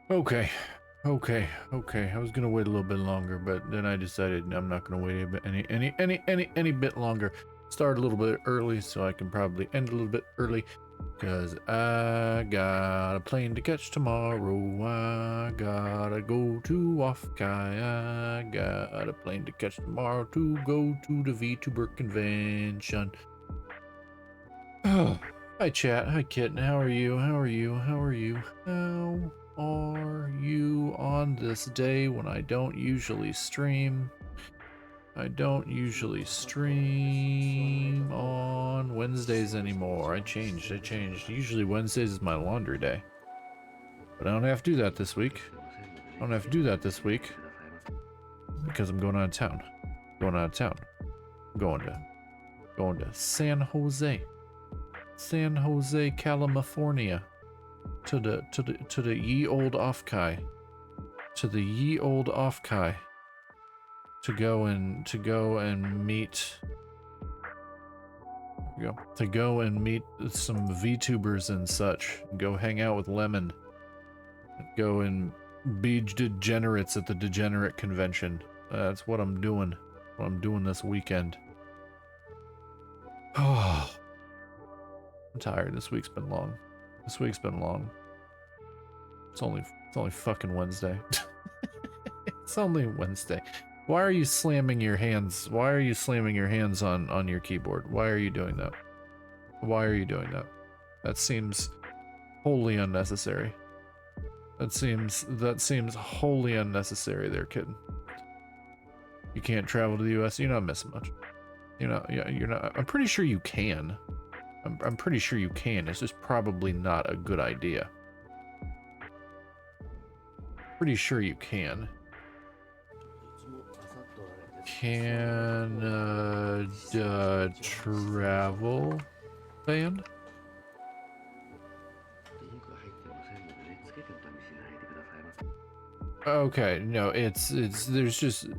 Okay, okay. I was gonna wait a little bit longer, but then I decided I'm not gonna wait any bit longer. Start a little bit early so I can probably end a little bit early, because I got a plane to catch tomorrow. I gotta go to offkai. I got a plane to catch tomorrow to go to the VTuber convention. Oh, hi chat, hi kitten. How are you? How are you? How are you? How are you on this day when I don't usually stream? I don't usually stream on Wednesdays anymore. I changed. Usually Wednesdays is my laundry day. But I don't have to do that this week. I don't have to do that this week because I'm going out of town. Going out of town. Going to San Jose. San Jose, California. To the ye old offkai. To the ye old offkai. To go and meet some VTubers and such. Go hang out with Lemon. Go and be degenerates at the degenerate convention. That's what I'm doing. What I'm doing this weekend. Oh, I'm tired. This week's been long. This week's been long. It's only fucking Wednesday. It's only Wednesday. Why are you slamming your hands? Why are you slamming your hands on your keyboard? Why are you doing that? Why are you doing that? That seems wholly unnecessary. That seems wholly unnecessary there, kid. You can't travel to the US. You're not missing much. You're not. I'm pretty sure you can. I'm pretty sure you can. It's just probably not a good idea. Pretty sure you can. Travel ban? Okay, no, there's just,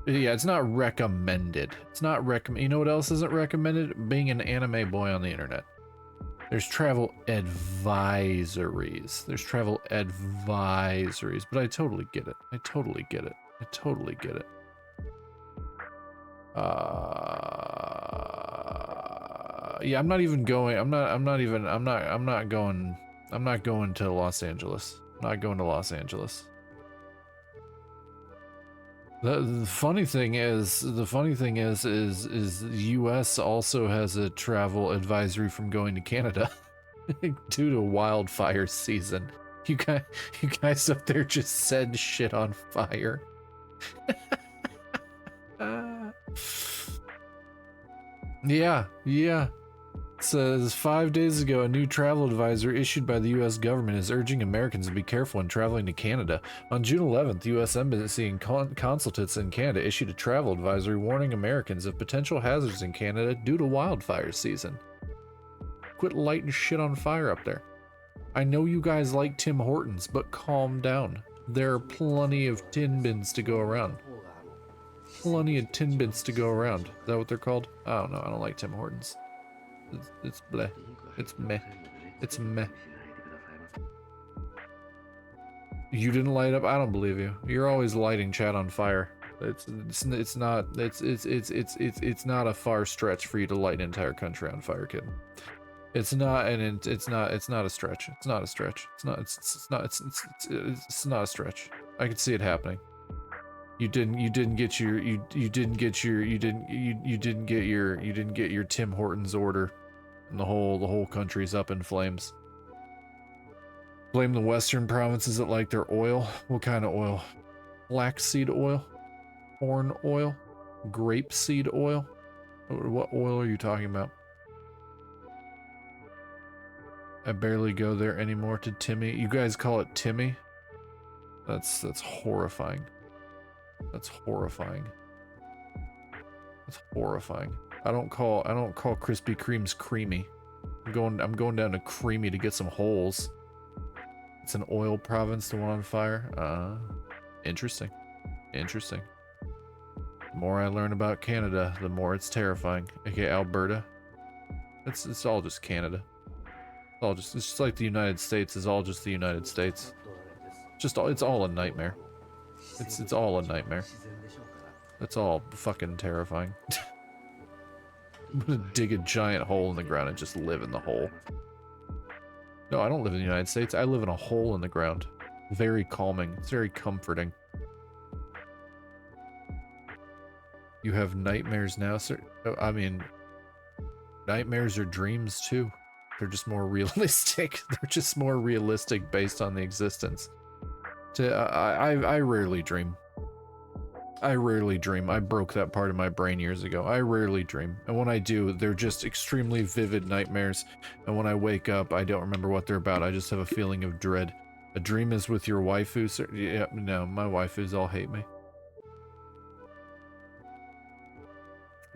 yeah, it's not recommended. It's not recommend. You know what else isn't recommended? Being an anime boy on the internet. There's travel advisories. There's travel advisories, but I totally get it. I totally get it. I totally get it. Yeah, I'm not even going. I'm not going to Los Angeles. I'm not going to Los Angeles. The funny thing is the US also has a travel advisory from going to Canada due to wildfire season. You guys up there just set shit on fire. Yeah. It says 5 days ago, a new travel advisory issued by the U.S. government is urging Americans to be careful when traveling to Canada. On June 11th, the U.S. Embassy and consulates in Canada issued a travel advisory warning Americans of potential hazards in Canada due to wildfire season. Quit lighting shit on fire up there. I know you guys like Tim Hortons, but calm down. There are plenty of tin bins to go around. Plenty of tin bins to go around. Is that what they're called? I don't know. I don't like Tim Hortons. It's bleh. It's meh. It's meh. You didn't light up? I don't believe you. You're always lighting chat on fire. It's not a far stretch for you to light an entire country on fire, kid. It's not a stretch. It's not a stretch. It's not a stretch. I can see it happening. You didn't get your Tim Hortons order, and the whole country's up in flames. Blame the western provinces that like their oil. What kind of oil? Flaxseed oil? Corn oil? Grapeseed oil? What oil are you talking about? I barely go there anymore to Timmy. You guys call it Timmy? That's horrifying. That's horrifying. That's horrifying. I don't call Krispy Kremes creamy. I'm going down to Creamy to get some holes. It's an oil province, the one on fire. Interesting. Interesting. The more I learn about Canada, the more it's terrifying. Okay, Alberta. It's all just Canada. It's just like the United States is all just the United States. Just all, it's all a nightmare. It's all a nightmare. It's all fucking terrifying. I'm gonna dig a giant hole in the ground and just live in the hole. No, I don't live in the United States. I live in a hole in the ground. Very calming. It's very comforting. You have nightmares now, sir? I mean, nightmares are dreams too. They're just more realistic. They're just more realistic based on the existence. I rarely dream. I rarely dream. I broke that part of my brain years ago. I rarely dream. And when I do, they're just extremely vivid nightmares. And when I wake up, I don't remember what they're about. I just have a feeling of dread. A dream is with your waifu, sir? Yeah, no, my waifus all hate me.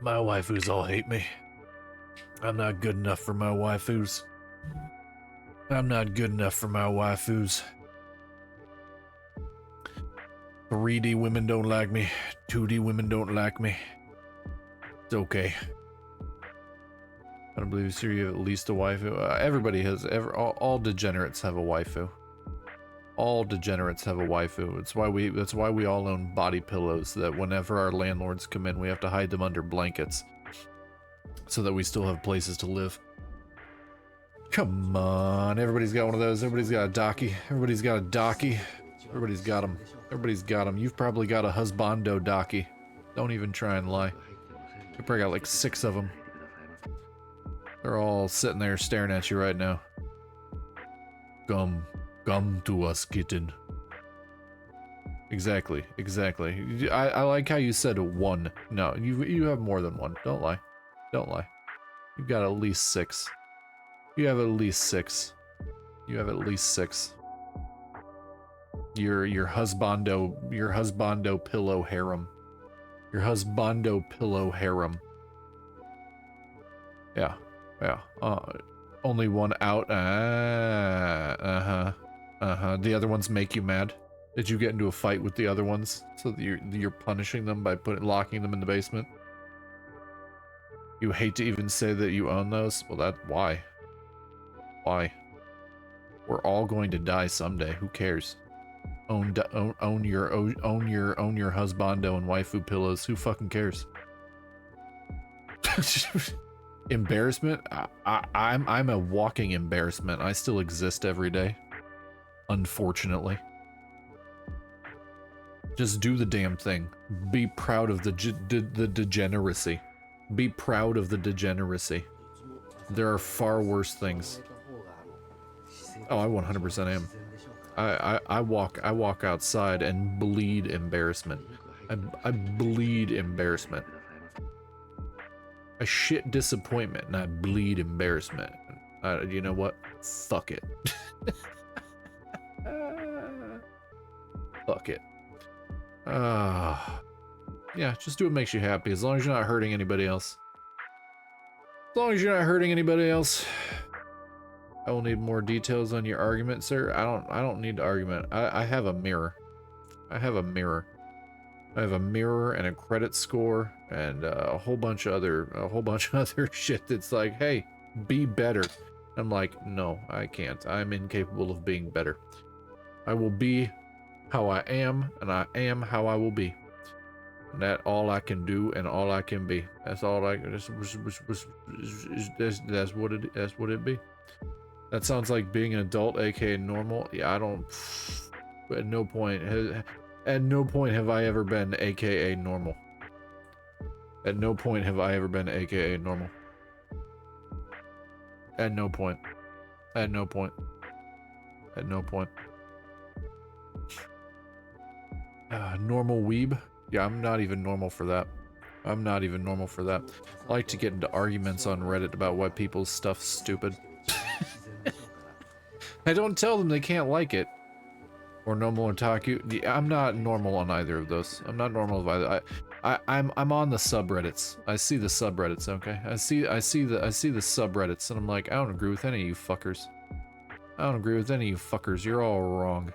My waifus all hate me. I'm not good enough for my waifus. I'm not good enough for my waifus. 3D women don't like me. 2D women don't like me. It's okay. I don't believe sir, you have at least a waifu. Everybody has. All degenerates have a waifu. All degenerates have a waifu. That's why we all own body pillows. So that whenever our landlords come in, we have to hide them under blankets, so that we still have places to live. Come on, everybody's got one of those. Everybody's got a docky. Everybody's got a docky. Everybody's got them. Everybody's got them. You've probably got a husbando docky. Don't even try and lie. You probably got like 6 of them. They're all sitting there staring at you right now. Come to us, kitten. Exactly, exactly. I like how you said 1. No, you have more than 1. Don't lie. Don't lie. You've got at least 6. You have at least 6. You have at least 6. Your husbando pillow harem. Your husbando pillow harem. Yeah. Yeah. Only one out. The other ones make you mad? Did you get into a fight with the other ones so that you're punishing them by locking them in the basement? You hate to even say that you own those? Well, why? Why? We're all going to die someday. Who cares? Own your husbando and waifu pillows. Who fucking cares? Embarrassment? I'm a walking embarrassment. I still exist every day. Unfortunately. Just do the damn thing. Be proud of the degeneracy. Be proud of the degeneracy. There are far worse things. Oh, I 100% am. I walk outside and bleed embarrassment. I bleed embarrassment. I shit disappointment and I bleed embarrassment. You know what? Fuck it. Fuck it. Yeah, just do what makes you happy, as long as you're not hurting anybody else. As long as you're not hurting anybody else. I will need more details on your argument, sir. I don't need argument. I have a mirror. I have a mirror. I have a mirror and a credit score and a whole bunch of other shit that's like, hey, be better. I'm like, no, I can't. I'm incapable of being better. I will be how I am, and I am how I will be. And that's all I can do and all I can be. That's all I can. That's what it be. That sounds like being an adult, aka normal. Yeah, I don't. At no point have I ever been aka normal. At no point have I ever been aka normal. At no point. At no point. At no point. Normal weeb? Yeah, I'm not even normal for that. I'm not even normal for that. I like to get into arguments on Reddit about why people's stuff's stupid. I don't tell them they can't like it. Or normal otaku. I'm not normal on either of those. I'm not normal of either. I'm on the subreddits. I see the subreddits, okay? I see the subreddits, and I'm like, I don't agree with any of you fuckers. I don't agree with any of you fuckers. You're all wrong.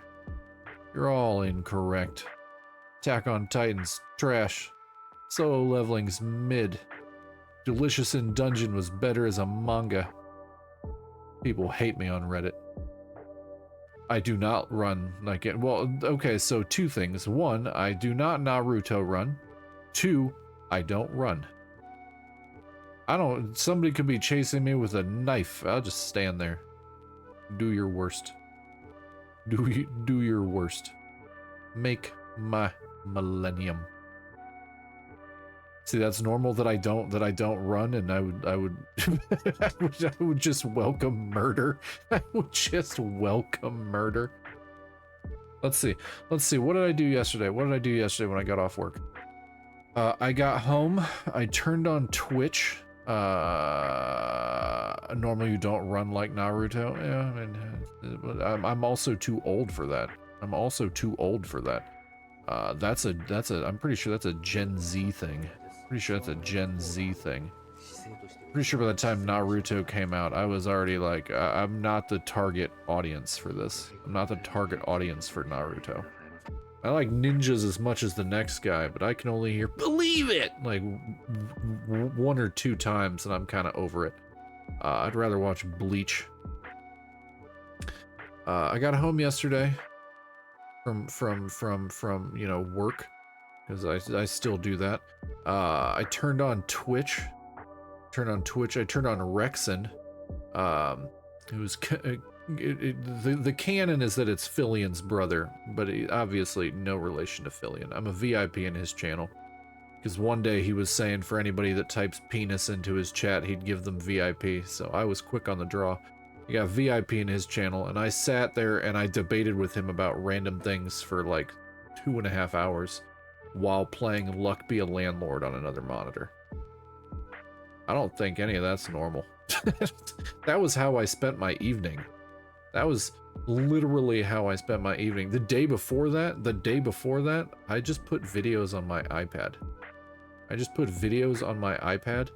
You're all incorrect. Attack on Titan's trash. Solo leveling's mid. Delicious in Dungeon was better as a manga. People hate me on Reddit. I do not run like it. Well, okay, so two things. One, I do not Naruto run. Two, I don't run. I don't, somebody could be chasing me with a knife. I'll just stand there. Do your worst. Do your worst. Make my millennium. See, that's normal that I don't run, and I would I would just welcome murder. I would just welcome murder. Let's see. What did I do yesterday? What did I do yesterday when I got off work? I got home. I turned on Twitch. Normally you don't run like Naruto. Yeah, I mean, I'm also too old for that. I'm pretty sure that's a Gen Z thing. Pretty sure that's a Gen Z thing. Pretty sure by the time Naruto came out, I was already like, I'm not the target audience for this. I'm not the target audience for Naruto. I like ninjas as much as the next guy, but I can only hear "believe it" like one or two times, and I'm kind of over it. I'd rather watch Bleach. I got home yesterday from you know, work, because I still do that. I turned on Twitch. I turned on Rexon. Who's the canon is that it's Fillion's brother, but obviously no relation to Fillion. I'm a VIP in his channel, because one day he was saying for anybody that types penis into his chat, he'd give them VIP, so I was quick on the draw. He got VIP in his channel, and I sat there and I debated with him about random things for like 2.5 hours while playing Luck Be a Landlord on another monitor. I don't think any of that's normal. That was how I spent my evening. That was literally how I spent my evening. The day before that, I just put videos on my iPad.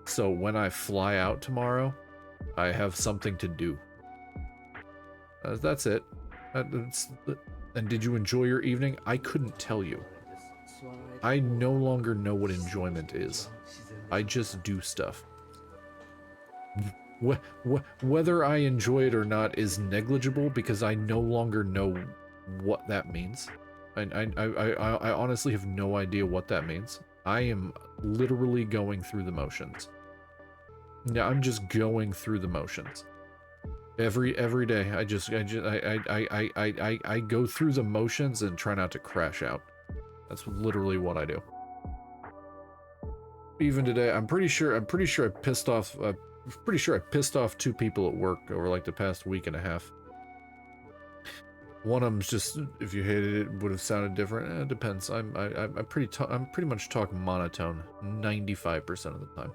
So when I fly out tomorrow, I have something to do. That's it. And did you enjoy your evening? I couldn't tell you. I no longer know what enjoyment is. I just do stuff. Whether I enjoy it or not is negligible, because I no longer know what that means. I honestly have no idea what that means. I am literally going through the motions. Yeah, I'm just going through the motions. Every day, I go through the motions and try not to crash out. That's literally what I do. Even today, I'm pretty sure I pissed off. Pretty sure I pissed off 2 people at work over like the past week and a half. One of them's just, if you hated it, would have sounded different. It depends. I'm pretty much talking monotone 95% of the time.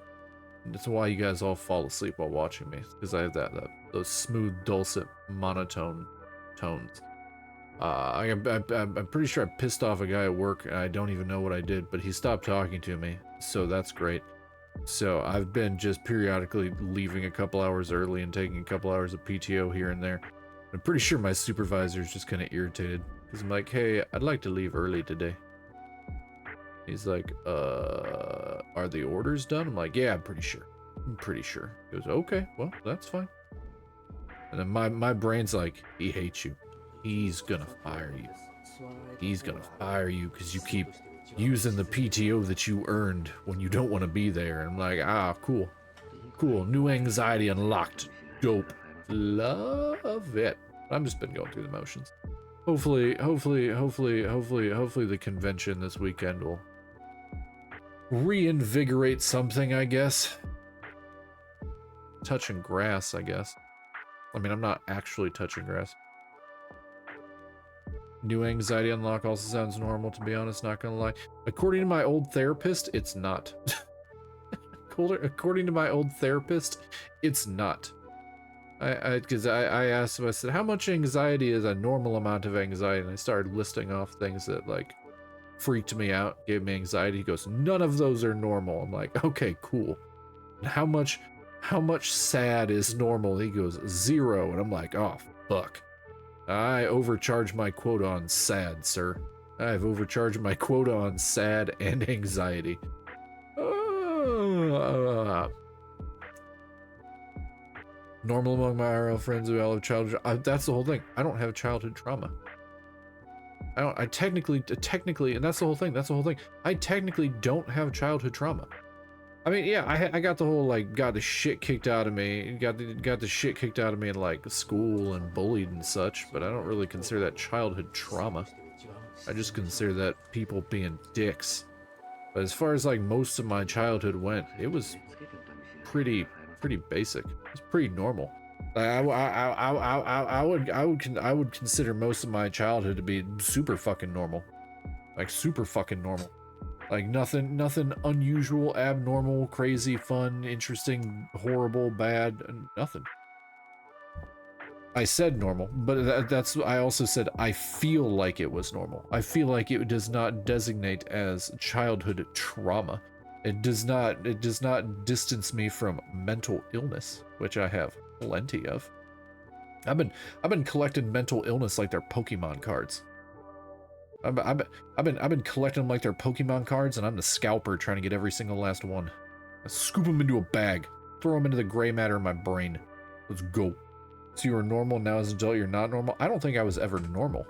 That's why you guys all fall asleep while watching me, because I have those smooth, dulcet, monotone tones. I'm pretty sure I pissed off a guy at work, and I don't even know what I did, but he stopped talking to me, so that's great. So I've been just periodically leaving a couple hours early and taking a couple hours of PTO here and there. I'm pretty sure my supervisor's just kind of irritated, because I'm like, hey, I'd like to leave early today. He's like, are the orders done? I'm like, yeah, I'm pretty sure. He goes, okay, well, that's fine. And then my brain's like, he hates you. He's gonna fire you. He's gonna fire you because you keep using the PTO that you earned when you don't want to be there. And I'm like, ah, cool. New anxiety unlocked. Dope. Love it. I've just been going through the motions. Hopefully the convention this weekend will reinvigorate something, I guess. Touching grass, I guess. I mean, I'm not actually touching grass. New anxiety unlock also sounds normal, to be honest, not gonna lie. According to my old therapist, it's not. According to my old therapist, it's not. Because I asked him, I said, how much anxiety is a normal amount of anxiety? And I started listing off things that, like, freaked me out, gave me anxiety. He goes, none of those are normal. I'm like, okay, cool. And how much sad is normal? He goes, 0. And I'm like, oh, fuck. I overcharged my quota on sad, sir. I've overcharged my quota on sad and anxiety. Normal among my IRL friends who all have childhood. That's the whole thing. I don't have childhood trauma. I technically, and that's the whole thing. That's the whole thing. I technically don't have childhood trauma. I mean, yeah, I got the whole, like, got the shit kicked out of me. Got the shit kicked out of me in, like, school and bullied and such, but I don't really consider that childhood trauma. I just consider that people being dicks. But as far as, like, most of my childhood went, it was pretty basic. It's pretty normal. I would consider most of my childhood to be super fucking normal. Like super fucking normal. Like nothing unusual, abnormal, crazy, fun, interesting, horrible, bad, nothing. I said normal, but that's I also said I feel like it was normal. I feel like it does not designate as childhood trauma. It does not distance me from mental illness, which I have plenty of. I've been collecting mental illness like they're Pokemon cards. I've been collecting them like they're Pokemon cards, and I'm the scalper trying to get every single last one. I scoop them into a bag, throw them into the gray matter in my brain. Let's go. So you were normal, now as an adult you're not normal? I don't think I was ever normal.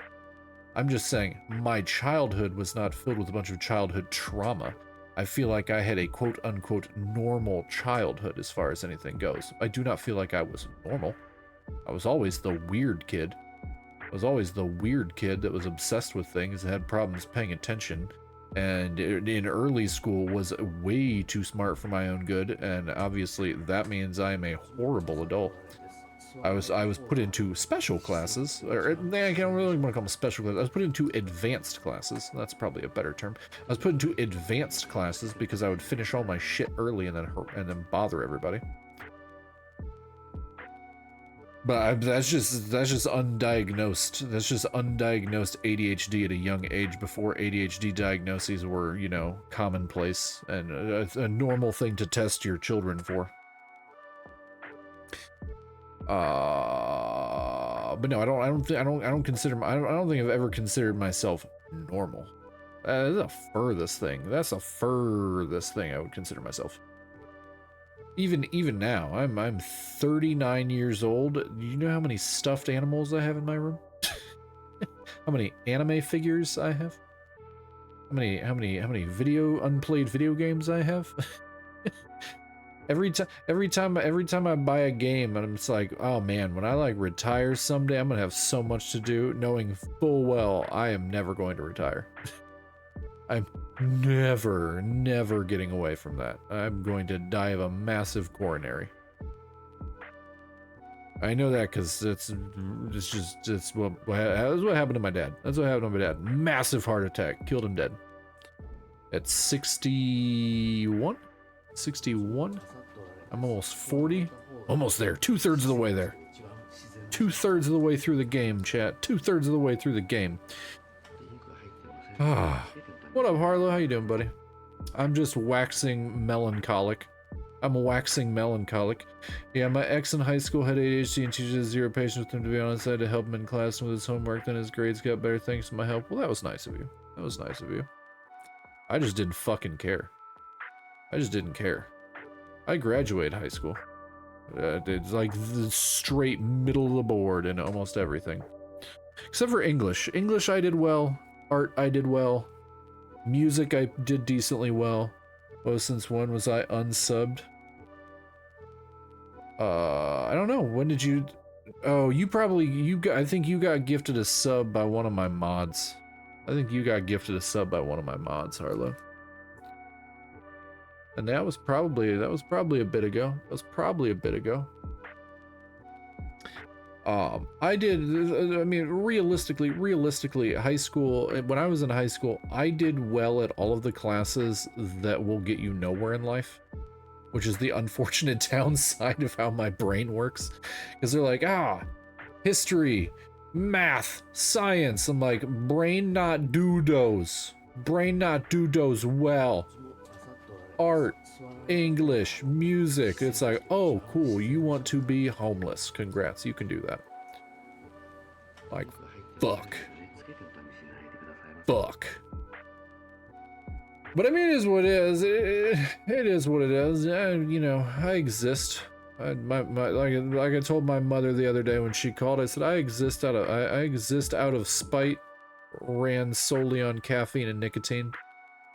I'm just saying my childhood was not filled with a bunch of childhood trauma. I feel like I had a quote-unquote normal childhood as far as anything goes. I do not feel like I was normal. I was always the weird kid. I was always the weird kid that was obsessed with things and had problems paying attention. And in early school was way too smart for my own good, and obviously that means I am a horrible adult. I was put into special classes, or I don't really want to call them special classes. I was put into advanced classes. That's probably a better term. I was put into advanced classes because I would finish all my shit early and then bother everybody. But that's just undiagnosed. That's just undiagnosed ADHD at a young age before ADHD diagnoses were, you know, commonplace and a normal thing to test your children for. But no, I don't think I've ever considered myself normal. That's the furthest thing. That's the furthest thing I would consider myself. Even now, I'm 39 years old. Do you know how many stuffed animals I have in my room? How many anime figures I have? How many unplayed video games I have? Every time I buy a game, and I'm just like, oh man, when I like retire someday, I'm gonna have so much to do, knowing full well I am never going to retire. I'm never getting away from that. I'm going to die of a massive coronary. I know that because it's what happened to my dad. That's what happened to my dad. Massive heart attack, killed him dead. At 61? 61? I'm almost 40. Almost there. 2/3 of the way there. 2/3 of the way through the game, chat. 2/3 of the way through the game. What up, Harlow? How you doing, buddy? I'm just waxing melancholic. I'm waxing melancholic. Yeah, my ex in high school had ADHD and teacher had zero patience with him, to be honest. I had to help him in class with his homework, then his grades got better thanks to my help. Well, that was nice of you. That was nice of you. I just didn't fucking care. I just didn't care. I graduated high school. It's like the straight middle of the board in almost everything. Except for English. English I did well. Art I did well. Music I did decently well. Well, since when was I unsubbed? I don't know. When did you... Oh, I think you got gifted a sub by one of my mods. I think you got gifted a sub by one of my mods, Harlow. And that was probably a bit ago. That was probably a bit ago. I mean, realistically, high school, when I was in high school, I did well at all of the classes that will get you nowhere in life, which is the unfortunate downside of how my brain works. Because they're like, history, math, science. I'm like, brain not do those. Brain not do those well. Art, English, music. It's like, oh, cool, you want to be homeless. Congrats, you can do that. Like, fuck. Fuck. But I mean, it is what it is. It is what it is. You know, I exist. Like I told my mother the other day when she called, I said I exist out of spite, ran solely on caffeine and nicotine.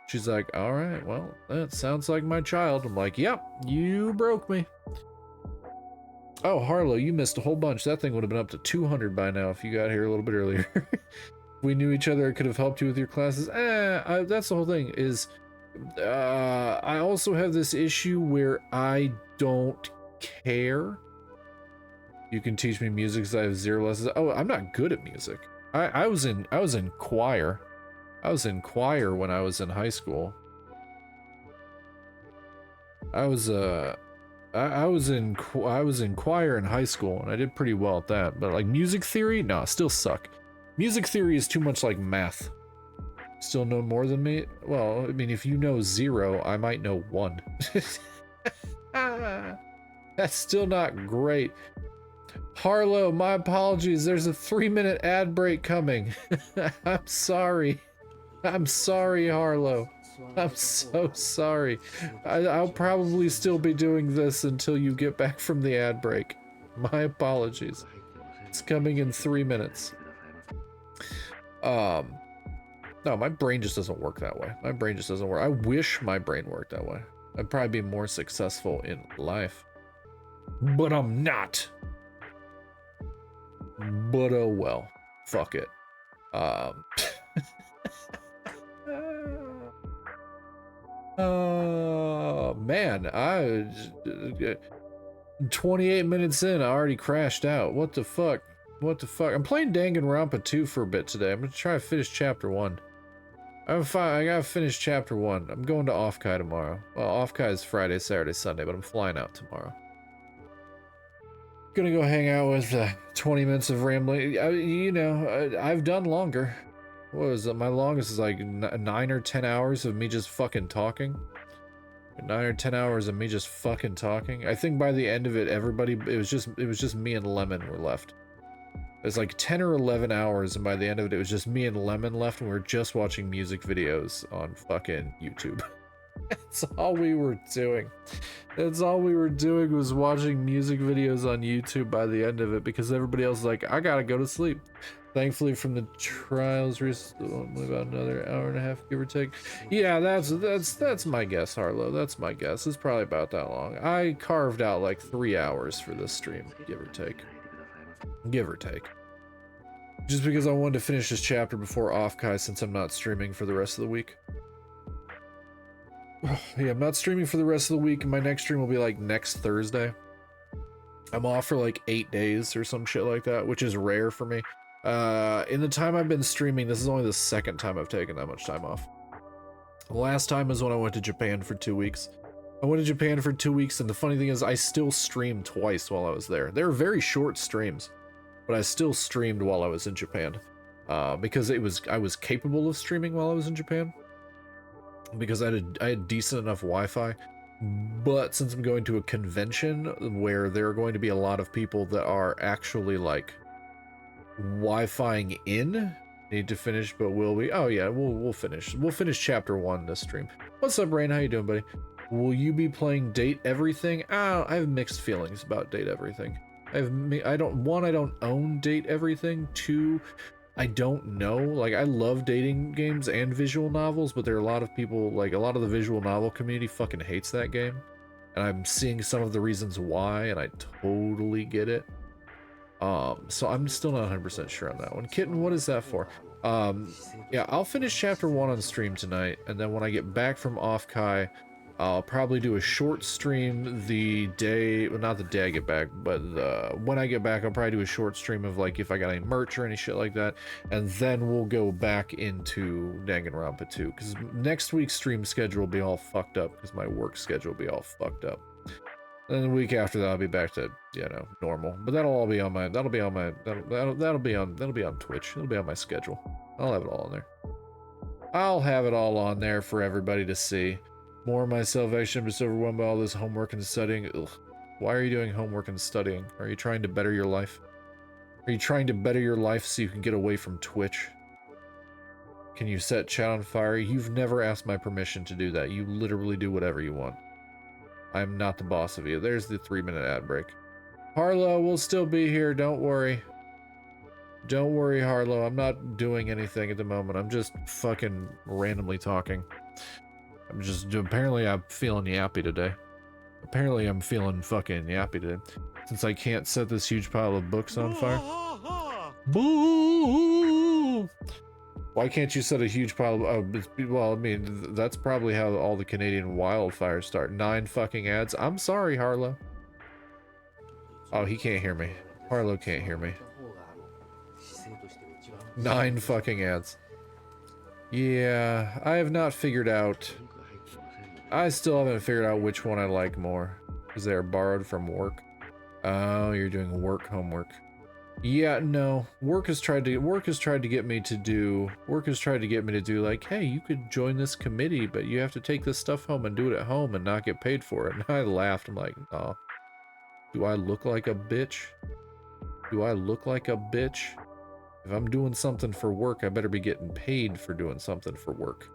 She's like, all right, well, that sounds like my child. I'm like, yep, you broke me. Oh, Harlow, you missed a whole bunch. That thing would have been up to 200 by now if you got here a little bit earlier. We knew each other, I could have helped you with your classes. That's the whole thing, is I also have this issue where I don't care. You can teach me music because I have 0 lessons. Oh, I'm not good at music. I was in choir. I was in choir when I was in high school. I was in choir in high school, and I did pretty well at that. But like music theory, no, still suck. Music theory is too much like math. Still know more than me? Well, I mean, if you know 0, I might know 1. That's still not great. Harlow, my apologies. There's a 3-minute ad break coming. I'm sorry. I'm sorry, Harlow. I'm so sorry. I'll probably still be doing this until you get back from the ad break. My apologies. It's coming in 3 minutes. No, my brain just doesn't work that way. My brain just doesn't work. I wish my brain worked that way. I'd probably be more successful in life. But I'm not. But oh well. Fuck it. Man, 28 minutes in, I already crashed out. What the fuck? What the fuck? I'm playing Danganronpa 2 for a bit today. I'm gonna try to finish chapter 1. I gotta finish chapter 1. I'm going to offkai tomorrow. Well, offkai is Friday, Saturday, Sunday, but I'm flying out tomorrow. Gonna go hang out with 20 minutes of rambling. I've done longer. What was it? My longest is like 9 or 10 hours of me just fucking talking. 9 or 10 hours of me just fucking talking. I think by the end of it, it was just me and Lemon were left. It was like 10 or 11 hours, and by the end of it, it was just me and Lemon left, and we were just watching music videos on fucking YouTube. That's all we were doing. That's all we were doing, was watching music videos on YouTube by the end of it, because everybody else was like, I gotta go to sleep. Thankfully, from the trials, only about another hour and a half, give or take. Yeah, that's my guess, Harlow. That's my guess. It's probably about that long. I carved out like 3 hours for this stream, give or take. Give or take. Just because I wanted to finish this chapter before offkai, since I'm not streaming for the rest of the week. Yeah, I'm not streaming for the rest of the week, and my next stream will be like next Thursday. I'm off for like 8 days or some shit like that, which is rare for me. In the time I've been streaming, this is only the second time I've taken that much time off. The last time is when I went to Japan for 2 weeks. I went to Japan for 2 weeks, and the funny thing is I still streamed twice while I was there. They were very short streams, but I still streamed while I was in Japan. Because I was capable of streaming while I was in Japan. Because I had decent enough Wi-Fi. But since I'm going to a convention where there are going to be a lot of people that are actually like Wi-Fiing in, need to finish, but will we? Oh yeah, we'll finish. We'll finish chapter 1 this stream. What's up, Rain? How you doing, buddy? Will you be playing Date Everything? I have mixed feelings about Date Everything. I don't own Date Everything. 2, I don't know. Like, I love dating games and visual novels, but there are a lot of people, like, a lot of the visual novel community fucking hates that game. And I'm seeing some of the reasons why, and I totally get it. So I'm still not 100% sure on that one. Kitten, what is that for? Yeah, I'll finish chapter 1 on stream tonight, and then when I get back from offkai, I'll probably do a short stream the day, well, not the day I get back, but when I get back, I'll probably do a short stream of like if I got any merch or any shit like that, and then we'll go back into Danganronpa 2, because next week's stream schedule will be all fucked up, because my work schedule will be all fucked up. And the week after that, I'll be back to, normal. But that'll all be on my, that'll be on Twitch. It'll be on my schedule. I'll have it all on there. I'll have it all on there for everybody to see. More of myself, actually, I'm just overwhelmed by all this homework and studying. Ugh. Why are you doing homework and studying? Are you trying to better your life? Are you trying to better your life so you can get away from Twitch? Can you set chat on fire? You've never asked my permission to do that. You literally do whatever you want. I'm not the boss of you. There's the 3-minute ad break. Harlow will still be here, don't worry. Don't worry, Harlow, I'm not doing anything at the moment. I'm just fucking randomly talking. Apparently I'm feeling yappy today. Apparently I'm feeling fucking yappy today. Since I can't set this huge pile of books on fire. Boo! Why can't you set a huge pile of, well, I mean, that's probably how all the Canadian wildfires start. 9 fucking ads. I'm sorry, Harlow. Oh, he can't hear me. Harlow can't hear me. 9 fucking ads. Yeah, I have not figured out. I still haven't figured out which one I like more. Because they are borrowed from work. Oh, you're doing work homework. Yeah, no. Work has tried to get me to do like, hey, you could join this committee, but you have to take this stuff home and do it at home and not get paid for it. And I laughed. I'm like, oh. Do I look like a bitch? Do I look like a bitch? If I'm doing something for work, I better be getting paid for doing something for work.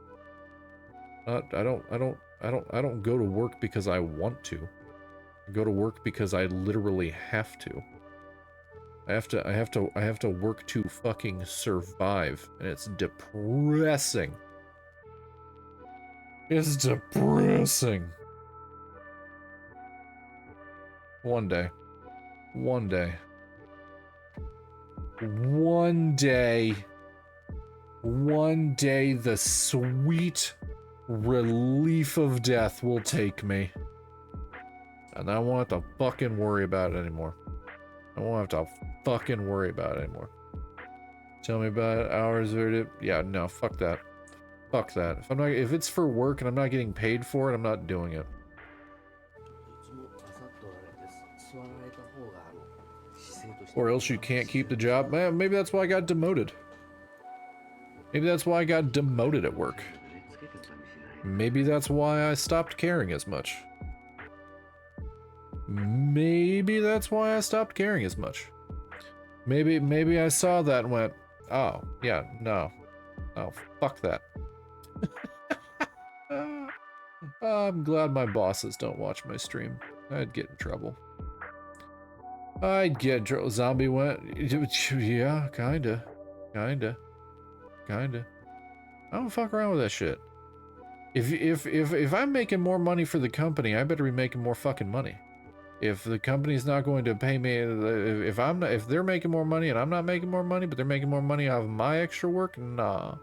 I don't go to work because I want to. I go to work because I literally have to. I have to work to fucking survive, and it's depressing. It's depressing. One day. One day. One day. One day the sweet relief of death will take me. And I won't have to fucking worry about it anymore. I won't have to fucking worry about it anymore. Tell me about it, hours of it. Yeah, no, fuck that. Fuck that. If it's for work and I'm not getting paid for it, I'm not doing it. Or else you can't keep the job. Man, maybe that's why I got demoted. Maybe that's why I got demoted at work. Maybe that's why I stopped caring as much. Maybe that's why I stopped caring as much. Maybe I saw that and went, oh, yeah, no. Oh, fuck that. I'm glad my bosses don't watch my stream. I'd get in trouble. I'd get in trouble. Zombie went, yeah, kinda. I don't fuck around with that shit. If I'm making more money for the company, I better be making more fucking money. If the company's not going to pay me, if they're making more money and I'm not making more money, but they're making more money out of my extra work, nah.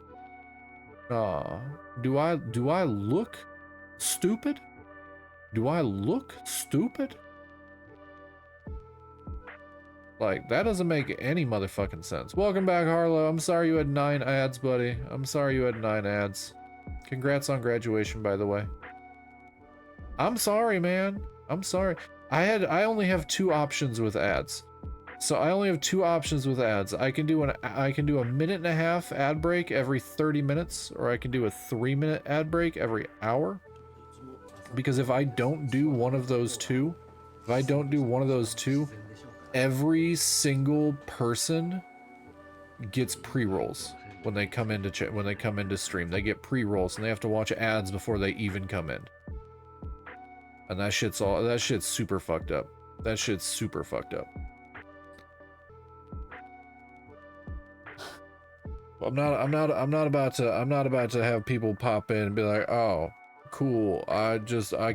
Nah. Do I look stupid? Do I look stupid? Like, that doesn't make any motherfucking sense. Welcome back, Harlow. I'm sorry you had 9 ads, buddy. I'm sorry you had 9 ads. Congrats on graduation, by the way. I'm sorry, man. I'm sorry. I only have 2 options with ads. So I only have 2 options with ads. I can do a 1.5-minute ad break every 30 minutes, or I can do a 3-minute ad break every hour. Because if I don't do one of those two, every single person gets pre-rolls when they come into stream. They get pre-rolls and they have to watch ads before they even come in. And that shit's super fucked up. That shit's super fucked up. I'm not about to have people pop in and be like, "Oh, cool. I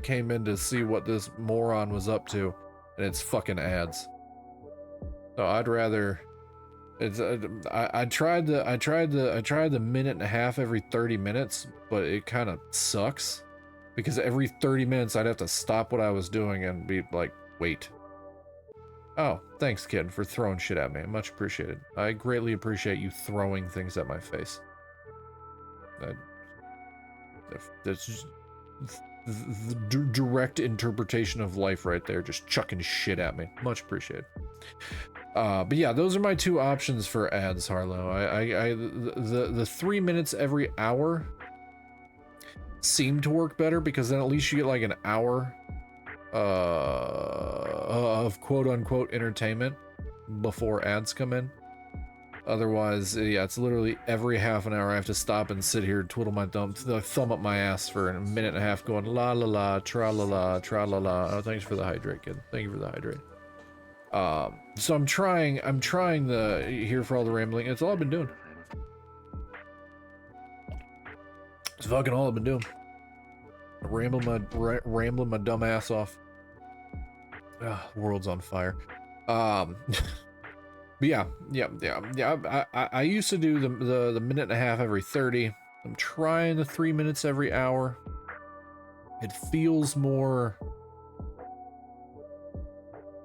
came in to see what this moron was up to, and it's fucking ads." So I'd rather I tried the 1.5 every 30 minutes, but it kind of sucks because every 30 minutes I'd have to stop what I was doing and be like, "Wait." Oh, thanks, kid, for throwing shit at me. Much appreciated. I greatly appreciate you throwing things at my face. That's just the direct interpretation of life right there, just chucking shit at me. Much appreciated. But yeah, those are my 2 options for ads, Harlow. The 3 minutes every hour seem to work better because then at least you get like an hour of quote-unquote entertainment before ads come in. Otherwise, yeah, it's literally every half an hour I have to stop and sit here, twiddle my thumb up my ass for a minute and a half, going la la la, tra la la, tra la la. Oh, thanks for the hydrate, kid. Thank you for the hydrate. So I'm trying the here for all the rambling. It's all I've been doing. It's fucking all I've been doing. Rambling my dumb ass off. Ugh, the world's on fire. But yeah. I used to do the minute and a half every 30. I'm trying the 3 minutes every hour. It feels more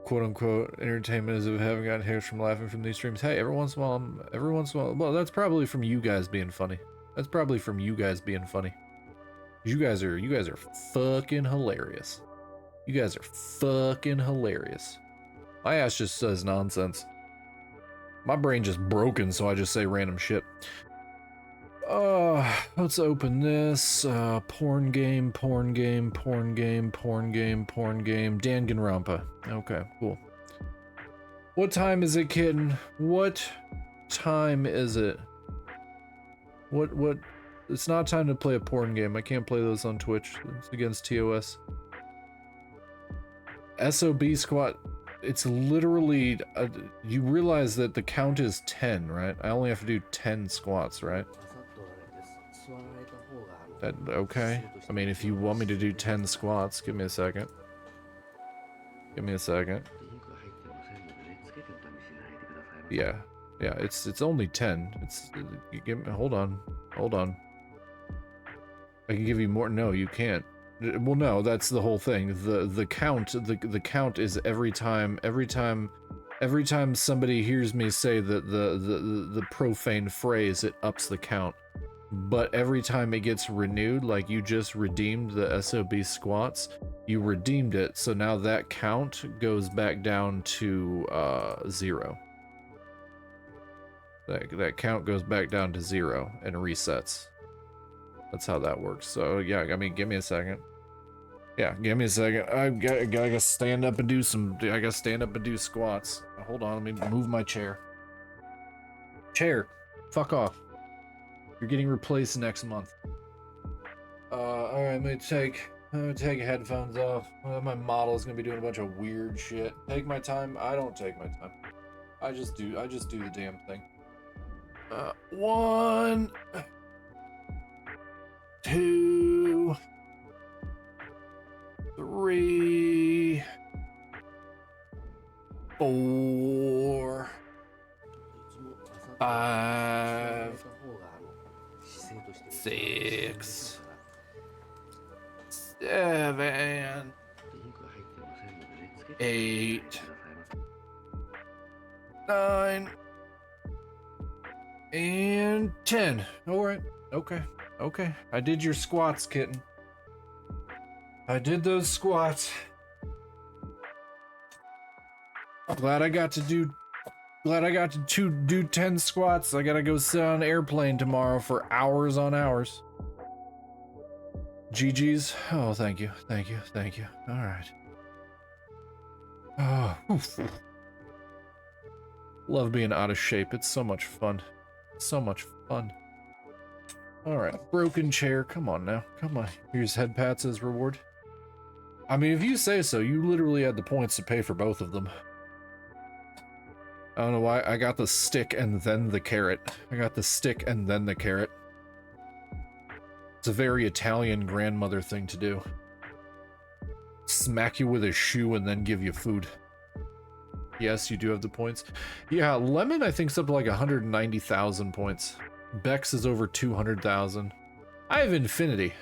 quote unquote entertainment as if I haven't gotten hairs from laughing from these streams. Hey, every once in a while, well, that's probably from you guys being funny. That's probably from you guys being funny. You guys are fucking hilarious. You guys are fucking hilarious. My ass just says nonsense. My brain just broken, so I just say random shit. Let's open this. Porn game. Danganronpa. Okay, cool. What time is it, kitten? What time is it? What? It's not time to play a porn game. I can't play those on Twitch. It's against TOS. SOB squat. It's literally, you realize that the count is 10, right? I only have to do 10 squats, right? Okay. I mean, if you want me to do 10 squats, give me a second. Give me a second. Yeah, it's only 10. You give me, hold on. I can give you more. No, you can't. Well, no, that's the whole thing. The count is every time somebody hears me say the profane phrase, it ups the count. But every time it gets renewed, like you just redeemed the SOB squats, you redeemed it, so now that count goes back down to 0. That count goes back down to 0 and resets. That's how that works. So yeah, I mean, give me a second. Yeah, give me a second. I gotta stand up and do some. I gotta stand up and do squats. Hold on, let me move my chair. Chair, fuck off. You're getting replaced next month. All right, I'm gonna take headphones off. My model is gonna be doing a bunch of weird shit. Take my time. I don't take my time. I just do the damn thing. 1, 2, 3, 4, 5, 6, 7, 8, 9, and 10. All right. Okay. I did your squats, kitten. I did those squats. Glad I got to do 10 squats. I gotta go sit on an airplane tomorrow for hours on hours. GG's. Oh, thank you. All right. Oh, oof. Love being out of shape. It's so much fun. All right, broken chair. Come on now. Come on. Here's head pats as reward. I mean, if you say so, you literally had the points to pay for both of them. I don't know why. I got the stick and then the carrot. It's a very Italian grandmother thing to do. Smack you with a shoe and then give you food. Yes, you do have the points. Yeah, Lemon I think is up to like 190,000 points. Bex is over 200,000. I have Infinity,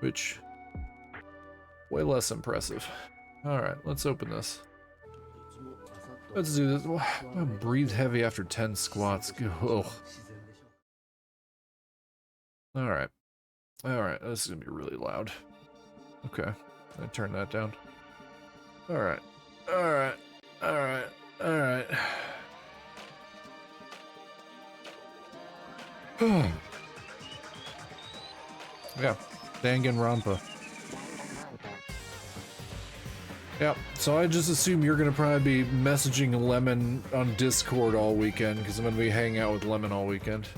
which way less impressive. All right, let's open this. Let's do this. I breathe heavy after 10 squats. Ugh. All right, this is gonna be really loud. Okay, I turn that down. All right. Yeah, danganronpa. Yep, so I just assume you're gonna probably be messaging Lemon on Discord all weekend, because I'm gonna be hanging out with Lemon all weekend.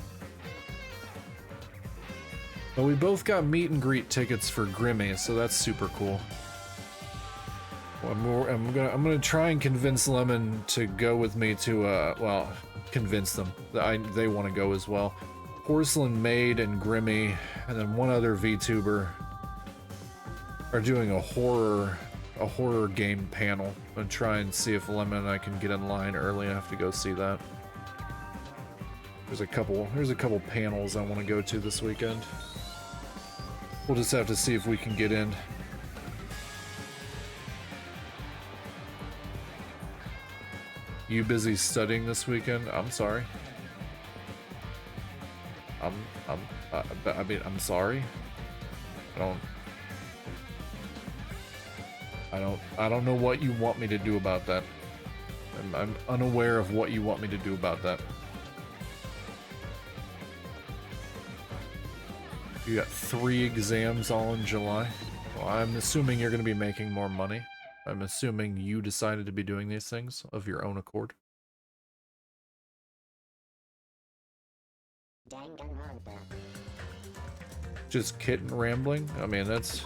But we both got meet and greet tickets for Grimmy, so that's super cool. I'm gonna try and convince Lemon to go with me to well, convince them that they want to go as well. Porcelain Maid and Grimmy, and then one other VTuber are doing a horror game panel, and try and see if Lemon and I can get in line early enough to go see that. There's a couple panels I want to go to this weekend. We'll just have to see if we can get in. You busy studying this weekend? I'm sorry. I mean, I'm sorry. I don't know what you want me to do about that. I'm unaware of what you want me to do about that. You got 3 exams all in July. Well, I'm assuming you're going to be making more money. I'm assuming you decided to be doing these things of your own accord. Danganronpa. Just kitten rambling? I mean, that's...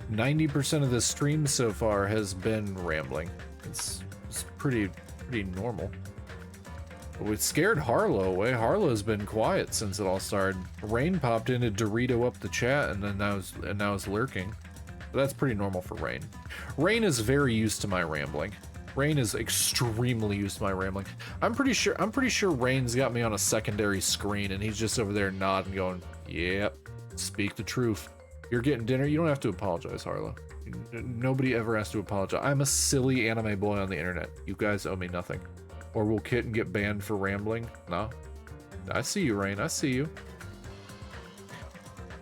90% of the stream so far has been rambling. It's pretty normal. But we scared Harlow away. Harlow's been quiet since it all started. Rain popped in to Dorito up the chat, and then now is lurking. But that's pretty normal for Rain. Rain is very used to my rambling. Rain is extremely used to my rambling. I'm pretty sure Rain's got me on a secondary screen, and he's just over there nodding, going, "Yep, speak the truth. You're getting dinner. You don't have to apologize, Harlow. Nobody ever has to apologize. I'm a silly anime boy on the internet. You guys owe me nothing. Or will Kitten get banned for rambling? No. I see you, Rain. I see you.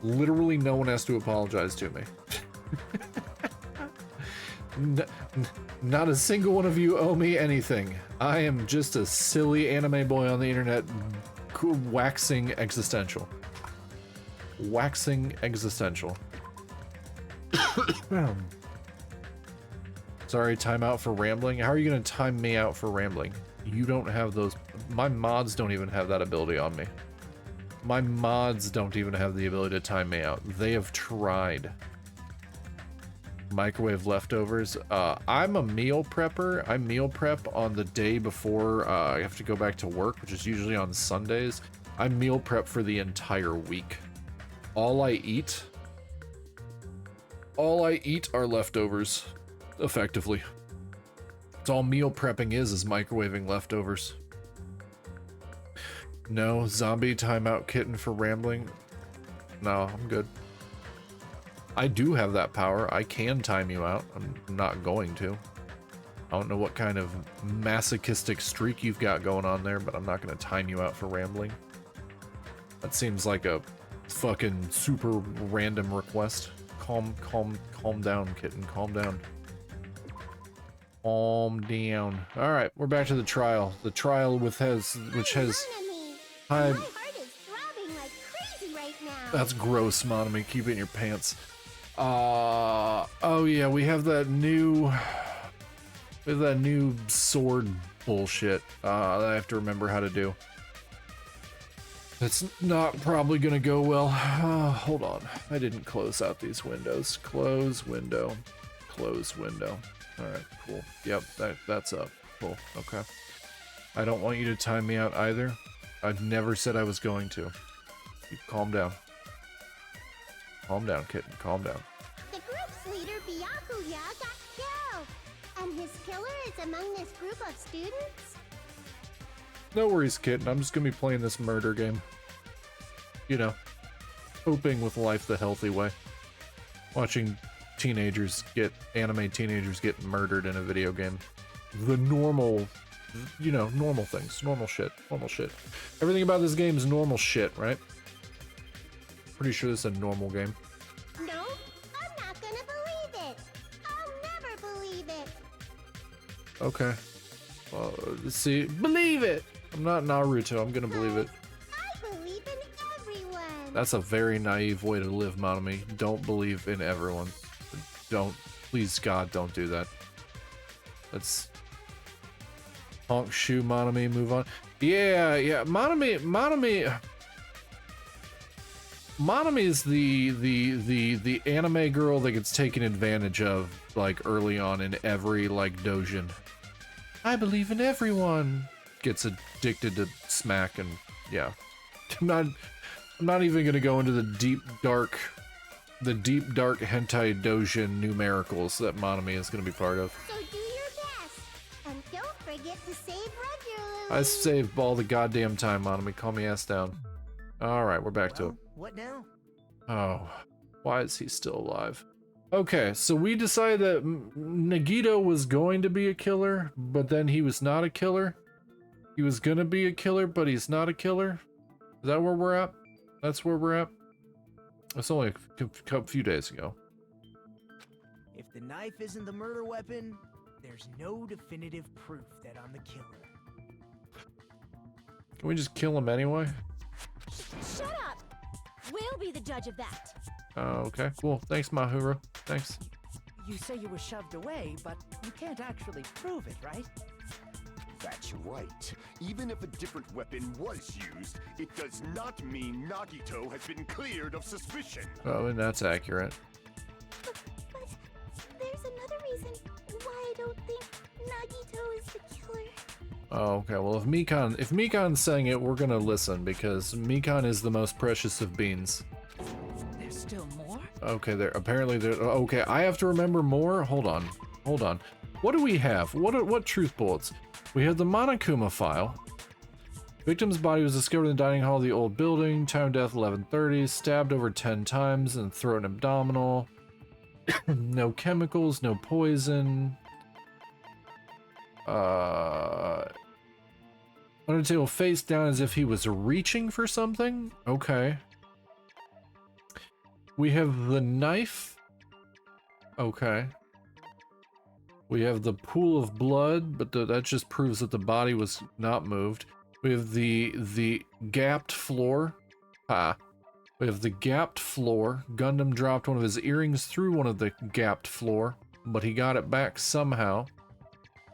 Literally no one has to apologize to me. Not a single one of you owe me anything. I am just a silly anime boy on the internet waxing existential. Waxing existential. Sorry, timeout for rambling. How are you gonna time me out for rambling? You don't have those. My mods don't even have that ability on me. My mods don't even have the ability to time me out. They have tried. Microwave leftovers. I'm a meal prepper. I meal prep on the day before I have to go back to work, which is usually on Sundays. I meal prep for the entire week. All I eat are leftovers, effectively. It's all meal prepping is microwaving leftovers. No, zombie timeout kitten for rambling. No, I'm good. I do have that power. I can time you out. I'm not going to. I don't know what kind of masochistic streak you've got going on there, but I'm not going to time you out for rambling. That seems like a fucking super random request. Calm down, kitten. Calm down. Calm down. All right, we're back to the trial. The trial which has My heart is throbbing like crazy right now. That's gross, Monami. Keep it in your pants. Oh yeah, we have that new sword bullshit that I have to remember how to do. It's not probably gonna go well. Hold on, I didn't close out these windows. Close window, close window. All right, cool. Yep, that's up. Cool. Okay. I don't want you to time me out either. I've never said I was going to. You calm down. Calm down, kitten. Calm down. The group's leader, Byakuya, got killed. And his killer is among this group of students? No worries, kitten. I'm just gonna be playing this murder game. You know, coping with life the healthy way. Watching anime teenagers get murdered in a video game. The normal, you know, normal things. Normal shit. Normal shit. Everything about this game is normal shit, right? Pretty sure this is a normal game. No, I'm not gonna believe it. I'll never believe it. Okay. Well, see, believe it! I'm not Naruto, I'm gonna believe it. I believe in everyone. That's a very naive way to live, Monami. Don't believe in everyone. don't. Please, God, don't do that. Let's honk shoe Monami, move on. Yeah, Monami is the anime girl that gets taken advantage of like early on in every like doujin. I believe in everyone. Gets addicted to smack and yeah. I'm not even gonna go into the deep dark hentai doujin numericals that Monami is gonna be part of. So do your best, and don't forget to save regularly. I save all the goddamn time, Monami. Calm me ass down. All right, we're back to it. What now? Oh, why is he still alive? Okay, so we decided that Nagito was going to be a killer, but then he was not a killer. He was gonna be a killer, but he's not a killer. Is that where we're at? That's where we're at? That's only a few days ago. If the knife isn't the murder weapon, there's no definitive proof that I'm the killer. Can we just kill him anyway? Shut up! We'll be the judge of that. Okay, cool. Thanks, Mahura. Thanks. You say you were shoved away, but you can't actually prove it, right? That's right. Even if a different weapon was used, it does not mean Nagito has been cleared of suspicion. Oh, and that's accurate. But there's another reason why I don't think Nagito is the killer. Oh, okay. Well, if Mikan's saying it, we're gonna listen because Mikan is the most precious of beans. There's still more? Okay, apparently there. Okay, I have to remember more. Hold on. What do we have? What truth bullets? We have the Monokuma file. Victim's body was discovered in the dining hall of the old building. Time of death 11:30. Stabbed over 10 times in throat and abdominal. No chemicals, no poison. Under the table, face down as if he was reaching for something. Okay. We have the knife. Okay. We have the pool of blood, but that just proves that the body was not moved. We have the gapped floor. We have the gapped floor. Gundam dropped one of his earrings through one of the gapped floor, but he got it back somehow.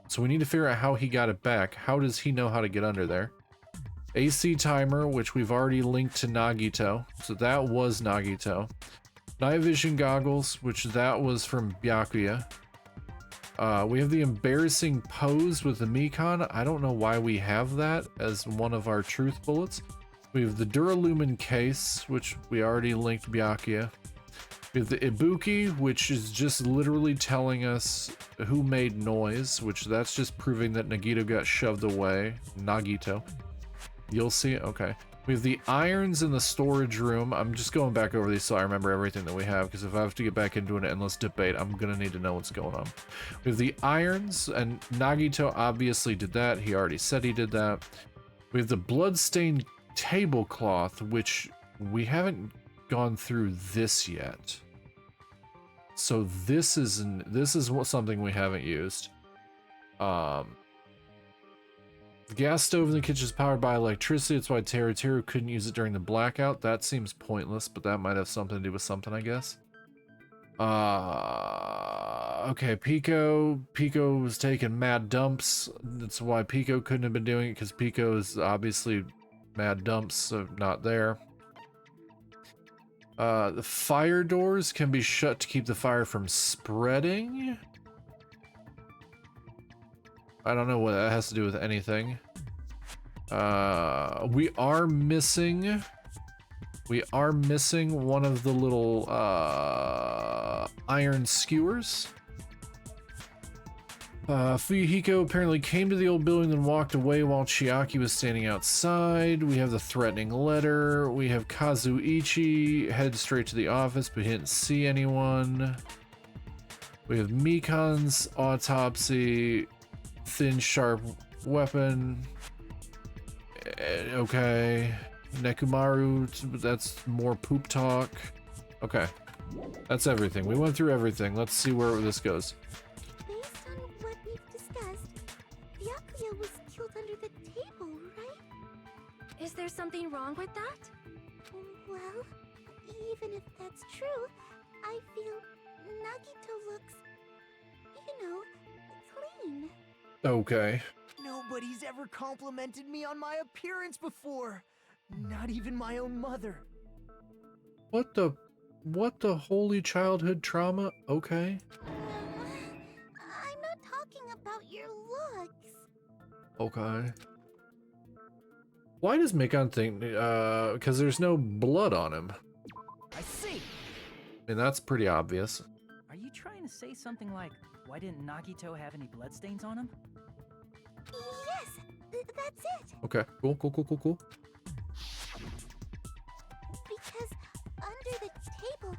So we need to figure out how he got it back. How does he know how to get under there? AC timer, which we've already linked to Nagito. So that was Nagito. Night vision goggles, which that was from Byakuya. We have the embarrassing pose with the Mikan. I don't know why we have that as one of our truth bullets. We have the Duralumin case, which we already linked Byakuya. We have the Ibuki, which is just literally telling us who made noise, which that's just proving that Nagito got shoved away. Nagito. You'll see it? Okay. We have the irons in the storage room. I'm just going back over these so I remember everything that we have, because if I have to get back into an endless debate, I'm gonna need to know what's going on. We have the irons, and Nagito obviously did that. He already said he did that. We have the bloodstained tablecloth, which we haven't gone through this yet. So this is something we haven't used. The gas stove in the kitchen is powered by electricity. That's why Teru couldn't use it during the blackout. That seems pointless, but that might have something to do with something, I guess. Okay, Pico was taking mad dumps. That's why Pico couldn't have been doing it, because Pico is obviously mad dumps, so not there. The fire doors can be shut to keep the fire from spreading. I don't know what that has to do with anything. We are missing one of the little iron skewers. Fuyuhiko apparently came to the old building and walked away while Chiaki was standing outside. We have the threatening letter. We have Kazuichi head straight to the office, but he didn't see anyone. We have Mikan's autopsy. Thin, sharp weapon. Okay. Nekumaru, that's more poop talk. Okay. That's everything. We went through everything. Let's see where this goes. Based on what we've discussed, Byakuya was killed under the table, right? Is there something wrong with that? Well, even if that's true, I feel Nagito Okay. Nobody's ever complimented me on my appearance before. Not even my own mother. What the holy childhood trauma? Okay. I'm not talking about your looks. Okay. Why does Mikon think, because there's no blood on him? I see. I mean, that's pretty obvious. Are you trying to say something like, why didn't Nagito have any bloodstains on him? Yes, that's it. Okay, cool. Because under the table,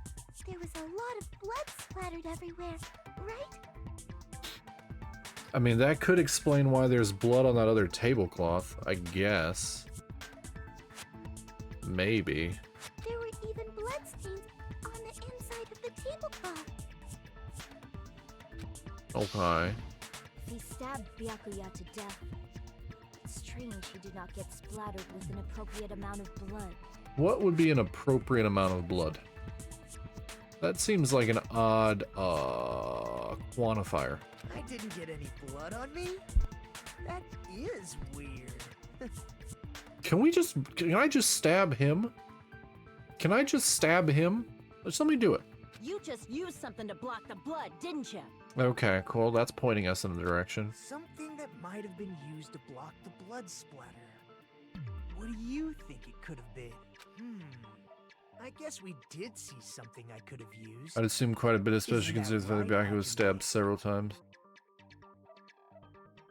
there was a lot of blood splattered everywhere, right? I mean, that could explain why there's blood on that other tablecloth, I guess. Maybe. There were even bloodstains on the inside of the tablecloth. Okay. He stabbed Byakuya to death. It's strange he did not get splattered with an appropriate amount of blood. What would be an appropriate amount of blood? That seems like an odd, quantifier. I didn't get any blood on me? That is weird. Can I just stab him? Can I just stab him? Let me do it. You just used something to block the blood, didn't you? Okay, cool. That's pointing us in the direction. Something that might have been used to block the blood splatter. What do you think it could have been? I guess we did see something I could have used. I'd assume quite a bit, especially Isn't that considering the right, Byakuya was Akemi? stabbed several times.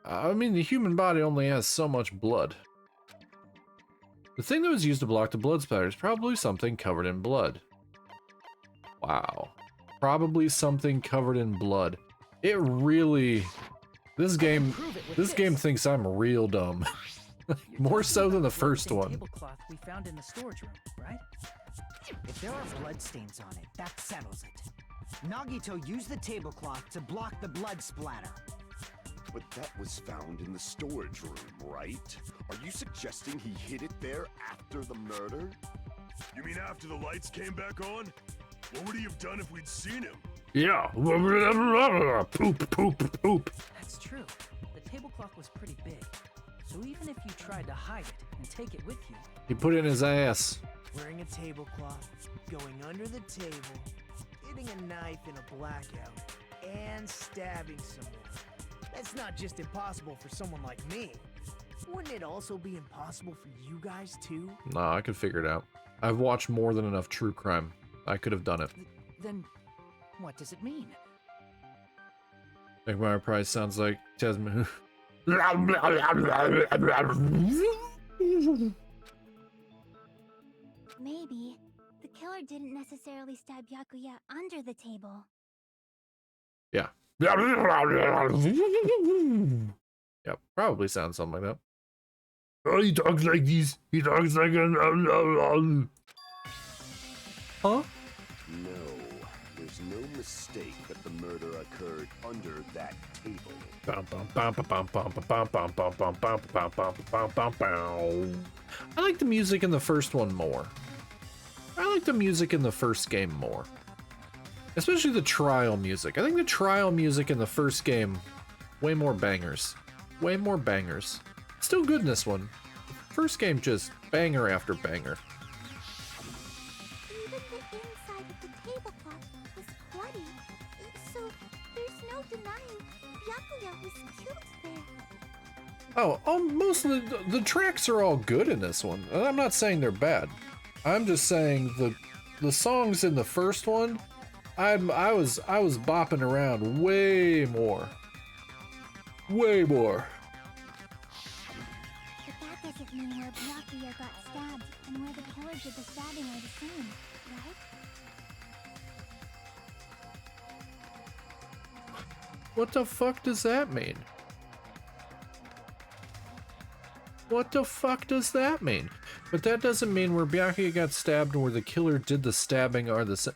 I mean, the human body only has so much blood. The thing that was used to block the blood splatter is probably something covered in blood. Wow. Probably something covered in blood. It really... This game thinks I'm real dumb. More so than the first one. Tablecloth we found in the storage room, right? If there are bloodstains on it, that settles it. Nagito used the tablecloth to block the blood splatter. But that was found in the storage room, right? Are you suggesting he hid it there after the murder? You mean after the lights came back on? What would he have done if we'd seen him? Yeah. Poop. That's true. The tablecloth was pretty big. So even if you tried to hide it and take it with you, He put it in his ass. Wearing a tablecloth, going under the table, getting a knife in a blackout, and stabbing someone. That's not just impossible for someone like me. Wouldn't it also be impossible for you guys too? Nah, I could figure it out. I've watched more than enough true crime. I could have done it. then what does it mean? Magmire Price sounds like Tesman. Maybe the killer didn't necessarily stab Byakuya under the table. Yeah. Yeah, probably sounds something like that. Oh, he talks like this. He talks like a... Huh? No, there's no mistake that the murder occurred under that table. I like the music in the first one more. I like the music in the first game more. Especially the trial music. I think the trial music in the first game, way more bangers. Way more bangers. Still good in this one. First game, just banger after banger. Even the inside of the tablecloth was bloody, so there's no denying Byakuya was killed there. Oh, most of the tracks are all good in this one. And I'm not saying they're bad. I'm just saying the songs in the first one, I was bopping around way more. Way more. But that doesn't mean where Byakuya got stabbed and where the killer did the stabbing are the same, right? What the fuck does that mean? What the fuck does that mean? But that doesn't mean where Byakuya got stabbed and where the killer did the stabbing are the same.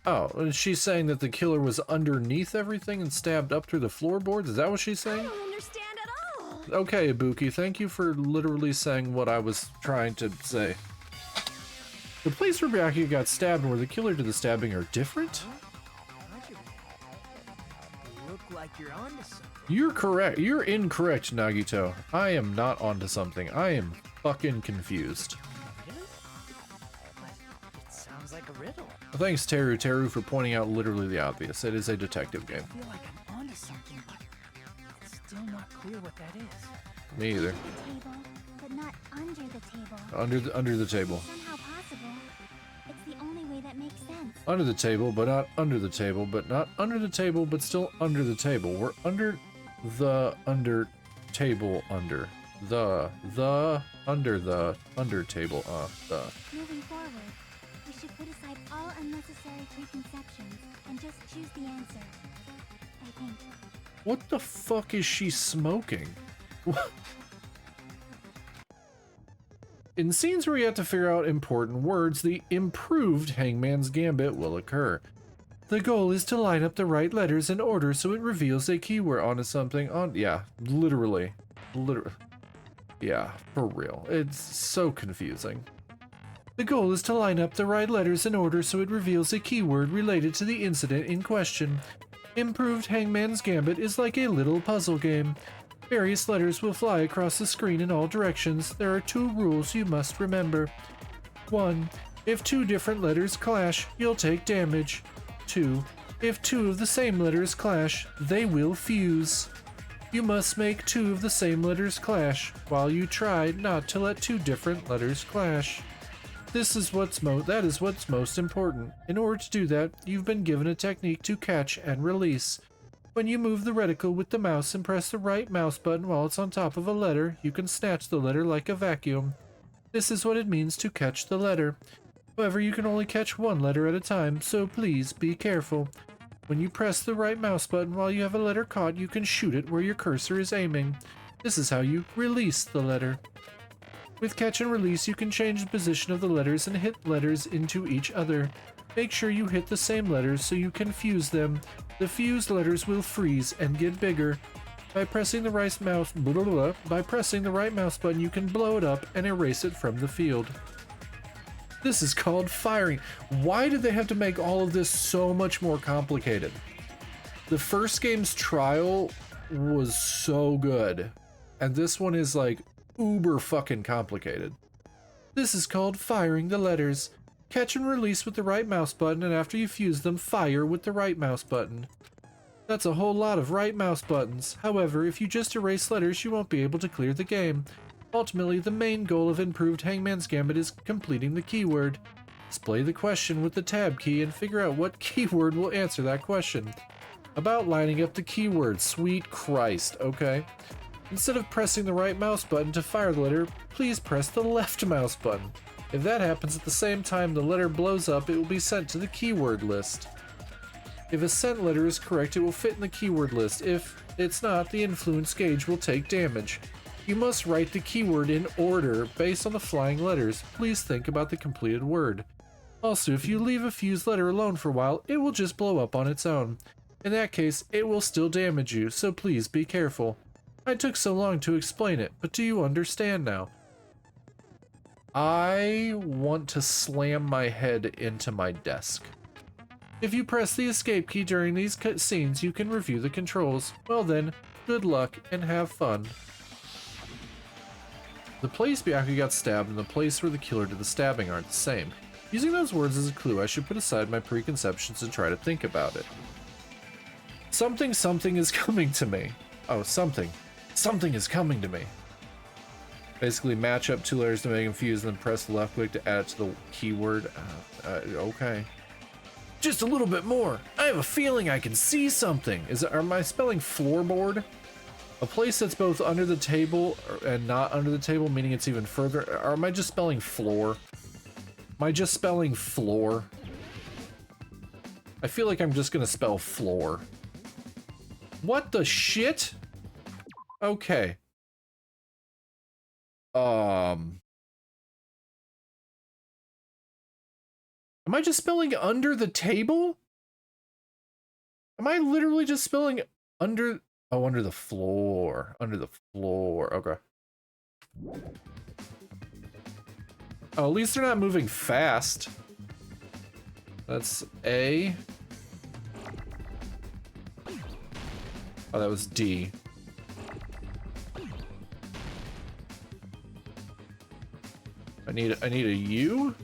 Oh, is she saying that the killer was underneath everything and stabbed up through the floorboards? Is that what she's I saying? don't understand at all. Okay, Ibuki, thank you for literally saying what I was trying to say. The place where Byakuya got stabbed and where the killer did the stabbing are different? look like you're onto something. You're correct. You're incorrect, Nagito. I am not onto something. I am fucking confused. Really? But it sounds like a riddle. Thanks, Teru, for pointing out literally the obvious. It is a detective game. I feel like I'm onto something, but it's still not clear what that is. Me either. Table, but not under the table. Under the table. Somehow possible. It's the only way that makes sense. Under the table, but not under the table, but not under the table, but still under the table. We're under the under table under. The under the under table the. Moving forward, we should put aside all unnecessary preconceptions and just choose the answer. I think. What the fuck is she smoking? What? In scenes where you have to figure out important words, the improved Hangman's Gambit will occur. The goal is to line up the right letters in order so it reveals a keyword onto something yeah, literally. Yeah, for real. It's so confusing. The goal is to line up the right letters in order so it reveals a keyword related to the incident in question. Improved Hangman's Gambit is like a little puzzle game. Various letters will fly across the screen in all directions. There are 2 rules you must remember. 1. If 2 different letters clash, you'll take damage. 2. If 2 of the same letters clash, they will fuse. You must make 2 of the same letters clash, while you try not to let 2 different letters clash. That is what's most important. In order to do that, you've been given a technique to catch and release. When you move the reticle with the mouse and press the right mouse button while it's on top of a letter, you can snatch the letter like a vacuum. This is what it means to catch the letter. However, you can only catch 1 letter at a time, so please be careful. When you press the right mouse button while you have a letter caught, you can shoot it where your cursor is aiming. This is how you release the letter. With catch and release, you can change the position of the letters and hit letters into each other. Make sure you hit the same letters so you can fuse them. The fused letters will freeze and get bigger. By pressing the right mouse button, you can blow it up and erase it from the field. This is called firing. Why did they have to make all of this so much more complicated? The first game's trial was so good, and this one is like uber fucking complicated. This is called firing the letters. Catch and release with the right mouse button, and after you fuse them, fire with the right mouse button. That's a whole lot of right mouse buttons. However, if you just erase letters, you won't be able to clear the game. Ultimately, the main goal of improved Hangman's Gambit is completing the keyword. Display the question with the tab key and figure out what keyword will answer that question. About lining up the keyword, sweet Christ, okay? Instead of pressing the right mouse button to fire the letter, please press the left mouse button. If that happens at the same time the letter blows up, it will be sent to the keyword list. If a sent letter is correct, it will fit in the keyword list. If it's not, the influence gauge will take damage. You must write the keyword in order based on the flying letters. Please think about the completed word. Also, if you leave a fused letter alone for a while, it will just blow up on its own. In that case, it will still damage you, so please be careful. I took so long to explain it, but do you understand now? I want to slam my head into my desk. If you press the escape key during these scenes, you can review the controls. Well then, good luck and have fun. The place Byakuya got stabbed and the place where the killer did the stabbing aren't the same. Using those words as a clue, I should put aside my preconceptions and try to think about it. Something is coming to me. Oh, something is coming to me. Basically match up 2 letters to make them fuse and then press the left click to add it to the keyword. Okay. Just a little bit more. I have a feeling I can see something. Am I spelling floorboard? A place that's both under the table and not under the table, meaning it's even further. Or am I just spelling floor? Am I just spelling floor? I feel like I'm just gonna spell floor. What the shit? Okay. Am I just spelling under the table? Am I literally just spelling under... Oh, under the floor. Under the floor. Okay. Oh, at least they're not moving fast. That's A. Oh, that was D. I need a U?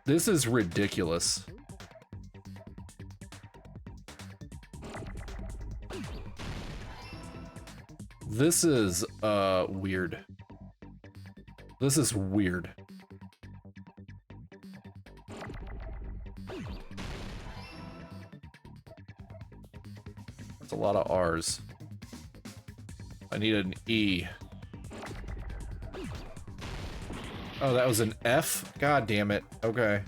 This is ridiculous. This is weird. This is weird. That's a lot of R's. I need an E. Oh, that was an F? God damn it. Okay.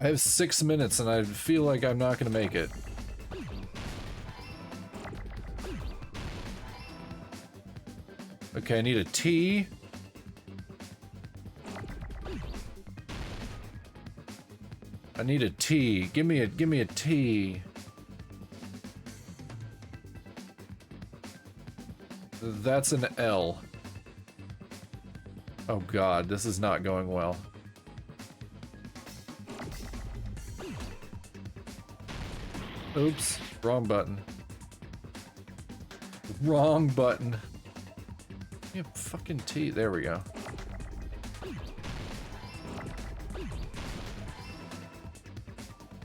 I have 6 minutes and I feel like I'm not gonna make it. Okay, I need a T. I need a T. Give me a T. That's an L. Oh god, this is not going well. Oops, wrong button. Wrong button. Yeah, fucking T. There we go.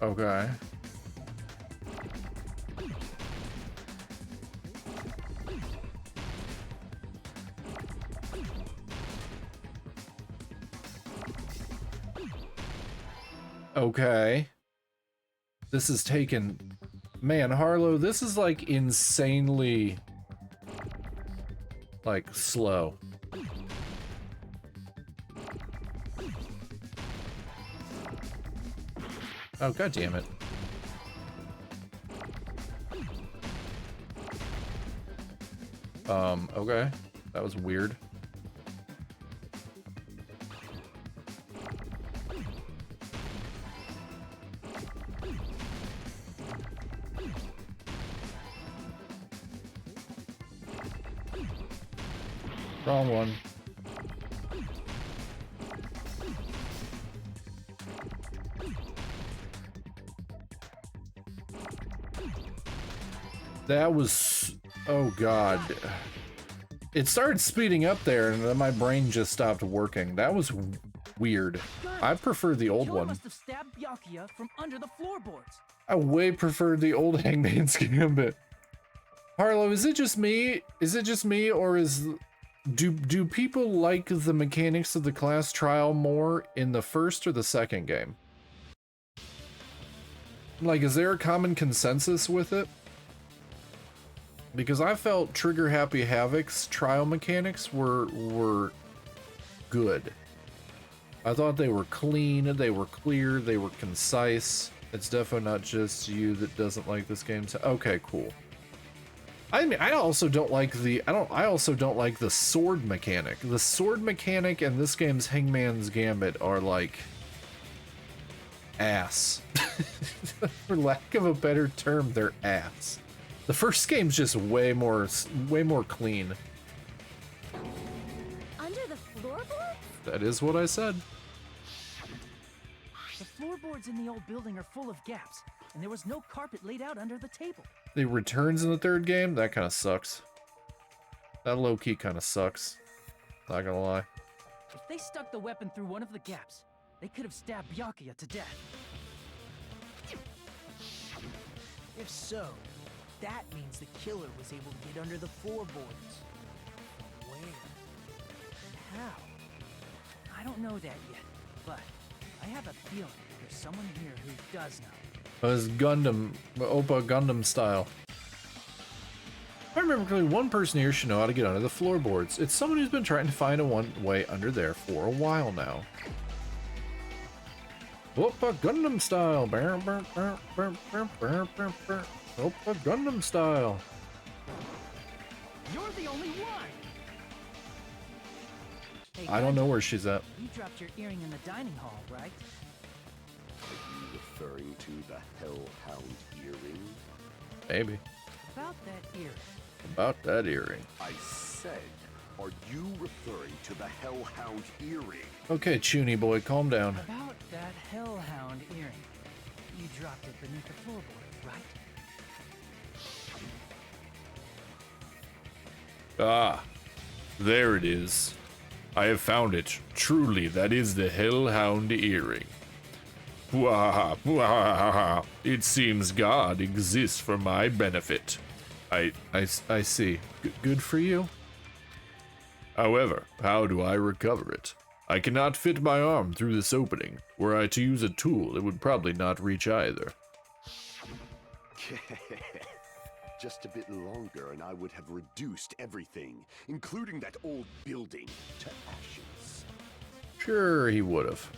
Okay. Okay. This is taken. Man, Harlow, this is like insanely like slow. Oh, god damn it. Okay. That was weird. Wrong one. That was... oh god. It started speeding up there and then my brain just stopped working. That was weird. I prefer the old one. Must have stabbed Byakuya from under the floorboards. I way prefer the old Hangman's Gambit. Harlow, is it just me? Is it just me, or is... Do people like the mechanics of the class trial more in the first or the second game? Like, is there a common consensus with it? Because I felt Trigger Happy Havoc's trial mechanics were good. I thought they were clean, they were clear, they were concise. It's definitely not just you that doesn't like this game. Okay, cool. I mean, I also don't like the sword mechanic. The sword mechanic and this game's Hangman's Gambit are like ass. For lack of a better term, they're ass. The first game's just way more clean. Under the floorboards? That is what I said. The floorboards in the old building are full of gaps, and there was no carpet laid out under the table. The returns in the third game, that kind of sucks. That low-key kind of sucks. Not gonna lie. If they stuck the weapon through one of the gaps, they could have stabbed Byakuya to death. If so, that means the killer was able to get under the floorboards. Where? And how? I don't know that yet, but I have a feeling there's someone here who does know. It was Gundam, Oppa Gundam style. If I remember correctly, one person here should know how to get under the floorboards. It's someone who's been trying to find a way under there for a while now. Oppa Gundam style. Oppa Gundam style. You're the only one! Hey, I don't know where she's at. You dropped your earring in the dining hall, right? Are you referring to the Hellhound earring? Maybe. About that earring. About that earring. I said Are you referring to the Hellhound earring? Okay, Chuny boy, calm down. About that hellhound earring. You dropped it beneath the floorboard, right? Ah, there it is. I have found it. Truly, that is the Hellhound earring. Bwahaha, bwahaha. It seems God exists for my benefit. I see. Good for you. However, how do I recover it? I cannot fit my arm through this opening. Were I to use a tool, it would probably not reach either. Just a bit longer and I would have reduced everything, including that old building, to ashes. Sure he would've.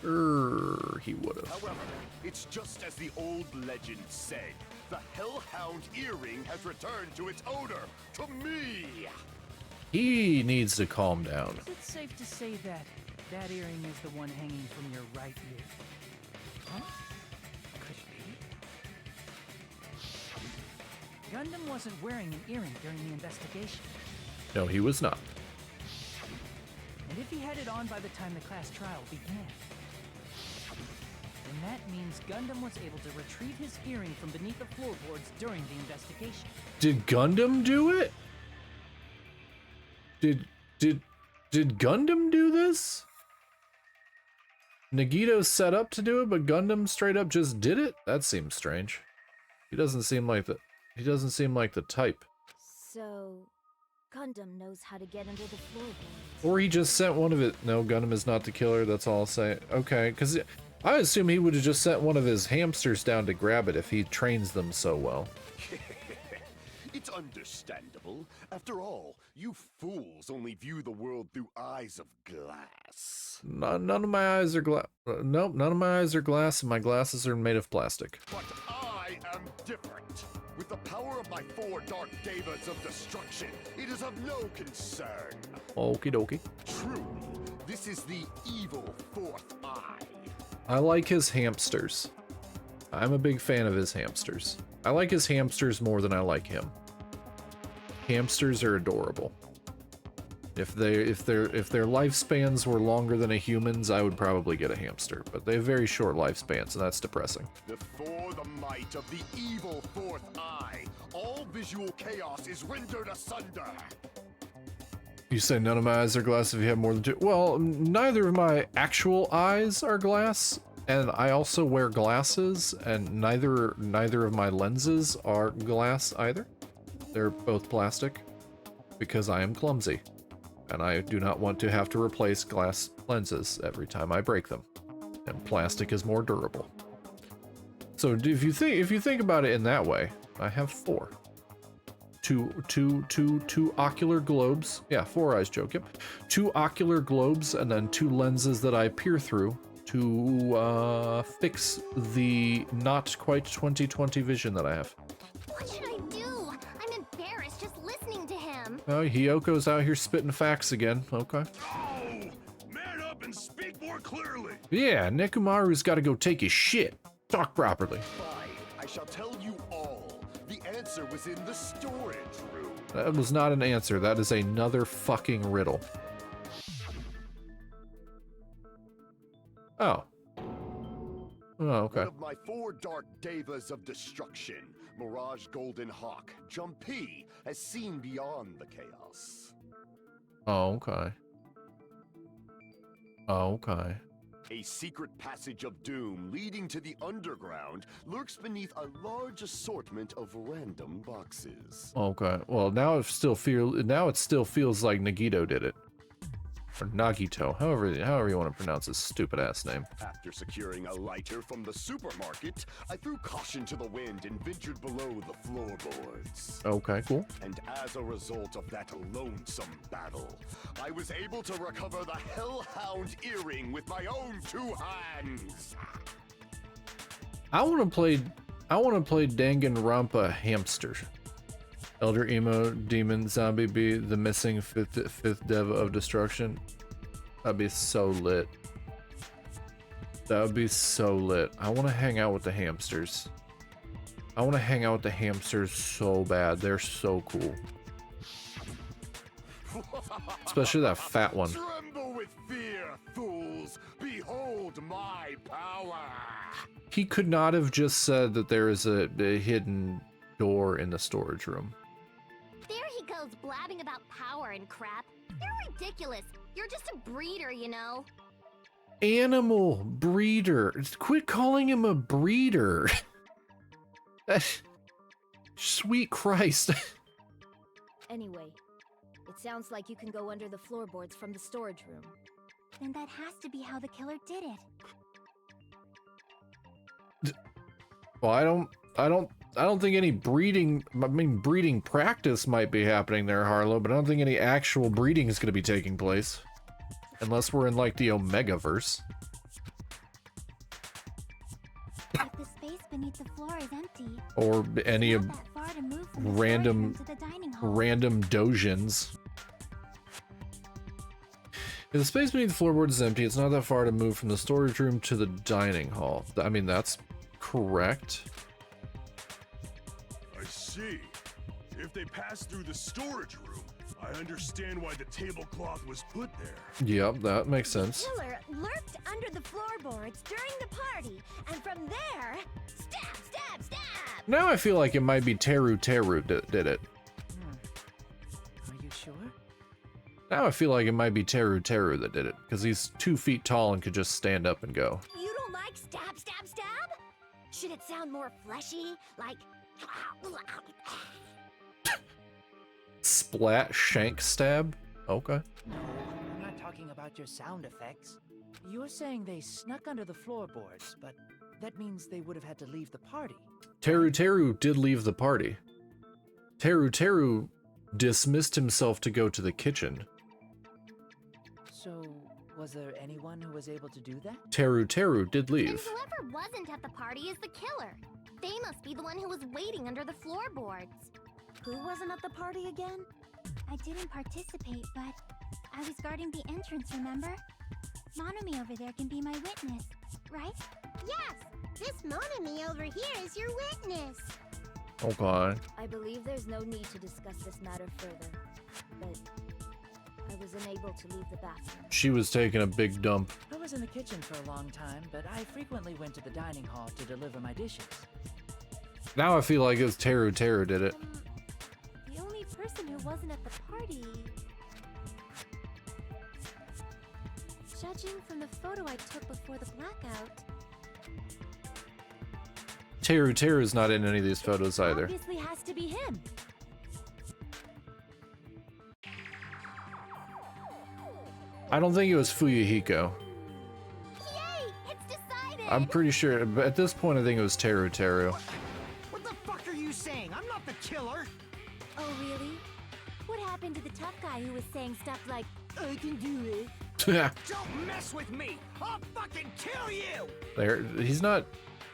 Sure he would've. However, it's just as the old legend said. The Hellhound earring has returned to its owner, to me! He needs to calm down. Is it safe to say that that earring is the one hanging from your right ear? Huh? Could be. Gundam wasn't wearing an earring during the investigation. No, he was not. And if he had it on by the time the class trial began, then that means Gundam was able to retrieve his earring from beneath the floorboards during the investigation. Did Gundam do it? Did Gundam do this? Nagito set up to do it, but Gundam straight up just did it? That seems strange. He doesn't seem like the type. So, Gundam knows how to get under the floorboards. Or he just sent one of it. No, Gundam is not the killer, that's all I'll say. Okay, because I assume he would have just sent one of his hamsters down to grab it if he trains them so well. It's understandable. After all, you fools only view the world through eyes of glass. None of my eyes are glass. Nope, none of my eyes are glass, and my glasses are made of plastic. But I am different. With the power of my 4 dark devas of destruction, it is of no concern. Okie dokie. Truly, this is the evil 4th eye. I like his hamsters. I'm a big fan of his hamsters. I like his hamsters more than I like him. Hamsters are adorable. If their lifespans were longer than a human's, I would probably get a hamster. But they have very short lifespans, and that's depressing. Before the might of the evil 4th eye, all visual chaos is rendered asunder. You say none of my eyes are glass if you have more than 2. Well, neither of my actual eyes are glass, and I also wear glasses, and neither of my lenses are glass either. They're both plastic, because I am clumsy, and I do not want to have to replace glass lenses every time I break them, and plastic is more durable. So if you think about it in that way, I have 4. Two ocular globes. Yeah, 4 eyes joke. Yep. 2 ocular globes, and then 2 lenses that I peer through to fix the not quite 20/20 vision that I have. What should I do? I'm embarrassed just listening to him. Oh, Hiyoko's out here spitting facts again. Okay. Oh! Man up and speak more clearly! Yeah, Nekomaru's got to go take his shit. Talk properly. Fine, I shall tell you all. The answer was in the storage room. That was not an answer. That is another fucking riddle. Oh. Oh, okay. One of my 4 dark devas of destruction, Mirage Golden Hawk, Jumpy, has seen beyond the chaos. Oh, okay. Oh, okay. A secret passage of doom leading to the underground lurks beneath a large assortment of random boxes. Okay. Well, now it still feels like Nagito did it. Or Nagito, however you want to pronounce his stupid ass name. After securing a lighter from the supermarket, I threw caution to the wind and ventured below the floorboards. Okay, cool. And as a result of that lonesome battle, I was able to recover the Hellhound earring with my own 2 hands. I want to play Danganronpa Hamster. Elder Emo, Demon, Zombie B, the missing fifth dev of destruction. That'd be so lit. That would be so lit. I want to hang out with the hamsters. I want to hang out with the hamsters so bad. They're so cool. Especially that fat one. Tremble with fear, fools! Behold my power! He could not have just said that there is a hidden door in the storage room. There he goes blabbing about power and crap. You're ridiculous. You're just a breeder, you know. Animal breeder. Quit calling him a breeder. Sweet Christ. Anyway, it sounds like you can go under the floorboards from the storage room. Then that has to be how the killer did it. Well, I don't think any breeding practice might be happening there, Harlow, but I don't think any actual breeding is going to be taking place. Unless we're in, like, the Omegaverse. If the space beneath the floor is empty, Or any it's of not that far to move from the storage random room to the dining hall. random dojins. If the space beneath the floorboards is empty, it's not that far to move from the storage room to the dining hall. I mean, that's correct. I see. If they pass through the storage room, I understand why the tablecloth was put there. Yep, that makes sense. Killer lurked under the floorboards during the party, and from there, stab, stab, stab! Now I feel like it might be Teru did it. Are you sure? Now I feel like it might be Teru that did it, because he's 2 feet tall and could just stand up and go. You don't like stab, stab, stab? Should it sound more fleshy? Like... Splat, shank, stab? Okay. No, I'm not talking about your sound effects. You're saying they snuck under the floorboards, but that means they would have had to leave the party. Teru did leave the party. Teru dismissed himself to go to the kitchen. So, was there anyone who was able to do that? Teru did And leave. whoever wasn't at the party is the killer. They must be the one who was waiting under the floorboards. Who wasn't at the party again? I didn't participate, but I was guarding the entrance, remember? Monomi over there can be my witness, right? Yes! This Monomi over here is your witness! Okay. I believe there's no need to discuss this matter further, but I was unable to leave the bathroom. She was taking a big dump. I was in the kitchen for a long time, but I frequently went to the dining hall to deliver my dishes. Now I feel like it's Teru did it. The only person who wasn't at the party... Judging from the photo I took before the blackout... Teru's not in any of these photos either. Obviously has to be him. I don't think it was Fuyuhiko. Yay! It's decided! I'm pretty sure, but at this point I think it was Teru. What the fuck are you saying? I'm not the killer! Oh, really? What happened to the tough guy who was saying stuff like, I can do it? Don't mess with me! I'll fucking kill you! There, he's not.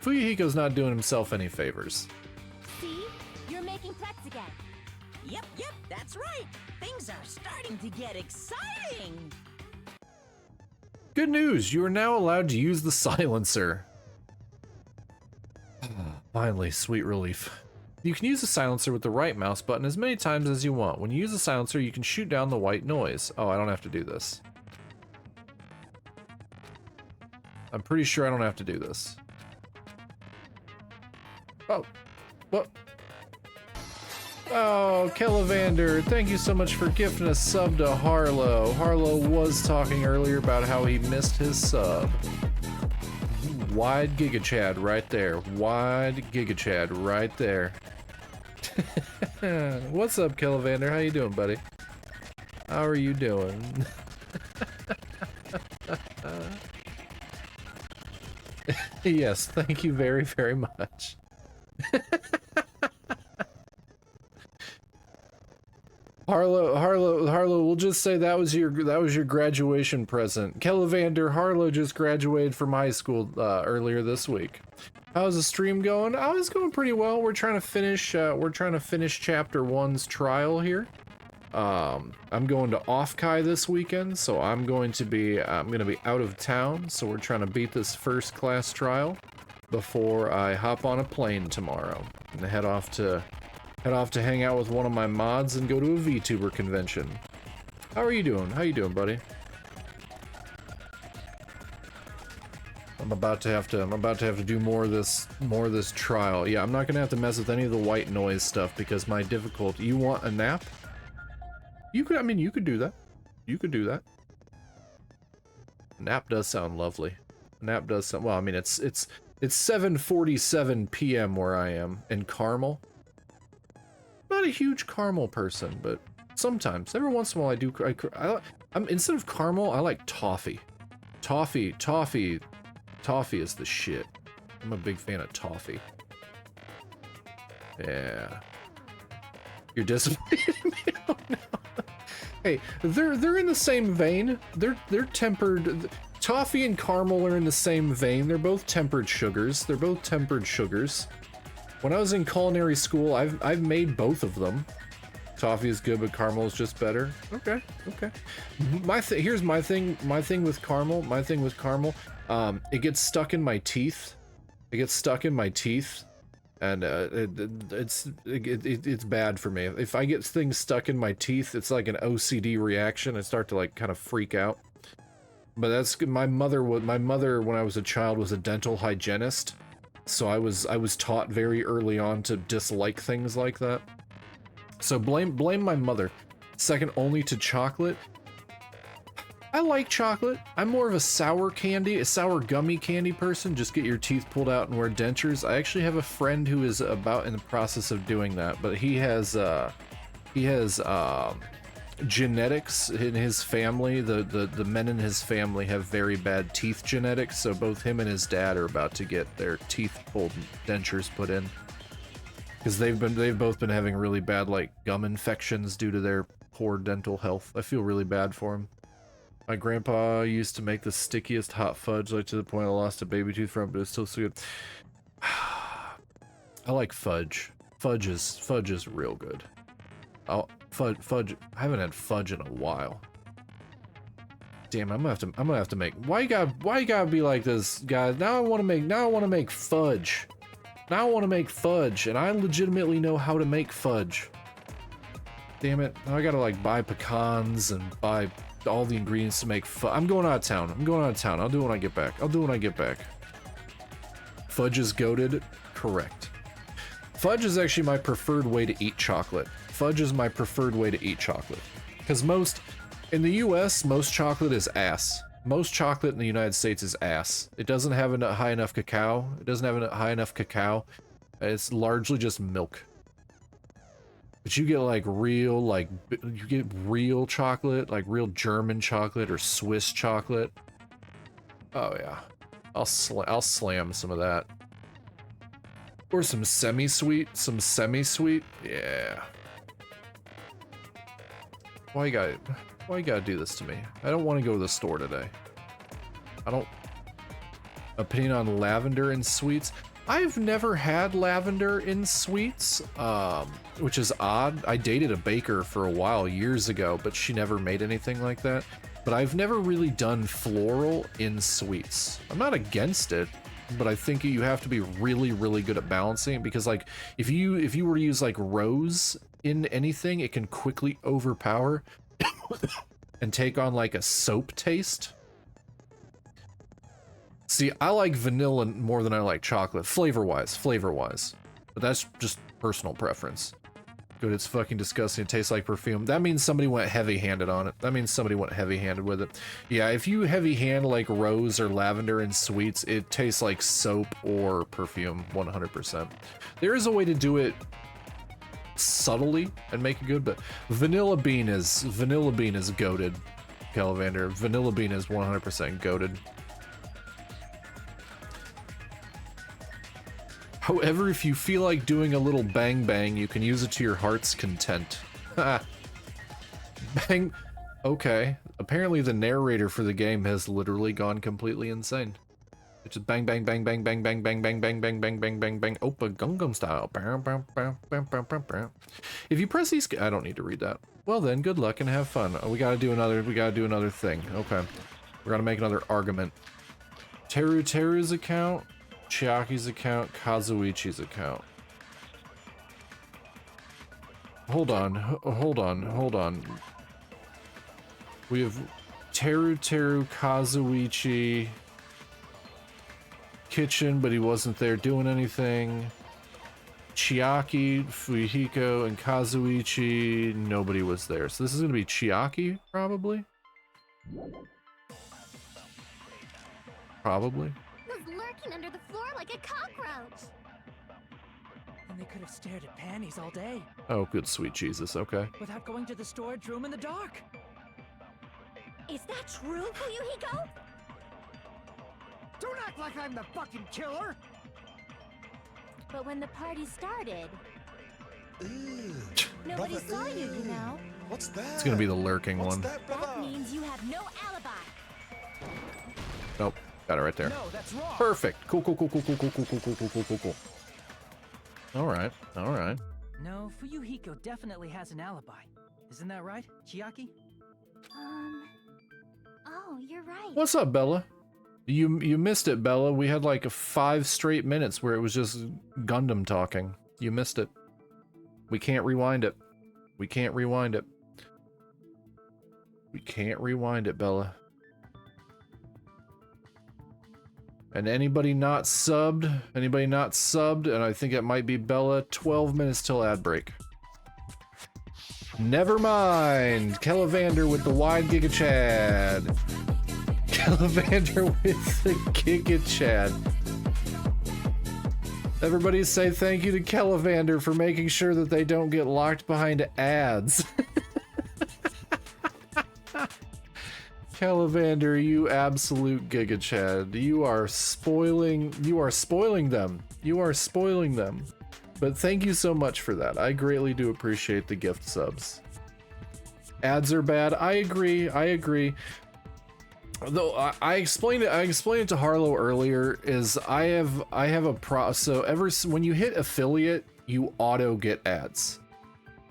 Fuyuhiko's not doing himself any favors. See? You're making threats again. Yep, that's right. Things are starting to get exciting. Good news, you are now allowed to use the silencer. Finally, sweet relief. You can use the silencer with the right mouse button as many times as you want. When you use the silencer, you can shoot down the white noise. Oh, I don't have to do this. I'm pretty sure I don't have to do this. Oh, what? Oh, Kellivander, thank you so much for gifting a sub to Harlow. Harlow was talking earlier about how he missed his sub. Wide Giga Chad right there. Wide Giga Chad right there. What's up, Kellivander? How you doing, buddy? How are you doing? Yes, thank you very, very much. Harlow, we'll just say that was your graduation present. Kellivander, Harlow just graduated from high school earlier this week. How's the stream going? Oh, it's going pretty well. We're trying to finish chapter 1's trial here. I'm going to offkai this weekend, so I'm going to be out of town, so we're trying to beat this first class trial before I hop on a plane tomorrow and head off to hang out with one of my mods and go to a VTuber convention. How are you doing? How you doing, buddy? I'm about to have to do more of this trial. Yeah, I'm not gonna have to mess with any of the white noise stuff because my difficulty. You want a nap? You could, I mean, you could do that. You could do that. Nap does sound lovely. Nap does sound, well, I mean, it's 7:47 p.m. where I am in Carmel. Not a huge caramel person, but sometimes, every once in a while, I do. I'm instead of caramel, I like toffee. Toffee is the shit. I'm a big fan of toffee. Yeah. You're disappointed in me? Oh, no. Hey, they're in the same vein. They're tempered. Toffee and caramel are in the same vein. They're both tempered sugars. They're both tempered sugars. When I was in culinary school, I've made both of them. Toffee is good, but caramel is just better. Okay, okay. Here's my thing. My thing with caramel. It gets stuck in my teeth. And it's bad for me. If I get things stuck in my teeth, it's like an OCD reaction. I start to like kind of freak out. But that's my mother. My mother, when I was a child, was a dental hygienist, so I was taught very early on to dislike things like that. So blame my mother. Second only to chocolate. I like chocolate. I'm more of a sour gummy candy person. Just get your teeth pulled out and wear dentures. I actually have a friend who is about in the process of doing that, but he has genetics in his family. The men in his family have very bad teeth genetics, so both him and his dad are about to get their teeth pulled, dentures put in, because they've both been having really bad like gum infections due to their poor dental health. I feel really bad for him. My grandpa used to make the stickiest hot fudge, like to the point I lost a baby tooth from, but it's still so good. I like fudge. Fudge is real good. Fudge. I haven't had fudge in a while. Damn, I'm gonna have to make. Why you gotta be like this, guys? Now I want to make fudge. Now I want to make fudge, and I legitimately know how to make fudge. Damn it! Now I gotta like buy pecans and buy all the ingredients to make fudge. I'm going out of town. I'll do it when I get back. Fudge is goated. Correct. Fudge is actually my preferred way to eat chocolate. Because in the US, most chocolate is ass. Most chocolate in the United States is ass. It doesn't have a high enough cacao. It's largely just milk. But you get like real chocolate, like real German chocolate or Swiss chocolate. Oh yeah. I'll slam some of that. Or some semi-sweet. Yeah. Why you gotta do this to me? I don't want to go to the store today. Opinion on lavender in sweets? I've never had lavender in sweets, which is odd. I dated a baker for a while years ago, but she never made anything like that. But I've never really done floral in sweets. I'm not against it, but I think you have to be really, really good at balancing it, because like if you were to use like rose in anything, it can quickly overpower and take on like a soap taste. See, I like vanilla more than I like chocolate, flavor-wise. But that's just personal preference. Dude, it's fucking disgusting. It tastes like perfume. That means somebody went heavy-handed on it. with it. Yeah, if you heavy-hand like rose or lavender in sweets, it tastes like soap or perfume, 100%. There is a way to do it subtly and make it good, but vanilla bean is goated, Calivander. Vanilla bean is 100% goated. However, if you feel like doing a little bang bang, you can use it to your heart's content. Bang. Okay. Apparently the narrator for the game has literally gone completely insane. It's just bang bang bang bang bang bang bang bang bang bang bang bang bang bang Oppa Gangnam Style. If you press these, I don't need to read that. Well then, good luck and have fun. We gotta do another thing. Okay. We're gonna make another argument. Teru's account, Chiaki's account, Kazuichi's account. Hold on. We have Teru Kazuichi kitchen, but he wasn't there doing anything. Chiaki, Fuyuhiko, and Kazuichi, nobody was there. So this is gonna be Chiaki, probably? Probably. Was lurking under the floor like a cockroach. And they could have stared at panties all day Oh, good sweet Jesus, okay. without going to the storage room in the dark. Is that true, Fuyuhiko? Don't act like I'm the fucking killer! But when the party started, nobody saw you, you know. What's that? It's gonna be the lurking What's one. that, That brother? means you have no alibi. Nope, got it right there. No, that's wrong. Perfect. Cool. Alright, alright. No, Fuyuhiko definitely has an alibi. Isn't that right, Chiaki? Oh, you're right. What's up, Bella? You missed it, Bella. We had like 5 straight minutes where it was just Gundam talking. You missed it. We can't rewind it. We can't rewind it. We can't rewind it, Bella. And anybody not subbed, and I think it might be Bella, 12 minutes till ad break. Never mind. Kellivander with the wide Giga Chad. Kellivander with the Giga Chad. Everybody say thank you to Kellivander for making sure that they don't get locked behind ads. Kellivander, you absolute Giga Chad. You are spoiling them. You are spoiling them. But thank you so much for that. I greatly do appreciate the gift subs. Ads are bad. I agree. Though I explained it to Harlow earlier. Is I have a so when you hit affiliate, you auto get ads.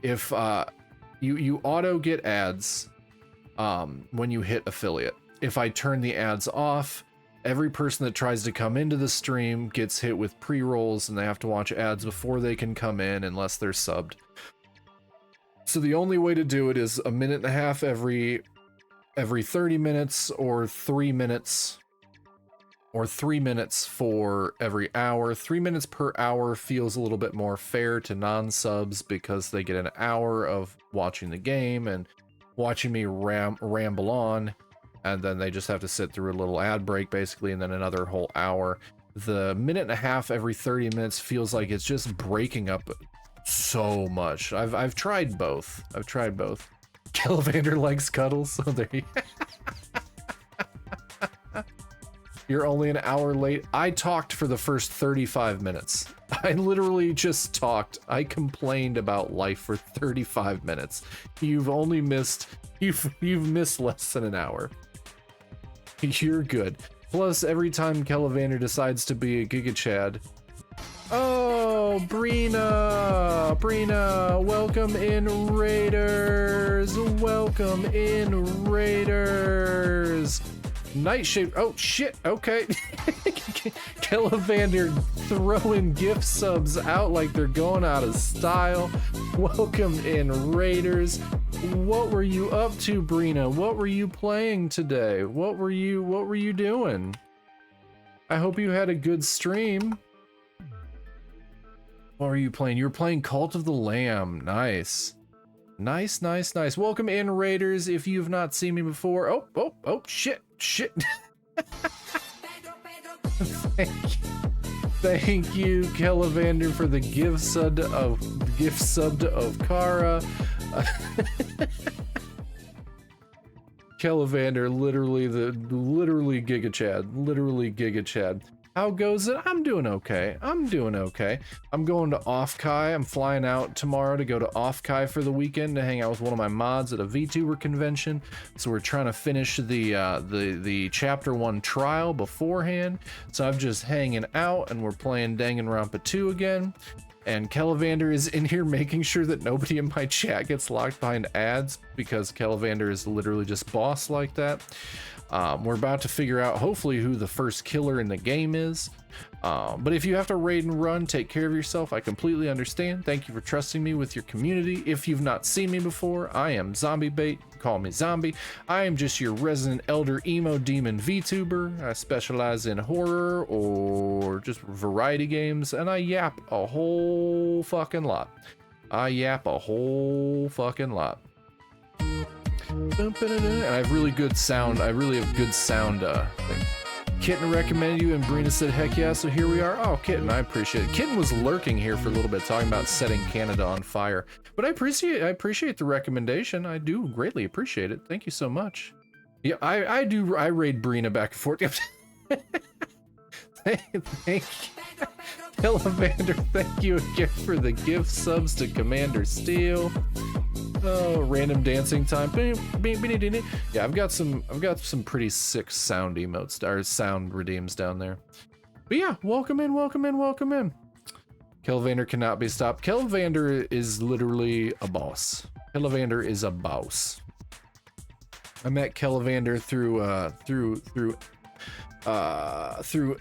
If you auto get ads when you hit affiliate. If I turn the ads off, every person that tries to come into the stream gets hit with pre-rolls and they have to watch ads before they can come in unless they're subbed. So the only way to do it is 1.5 minutes every 30 minutes, or 3 minutes, or 3 minutes for every hour. 3 minutes per hour feels a little bit more fair to non-subs because they get an hour of watching the game and watching me ramble on, and then they just have to sit through a little ad break basically, and then another whole hour. The 1.5 minutes every 30 minutes feels like it's just breaking up so much. I've tried both. Kellivander likes cuddles, so there you You're only an hour late. I talked for the first 35 minutes. I literally just talked. I complained about life for 35 minutes. You've missed less than an hour. You're good. Plus, every time Kellivander decides to be a Giga Chad. Oh, Brina, welcome in, Raiders. Welcome in, Raiders. Nightshade. Oh shit. Okay. Kellivander throwing gift subs out like they're going out of style. Welcome in, Raiders. What were you up to, Brina? What were you playing today? What were you doing? I hope you had a good stream. What were you playing? You were playing Cult of the Lamb. Nice. Nice. Welcome in, Raiders. If you've not seen me before. Oh, shit. Thank you, Kellivander, for the gift sub of Kara. Kellivander, literally Giga Chad. How goes it? I'm doing okay. I'm going to offkai. I'm flying out tomorrow to go to offkai for the weekend to hang out with one of my mods at a VTuber convention. So we're trying to finish the chapter 1 trial beforehand. So I'm just hanging out and we're playing Danganronpa 2 again. And Kellivander is in here making sure that nobody in my chat gets locked behind ads because Kellivander is literally just boss like that. We're about to figure out, hopefully, who the first killer in the game is. But if you have to raid and run, take care of yourself. I completely understand. Thank you for trusting me with your community. If you've not seen me before, I am Zombie Bait. Call me Zombie. I am just your resident elder emo demon VTuber. I specialize in horror or just variety games, and I yap a whole fucking lot. And I have really good sound. I really have good sound thing. Kitten recommended you and Brina said heck yeah, so here we are. Oh, Kitten, I appreciate it. Kitten was lurking here for a little bit talking about setting Canada on fire. But I appreciate the recommendation. I do greatly appreciate it. Thank you so much. Yeah, I raid Brina back and forth. Thank you. Televander, thank you again for the gift subs to Commander Steel. Oh, random dancing time. Yeah, I've got some pretty sick sound emotes or sound redeems down there. But yeah, welcome in. Kelvander cannot be stopped. Kelvander is literally a boss. Kelvander is a boss. I met Kelvander through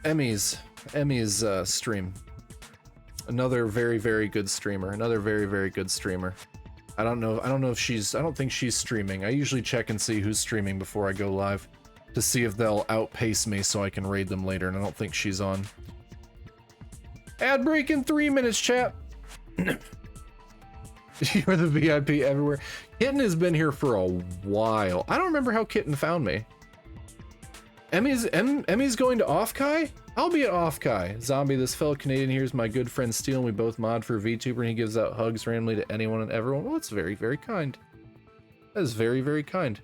Emmy's stream. Another very good streamer. I don't think she's streaming. I usually check and see who's streaming before I go live to see if they'll outpace me so I can raid them later, and I don't think she's on. Ad break in 3 minutes, chat. You're the VIP everywhere. Kitten has been here for a while. I don't remember how Kitten found me. Emmy's going to offkai? I'll be at offkai. Zombie, this fellow Canadian here is my good friend Steele, and we both mod for VTuber, and he gives out hugs randomly to anyone and everyone. Well, that's very kind. That is very kind.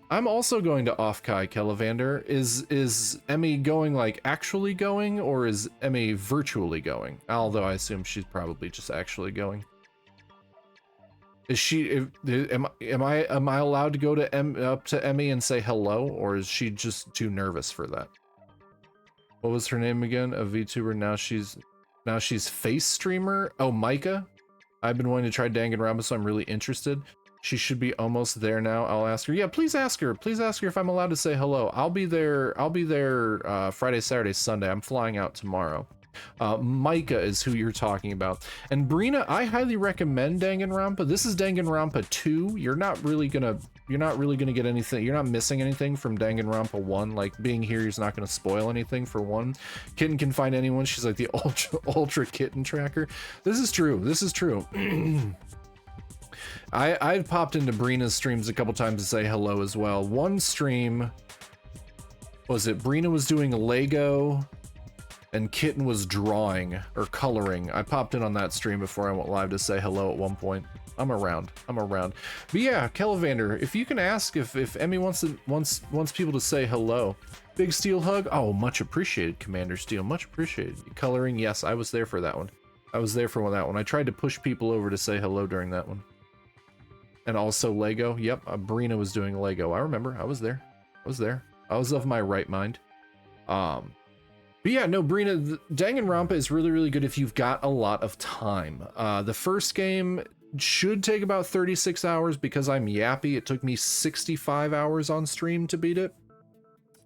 I'm also going to offkai, Kelavander. Is Emmy going, like, actually going, or is Emmy virtually going? Although I assume she's probably just actually going. Is she? Am I allowed to go to up to Emmy and say hello, or is she just too nervous for that? What was her name again? A VTuber. Now she's face streamer. Oh, Micah. I've been wanting to try Danganronpa, so I'm really interested. She should be almost there now. I'll ask her. Yeah, please ask her. Please ask her if I'm allowed to say hello. I'll be there Friday, Saturday, Sunday. I'm flying out tomorrow. Micah is who you're talking about. And Brina, I highly recommend Danganronpa. This is Danganronpa 2. You're not really gonna get anything. You're not missing anything from Danganronpa 1. Like, being here is not gonna spoil anything for 1. Kitten can find anyone. She's like the ultra kitten tracker. This is true. I've popped into Brina's streams a couple times to say hello as well. One stream, Brina was doing a Lego and Kitten was drawing or coloring. I popped in on that stream before I went live to say hello at one point. I'm around. But yeah, Kelavander, if you can ask if Emmy wants people to say hello. Big Steel hug. Oh, much appreciated, Commander Steel. Much appreciated. Coloring. Yes, I was there for that one. I tried to push people over to say hello during that one. And also Lego. Yep, Brina was doing Lego. I remember. I was there. I was of my right mind. But yeah, no, Brina, Danganronpa is really good if you've got a lot of time. The first game should take about 36 hours because I'm yappy. It took me 65 hours on stream to beat it.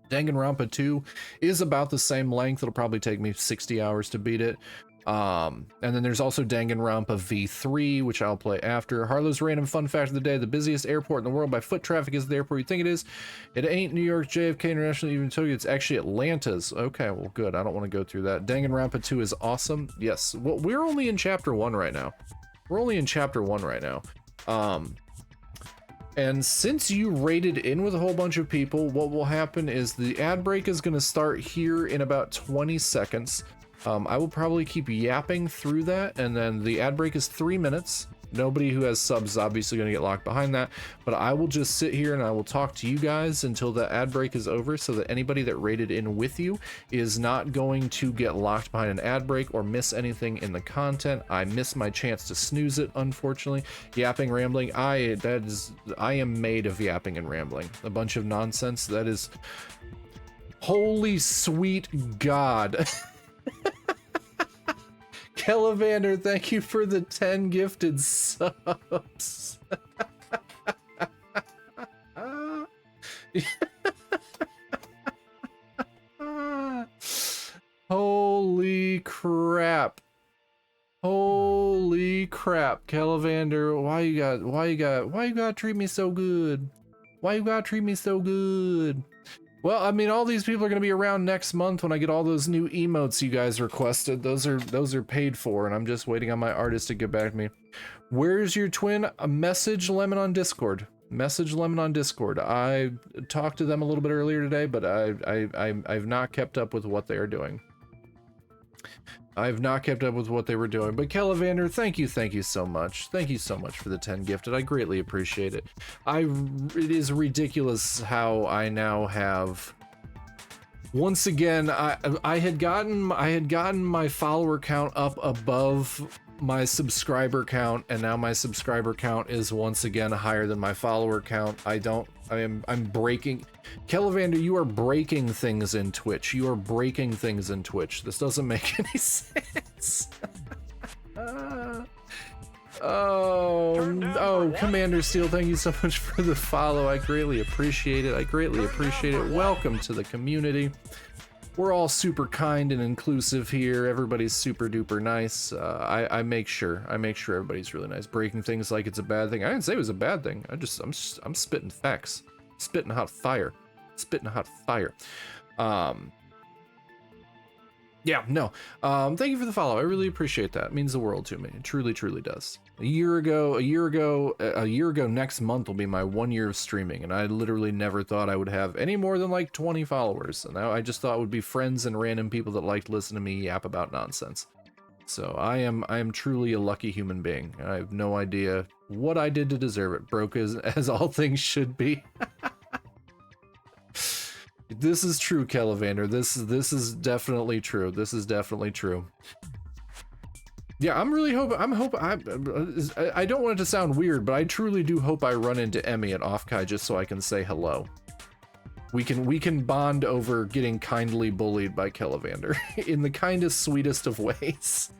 Danganronpa 2 is about the same length. It'll probably take me 60 hours to beat it. And then there's also Danganronpa V3, which I'll play after. Harlow's random fun fact of the day: the busiest airport in the world by foot traffic is the airport you think it is. It ain't New York, JFK International, even Tokyo. It's actually Atlanta's. Okay, well, good. I don't want to go through that. Danganronpa 2 is awesome. Yes. Well, we're only in chapter 1 right now. And since you raided in with a whole bunch of people, what will happen is the ad break is going to start here in about 20 seconds. I will probably keep yapping through that, and then the ad break is 3 minutes. Nobody who has subs is obviously going to get locked behind that, but I will just sit here and I will talk to you guys until the ad break is over, so that anybody that raided in with you is not going to get locked behind an ad break or miss anything in the content. I miss my chance to snooze it, unfortunately. Yapping, rambling, I am made of yapping and rambling. A bunch of nonsense. That is, holy sweet God. Kelavander, thank you for the 10 gifted subs. crap, Calivander. Why you gotta treat me so good? Why you gotta treat me so good? Well, I mean, all these people are gonna be around next month when I get all those new emotes you guys requested. Those are paid for, and I'm just waiting on my artist to get back to me. Where's your twin? A message Lemon on Discord. Message Lemon on Discord. I talked to them a little bit earlier today, but I've not kept up with what they are doing. I've not kept up with what they were doing. But Calivander, thank you so much. Thank you so much for the 10 gifted. I greatly appreciate it. It is ridiculous how I now have. Once again, I had gotten my follower count up above my subscriber count, and now my subscriber count is once again higher than my follower count. I'm breaking. Calivander, you are breaking things in Twitch. You are breaking things in Twitch. This doesn't make any sense. Oh, Commander Steel, thank you so much for the follow. I greatly appreciate it. I greatly appreciate it. Welcome to the community. We're all super kind and inclusive here. Everybody's super duper nice. I make sure everybody's really nice. Breaking things like it's a bad thing. I didn't say it was a bad thing. I'm spitting facts. Spitting hot fire. Spitting hot fire. Yeah, no. Thank you for the follow. I really appreciate that. It means the world to me. It truly, truly does. A year ago next month will be my 1 year of streaming, and I literally never thought I would have any more than like 20 followers. And I just thought it would be friends and random people that like to listen to me yap about nonsense. So I am truly a lucky human being. I have no idea what I did to deserve it. Broke as all things should be. This is true, Calivander. This is definitely true. This is definitely true. Yeah, I'm hoping. I don't want it to sound weird, but I truly do hope I run into Emmy at offkai just so I can say hello. We can bond over getting kindly bullied by Calivander in the kindest, sweetest of ways.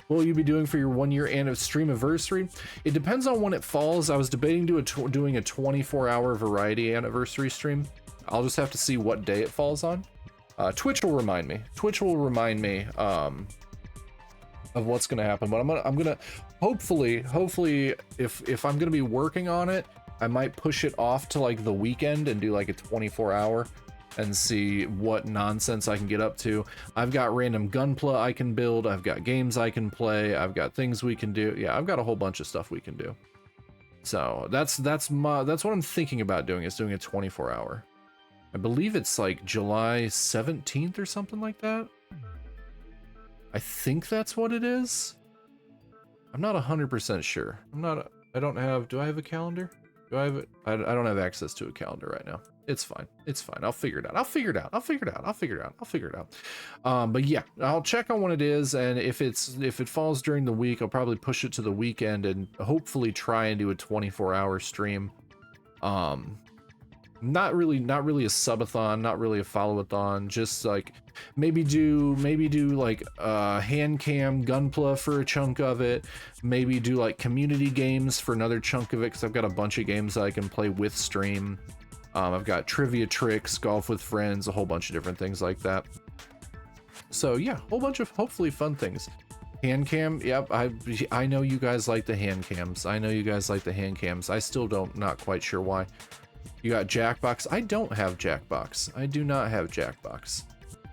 What will you be doing for your 1 year stream anniversary? It depends on when it falls. I was debating doing a 24-hour variety anniversary stream. I'll just have to see what day it falls on. Twitch will remind me. Twitch will remind me of what's gonna happen. But I'm gonna hopefully if I'm gonna be working on it, I might push it off to like the weekend and do like a 24-hour and see what nonsense I can get up to. I've got random gunpla I can build. I've got games I can play. I've got things we can do. Yeah, I've got a whole bunch of stuff we can do. So that's what I'm thinking about doing, is doing a 24-hour. I believe it's like July 17th or something like that. I think that's what it is. I'm not 100% sure. Do I have a calendar? Do I have it? I don't have access to a calendar right now. It's fine. It's fine. I'll figure it out. But yeah, I'll check on when it is, and if it falls during the week, I'll probably push it to the weekend and hopefully try and do a 24-hour stream. Not really a subathon, not really a follow-a-thon, just like maybe do like hand cam gunpla for a chunk of it, maybe do like community games for another chunk of it, because I've got a bunch of games that I can play with stream. I've got trivia tricks, golf with friends, a whole bunch of different things like that. So yeah, whole bunch of hopefully fun things. Hand cam, yep, I know you guys like the hand cams. I still not quite sure why. You got Jackbox. I don't have Jackbox. I do not have Jackbox.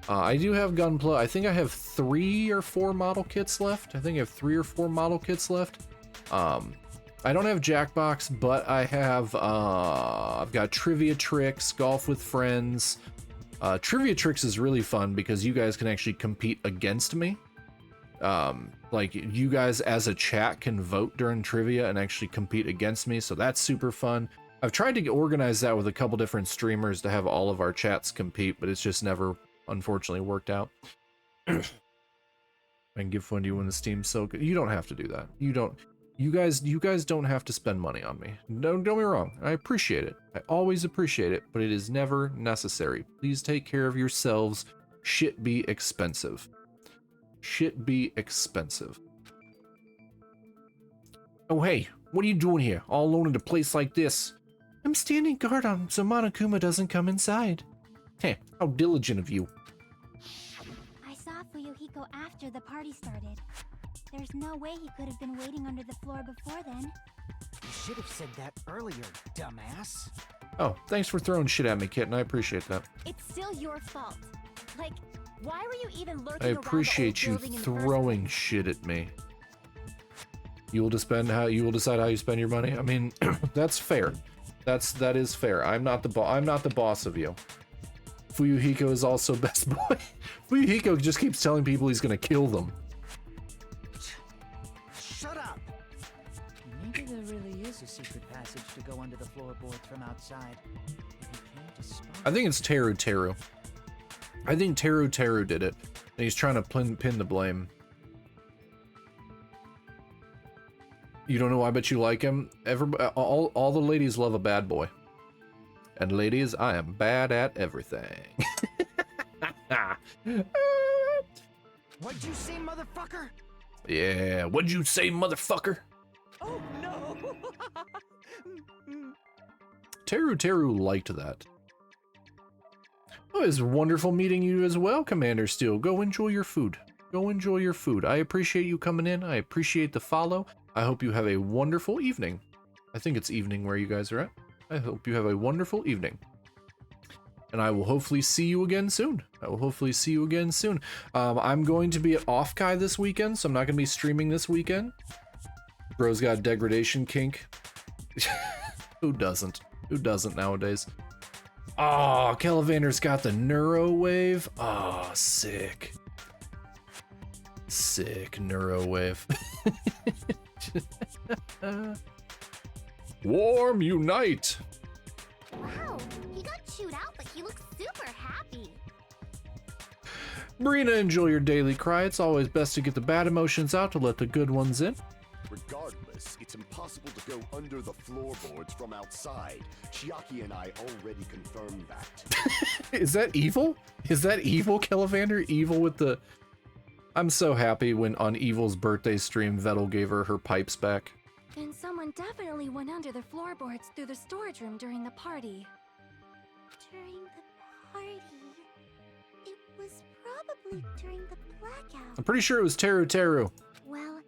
I do have Gunpla. I think I have 3 or 4 model kits left. I don't have Jackbox, but I have, I've got Trivia Tricks, Golf with Friends. Trivia Tricks is really fun because you guys can actually compete against me. Like, you guys as a chat can vote during trivia and actually compete against me, so that's super fun. I've tried to organize that with a couple different streamers to have all of our chats compete, but it's just never, unfortunately, worked out. I can give fun to you when the Steam's so good. You don't have to do that. You guys don't have to spend money on me. Don't get me wrong. I appreciate it. I always appreciate it, but it is never necessary. Please take care of yourselves. Shit be expensive. Oh, hey, what are you doing here, all alone in a place like this? I'm standing guard on so Monokuma doesn't come inside. Heh, how diligent of you. I saw Fuyuhiko after the party started. There's no way he could have been waiting under the floor before then. You should have said that earlier, dumbass. Oh, thanks for throwing shit at me, kitten. I appreciate that. It's still your fault. Like, why were you even lurking I around the appreciate you old building in the first throwing shit at me. You will decide how you spend your money. I mean, that's fair. That is fair. I'm not the boss of you. Fuyuhiko is also best boy. Fuyuhiko just keeps telling people he's gonna kill them. Shut up! Maybe there really is a secret passage to go under the floorboards from outside. If you came to spy. I think it's Teru Teru. I think Teru Teru did it, and he's trying to pin the blame. You don't know, I bet you like him. All the ladies love a bad boy. And ladies, I am bad at everything. What'd you say, motherfucker? Yeah, what'd you say, motherfucker? Oh no! Teru Teru liked that. Oh, it's wonderful meeting you as well, Commander Steel. Go enjoy your food. Go enjoy your food. I appreciate you coming in. I appreciate the follow. I hope you have a wonderful evening. I think it's evening where you guys are at. I hope you have a wonderful evening. And I will hopefully see you again soon. I'm going to be at offkai this weekend, so I'm not going to be streaming this weekend. Bro's got a degradation kink. Who doesn't? Who doesn't nowadays? Oh, Calivander's got the neuro wave. Oh, sick. Sick neuro wave. Warm unite. Wow, he got chewed out, but he looks super happy. Marina, enjoy your daily cry. It's always best to get the bad emotions out to let the good ones in. Regardless, it's impossible to go under the floorboards from outside. Chiaki and I already confirmed that. Is that evil? Is that evil, Calivander? Evil with the... I'm so happy when on Evil's birthday stream, Vettel gave her pipes back. Then someone definitely went under the floorboards through the storage room during the party. During the party. It was probably during the blackout. I'm pretty sure it was Teru Teru. Well,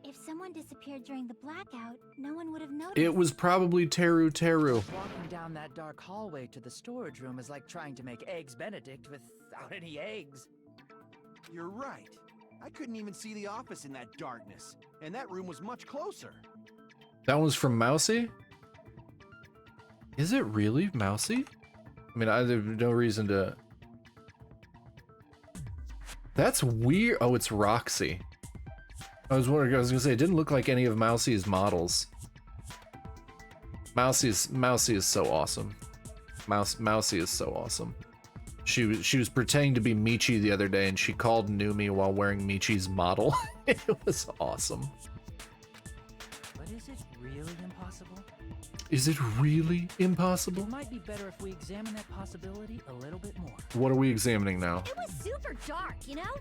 if someone disappeared during the blackout, no one would have noticed. It was probably Teru Teru. Walking down that dark hallway to the storage room is like trying to make eggs Benedict without any eggs. You're right. I couldn't even see the office in that darkness, and that room was much closer. That was from Mousy? Is it really Mousy? I mean, I have no reason to... That's weird. Oh, it's Roxy. I was gonna say, it didn't look like any of Mousy's models. Mousy is so awesome. Mousy is so awesome. She was pretending to be Michi the other day, and she called Numi while wearing Michi's model. It was awesome. But is it really impossible? Is it really impossible? It might be better if we examine that possibility a little bit more. What are we examining now? It was super dark, you know?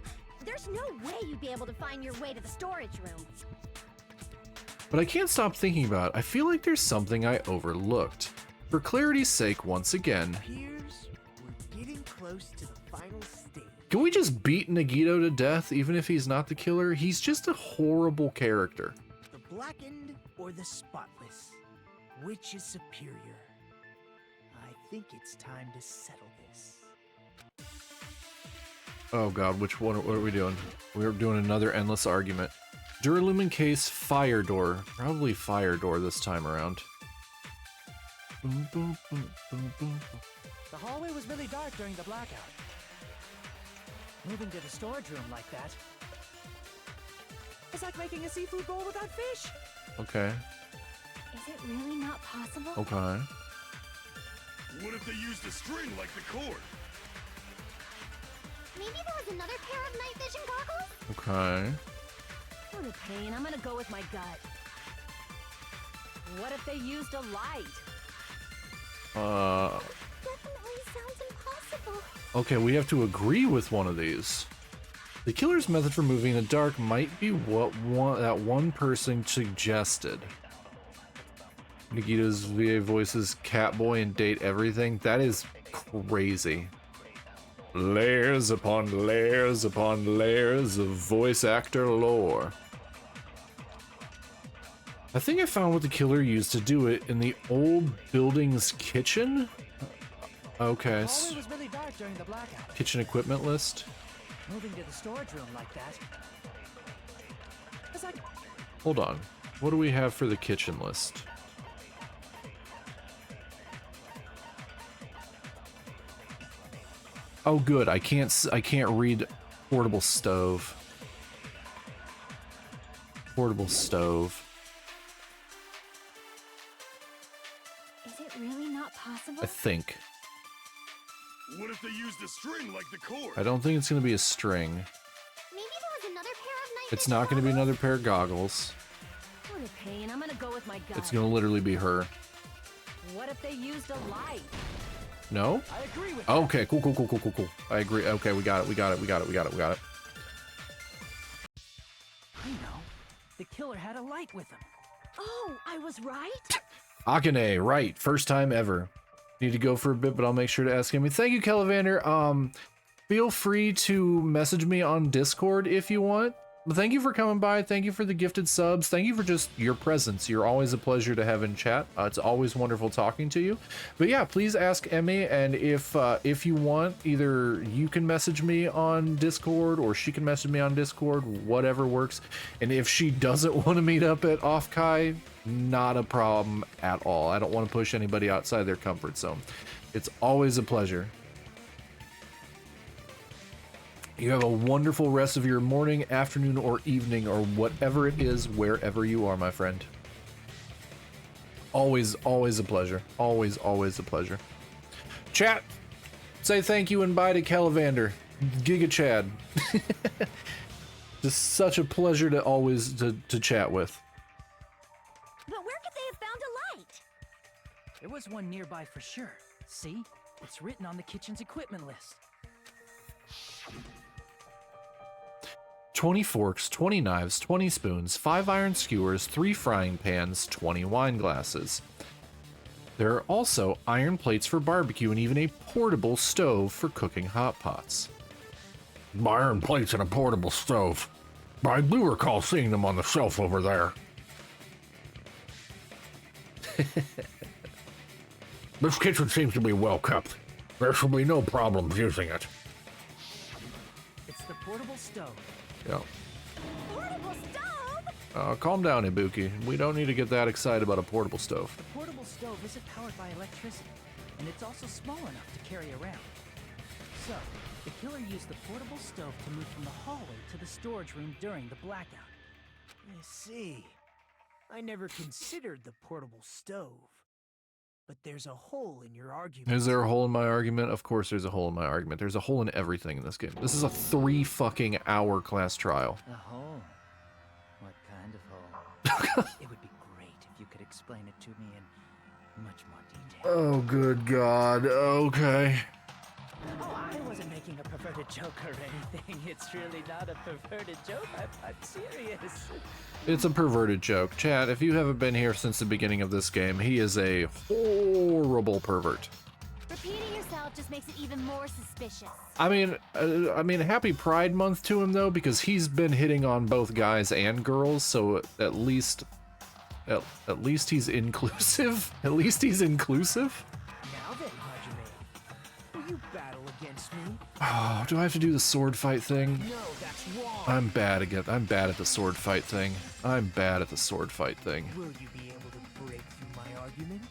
There's no way you'd be able to find your way to the storage room. But I can't stop thinking about it. I feel like there's something I overlooked. For clarity's sake, once again, Appears we're getting close to the final stage. can we just beat Nagito to death even if he's not the killer? He's just a horrible character. The blackened or the spotless? Which is superior? I think it's time to settle this. Oh god, which one? What are we doing? We're doing another endless argument. Duralumin case, fire door. Probably fire door this time around. Boom, boom, boom, boom, boom. The hallway was really dark during the blackout. Moving to the storage room like that. It's like making a seafood bowl without fish. Okay. Is it really not possible? Okay. What if they used a string like the cord? Maybe there was another pair of night vision goggles? Okay. For the pain, I'm gonna go with my gut. What if they used a light? Definitely sounds impossible. Okay, we have to agree with one of these. The killer's method for moving in the dark might be what that one person suggested. Nagito's VA voices Catboy and Date Everything. That is crazy. Layers upon layers upon layers of voice actor lore. I think I found what the killer used to do it in the old building's kitchen. Okay. The hallway was really dark during the blackout. Kitchen equipment list. Moving to the storage room like that. It's like Hold on. What do we have for the kitchen list? Oh, good. I can't read portable stove. Portable stove. Is it really not possible? I think. What if they used a string like the cord? I don't think it's going to be a string. Maybe there was another pair of night It's vision not going to be goggles? another pair of goggles. What a pain. I'm gonna go with my gut. It's going to literally be her. What if they used a light? No? I agree with Okay, cool. I agree. Okay, we got it. I know. The killer had a light with him. Oh, I was right? Akane, right. First time ever. Need to go for a bit, but I'll make sure to ask him. Thank you, Calivander. Feel free to message me on Discord if you want. But thank you for coming by. Thank you for the gifted subs. Thank you for just your presence. You're always a pleasure to have in chat. It's always wonderful talking to you. But yeah, please ask Emmy, and if you want, either you can message me on Discord or she can message me on Discord, whatever works. And if she doesn't want to meet up at offkai, not a problem at all. I don't want to push anybody outside their comfort zone. It's always a pleasure. You have a wonderful rest of your morning, afternoon, or evening, or whatever it is, wherever you are, my friend. Always a pleasure. Always a pleasure. Chat, say thank you and bye to Calivander. Giga Chad. Just such a pleasure to always to chat with. But where could they have found a light? There was one nearby for sure. See? It's written on the kitchen's equipment list. 20 forks, 20 knives, 20 spoons, 5 iron skewers, 3 frying pans, 20 wine glasses. There are also iron plates for barbecue and even a portable stove for cooking hot pots. Iron plates and a portable stove. I do recall seeing them on the shelf over there. This kitchen seems to be well kept. There should be no problems using it. It's the portable stove. Yeah. Portable stove? Calm down, Ibuki. We don't need to get that excited about a portable stove. The portable stove isn't powered by electricity, and it's also small enough to carry around. So, the killer used the portable stove to move from the hallway to the storage room during the blackout. I see. I never considered the portable stove. But there's a hole in your argument. Is there a hole in my argument? Of course there's a hole in my argument. There's a hole in everything in this game. This is a 3 fucking hour class trial. A hole? What kind of hole? It would be great if you could explain it to me in much more detail. Oh, good God. Okay. Oh, I wasn't making a perverted joke or anything. It's really not a perverted joke. I'm serious. It's a perverted joke. Chat, if you haven't been here since the beginning of this game, he is a horrible pervert. Repeating yourself just makes it even more suspicious. I mean, happy Pride Month to him though, because he's been hitting on both guys and girls, so at least he's inclusive. At least he's inclusive. Now then, Hajime, will you battle against me? Oh, do I have to do the sword fight thing? No, that's wrong. I'm bad at the sword fight thing. Will you be able to break through my argument?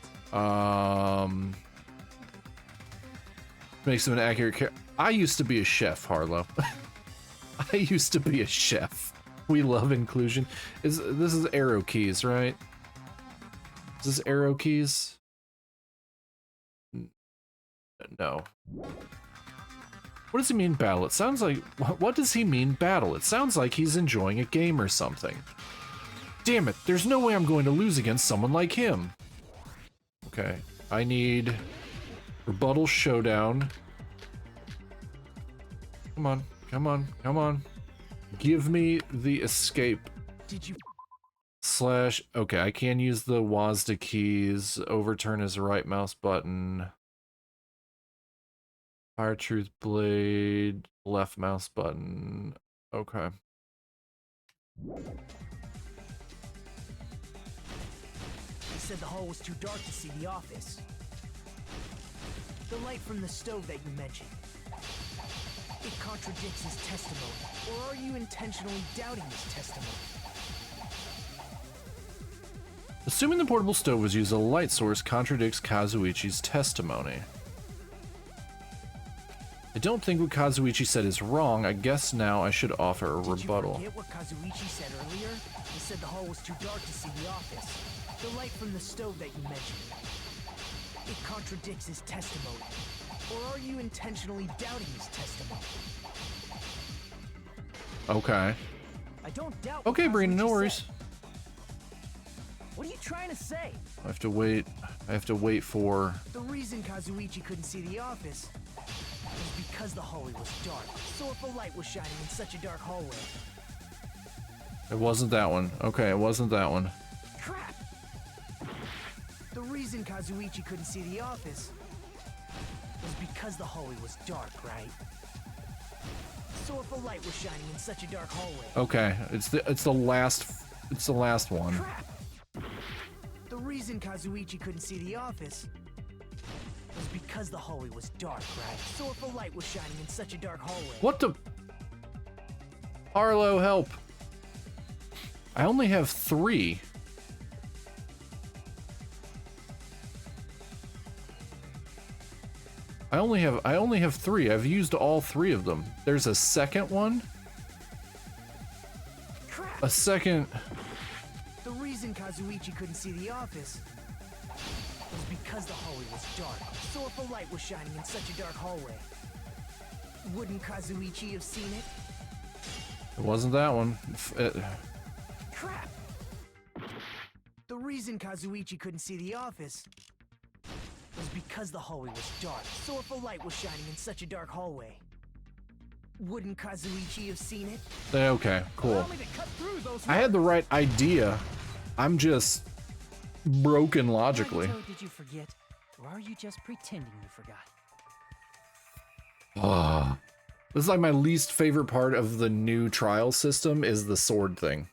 Makes him an accurate I used to be a chef, Harlow. I used to be a chef. We love inclusion. This is arrow keys, right? Is this arrow keys? No. What does he mean battle? It sounds like... What does he mean battle? It sounds like he's enjoying a game or something. Damn it, there's no way I'm going to lose against someone like him. Okay, I need... Rebuttal showdown. Come on, come on, come on. Give me the escape. Did you... Slash... Okay, I can use the WASD keys. Overturn his right mouse button. Fire Truth Blade, left mouse button. Okay. He said the hall was too dark to see the office. The light from the stove that you mentioned. It contradicts his testimony. Or are you intentionally doubting his testimony? Assuming the portable stove was used as a light source contradicts Kazuichi's testimony. I don't think what Kazuichi said is wrong. I guess now I should offer a rebuttal. Did you forget what Kazuichi said earlier? He said the hall was too dark to see the office. The light from the stove that you mentioned. It contradicts his testimony. Or are you intentionally doubting his testimony? Okay. I don't doubt what Okay, Brina, no Kazuichi worries. said. What are you trying to say? I have to wait. I have to wait for... The reason Kazuichi couldn't see the office was because the hallway was dark. So if a light was shining in such a dark hallway... It wasn't that one. Okay, it wasn't that one. Crap! The reason Kazuichi couldn't see the office was because the hallway was dark, right? So if a light was shining in such a dark hallway... Okay, it's the last one. Crap! The reason Kazuichi couldn't see the office was because the hallway was dark, right? So if a light was shining in such a dark hallway... What the... Arlo, help! I only have 3. I only have 3. I've used all 3 of them. There's a second one. Crap! A second... The reason Kazuichi couldn't see the office was because the hallway was dark. So if a light was shining in such a dark hallway, wouldn't Kazuichi have seen it? It wasn't that one. Crap! The reason Kazuichi couldn't see the office was because the hallway was dark. So if a light was shining in such a dark hallway, wouldn't Kazuichi have seen it? Okay, cool. Allow me to cut through those I had the right idea. I'm just broken logically. Nagito, did you forget? Or are you just pretending you forgot? This is like my least favorite part of the new trial system is the sword thing.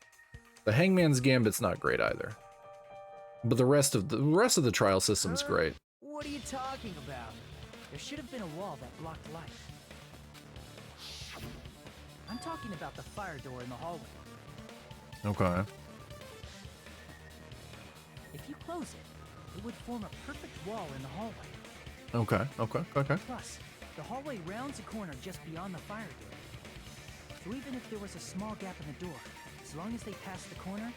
The Hangman's Gambit's not great either. But the rest of the trial system's great. What are you talking about? There should have been a wall that blocked light. I'm talking about the fire door in the hallway. Okay. If you close it, it would form a perfect wall in the hallway. Okay. Plus, the hallway rounds a corner just beyond the fire door. So even if there was a small gap in the door, as long as they passed the corner,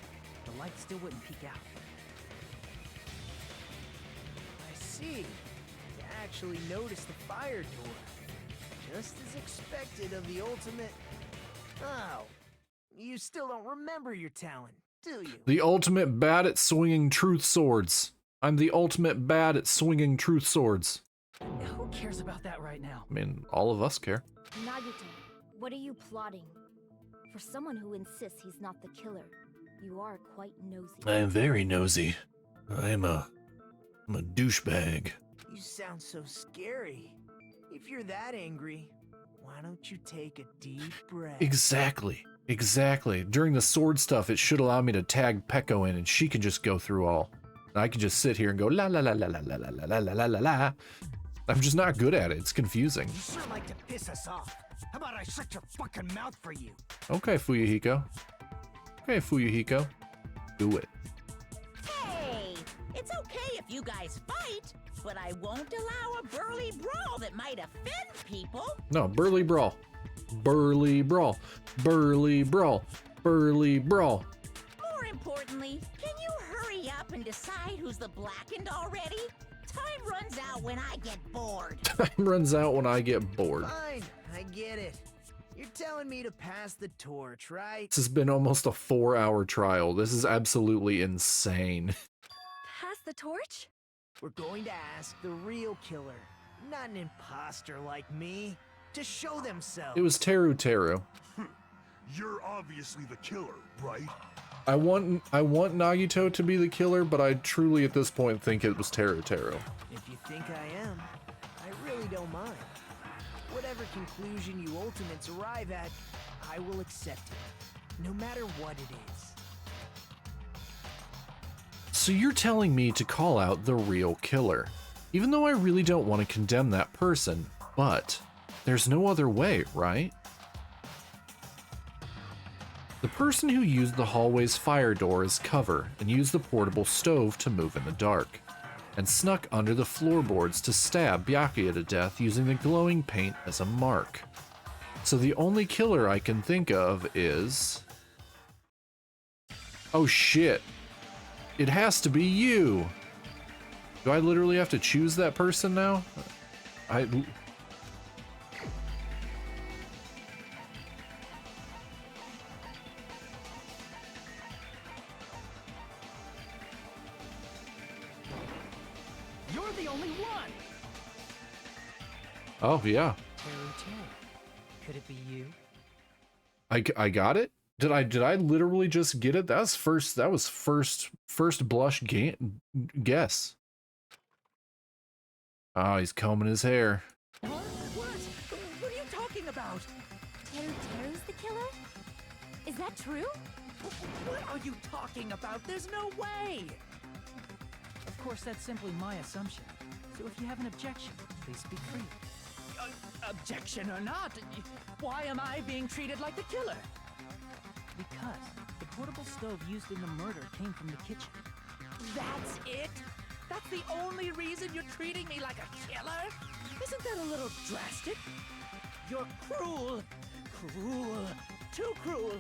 the light still wouldn't peek out. I see. You actually noticed the fire door. Just as expected of the ultimate... Oh, you still don't remember your talent, do you? The ultimate bad at swinging truth swords. I'm the ultimate bad at swinging truth swords. Who cares about that right now? I mean, all of us care. Nagito, what are you plotting? For someone who insists he's not the killer, you are quite nosy. I am very nosy. I'm a douchebag. You sound so scary. If you're that angry, why don't you take a deep breath? Exactly. During the sword stuff, it should allow me to tag Peko in, and she can just go through all. And I can just sit here and go la la la la la la la la la la la la. I'm just not good at it. It's confusing. You sure like to piss us off. How about I shut your fucking mouth for you? Okay, Fuyuhiko. Do it. Hey, it's okay if you guys fight, but I won't allow a burly brawl that might offend people. No, burly brawl. More Importantly, can you hurry up and decide who's the blackened already? Time runs out when I get bored. Time runs out when I get bored. Fine, I get it. You're telling me to pass the torch, right? This has been almost a 4-hour trial. This is absolutely insane. Pass the torch? We're going to ask the real killer, not an imposter like me, to show themselves. It was Teru. You're obviously the killer, right? I want Nagito to be the killer, but I truly at this point think it was Teru. If you think I am, I really don't mind. Whatever conclusion you ultimates arrive at, I will accept it, no matter what it is. So you're telling me to call out the real killer, even though I really don't want to condemn that person, but there's no other way, right? The person who used the hallway's fire door as cover and used the portable stove to move in the dark, and snuck under the floorboards to stab Byakuya to death using the glowing paint as a mark. So the only killer I can think of is... Oh shit. It has to be you. Do I literally have to choose that person now? You're the only one! Oh, yeah. Terry. Could it be you? I got it? Did I literally just get it? That was first blush guess. Oh, he's combing his hair. What? What are you talking about? Teru's the killer? Is that true? What are you talking about? There's no way! Of course, that's simply my assumption. So if you have an objection, please speak freely. Objection or not, why am I being treated like the killer? Because the portable stove used in the murder came from the kitchen. That's it? That's the only reason you're treating me like a killer? Isn't that a little drastic? You're cruel. Cruel. Too cruel.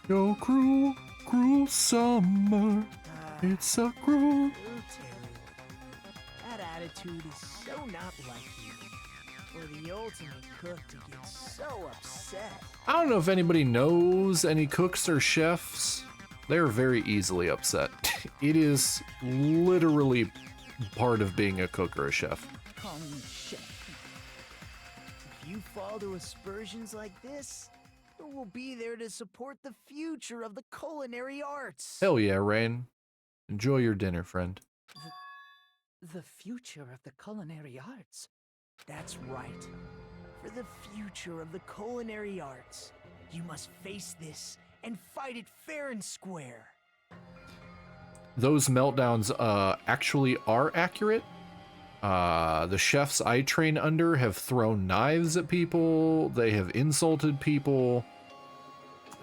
Yo, cruel, cruel summer. It's a cruel... Oh, Terry. That attitude is so not like you. For the ultimate cook to get so upset. I don't know if anybody knows any cooks or chefs. They're very easily upset. It is literally part of being a cook or a chef. Call me chef. If you fall to aspersions like this, who will be there to support the future of the culinary arts? Hell yeah, Rain. Enjoy your dinner, friend. The future of the culinary arts? That's right. For the future of the culinary arts, you must face this and fight it fair and square. Those meltdowns actually are accurate. The chefs I train under have thrown knives at people. They have insulted people.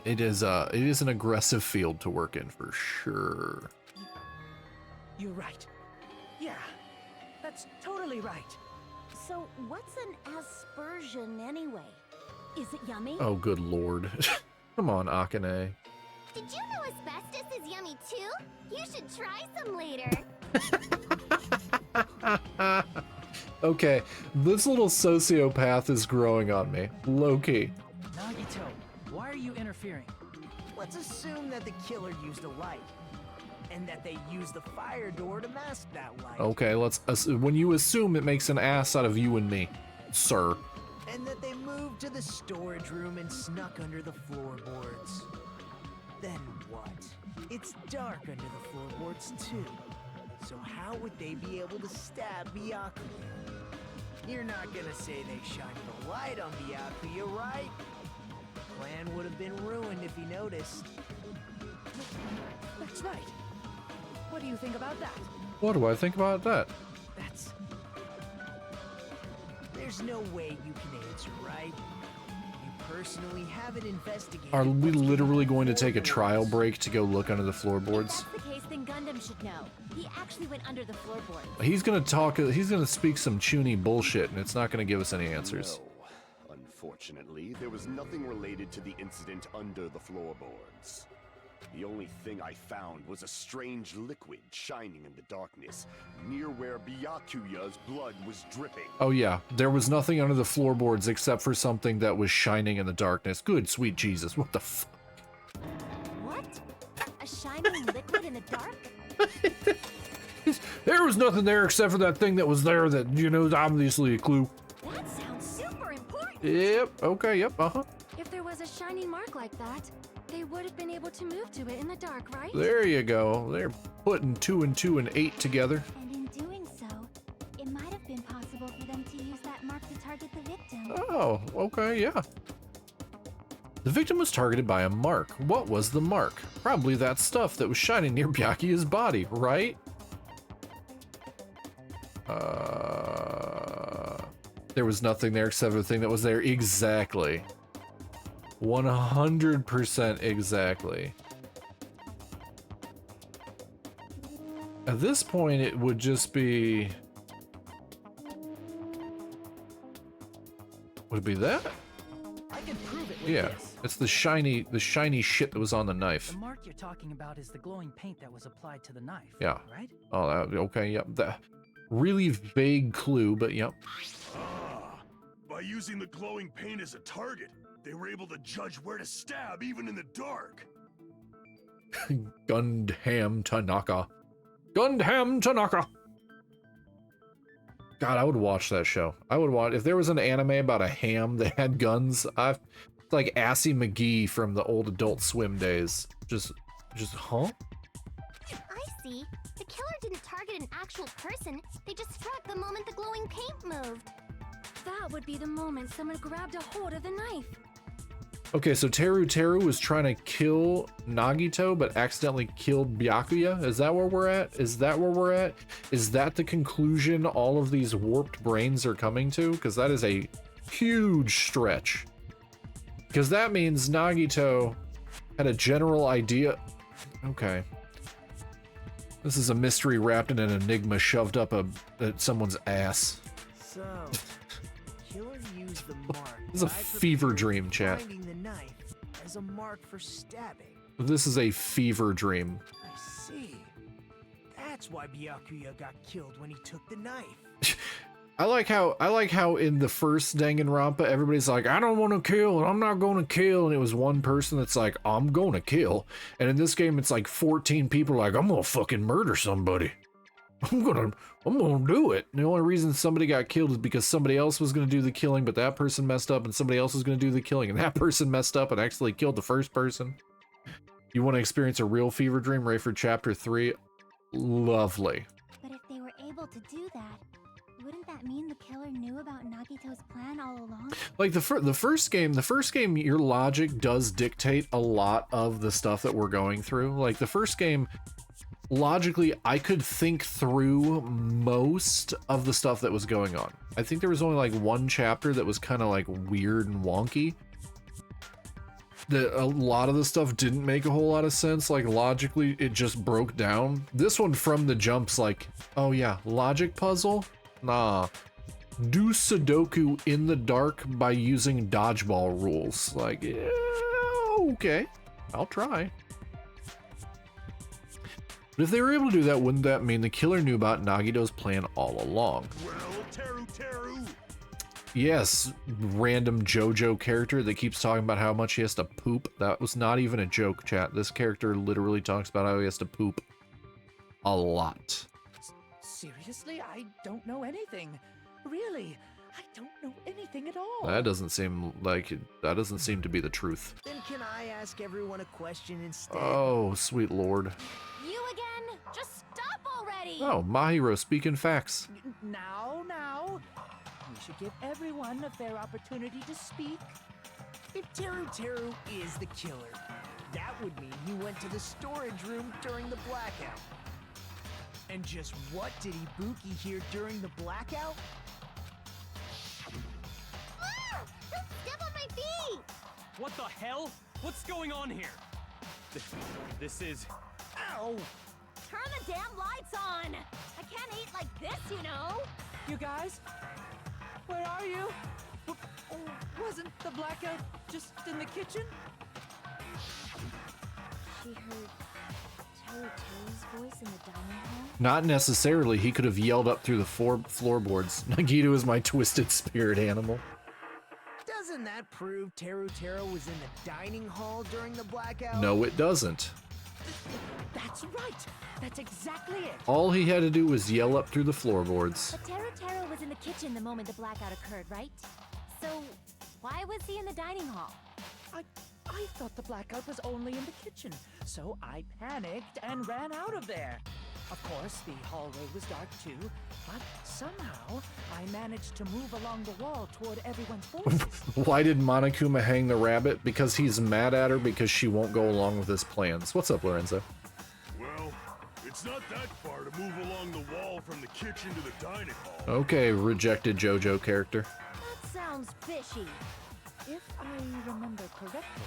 It is an aggressive field to work in for sure. You're right. Yeah, that's totally right. So what's an aspersion anyway? Is it yummy? Oh, good lord. Come on, Akane. Did you know asbestos is yummy too? You should try some later. Okay, this little sociopath is growing on me. Low-key. Nagito, why are you interfering? Let's assume that the killer used a light, and that they used the fire door to mask that light. Okay, when you assume, it makes an ass out of you and me, sir. And that they moved to the storage room and snuck under the floorboards. Then what? It's dark under the floorboards too. So how would they be able to stab Byakuya? You're not gonna say they shined the light on Byakuya, right? The plan would have been ruined if he noticed. That's right. What do you think about that? What do I think about that? That's... There's no way you can answer, right? You personally haven't investigated... Are we what's literally behind going to the take a trial floorboards. break to go look under the If floorboards? that's the case, then Gundam should know. He actually went under the floorboard. He's gonna speak some chuny bullshit, and it's not gonna give us any answers. No. Unfortunately, there was nothing related to the incident under the floorboards. The only thing I found was a strange liquid shining in the darkness, near where Byakuya's blood was dripping. Oh yeah, there was nothing under the floorboards except for something that was shining in the darkness. Good sweet Jesus, what the fuck? What? A shining liquid in the dark? There was nothing there except for that thing that was there that, you know, is obviously a clue. That sounds super important. Yep, okay, yep, uh-huh. If there was a shining mark like that, they would have been able to move to it in the dark, right? There you go. They're putting 2 and 2 and 8 together. And in doing so, it might have been possible for them to use that mark to target the victim. Oh, okay, yeah. The victim was targeted by a mark. What was the mark? Probably that stuff that was shining near Byakuya's body, right? There was nothing there except for the thing that was there. Exactly. 100% exactly. At this point, it would just be... Would it be that? I can prove it with Yeah, this. it's the shiny shit that was on the knife. The mark you're talking about is the glowing paint that was applied to the knife. Yeah. Right? Oh, okay, yep. That really vague clue, but yep. Ah, by using the glowing paint as a target, they were able to judge where to stab even in the dark. Gundam Tanaka. Gundam Tanaka! God, I would watch that show. I would watch if there was an anime about a ham that had guns. Like Assy McGee from the old Adult Swim days. Just, huh? I see. The killer didn't target an actual person. They just struck the moment the glowing paint moved. That would be the moment someone grabbed a hold of the knife. Okay, so Teru was trying to kill Nagito, but accidentally killed Byakuya? Is that where we're at? Is that where we're at? Is that the conclusion all of these warped brains are coming to? Because that is a huge stretch. Because that means Nagito had a general idea. Okay. This is a mystery wrapped in an enigma shoved up someone's ass. So, killer used the mark. This is a fever dream, chat. Finding the knife as a mark for stabbing. This is a fever dream. I see. That's why Byakuya got killed when he took the knife. I like how in the first Danganronpa everybody's like, I don't want to kill and I'm not going to kill, and it was one person that's like, I'm going to kill, and in this game it's like 14 people like, I'm gonna fucking murder somebody. I'm gonna do it. And the only reason somebody got killed is because somebody else was gonna do the killing, but that person messed up, and somebody else was gonna do the killing, and that person messed up and actually killed the first person. You want to experience a real fever dream? Right for chapter 3. Lovely. But if they were able to do that, wouldn't that mean the killer knew about Nagito's plan all along? Like the first game, your logic does dictate a lot of the stuff that we're going through. Like the first game, logically, I could think through most of the stuff that was going on. I think there was only like one chapter that was kind of like weird and wonky. A lot of the stuff didn't make a whole lot of sense. Like logically, it just broke down. This one from the jump's like, oh yeah, logic puzzle? Nah. Do Sudoku in the dark by using dodgeball rules. Like, yeah, okay, I'll try. But if they were able to do that, wouldn't that mean the killer knew about Nagito's plan all along? Well, Teru. Yes, random JoJo character that keeps talking about how much he has to poop. That was not even a joke, chat. This character literally talks about how he has to poop a lot. Seriously? I don't know anything. Really? I don't know anything at all. That doesn't seem to be the truth. Then can I ask everyone a question instead? Oh, sweet lord. You again? Just stop already! Oh, Mahiro speaking facts. Now. We should give everyone a fair opportunity to speak. If Teru is the killer, that would mean he went to the storage room during the blackout. And just what did Ibuki hear during the blackout? Ah! Don't step on my feet! What the hell? What's going on here? This is... Ow! Turn the damn lights on! I can't eat like this, you know! You guys? Where are you? Wasn't the blackout just in the kitchen? She heard Teru's voice in the dining hall? Not necessarily. He could have yelled up through the floorboards. Nagito is my twisted spirit animal. Doesn't that prove Teru was in the dining hall during the blackout? No, it doesn't. That's right. That's exactly it. All he had to do was yell up through the floorboards. But Teru was in the kitchen the moment the blackout occurred, right? So, why was he in the dining hall? I thought the blackout was only in the kitchen, so I panicked and ran out of there. Of course, the hallway was dark too, but somehow I managed to move along the wall toward everyone's voices. Why did Monokuma hang the rabbit? Because he's mad at her because she won't go along with his plans. What's up, Lorenzo? Well, it's not that far to move along the wall from the kitchen to the dining hall. Okay, rejected JoJo character. That sounds fishy. If I remember correctly,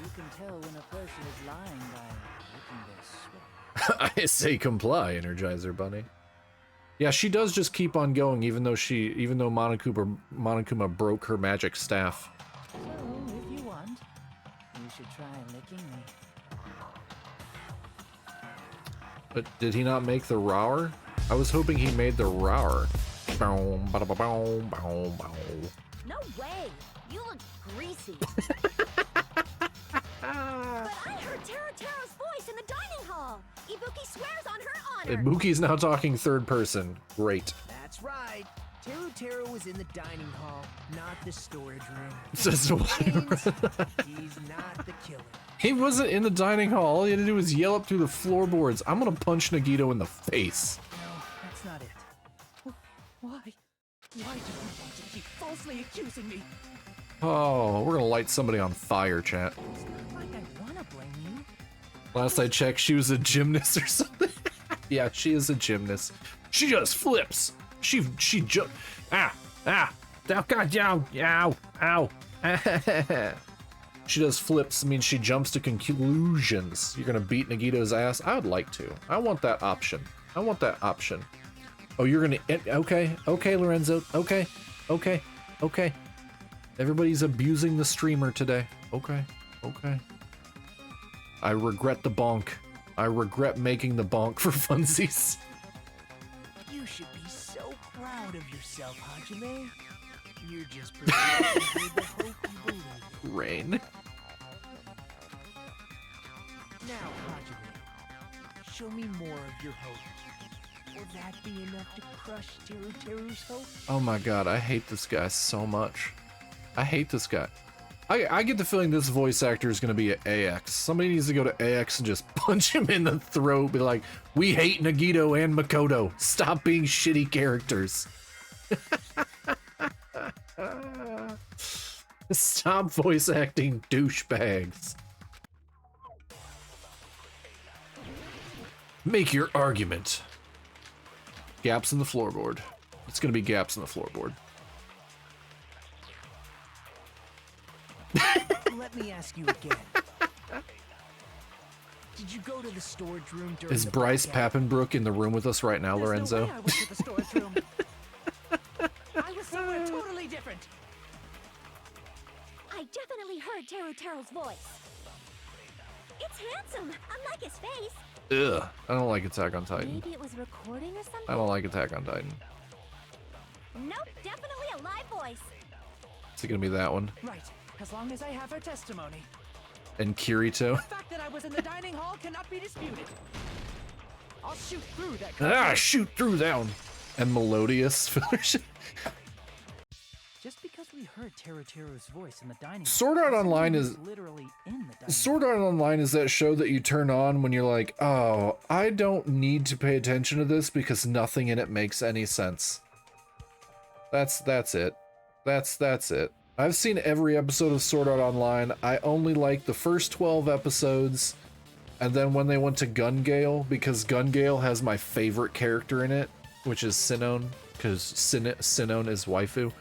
you can tell when a person is lying by looking their sweat. I say comply, Energizer Bunny. Yeah, she does just keep on going, even though Monokuma broke her magic staff. So, if you want, you should try licking me. But did he not make the rower? I was hoping he made the rower. No way! You look greasy. But I heard Teru's voice in the dining hall. Ibuki swears on her honor. Ibuki's now talking third person. Great. That's right. Teru was in the dining hall, not the storage room. Says Means he's not the killer. He wasn't in the dining hall. All he had to do was yell up through the floorboards. I'm gonna punch Nagito in the face. No, that's not it. Why? Why do you want to keep falsely accusing me? Oh, we're gonna light somebody on fire, chat. It's not like I wanna blame you. Last I checked, she was a gymnast or something. Yeah, she is a gymnast. She just flips. She jump. Oh God, ow. She does flips. I mean, she jumps to conclusions. You're gonna beat Nagito's ass? I would like to. I want that option. Oh, you're gonna. Okay, Lorenzo. Okay. Everybody's abusing the streamer today. Okay. I regret the bonk. I regret making the bonk for funsies. You should be so proud of yourself, Hajime. You're just projecting the hope you believe in. Rain. Now, Hajime, show me more of your hope. Will that be enough to crush Teru's hope? Oh my god, I hate this guy so much. I hate this guy. I get the feeling this voice actor is going to be at AX. Somebody needs to go to AX and just punch him in the throat. Be like, we hate Nagito and Makoto. Stop being shitty characters. Stop voice acting douchebags. Make your argument. Gaps in the floorboard. It's going to be gaps in the floorboard. Let me ask you again. Did you go to the storage room during Is the Bryce blackout? Pappenbrook in the room with us right now, There's Lorenzo? No way I went to the storage room. I was somewhere totally different. I definitely heard Teru's voice. It's handsome, unlike his face. Ugh. I don't like Attack on Titan. Maybe it was recording or something? I don't like Attack on Titan. Nope, definitely a live voice. Is it gonna be that one? Right, as long as I have her testimony. And Kirito? The fact that I was in the dining hall cannot be disputed. I'll shoot through that. Shoot through that one. And Melodious version. Just because we heard Teru's voice in the dining hall. Sword Art doesn't Online mean is- he's literally in the dining Sword Art Online is that show that you turn on when you're like, oh, I don't need to pay attention to this because nothing in it makes any sense. That's it. That's it. I've seen every episode of Sword Art Online. I only like the first 12 episodes, and then when they went to Gun Gale, because Gun Gale has my favorite character in it, which is Sinon, because Sinon is waifu.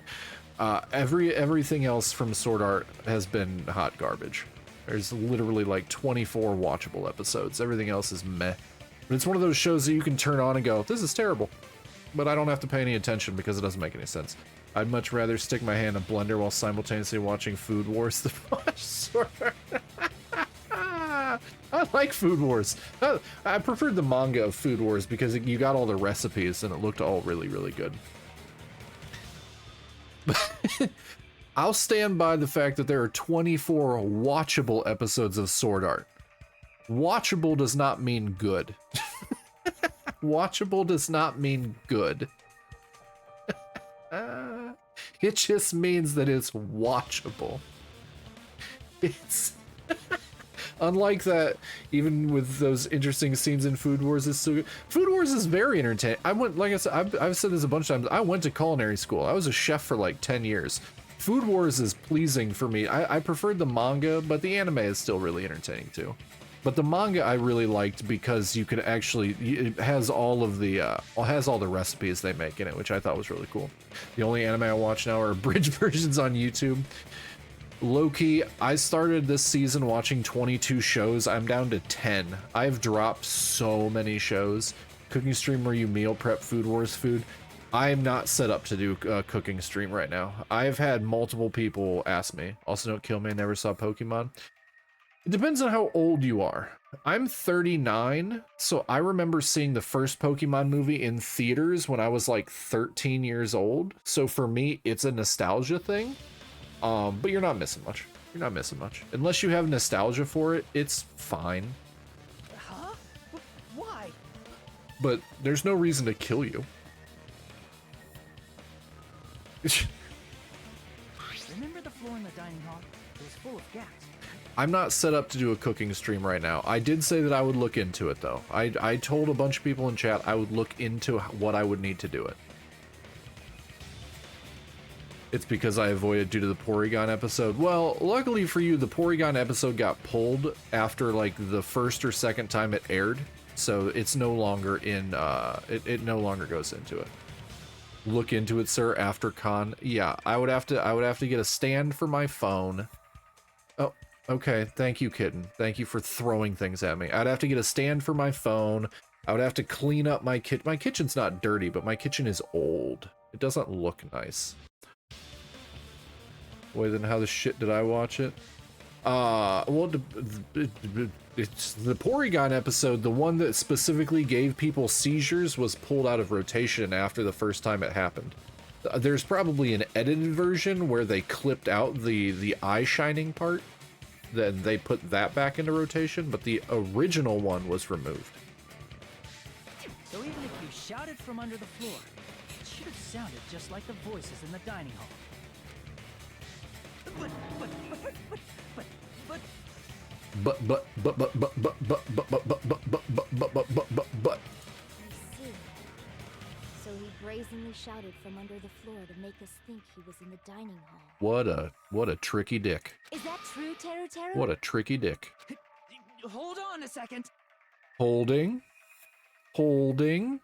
Everything else from Sword Art has been hot garbage. There's literally like 24 watchable episodes. Everything else is meh. But it's one of those shows that you can turn on and go, this is terrible. But I don't have to pay any attention because it doesn't make any sense. I'd much rather stick my hand in a blender while simultaneously watching Food Wars than watch Sword Art. I like Food Wars. I preferred the manga of Food Wars because you got all the recipes and it looked all really, really good. I'll stand by the fact that there are 24 watchable episodes of Sword Art. Watchable does not mean good. Watchable does not mean good. It just means that it's watchable. It's Unlike that, even with those interesting scenes in Food Wars, is so good. Food Wars is very entertaining. I went, like I said, I've said this a bunch of times. I went to culinary school. I was a chef for like 10 years. Food Wars is pleasing for me. I preferred the manga, but the anime is still really entertaining too. But the manga I really liked because you could actually, it has all of the, has all the recipes they make in it, which I thought was really cool. The only anime I watch now are abridged versions on YouTube. Low-key, I started this season watching 22 shows. I'm down to 10. I've dropped so many shows. Cooking stream where you meal prep Food Wars food. I'm not set up to do a cooking stream right now. I've had multiple people ask me. Also, don't kill me, I never saw Pokemon. It depends on how old you are. I'm 39, so I remember seeing the first Pokemon movie in theaters when I was like 13 years old. So for me, it's a nostalgia thing. But you're not missing much. You're not missing much. Unless you have nostalgia for it, it's fine. Huh? Why? But there's no reason to kill you. Remember the floor in the dining hall? It was full of gas. I'm not set up to do a cooking stream right now. I did say that I would look into it though. I told a bunch of people in chat I would look into what I would need to do it. It's because I avoided due to the Porygon episode. Well, luckily for you, the Porygon episode got pulled after like the first or second time it aired. So it's no longer in, it no longer goes into it. Look into it, sir, after con. Yeah, I would have to get a stand for my phone. Oh, okay. Thank you, kitten. Thank you for throwing things at me. I'd have to get a stand for my phone. I would have to clean up my kitchen. My kitchen's not dirty, but my kitchen is old. It doesn't look nice. Wait, then how the shit did I watch it? Well, it's the Porygon episode, the one that specifically gave people seizures, was pulled out of rotation after the first time it happened. There's probably an edited version where they clipped out the eye shining part, then they put that back into rotation, but the original one was removed. So even if you shouted from under the floor, it should have sounded just like the voices in the dining hall. But. I see. So he brazenly shouted from under the floor to make us think he was in the dining hall. What a tricky dick. Is that true, Teru Teru? What a tricky dick. Hold on a second. Holding. Holding.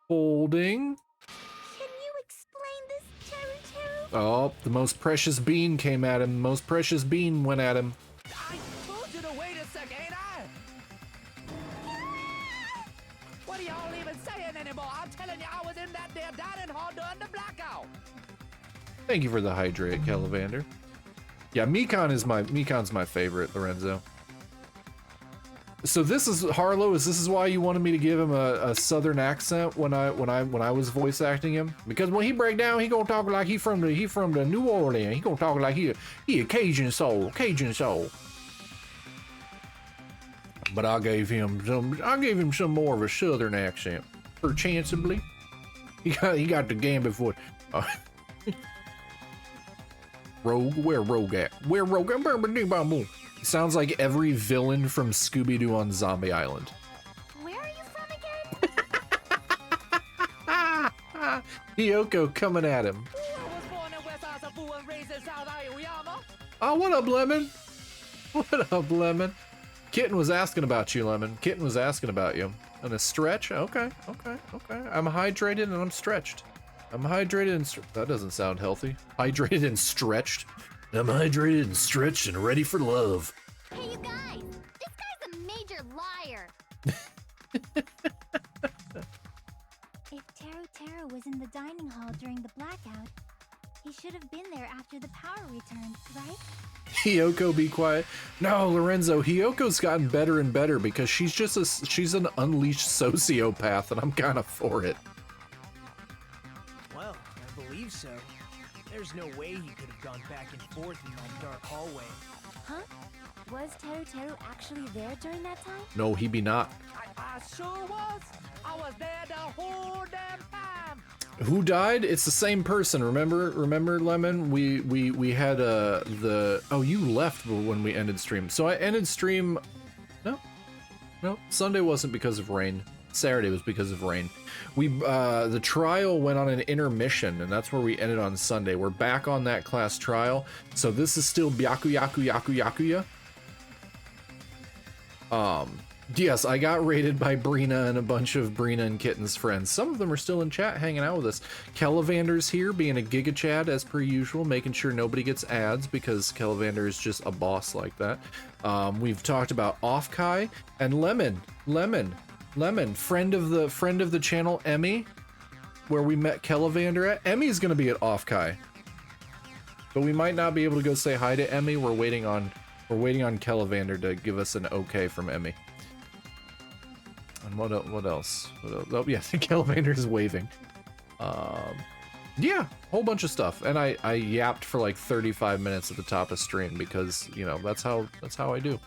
Holding. Can you explain this, Teru Teru? Oh, the most precious bean came at him. The most precious bean went at him. I told you to wait a sec, ain't I? What are y'all even saying anymore? I'm telling you, I was in that there dining hall during the blackout. Thank you for the hydrate, Calivander. Yeah, Mikon's my favorite, Lorenzo. So this is Harlow. This is why you wanted me to give him a southern accent when I was voice acting him? Because when he break down, he gonna talk like he from the New Orleans. He gonna talk like he a Cajun soul. But I gave him some more of a southern accent, perchancebly. He got the gambit for. Rogue, where Rogue at? Where Rogue? Sounds like every villain from Scooby-Doo on Zombie Island. Where are you from again? Hiyoko coming at him. Oh, what up, Lemon? What up, Lemon? Kitten was asking about you, Lemon. Kitten was asking about you. And a stretch? Okay. I'm hydrated and I'm stretched. I'm hydrated and that doesn't sound healthy. Hydrated and stretched. I'm hydrated and stretched and ready for love. Hey, you guys! This guy's a major liar! If Teru was in the dining hall during the blackout, he should have been there after the power returned, right? Hiyoko, be quiet. No, Lorenzo, Hiyoko's gotten better and better because she's an unleashed sociopath, and I'm kind of for it. Well, I believe so. There's no way he could have gone back and forth in that dark hallway. Huh? Was Teru actually there during that time? No, he be not. I sure was. I was there the whole damn time. Who died? It's the same person. Remember, Lemon? We had the oh, you left when we ended stream. So I ended stream. No, Sunday wasn't because of rain. Saturday was because of rain. We the trial went on an intermission, and that's where we ended on Sunday. We're back on that class trial, so this is still Byakuya. Yes, I got raided by Brina and a bunch of Brina and Kitten's friends. Some of them are still in chat hanging out with us. Kellivander's here, being a Giga Chad as per usual, making sure nobody gets ads because Kellivander is just a boss like that. We've talked about Offkai and Lemon, friend of the channel, Emmy, where we met Kellivander at. Emmy's gonna be at Offkai, but we might not be able to go say hi to Emmy. We're waiting on Kellivander to give us an okay from Emmy. And what else? Oh yeah, Kellivander's waving. Yeah, whole bunch of stuff, and I yapped for like 35 minutes at the top of stream because, you know, that's how I do.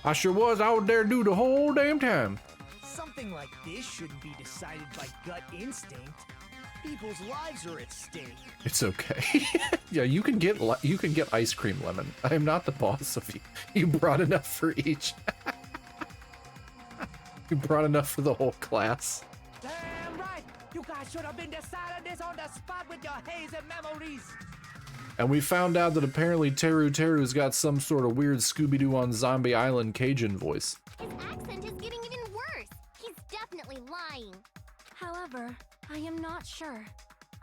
I sure was out there do the whole damn time. Something like this shouldn't be decided by gut instinct. People's lives are at stake. It's okay. Yeah, you can get ice cream, Lemon. I am not the boss of you. You brought enough for each. You brought enough for the whole class. Damn right! You guys should have been deciding this on the spot with your hazy memories. And we found out that apparently Teru's got some sort of weird Scooby-Doo on Zombie Island Cajun voice. His accent is getting even worse. He's definitely lying. However, I am not sure.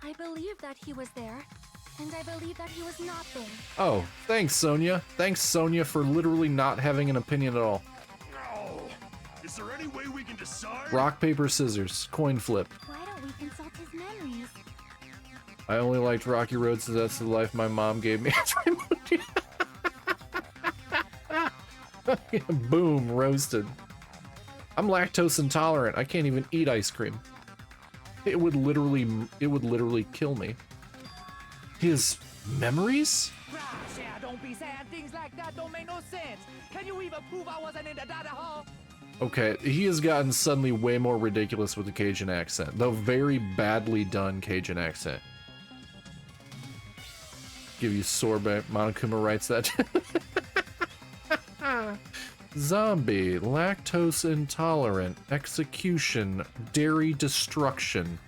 I believe that he was there, and I believe that he was not there. Oh, thanks, Sonia. Thanks, Sonia, for literally not having an opinion at all. No. Is there any way we can decide? Rock, paper, scissors. Coin flip. Why don't we consult his memories? I only liked Rocky Road, so that's the life my mom gave me. Boom, roasted. I'm lactose intolerant. I can't even eat ice cream. It would literally kill me. His memories? Don't be saying things like that. Don't make no sense. Can you even prove I wasn't in the data hall? Okay, he has gotten suddenly way more ridiculous with the Cajun accent. The very badly done Cajun accent. Give you sorbet. Monokuma writes that. Zombie, lactose intolerant, execution, dairy destruction.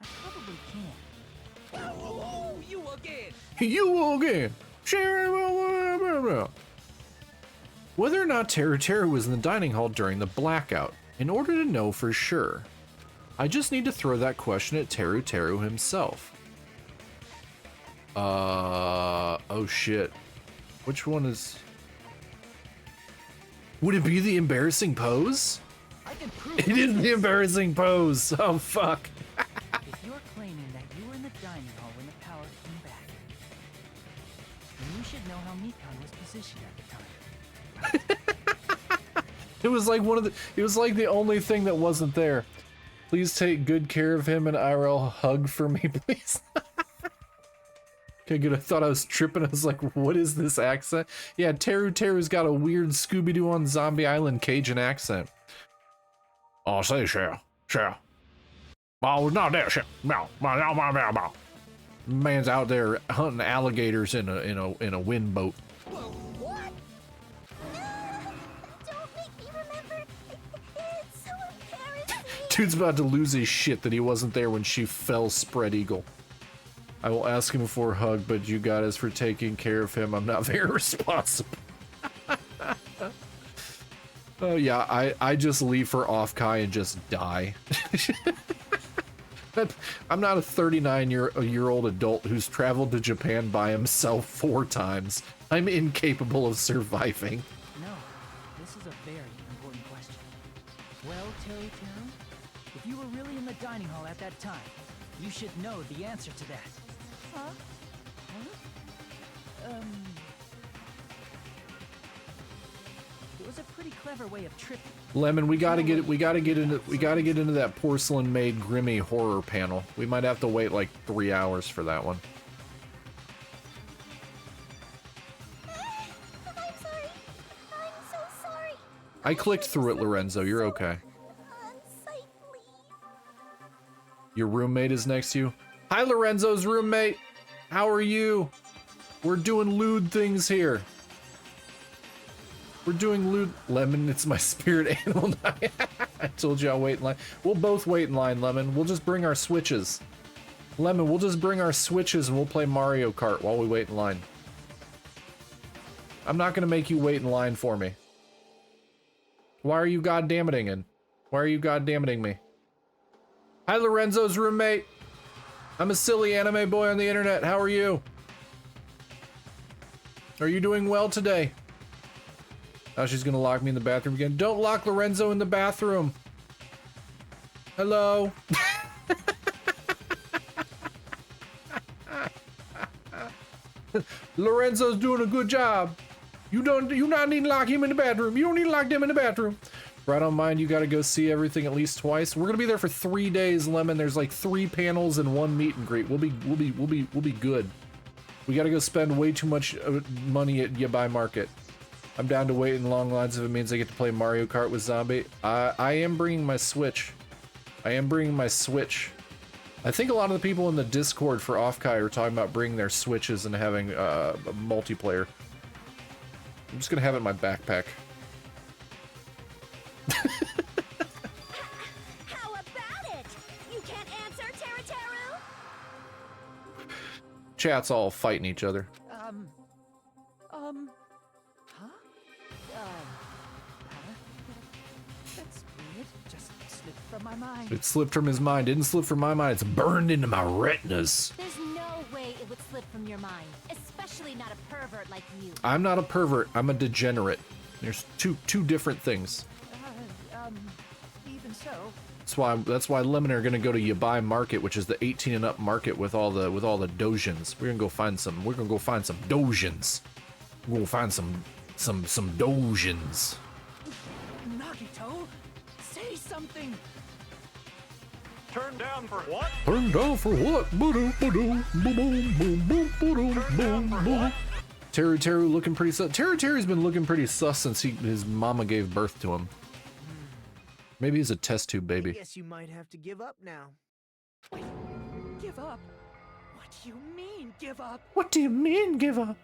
I probably can. Oh, you again! You again! Whether or not Teru was in the dining hall during the blackout, in order to know for sure, I just need to throw that question at Teru himself. Oh shit. Which one is... Would it be the embarrassing pose? I can prove It is the embarrassing pose. Oh fuck. If you're claiming that you were in the dining hall when the power came back, then you should know how Mikan was positioned at the time. It was like the only thing that wasn't there. Please take good care of him and IRL hug for me, please. Okay, good. I thought I was tripping. I was like, what is this accent? Yeah, Teru's got a weird Scooby-Doo on Zombie Island Cajun accent. Oh, say, Shell. Oh, not that shit. Man's out there hunting alligators in a wind boat. What? No! Don't make me remember. It's so embarrassing. Dude's about to lose his shit that he wasn't there when she fell spread eagle. I will ask him for a hug, but you got us for taking care of him. I'm not very responsible. Oh yeah, I just leave for Offkai and just die. I'm not a 39-year-old adult who's traveled to Japan by himself 4 times. I'm incapable of surviving. No, this is a very important question. Well, Teru, if you were really in the dining hall at that time, you should know the answer to that. Huh? It was a pretty clever way of tripping. Lemon, we gotta get into that porcelain-made Grimmy horror panel. We might have to wait like 3 hours for that one. I'm sorry. I'm so sorry. I clicked through it, Lorenzo. You're okay. Unsightly. Your roommate is next to you. Hi, Lorenzo's roommate. How are you? We're doing lewd things here. We're doing lewd. Lemon, it's my spirit animal night. I told you I'll wait in line. We'll both wait in line, Lemon. We'll just bring our Switches. Lemon, we'll just bring our Switches and we'll play Mario Kart while we wait in line. I'm not gonna make you wait in line for me. Why are you goddamning? Why are you goddamning me? Hi, Lorenzo's roommate. I'm a silly anime boy on the internet. How are you? Are you doing well today? Oh, she's gonna lock me in the bathroom again. Don't lock Lorenzo in the bathroom. Hello. Lorenzo's doing a good job. You not need to lock him in the bathroom. You don't need to lock them in the bathroom. Right on mine, you gotta go see everything at least twice. We're gonna be there for 3 days, Lemon. There's like 3 panels and 1 meet and greet. We'll be good. We gotta go spend way too much money at Yabai Market. I'm down to wait in long lines if it means I get to play Mario Kart with Zombie. I am bringing my Switch. I think a lot of the people in the Discord for Offkai are talking about bringing their Switches and having a multiplayer. I'm just gonna have it in my backpack. How about it? You can't answer, Teru? Chat's all fighting each other. Huh? That's weird. Just slipped from my mind. It slipped from his mind. Didn't slip from my mind. It's burned into my retinas. There's no way it would slip from your mind, especially not a pervert like you. I'm not a pervert. I'm a degenerate. There's two different things. Even so. That's why Lemon are gonna go to Yabai Market, which is the 18 and up market with all the dojins. We're gonna go find some. We're gonna go find some dojins. We're gonna find some dojins. Nagito, say something. Turned down for what? Turned down for what? Teru looking pretty sus. Teru's been looking pretty sus since his mama gave birth to him. Maybe he's a test tube baby. I guess you might have to give up now. Wait, give up? What do you mean, give up? What do you mean, give up?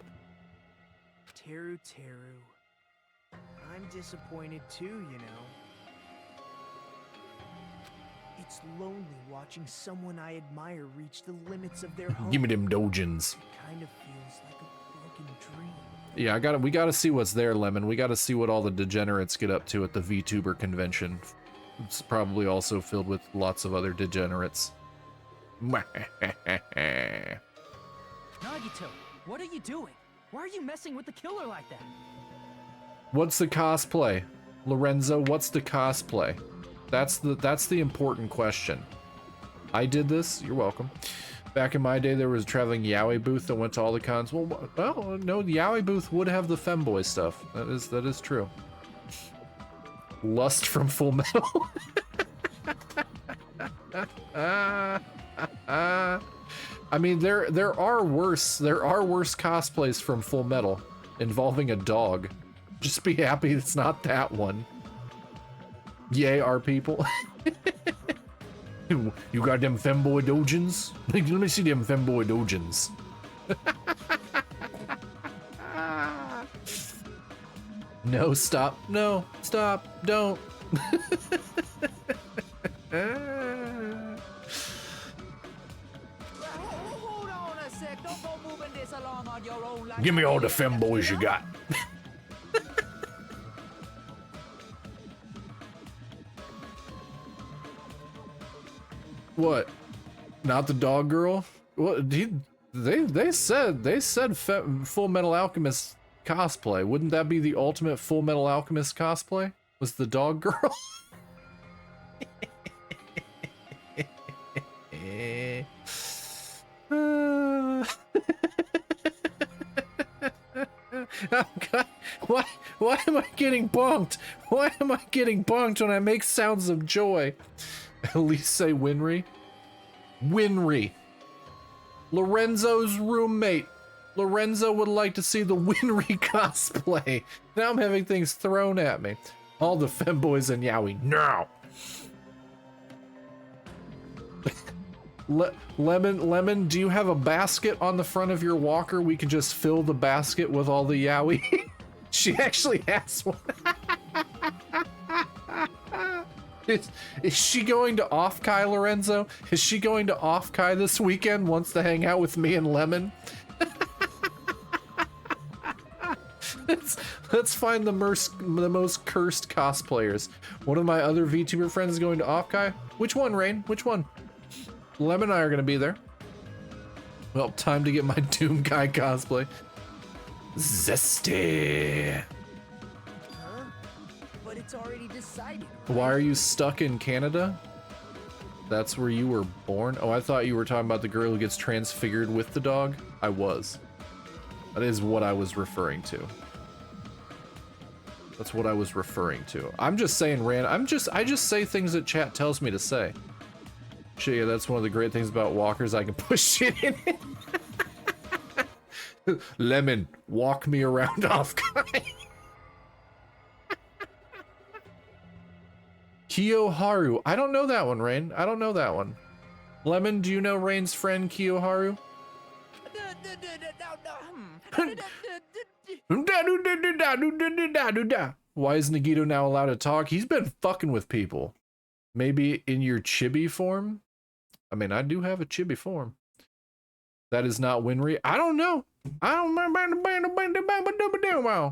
Teru. I'm disappointed too, you know. It's lonely watching someone I admire reach the limits of their home. Give me them dojins. It kind of feels like a broken dream. Yeah, we gotta see what's there, Lemon. We gotta see what all the degenerates get up to at the VTuber convention. It's probably also filled with lots of other degenerates. Nagito, what are you doing? Why are you messing with the killer like that? What's the cosplay? Lorenzo, what's the cosplay? That's the important question. I did this, you're welcome. Back in my day, there was a traveling yaoi booth that went to all the cons. Well, no, the yaoi booth would have the femboy stuff. That is true. Lust from Full Metal. I mean, there are worse cosplays from Full Metal involving a dog. Just be happy it's not that one. Yay, our people. You got them femboy dojins? Let me see them femboy dojins. No, stop. No, stop. Don't. Hold on a sec. Don't go moving this along on your own. Like Give me all the femboys you got. What? Not the dog girl? What? They said Full Metal Alchemist cosplay. Wouldn't that be the ultimate Full Metal Alchemist cosplay? Was the dog girl? Oh God. Why am I getting bonked? Why am I getting bonked when I make sounds of joy? At least say Winry. Winry. Lorenzo's roommate. Lorenzo would like to see the Winry cosplay. Now I'm having things thrown at me. All the femboys and yaoi now. Lemon, do you have a basket on the front of your walker? We can just fill the basket with all the yaoi. She actually has one. Is she going to offkai, Lorenzo? Is she going to offkai this weekend? Wants to hang out with me and Lemon? Let's find the most cursed cosplayers. One of my other VTuber friends is going to offkai. Which one, Rain? Which one? Lemon and I are gonna be there. Well, time to get my Doom Guy cosplay. Zesty. Huh? But it's already decided. Why are you stuck in Canada? That's where you were born? Oh, I thought you were talking about the girl who gets transfigured with the dog. I was. That is what I was referring to. That's what I was referring to. I'm just saying I just say things that chat tells me to say. Shit, yeah, that's one of the great things about walkers. I can push shit in it. Lemon, walk me around offkai. Kiyoharu. I don't know that one, Rain. I don't know that one. Lemon, do you know Rain's friend Kiyoharu? Why is Nagito now allowed to talk? He's been fucking with people. Maybe in your chibi form? I mean, I do have a chibi form. That is not Winry. I don't know. I don't remember.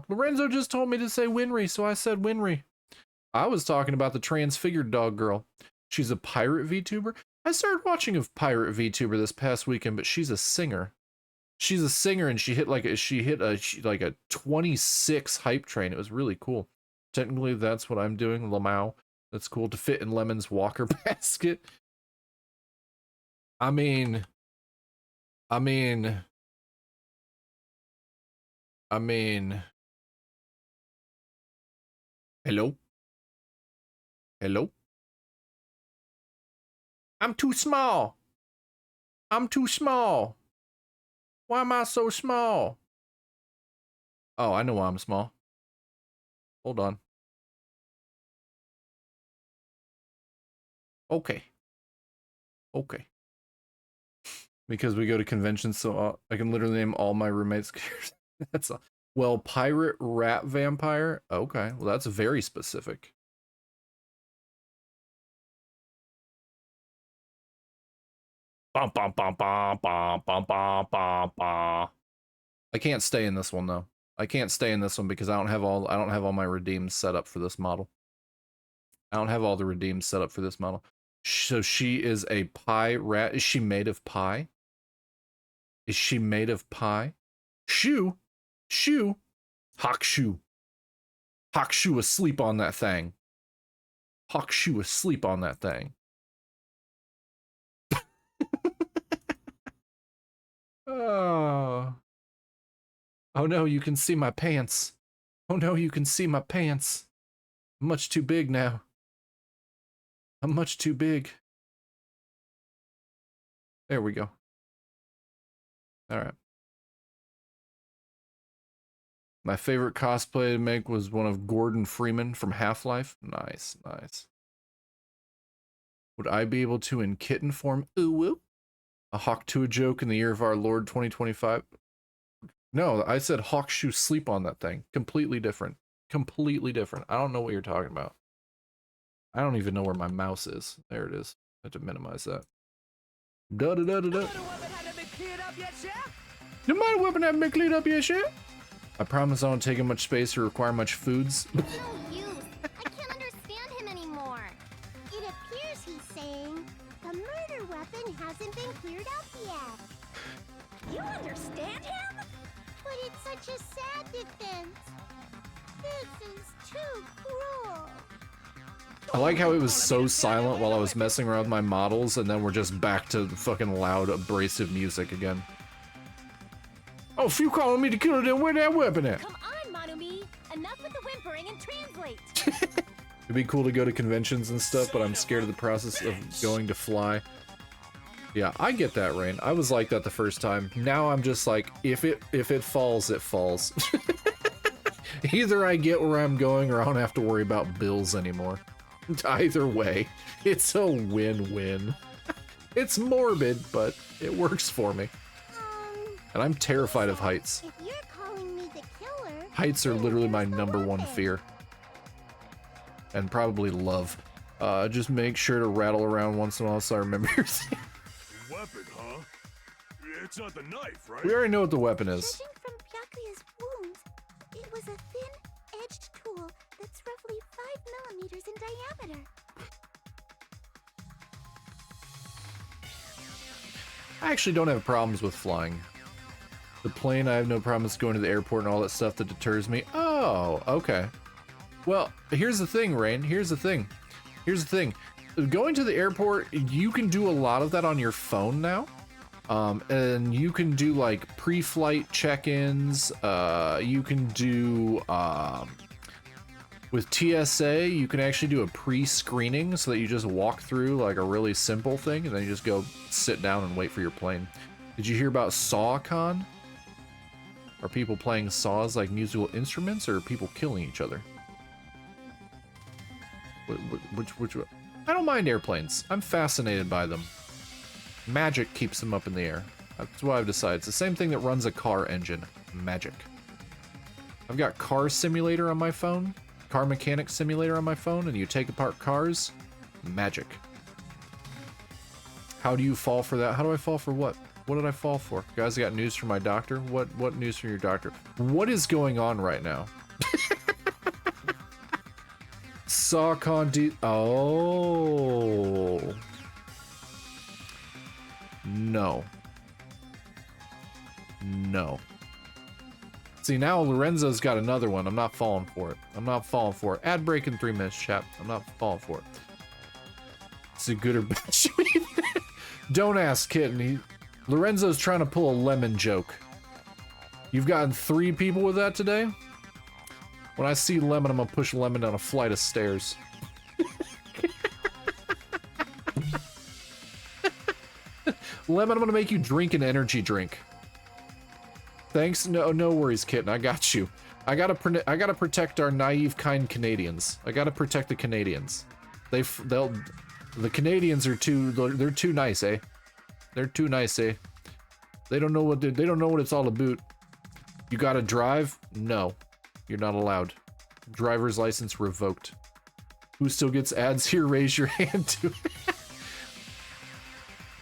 Lorenzo just told me to say Winry, so I said Winry. I was talking about the transfigured dog girl. She's a pirate VTuber. I started watching a pirate VTuber this past weekend, but she's a singer. She's a singer, and she hit like a 26 hype train. It was really cool. Technically, that's what I'm doing. Lamau. That's cool to fit in Lemon's walker basket. I mean, hello? Hello? I'm too small. I'm too small. Why am I so small? Oh, I know why I'm small. Hold on. Okay. Okay. Because we go to conventions, so I can literally name all my roommates. That's well, pirate, rat, vampire. Okay, well that's very specific. Bum, bum, bum, bum, bum, bum, bum, bum, bum. I can't stay in this one though. I can't stay in this one because I don't have all my redeems set up for this model. I don't have all the redeems set up for this model. So she is a pie rat. Is she made of pie? Is she made of pie? Shoe. Hakushu asleep on that thing. Hakushu asleep on that thing. Oh. Oh no, you can see my pants. Oh no, you can see my pants. I'm much too big now. I'm much too big. There we go. All right. My favorite cosplay to make was one of Gordon Freeman from Half-Life. Nice, nice. Would I be able to in kitten form? Ooh, a Hawk to a joke in the year of our Lord 2025? No, I said Hakushu sleep on that thing. Completely different. Completely different. I don't know what you're talking about. I don't even know where my mouse is. There it is. I have to minimize that. Da da da da da. The mighty weapon haven't been cleaned up yet, chef? I promise I don't take up much space or require much foods. No use. I can't understand him anymore. It appears he's saying the murder weapon hasn't been cleared up yet. You understand him? But it's such a sad defense. This is too cruel. I like how it was so silent while I was messing around with my models, and then we're just back to fucking loud, abrasive music again. Oh, if you calling me the killer, then where that weapon at? Come on, Monumi. Enough with the whimpering and translate. It'd be cool to go to conventions and stuff, but I'm scared of the process of going to fly. Yeah, I get that, Rain. I was like that the first time. Now I'm just like, if it falls, it falls. Either I get where I'm going or I don't have to worry about bills anymore. Either way, it's a win-win. It's morbid, but it works for me. And I'm terrified of heights. If you're calling me the killer, Heights are literally my #1 fear. And probably love. Just make sure to rattle around once in a while so I remember your thing. Weapon, huh? It's not the knife, right? We already know what the weapon is. judging from Byakuya's wounds, it was a thin-edged tool that's roughly 5 millimeters in diameter. I actually don't have problems with flying. The plane, I have no problems going to the airport and all that stuff that deters me. Oh, okay. Well, here's the thing, Rain. Here's the thing. Going to the airport, you can do a lot of that on your phone now. And you can do like pre-flight check-ins. You can do, with TSA, you can actually do a pre-screening so that you just walk through like a really simple thing and then you just go sit down and wait for your plane. Did you hear about SawCon? Are people playing saws like musical instruments or are people killing each other? Which I don't mind airplanes. I'm fascinated by them. Magic keeps them up in the air. That's what I've decided. It's the same thing that runs a car engine. Magic. I've got Car Simulator on my phone. Car Mechanic Simulator on my phone, and you take apart cars. Magic. How do you fall for that? How do I fall for what? What did I fall for? Guys, I got news from my doctor. What news from your doctor? What is going on right now? SawCon D. Oh. No. No. See, now Lorenzo's got another one. I'm not falling for it. I'm not falling for it. Ad break in 3 minutes, chap. I'm not falling for it. Is it good or bad? Don't ask, kitten. Lorenzo's trying to pull a lemon joke. You've gotten 3 people with that today? When I see lemon, I'm gonna push lemon down a flight of stairs. Lemon, I'm gonna make you drink an energy drink. Thanks. No worries, kitten. I got you. I gotta protect our naive, kind Canadians. I gotta protect the Canadians. The Canadians are they're too nice, eh? They're too nice, eh? They don't know what it's all about. You gotta drive? No, you're not allowed. Driver's license revoked. Who still gets ads here? Raise your hand to it.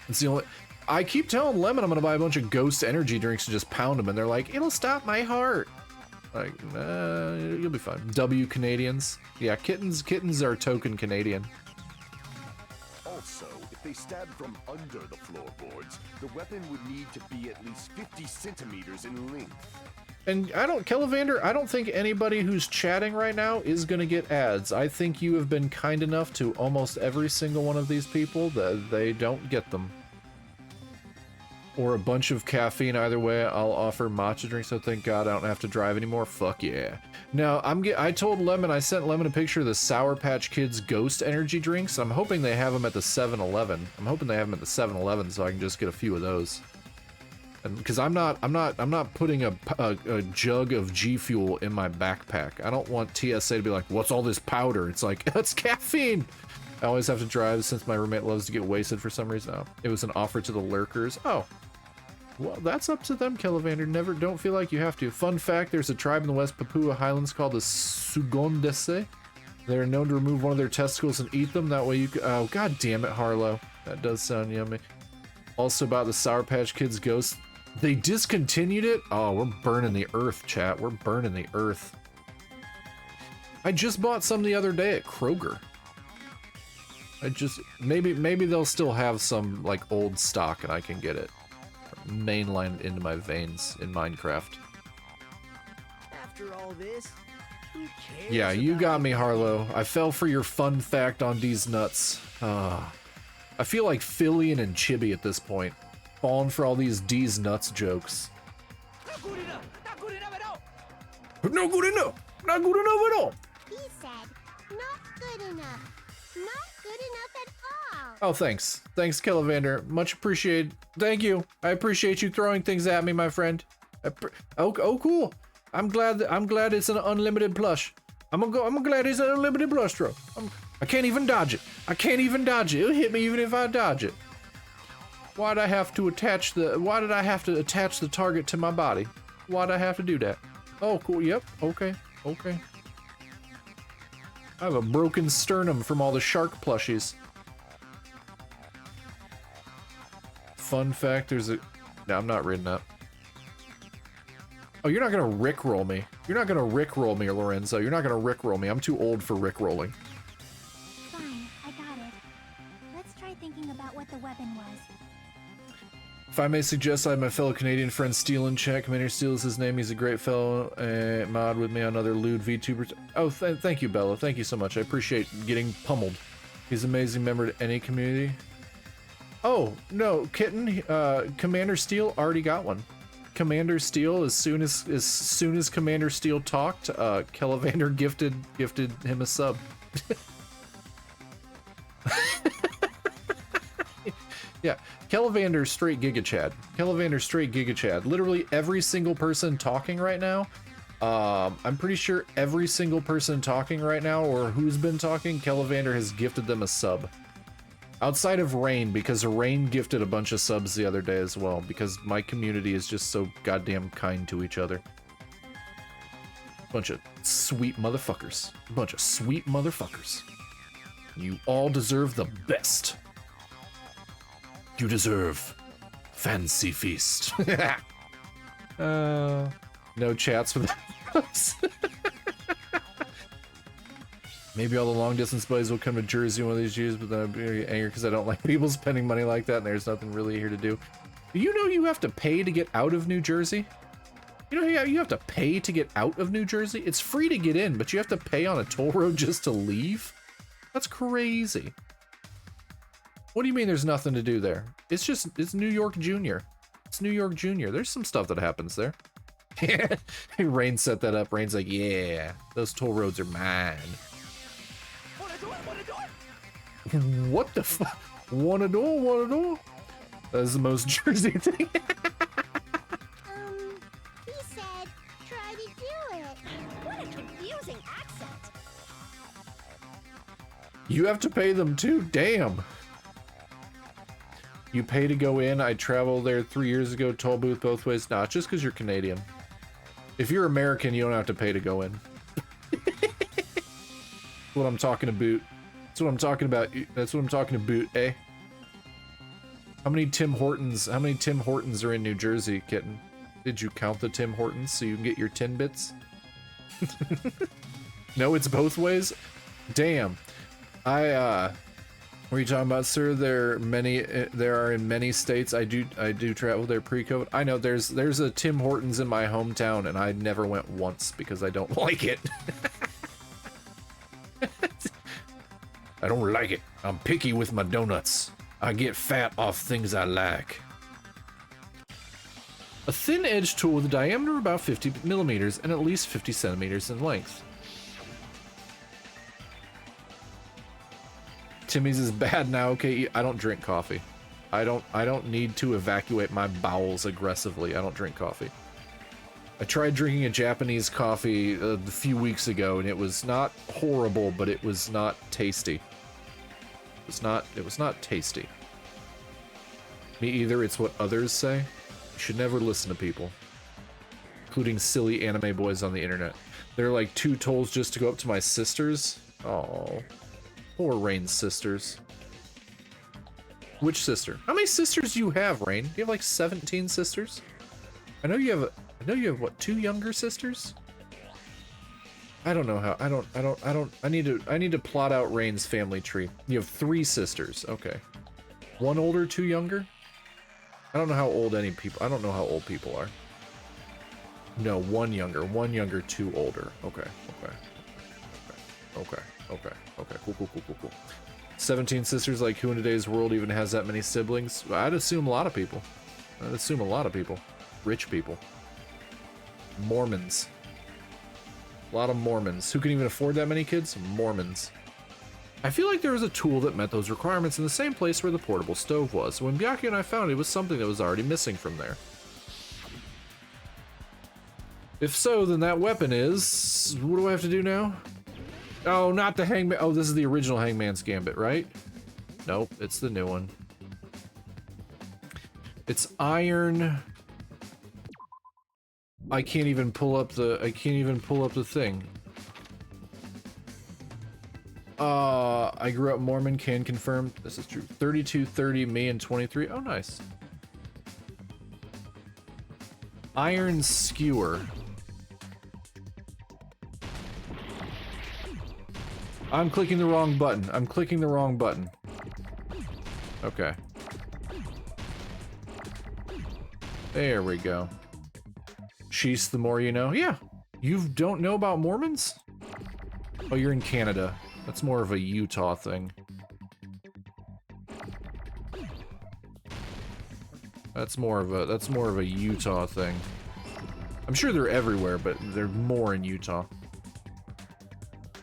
It's the only. I keep telling Lemon I'm gonna buy a bunch of Ghost energy drinks and just pound them, and they're like, it'll stop my heart. Like, you'll be fine. W Canadians. Yeah, kittens are token Canadian. Also, if they stabbed from under the floorboards, the weapon would need to be at least 50 centimeters in length. And Kellivander, I don't think anybody who's chatting right now is gonna get ads. I think you have been kind enough to almost every single one of these people that they don't get them. Or a bunch of caffeine. Either way, I'll offer matcha drinks, so thank God I don't have to drive anymore. Fuck yeah. Now, I told Lemon, I sent Lemon a picture of the Sour Patch Kids Ghost energy drinks. I'm hoping they have them at the 7-Eleven. I'm hoping they have them at the 7-Eleven so I can just get a few of those. And because I'm not putting a jug of G Fuel in my backpack. I don't want TSA to be like, what's all this powder? It's like, that's caffeine. I always have to drive since my roommate loves to get wasted for some reason. Oh, it was an offer to the lurkers. Oh. Well, that's up to them, Kellivander. Don't feel like you have to. Fun fact, there's a tribe in the West Papua Highlands called the Sugondese. They're known to remove one of their testicles and eat them. That way you can... Oh, god damn it, Harlow. That does sound yummy. Also about the Sour Patch Kids ghost. They discontinued it? Oh, we're burning the earth, chat. We're burning the earth. I just bought some the other day at Kroger. Maybe they'll still have some, like, old stock and I can get it. Mainlined into my veins in Minecraft. After all this, who cares? Yeah, you got me, Harlow. I fell for your fun fact on these nuts. I feel like Fillion and Chibi at this point. Falling for all these D's nuts jokes. Not good enough! Not good enough at all! No good enough! Not good enough at all! He said, not good enough. Not good enough at all. Oh, thanks. Thanks, Kellivander. Much appreciated. Thank you. I appreciate you throwing things at me, my friend. Oh, cool. I'm glad it's an unlimited plush. I'm glad it's an unlimited plush throw. I can't even dodge it. It'll hit me even if I dodge it. Why'd I have to attach why did I have to attach the target to my body? Why'd I have to do that? Oh, cool. Yep. Okay. Okay. I have a broken sternum from all the shark plushies. Fun fact, there's a... No, I'm not reading that. Oh, you're not gonna rickroll me. You're not gonna rickroll me, Lorenzo. You're not gonna rickroll me. I'm too old for rickrolling. Fine, I got it. Let's try thinking about what the weapon was. If I may suggest, I have my fellow Canadian friend Steel in chat. Commander Steel is his name. He's a great fellow. Mod with me on other lewd VTubers. Oh, thank you, Bella. Thank you so much. I appreciate getting pummeled. He's an amazing member to any community. Oh, no, Kitten. Commander Steel already got one. Commander Steel, as soon as Commander Steel talked, Kellivander gifted him a sub. Yeah, Kellivander straight Giga Chad. Kellivander straight Giga Chad. Literally every single person talking right now, I'm pretty sure every single person talking right now, or who's been talking, Kellivander has gifted them a sub. Outside of Rain, because Rain gifted a bunch of subs the other day as well, because my community is just so goddamn kind to each other. Bunch of sweet motherfuckers. Bunch of sweet motherfuckers. You all deserve the best. You deserve fancy feast. No chats for that. Maybe all the long distance buddies will come to Jersey one of these years, but then I'll be angry because I don't like people spending money like that and there's nothing really here to do. Do you know you have to pay to get out of New Jersey? You know you have to pay to get out of New Jersey? It's free to get in, but you have to pay on a toll road just to leave? That's crazy. What do you mean there's nothing to do there? It's New York Junior. It's New York Junior. There's some stuff that happens there. Rain set that up. Rain's like, yeah, those toll roads are mine. What the fuck? Wanna do? That's the most Jersey thing. He said, try to do it. What a confusing accent. You have to pay them too? Damn. You pay to go in. I traveled there 3 years ago. Toll booth both ways. Nah, just because you're Canadian. If you're American, you don't have to pay to go in. That's what I'm talking about. That's what I'm talking about. That's what I'm talking about, eh? How many Tim Hortons are in New Jersey, Kitten? Did you count the Tim Hortons so you can get your 10 bits? No, it's both ways? Damn. What are you talking about, sir? There are in many states. I do travel there pre-COVID. I know there's a Tim Hortons in my hometown and I never went once because I don't like it. I don't like it. I'm picky with my donuts. I get fat off things I like. A thin edge tool with a diameter of about 50 millimeters and at least 50 centimeters in length. Timmy's is bad now. Okay, I don't drink coffee. I don't need to evacuate my bowels aggressively. I don't drink coffee. I tried drinking a Japanese coffee a few weeks ago and it was not horrible, but it was not tasty. It was not tasty. Me either, it's what others say. You should never listen to people. Including silly anime boys on the internet. There are like 2 tolls just to go up to my sisters. Oh, poor Rain's sisters. Which sister? How many sisters do you have, Rain? Do you have like 17 sisters? I know you have what, 2 younger sisters? I don't know how. I need to plot out Rain's family tree. You have 3 sisters. Okay. 1 older, 2 younger? I don't know how old old people are. No, 1 younger, 2 older. Okay. Cool. 17 sisters, like who in today's world even has that many siblings? I'd assume a lot of people. Rich people. Mormons. A lot of Mormons. Who can even afford that many kids? Mormons. I feel like there was a tool that met those requirements in the same place where the portable stove was. When Byakuya and I found it, it was something that was already missing from there. If so, then that weapon is... What do I have to do now? Oh, not the Hangman... Oh, this is the original Hangman's Gambit, right? Nope, it's the new one. It's iron. I can't even pull up the thing. I grew up Mormon, can confirm this is true. 32, 30, me, and 23. Oh, nice. Iron skewer. I'm clicking the wrong button. I'm clicking the wrong button. Okay. There we go. She's the more you know. Yeah. You don't know about Mormons? Oh, you're in Canada. That's more of a Utah thing. That's more of a Utah thing. I'm sure they're everywhere, but they're more in Utah.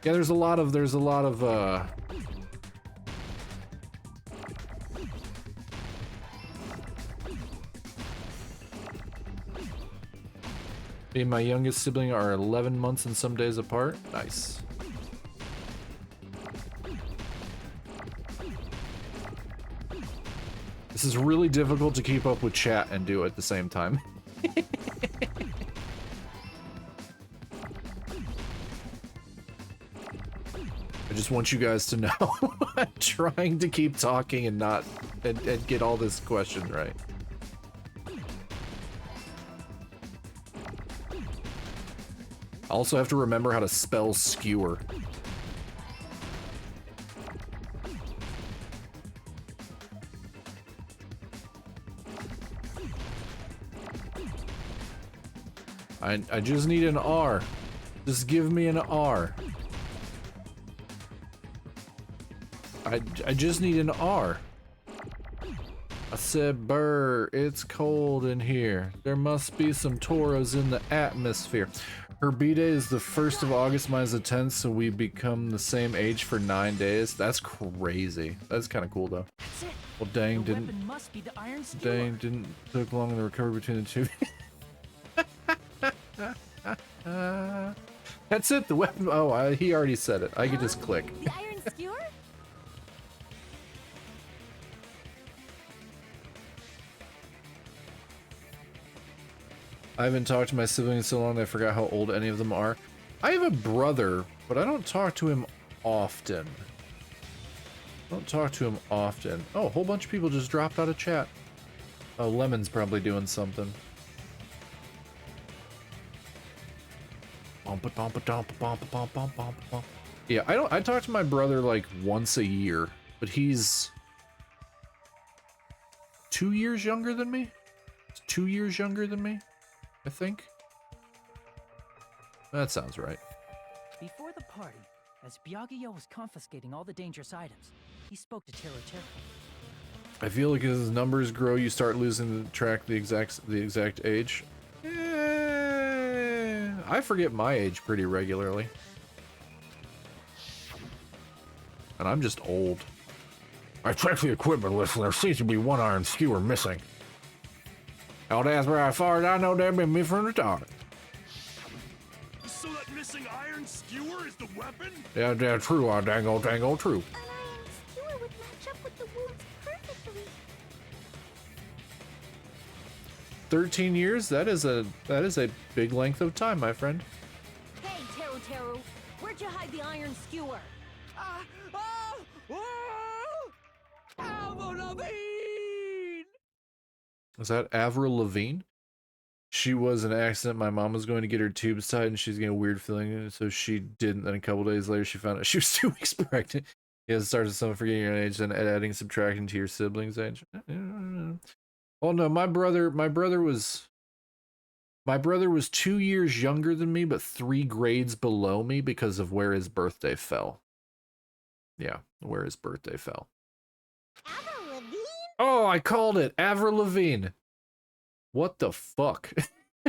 Yeah, there's a lot of me and my youngest sibling are 11 months and some days apart. Nice. This is really difficult to keep up with chat and do at the same time. I just want you guys to know I'm trying to keep talking and not and get all this question right. I also have to remember how to spell skewer. I just need an R. Just give me an R. I just need an R. I said, brr, it's cold in here. There must be some Toros in the atmosphere. Her B-Day is the 1st of August, mine is the 10th, so we become the same age for 9 days. That's crazy. That's kind of cool, though. That's it. Well, dang, The weapon must be the iron skewer. dang, didn't took long in the recovery between the two. That's it, the weapon. Oh, he already said it. I could just click. The iron skewer? I haven't talked to my siblings in so long that I forgot how old any of them are. I have a brother, but I don't talk to him often. Oh, a whole bunch of people just dropped out of chat. Oh, Lemon's probably doing something. Yeah, I talk to my brother like once a year, but he's 2 years younger than me. 2 years younger than me, I think. That sounds right. Before the party, as Byakuya was confiscating all the dangerous items, he spoke to Tero. I feel like as numbers grow, you start losing the track the exact age. I forget my age pretty regularly. And I'm just old. I checked the equipment list and there seems to be one iron skewer missing. Oh, that's where as far as I know, they've been me from the start. So that missing iron skewer is the weapon? Yeah, that's true, dango true. An iron skewer would match up with the wounds perfectly. 13 years? That is a big length of time, my friend. Hey, Teru, where'd you hide the iron skewer? Avril Lavigne! Is that Avril Lavigne? She was an accident. My mom was going to get her tubes tied and she's getting a weird feeling, so she didn't. Then a couple days later, she found out she was 2 weeks pregnant. Yeah, it starts with someone forgetting your own age and adding subtracting to your siblings' age. Oh no, my brother was 2 years younger than me, but 3 grades below me because of where his birthday fell. Yeah, where his birthday fell. Avril Lavigne? Oh, I called it. Avril Lavigne. What the fuck?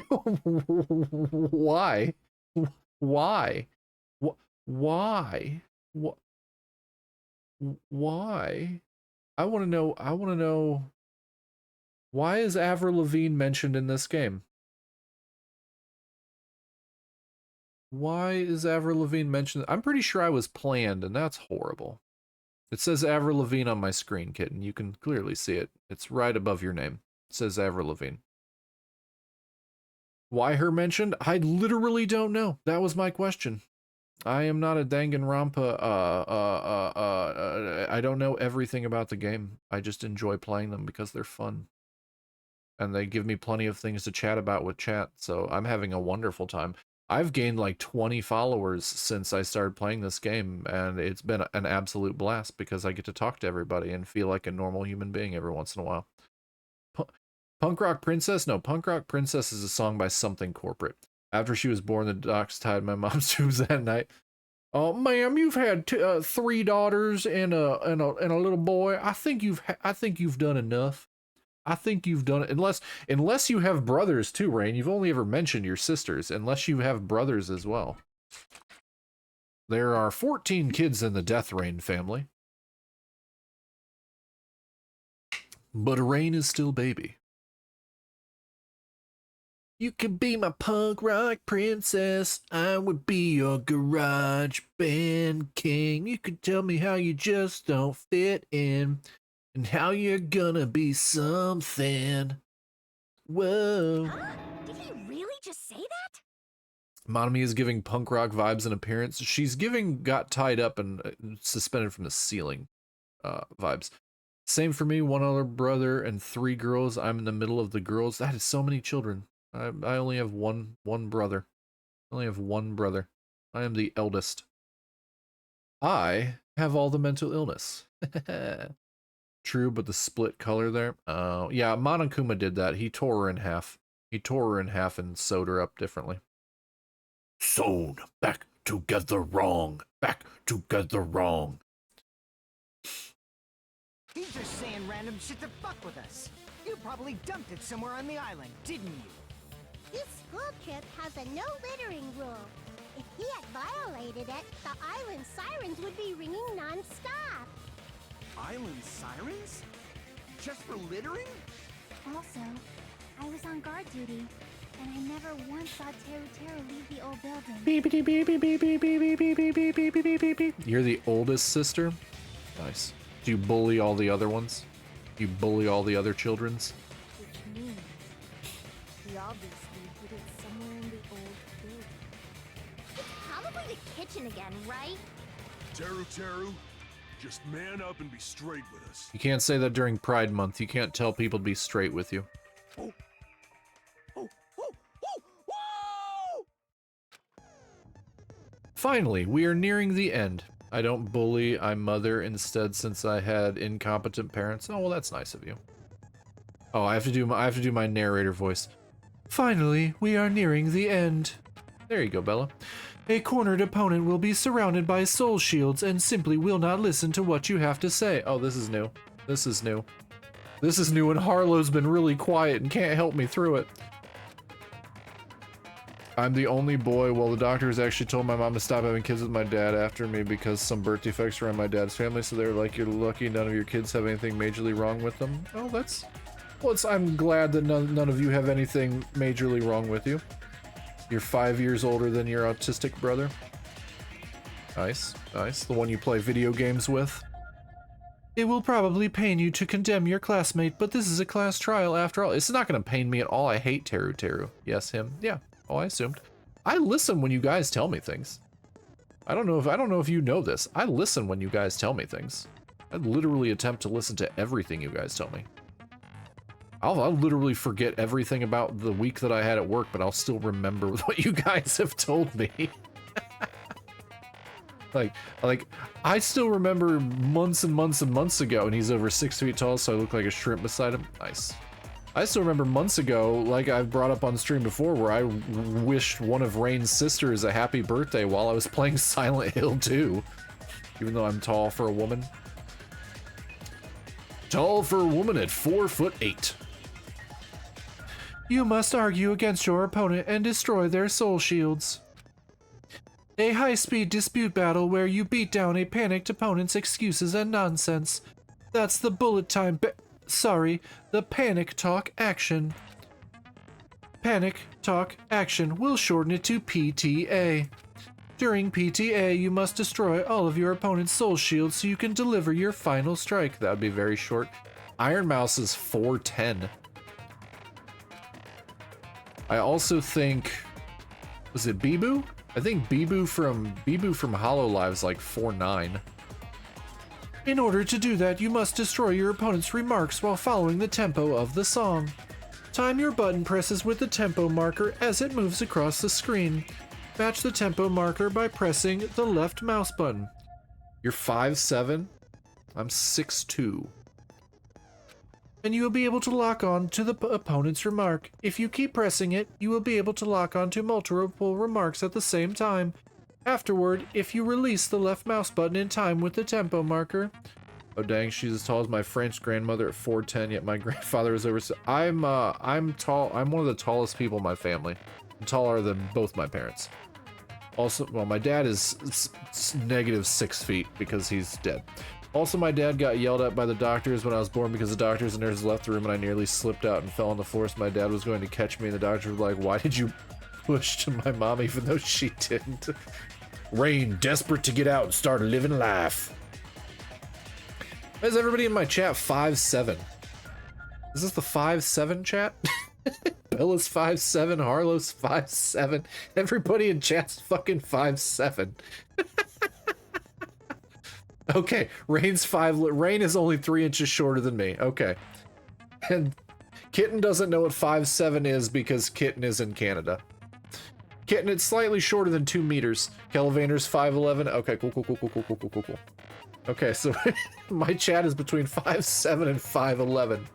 Why? Why? Why? Why? I want to know. Why is Avril Lavigne mentioned in this game? Why is Avril Lavigne mentioned? I'm pretty sure I was planned, and that's horrible. It says Avril Lavigne on my screen, kitten. You can clearly see it. It's right above your name. says Avril Lavigne. Why her mentioned? I literally don't know. That was my question. I am not a danganronpa. I don't know everything about the game. I just enjoy playing them because they're fun. And they give me plenty of things to chat about with chat, so I'm having a wonderful time. I've gained like 20 followers since I started playing this game, and it's been an absolute blast because I get to talk to everybody and feel like a normal human being every once in a while. Punk Rock Princess? No, Punk Rock Princess is a song by Something Corporate. After she was born, the docs tied my mom's tubes that night. Oh, ma'am, you've had 3 daughters and a little boy. I think you've done enough. I think you've done it. Unless you have brothers too, Rain. You've only ever mentioned your sisters. Unless you have brothers as well. There are 14 kids in the Death Rain family. But Rain is still baby. You could be my punk rock princess. I would be your garage band king. You could tell me how you just don't fit in. And how you're gonna be something. Whoa. Huh? Did he really just say that? Monomi is giving punk rock vibes and appearance. She's giving got tied up and suspended from the ceiling vibes. Same for me, 1 older brother and 3 girls. I'm in the middle of the girls. That is so many children. I only have one brother. I only have 1 brother. I am the eldest. I have all the mental illness. True, but the split color there. Yeah, Monokuma did that. He tore her in half. He tore her in half and sewed her up differently. Sewn back together wrong. Back together wrong. He's just saying random shit to fuck with us. You probably dumped it somewhere on the island, didn't you? This school trip has a no littering rule. If he had violated it, the island sirens would be ringing non-stop. Island sirens? Just for littering? Also, I was on guard duty, and I never once saw Teru leave the old building. Beep, beep, beep, beep, beep, beep, beep, beep, beep, beep, beep, beep, beep, beep. You're the oldest sister? Nice. Do you bully all the other ones? You bully all the other childrens? Which means we obviously hid it somewhere in the old building. It's probably the kitchen again, right? Teru, just man up and be straight with us. You can't say that during Pride Month. You can't tell people to be straight with you. Oh. Whoa! Finally, we are nearing the end. I don't bully, I mother instead since I had incompetent parents. Oh, well, that's nice of you. Oh, I have to do my narrator voice. Finally, we are nearing the end. There you go, Bella. A cornered opponent will be surrounded by soul shields and simply will not listen to what you have to say. Oh, this is new. This is new. This is new, and Harlow's been really quiet and can't help me through it. I'm the only boy. Well, the doctors actually told my mom to stop having kids with my dad after me because some birth defects were in my dad's family, so they're like, you're lucky none of your kids have anything majorly wrong with them. Oh, that's... Well, I'm glad that none of you have anything majorly wrong with you. You're 5 years older than your autistic brother. Nice, nice. The one you play video games with. It will probably pain you to condemn your classmate, but this is a class trial after all. It's not going to pain me at all. I hate Teru. Yes, him. Yeah. Oh, I assumed. I listen when you guys tell me things. I don't know if you know this. I listen when you guys tell me things. I literally attempt to listen to everything you guys tell me. I'll literally forget everything about the week that I had at work, but I'll still remember what you guys have told me. like I still remember months and months and months ago, and he's over 6 feet tall, so I look like a shrimp beside him. Nice. I still remember months ago, like I've brought up on stream before, where I wished one of Rain's sisters a happy birthday while I was playing Silent Hill 2. Even though I'm tall for a woman. Tall for a woman at 4'8". You must argue against your opponent and destroy their soul shields. A high-speed dispute battle where you beat down a panicked opponent's excuses and nonsense. That's the bullet time the panic talk action. Panic talk action. We'll shorten it to PTA. During PTA, you must destroy all of your opponent's soul shields so you can deliver your final strike. That would be very short. Iron Mouse is 4'10". I also think, was it Bibu? I think Bibu from HoloLive's like 4'9". In order to do that, you must destroy your opponent's remarks while following the tempo of the song. Time your button presses with the tempo marker as it moves across the screen. Match the tempo marker by pressing the left mouse button. You're 5'7". I'm 6'2". And you will be able to lock on to the opponent's remark. If you keep pressing it, you will be able to lock on to multiple remarks at the same time. Afterward, if you release the left mouse button in time with the tempo marker. Oh dang, she's as tall as my French grandmother at 4'10", yet my grandfather is over. I'm tall. I'm one of the tallest people in my family. I'm taller than both my parents. Also, well, my dad is -6 feet because he's dead. Also, my dad got yelled at by the doctors when I was born because the doctors and nurses left the room and I nearly slipped out and fell on the floor. So my dad was going to catch me and the doctor was like, "Why did you push to my mom even though she didn't?" Rain, desperate to get out and start living life. Why is everybody in my chat 5'7"? Is this the 5'7" chat? Bella's 5'7", Harlow's 5'7". Everybody in chat's fucking 5'7". Okay, Rain's 5. Rain is only 3 inches shorter than me. Okay. And Kitten doesn't know what 5'7" is because Kitten is in Canada. Kitten, it's slightly shorter than 2 meters. Kelvander's 5'11". Okay, cool. Okay, so my chat is between 5'7" and 5'11".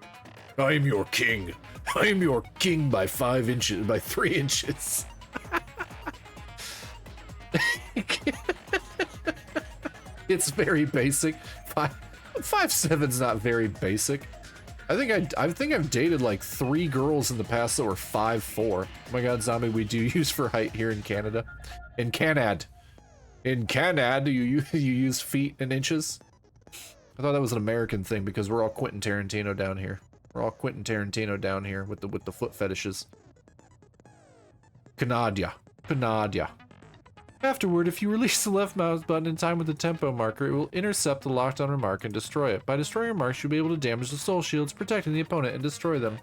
I'm your king. I'm your king by 5 inches, by 3 inches. It's very basic. 5'7"'s not very basic. I think I've dated like 3 girls in the past that were 5'4". Oh my god, Zombie, we do use for height here in Canada. In Canada, you use feet and inches. I thought that was an American thing because we're all Quentin Tarantino down here. We're all Quentin Tarantino down here with the foot fetishes. Canada. Afterward, if you release the left mouse button in time with the tempo marker, it will intercept the locked on remark and destroy it. By destroying remarks, you'll be able to damage the soul shields, protecting the opponent and destroy them.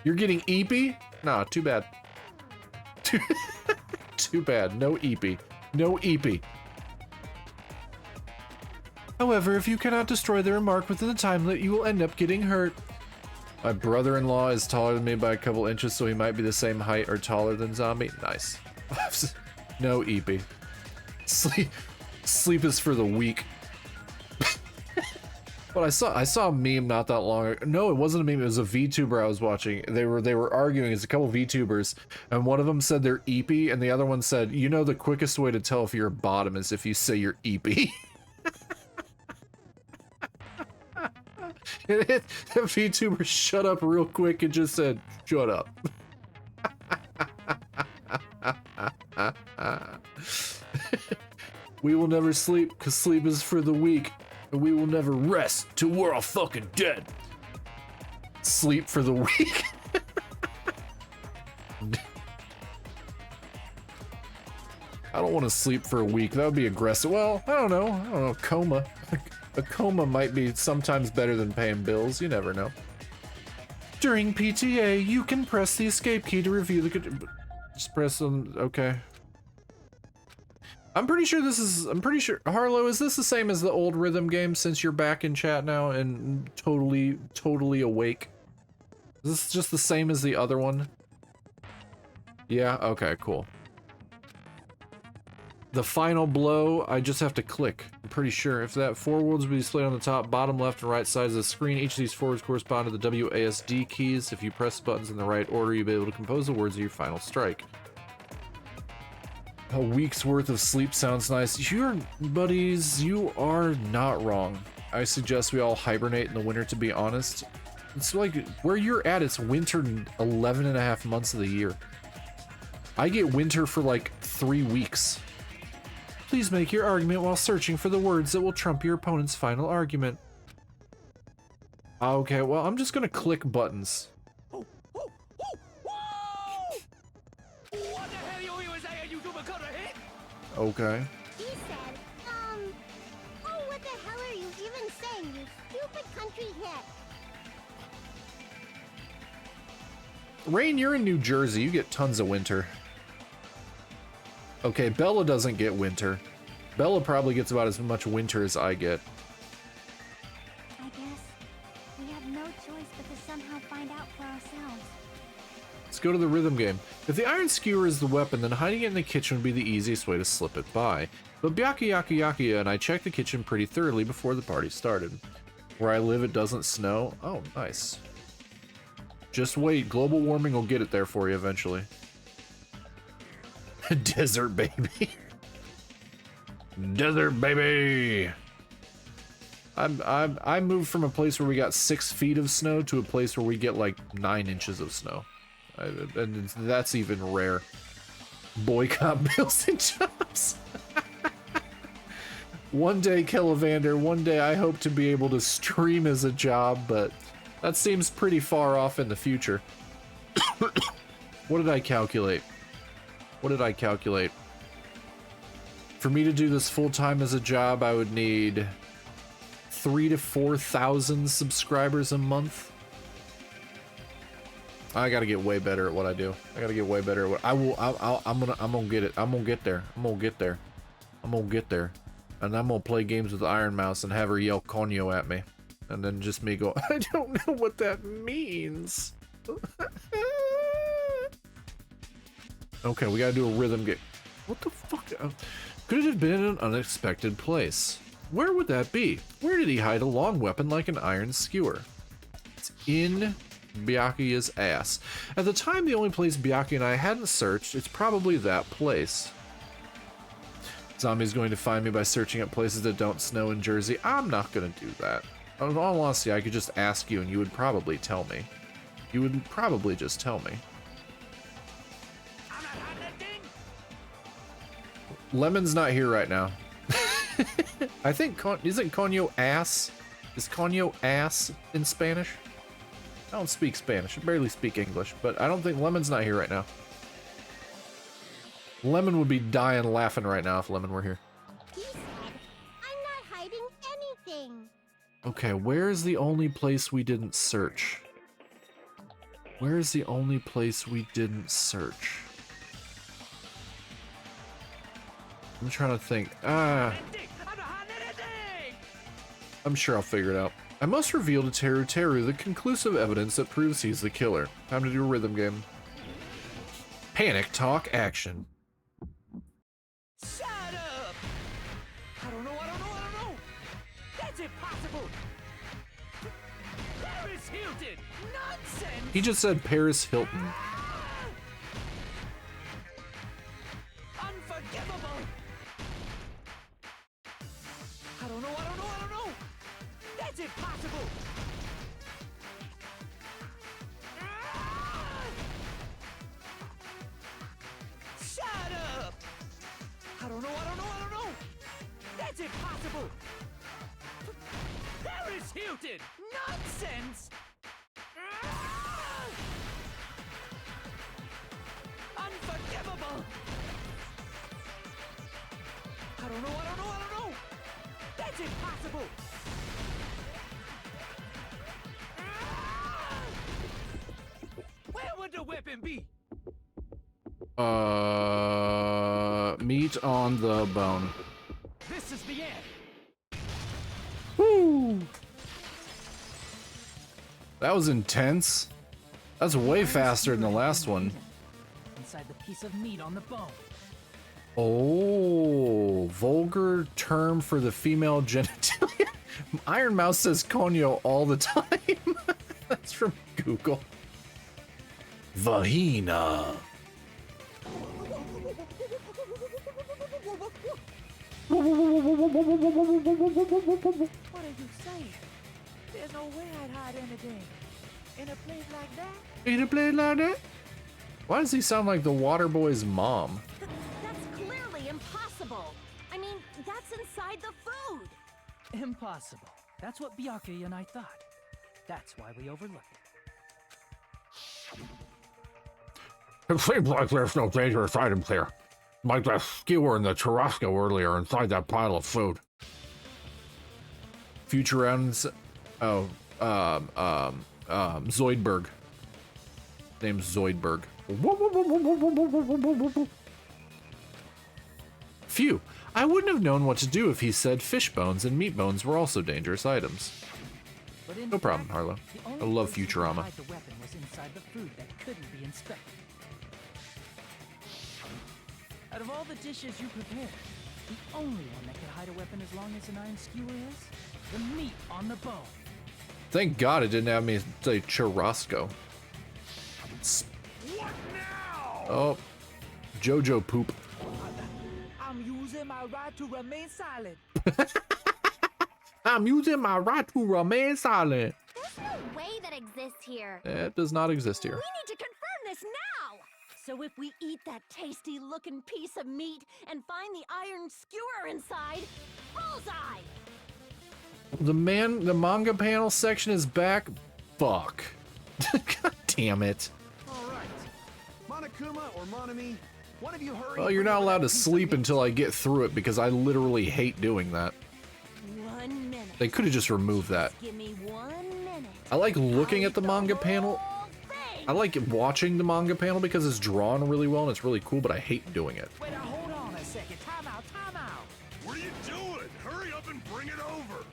You're getting EP? Nah, too bad. Too bad. No EP. No EP. However, if you cannot destroy the remark within the time limit, you will end up getting hurt. My brother-in-law is taller than me by a couple inches, so he might be the same height or taller than Zombie. Nice. No EP. Sleep is for the weak. But I saw a meme not that long ago. No, it wasn't a meme. It was a VTuber I was watching. They were arguing. It's a couple VTubers, and one of them said they're EP, and the other one said, "You know, the quickest way to tell if you're a bottom is if you say you're EP." The VTuber shut up real quick and just said, "Shut up." We will never sleep because sleep is for the weak, and we will never rest till we're all fucking dead. Sleep for the weak. I don't want to sleep for a week. That would be aggressive. Well, I don't know. Coma. A coma might be sometimes better than paying bills. You never know. During PTA, you can press the escape key to review the... Just press them. Okay. I'm pretty sure, Harlow, is this the same as the old rhythm game since you're back in chat now and totally awake? Is this just the same as the other one? Yeah, okay, cool. The final blow, I just have to click. I'm pretty sure. If that 4 words will be displayed on the top, bottom, left, and right sides of the screen, each of these 4 words correspond to the WASD keys. If you press the buttons in the right order, you'll be able to compose the words of your final strike. A week's worth of sleep sounds nice. Your buddies, you are not wrong. I suggest we all hibernate in the winter, to be honest. It's like, where you're at, it's winter 11.5 months of the year. I get winter for like 3 weeks. Please make your argument while searching for the words that will trump your opponent's final argument. Okay, well, I'm just gonna click buttons. What the hell you say, you got a hit? Okay. He said, oh, what the hell are you even saying, you stupid country hit? Rain, you're in New Jersey. You get tons of winter. Okay, Bella doesn't get winter. Bella probably gets about as much winter as I get. I guess we have no choice but to somehow find out for ourselves. Let's go to the rhythm game. If the iron skewer is the weapon, then hiding it in the kitchen would be the easiest way to slip it by. But Byakuya and I checked the kitchen pretty thoroughly before the party started. Where I live, it doesn't snow. Oh, nice. Just wait, global warming will get it there for you eventually. Desert baby. Desert baby. I moved from a place where we got 6 feet of snow to a place where we get like 9 inches of snow. And that's even rare. Boycott bills and jobs. One day, Kellivander, one day I hope to be able to stream as a job, but that seems pretty far off in the future. What did I calculate? What did I calculate? For me to do this full-time as a job, I would need 3,000 to 4,000 subscribers a month. I gotta get way better at what I do. I gotta get way better at what I'm gonna get it. I'm gonna get there. I'm gonna get there. I'm gonna get there. And I'm gonna play games with Iron Mouse and have her yell Konyo at me. And then just me go, I don't know what that means. Okay, we gotta do a rhythm game. What the fuck? Could it have been in an unexpected place? Where would that be? Where did he hide a long weapon like an iron skewer? It's in Byakuya's ass. At the time, the only place Byakuya and I hadn't searched, it's probably that place. Zombie's going to find me by searching up places that don't snow in Jersey. I'm not gonna do that. In all honesty, I could just ask you and you would probably tell me. You would probably just tell me. Lemon's not here right now. I think, isn't Konyo ass? Is Konyo ass in Spanish? I don't speak Spanish. I barely speak English, but I don't think Lemon's not here right now. Lemon would be dying laughing right now if Lemon were here. He said, I'm not hiding anything. Okay, where is the only place we didn't search? Where is the only place we didn't search? I'm trying to think. I'm sure I'll figure it out. I must reveal to Teru the conclusive evidence that proves he's the killer. Time to do a rhythm game. Panic Talk Action. Shut up! I don't know. That's impossible! Paris Hilton! Nonsense! He just said Paris Hilton. Unforgivable! I don't know. That's impossible! Shut up! I don't know. That's impossible! Paris Hilton! Nonsense! Unforgivable! I don't know. That's impossible! Where would the weapon be? Meat on the bone. This is the end. Woo! That was intense. That's way faster than the last one. Inside the piece of meat on the bone. Oh, vulgar term for the female genitalia. Iron Mouse says Konyo all the time. That's from Google. Vagina. What are you saying? There's no way I'd hide anything. In a place like that? In a place like that? Why does he sound like the Waterboy's mom? That's clearly impossible. I mean, that's inside the food. Impossible. That's what Byakuya and I thought. That's why we overlooked it. It seems like there's no dangerous items here. Like that skewer and the churrasco earlier inside that pile of food. Future rounds. Oh, Zoidberg. named Zoidberg. Phew, I wouldn't have known what to do if he said fish bones and meat bones were also dangerous items. But in No problem, fact, Harlow. the only I love place you could Futurama. hide the weapon was inside the food that couldn't be inspected. Out of all the dishes you prepared, the only one that could hide a weapon as long as an iron skewer is the meat on the bone. Thank God it didn't have me say churrasco. What now? Oh, Jojo poop. I'm using my right to remain silent. I'm using my right to remain silent. There's no way that exists here. It does not exist here. We need to confirm this now! So if we eat that tasty-looking piece of meat and find the iron skewer inside, bullseye! The manga panel section is back. Fuck. God damn it. All right. Monokuma or Monami, one of you hurry. Well, you're bring not over allowed that to piece of sleep meat. until I get through it because I literally hate doing that. 1 minute. They could have just removed that. Give me 1 minute. I like looking I'll at the eat manga whole panel. thing. I like watching the manga panel because it's drawn really well and it's really cool, but I hate doing it. Wait, hold on a second. Time out, time out. What are you doing? Hurry up and bring it over.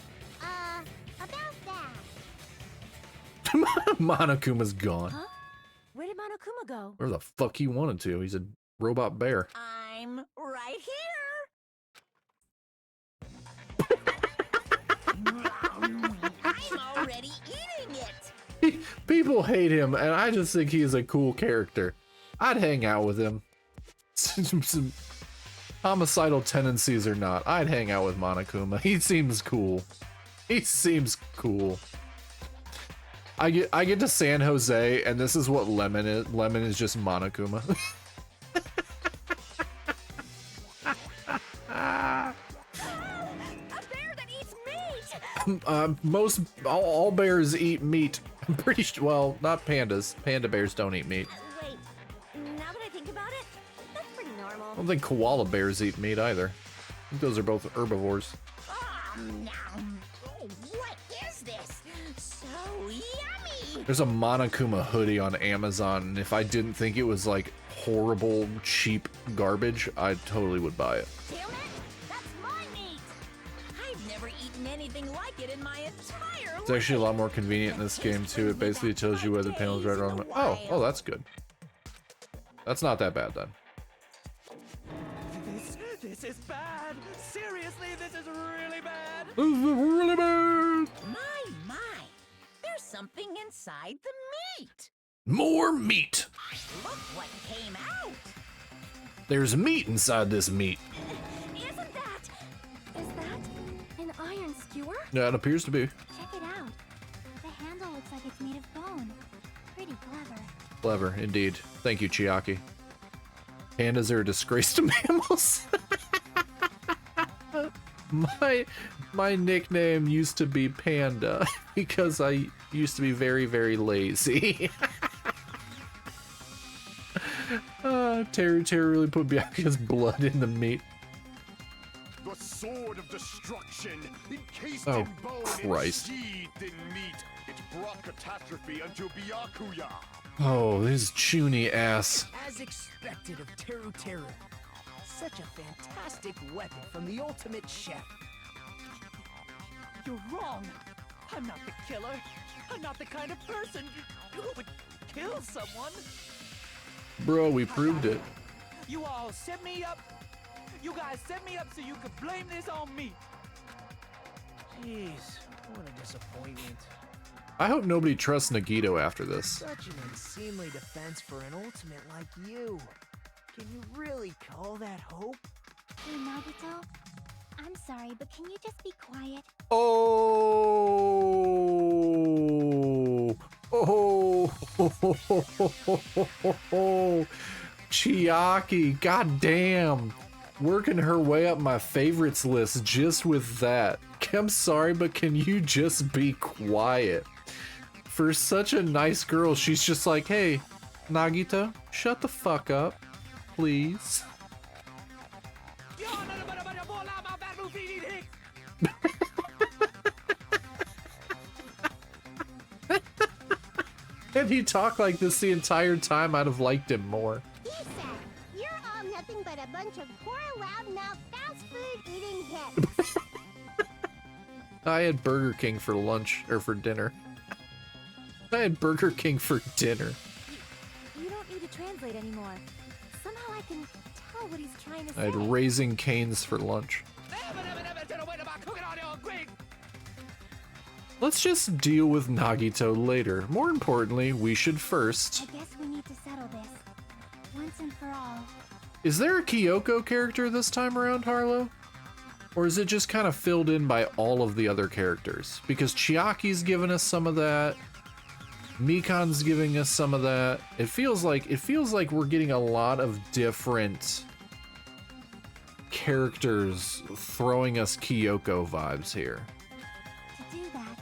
About that. Monokuma's gone. Huh? Where did Monokuma go? Where the fuck he wanted to. He's a robot bear. I'm right here. I'm already eating it. People hate him, and I just think he is a cool character. I'd hang out with him. Some homicidal tendencies or not, I'd hang out with Monokuma. He seems cool. He seems cool. I get to San Jose, and this is what Lemon is. Lemon is just Monokuma. A bear that eats meat! All bears eat meat. I'm pretty sure. Well, not pandas. Panda bears don't eat meat. Wait, now that I think about it, that's pretty normal. I don't think koala bears eat meat either. I think those are both herbivores. Oh, what is this? So yummy. There's a Monokuma hoodie on Amazon, and if I didn't think it was like horrible, cheap garbage, I totally would buy it. Damn it! That's my meat! I've never eaten anything like it in my entire life. It's actually a lot more convenient in this game too. It basically tells you whether the panel's right or wrong. Oh, that's good. That's not that bad then. This is bad. Seriously, this is really bad. This is really bad. My. There's something inside the meat. More meat. Look what came out. There's meat inside this meat. Isn't that... Is that an iron skewer? Yeah, it appears to be. Check it out. The handle looks like it's made of bone. Pretty clever. Clever, indeed. Thank you, Chiaki. Pandas are a disgrace to mammals. My nickname used to be Panda because I used to be very, very lazy. Teru really put Byakuya's blood in the meat. The sword of destruction, encased Oh, in bone Christ. and sheathed in meat. It brought catastrophe unto Byakuya. Oh, his chuny ass. As expected of Teru. Such a fantastic weapon from the ultimate chef. You're wrong. I'm not the killer. I'm not the kind of person who would kill someone. Bro, we proved it. You all set me up. You guys set me up so you could blame this on me. Jeez, what a disappointment. I hope nobody trusts Nagito after this. Such an unseemly defense for an ultimate like you. Can you really call that hope? Hey, Nagito. I'm sorry, but can you just be quiet? Oh, Chiaki, goddamn, working her way up my favorites list just with that. I'm sorry, but can you just be quiet? For such a nice girl, she's just like, hey, Nagito, shut the fuck up, please. had he talked like this the entire time, I'd have liked him more. He said, "You're all nothing but a bunch of poor, loudmouth, fast food eating hippies." I had Burger King for lunch, or for dinner. I had Burger King for dinner. You don't need to translate anymore. Somehow I can tell what he's trying to say. I had Raising Cane's for lunch. Let's just deal with Nagito later. More importantly, we should first... I guess we need to settle this. Once and for all. Is there a Kyoko character this time around, Harlow? Or is it just kind of filled in by all of the other characters? Because Chiaki's giving us some of that. Mikan's giving us some of that. It feels like we're getting a lot of different characters throwing us Kyoko vibes here. To do that,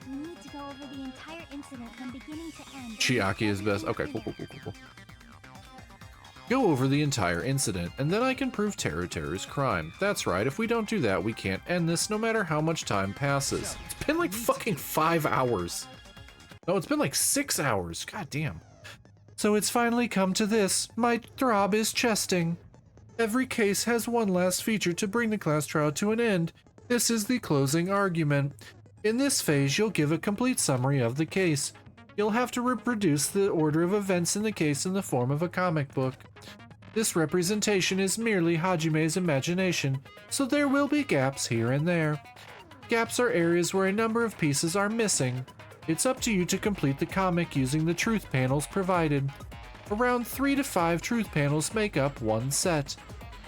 we need to go over the entire incident from beginning to end. Chiaki is best. Okay, cool. Go over the entire incident, and then I can prove Teru's crime. That's right, if we don't do that, we can't end this no matter how much time passes. It's been like fucking 5 hours. No, it's been like 6 hours. God damn. So it's finally come to this. My throb is chesting. Every case has one last feature to bring the class trial to an end. This is the closing argument. In this phase, you'll give a complete summary of the case. You'll have to reproduce the order of events in the case in the form of a comic book. This representation is merely Hajime's imagination, so there will be gaps here and there. Gaps are areas where a number of pieces are missing. It's up to you to complete the comic using the truth panels provided. Around 3 to 5 truth panels make up one set.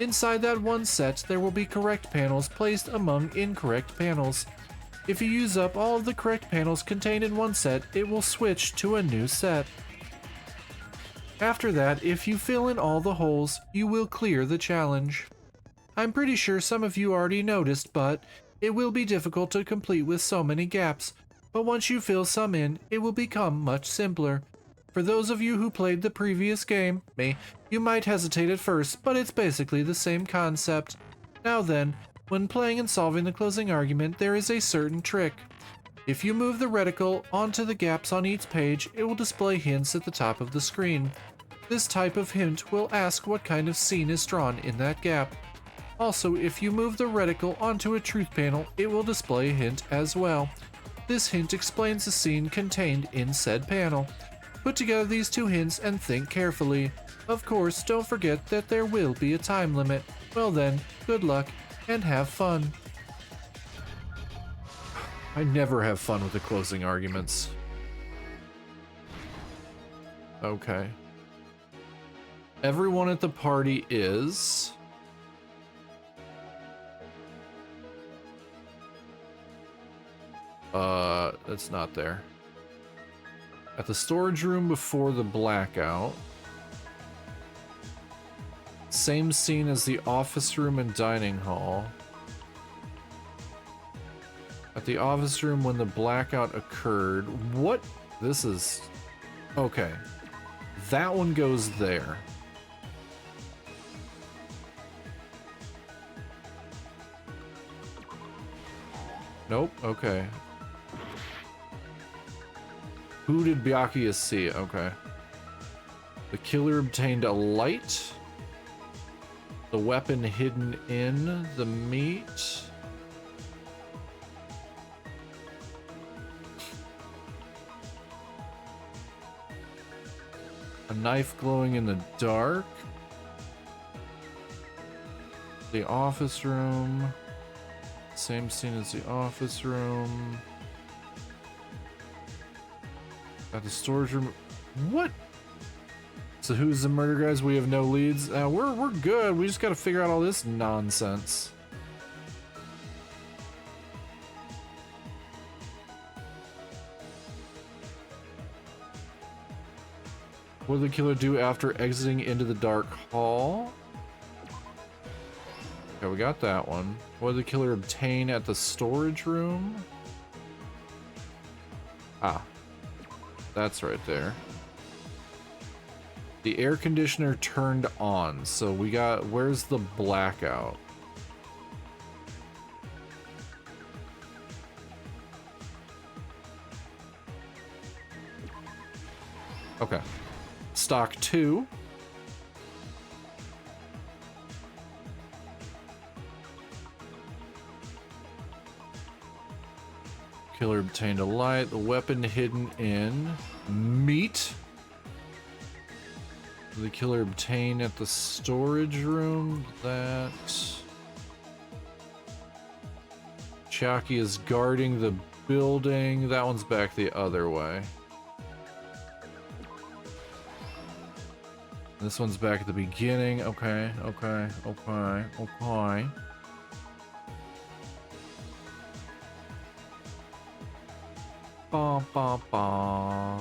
Inside that one set, there will be correct panels placed among incorrect panels. If you use up all of the correct panels contained in one set, it will switch to a new set. After that, if you fill in all the holes, you will clear the challenge. I'm pretty sure some of you already noticed, but it will be difficult to complete with so many gaps. But once you fill some in, it will become much simpler. For those of you who played the previous game, you might hesitate at first, but it's basically the same concept. Now then, when playing and solving the closing argument, there is a certain trick. If you move the reticle onto the gaps on each page, it will display hints at the top of the screen. This type of hint will ask what kind of scene is drawn in that gap. Also, if you move the reticle onto a truth panel, it will display a hint as well. This hint explains the scene contained in said panel. Put together these two hints and think carefully. Of course, don't forget that there will be a time limit. Well then, good luck and have fun. I never have fun with the closing arguments. Okay. Everyone at the party is... that's not there. At the storage room before the blackout. Same scene as the office room and dining hall. At the office room when the blackout occurred. What? This is... Okay. That one goes there. Nope, okay. Who did Byakuya see? Okay. The killer obtained a light. The weapon hidden in the meat. A knife glowing in the dark. The office room. Same scene as the office room. At the storage room. What? So who's the murder guys? We have no leads. We're good. We just gotta figure out all this nonsense. What did the killer do after exiting into the dark hall? Okay, we got that one. What did the killer obtain at the storage room? Ah, that's right there. The air conditioner turned on, so we got, where's the blackout? Okay. Stock 2. Killer obtained a light. The weapon hidden in meat. The killer obtained at the storage room. That... Chucky is guarding the building. That one's back the other way. This one's back at the beginning. Okay, okay, okay, okay. Ba ba ba.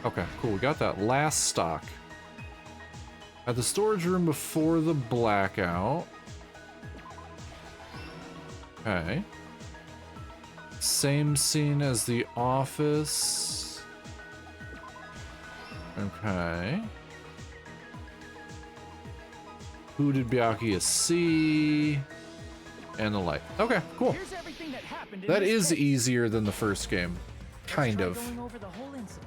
Okay, cool. We got that last stock. At the storage room before the blackout. Okay. Same scene as the office. Okay. Who did Byakuya see? And the light. Okay, cool. Here's everything that happened in That this is case. easier than the first game. Kind Let's of. try going over the whole incident,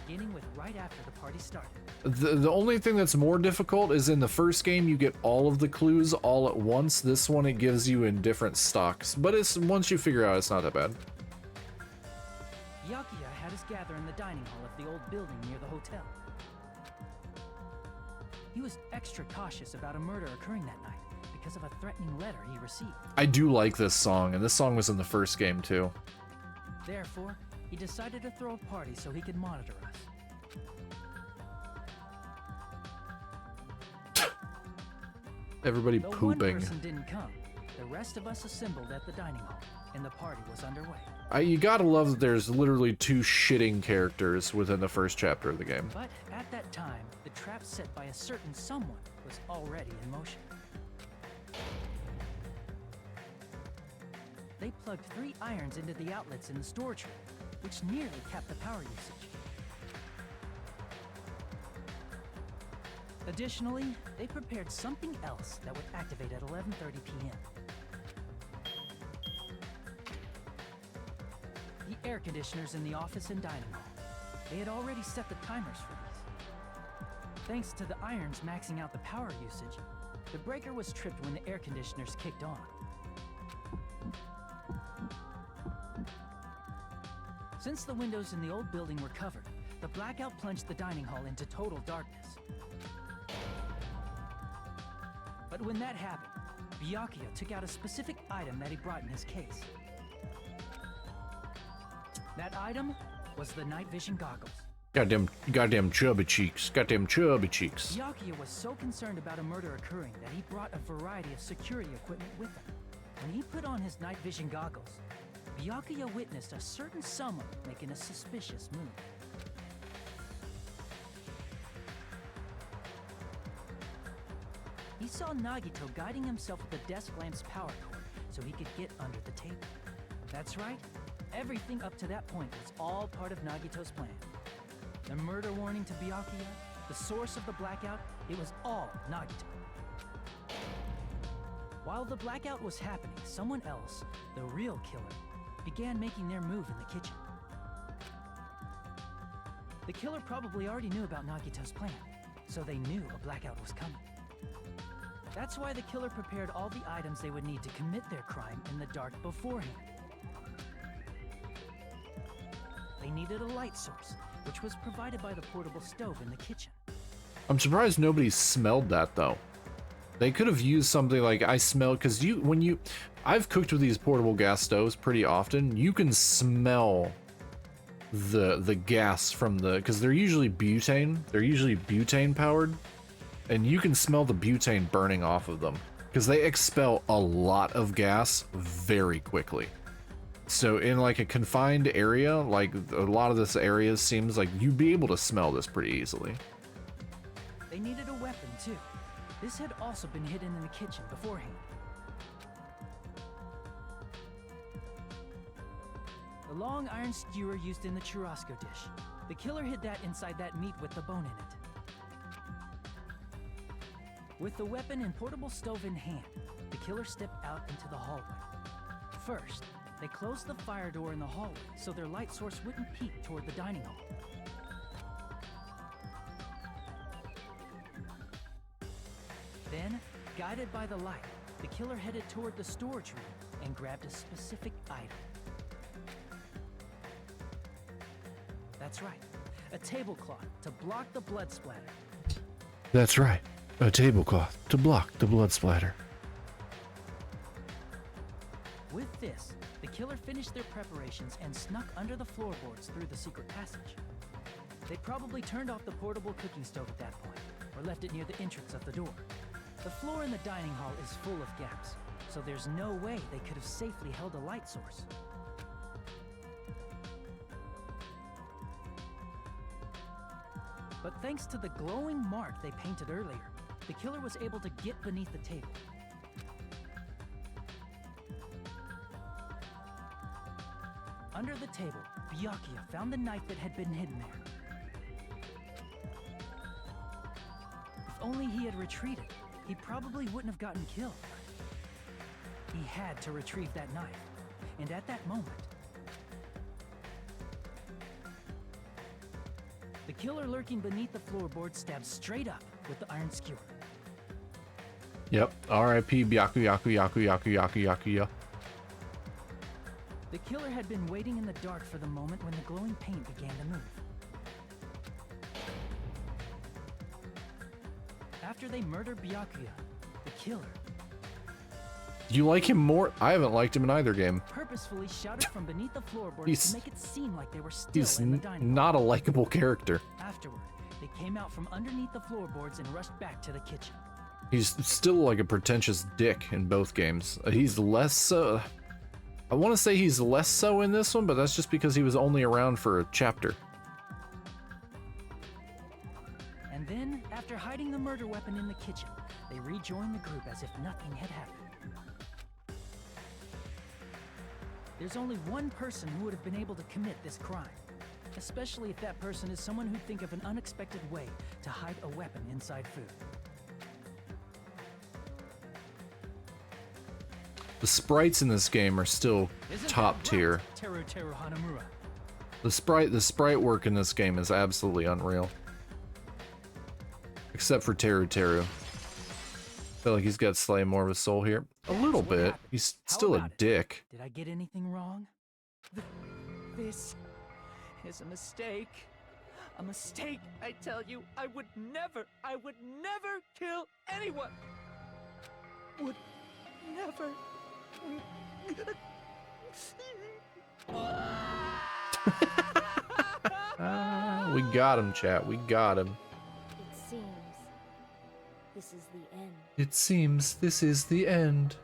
beginning with right after the party started. The only thing that's more difficult is in the first game you get all of the clues all at once. This one it gives you in different stocks, but it's once you figure out it's not that bad. Byakuya had us gather in the dining hall of the old building near the hotel. He was extra cautious about a murder occurring that night because of a threatening letter he received. I do like this song, and this song was in the first game too. Therefore, he decided to throw a party so he could monitor us. Everybody Though pooping. one person didn't come, the rest of us assembled at the dining hall, and the party was underway. You gotta love that there's literally 2 shitting characters within the first chapter of the game. But at that time, the trap set by a certain someone was already in motion. They plugged 3 irons into the outlets in the storage room, which nearly capped the power usage. Additionally, they prepared something else that would activate at 11:30 p.m. The air conditioners in the office and dining hall. They had already set the timers for these. Thanks to the irons maxing out the power usage, the breaker was tripped when the air conditioners kicked on. Since the windows in the old building were covered, the blackout plunged the dining hall into total darkness. But when that happened, Byakuya took out a specific item that he brought in his case. That item was the night vision goggles. Goddamn chubby cheeks. Goddamn chubby cheeks. Byakuya was so concerned about a murder occurring that he brought a variety of security equipment with him. When he put on his night vision goggles, Byakuya witnessed a certain someone making a suspicious move. He saw Nagito guiding himself with the desk lamp's power cord so he could get under the table. That's right, everything up to that point was all part of Nagito's plan. The murder warning to Byakuya, the source of the blackout, it was all Nagito. While the blackout was happening, someone else, the real killer, began making their move in the kitchen. The killer probably already knew about Nagito's plan, so they knew a blackout was coming. That's why the killer prepared all the items they would need to commit their crime in the dark beforehand. They needed a light source, which was provided by the portable stove in the kitchen. I'm surprised nobody smelled that though. They could have used something like I smell, because I've cooked with these portable gas stoves pretty often. You can smell the gas from because they're usually butane. They're usually butane powered, and you can smell the butane burning off of them because they expel a lot of gas very quickly. So in like a confined area, like a lot of this area seems like you'd be able to smell this pretty easily. They needed a weapon too. This had also been hidden in the kitchen beforehand. The long iron skewer used in the churrasco dish. The killer hid that inside that meat with the bone in it. With the weapon and portable stove in hand, the killer stepped out into the hallway. First, they closed the fire door in the hallway so their light source wouldn't peek toward the dining hall. Then, guided by the light, the killer headed toward the storage room and grabbed a specific item. That's right, a tablecloth to block the blood splatter. That's right, a tablecloth to block the blood splatter. With this, the killer finished their preparations and snuck under the floorboards through the secret passage. They probably turned off the portable cooking stove at that point, or left it near the entrance of the door. The floor in the dining hall is full of gaps, so there's no way they could have safely held a light source. But thanks to the glowing mark they painted earlier, the killer was able to get beneath the table. Under the table, Byakuya found the knife that had been hidden there. If only he had retreated, he probably wouldn't have gotten killed. He had to retrieve that knife, and at that moment, the killer lurking beneath the floorboard stabbed straight up with the iron skewer. Yep, R.I.P. Byakuya. The killer had been waiting in the dark for the moment when the glowing paint began to move. After they murdered Byakuya, the killer Do you like him more? I haven't liked him in either game. purposefully shouted from beneath the floorboards He's- to make it seem like they were still He's in the dining not a likable character. hall. Afterward, they came out from underneath the floorboards and rushed back to the kitchen. He's still like a pretentious dick in both games. He's less so. I want to say he's less so in this one, but that's just because he was only around for a chapter. And then, after hiding the murder weapon in the kitchen, they rejoined the group as if nothing had happened. There's only one person who would have been able to commit this crime, especially if that person is someone who'd think of an unexpected way to hide a weapon inside food. The sprites in this game are still Isn't top that right, tier. Teru Hanamura? The sprite work in this game is absolutely unreal. Except for Teru. I feel like he's got slightly more of a soul here. A little what bit. happened? He's How still a about it? dick. Did I get anything wrong? This is a mistake. A mistake, I tell you. I would never kill anyone. Would never. We got him, chat. We got him. It seems this is the end. It seems this is the end.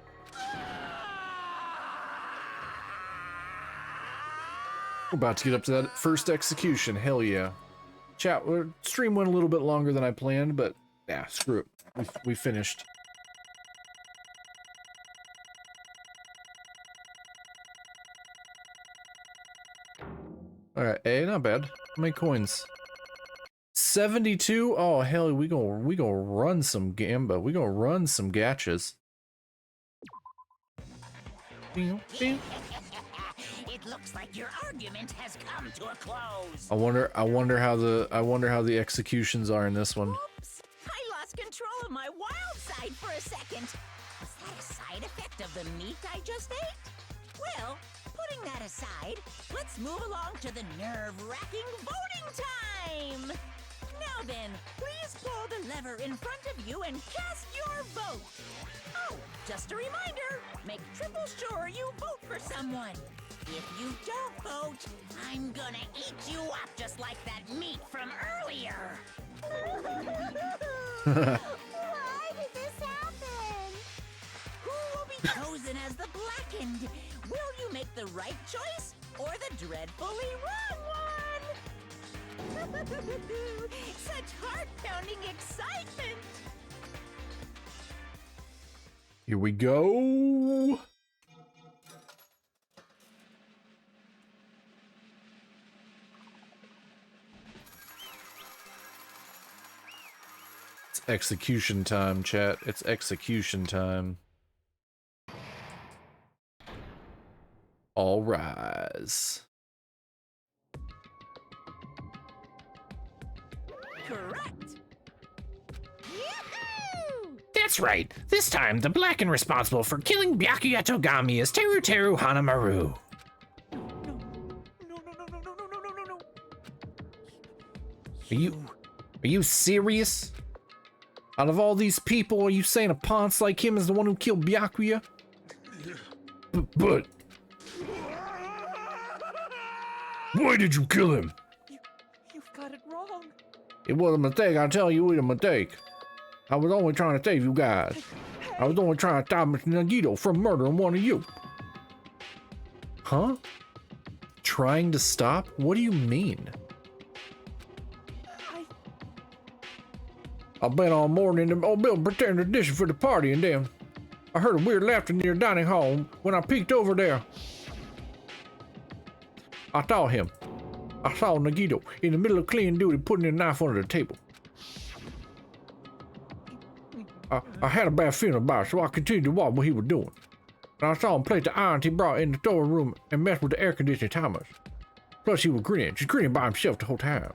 We're about to get up to that first execution. Hell yeah. Chat, stream went a little bit longer than I planned, but yeah, screw it. We finished. Alright, hey, not bad. How many coins? 72? Oh hell, we gonna run some gamba. We gonna run some gachas. It looks like your argument has come to a close. I wonder how the executions are in this one. Oops! I lost control of my wild side for a second. Was that a side effect of the meat I just ate? Well, putting that aside, let's move along to the nerve-wracking voting time! Now then, please pull the lever in front of you and cast your vote! Oh, just a reminder, make triple sure you vote for someone. If you don't vote, I'm gonna eat you up just like that meat from earlier! Why did this happen? Who will be chosen as the blackened? Will you make the right choice or the dreadfully wrong one? Such heart-pounding excitement! Here we go. execution time, chat. It's execution time. All rise. Correct. That's right. This time, the black and responsible for killing Byakuya Togami is Teru Hanamaru. No. Are you serious? Out of all these people, are you saying a ponce like him is the one who killed Byakuya? But why did you kill him? You've got it wrong. It was a mistake, I tell you, it was a mistake. I was only trying to save you guys. I was only trying to stop Mr. Nagito from murdering one of you. Huh? Trying to stop? What do you mean? I've been all morning in the old building preparing the dishes for the party, and then I heard a weird laughter near the dining hall. When I peeked over there, I saw him. I saw Nagito in the middle of cleaning duty putting a knife under the table. I had a bad feeling about it, so I continued to watch what he was doing. And I saw him place the irons he brought in the storeroom and mess with the air conditioning timers. Plus he was grinning, just grinning by himself the whole time.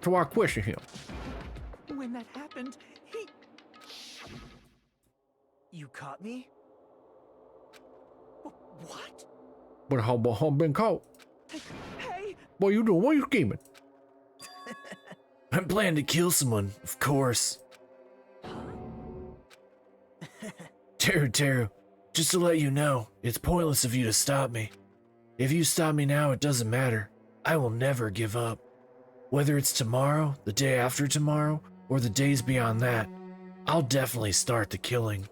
So I questioned him. When that happened, he... You caught me? What? But how about him been caught? Hey! What you doing? What you scheming? I'm planning to kill someone, of course. Teru, just to let you know, it's pointless of you to stop me. If you stop me now, it doesn't matter. I will never give up. Whether it's tomorrow, the day after tomorrow, or the days beyond that, I'll definitely start the killing.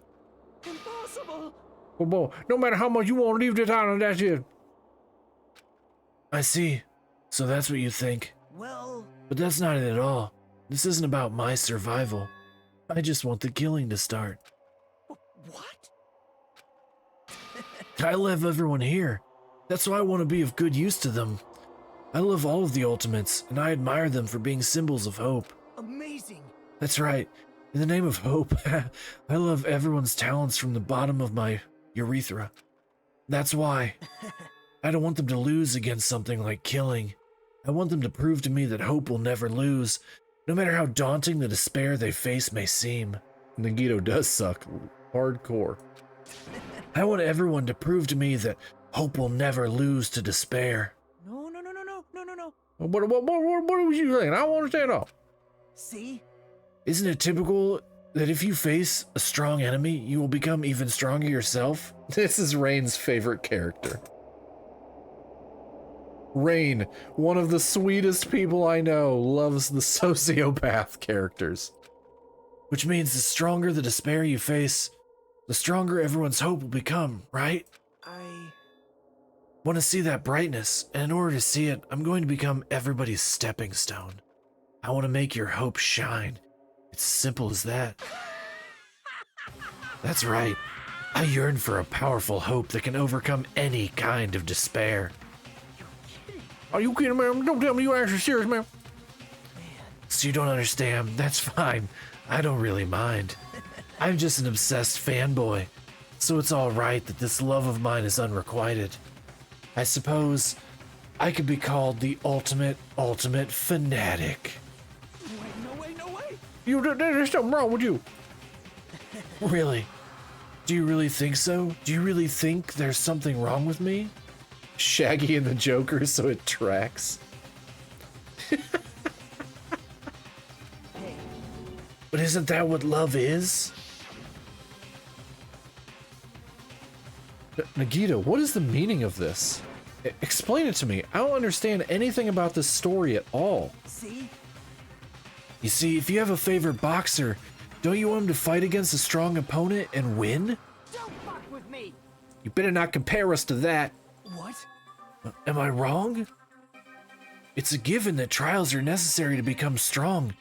Impossible! Well, boy, no matter how much you want to leave this island, that's it. I see. So that's what you think. Well... But that's not it at all. This isn't about my survival. I just want the killing to start. What? I love everyone here. That's why I want to be of good use to them. I love all of the Ultimates, and I admire them for being symbols of hope. Amazing! That's right. In the name of hope, I love everyone's talents from the bottom of my urethra. That's why. I don't want them to lose against something like killing. I want them to prove to me that hope will never lose, no matter how daunting the despair they face may seem. Nagito does suck. Hardcore. I want everyone to prove to me that hope will never lose to despair. No. What was you saying? I don't understand all. See? Isn't it typical that if you face a strong enemy, you will become even stronger yourself? This is Rain's favorite character. Rain, one of the sweetest people I know, loves the sociopath characters. Which means the stronger the despair you face, the stronger everyone's hope will become, right? I want to see that brightness, and in order to see it, I'm going to become everybody's stepping stone. I want to make your hope shine. It's as simple as that. That's right. I yearn for a powerful hope that can overcome any kind of despair. Are you kidding, man? Don't tell me you're actually serious, man. So you don't understand? That's fine. I don't really mind. I'm just an obsessed fanboy, so it's all right that this love of mine is unrequited. I suppose I could be called the ultimate fanatic. No way! There's something wrong with you. Really? Do you really think so? Do you really think there's something wrong with me? Shaggy and the Joker, so it tracks. But isn't that what love is? Nagito, what is the meaning of this? Explain it to me. I don't understand anything about this story at all. See? You see, if you have a favorite boxer, don't you want him to fight against a strong opponent and win? Don't fuck with me! You better not compare us to that. What? Am I wrong? It's a given that trials are necessary to become strong.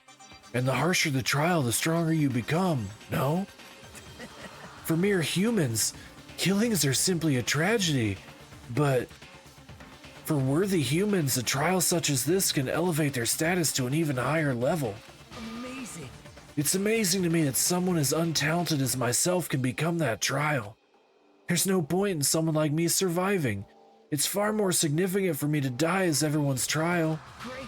And the harsher the trial, the stronger you become, no? For mere humans, killings are simply a tragedy. But for worthy humans, a trial such as this can elevate their status to an even higher level. Amazing. It's amazing to me that someone as untalented as myself can become that trial. There's no point in someone like me surviving. It's far more significant for me to die as everyone's trial. Great.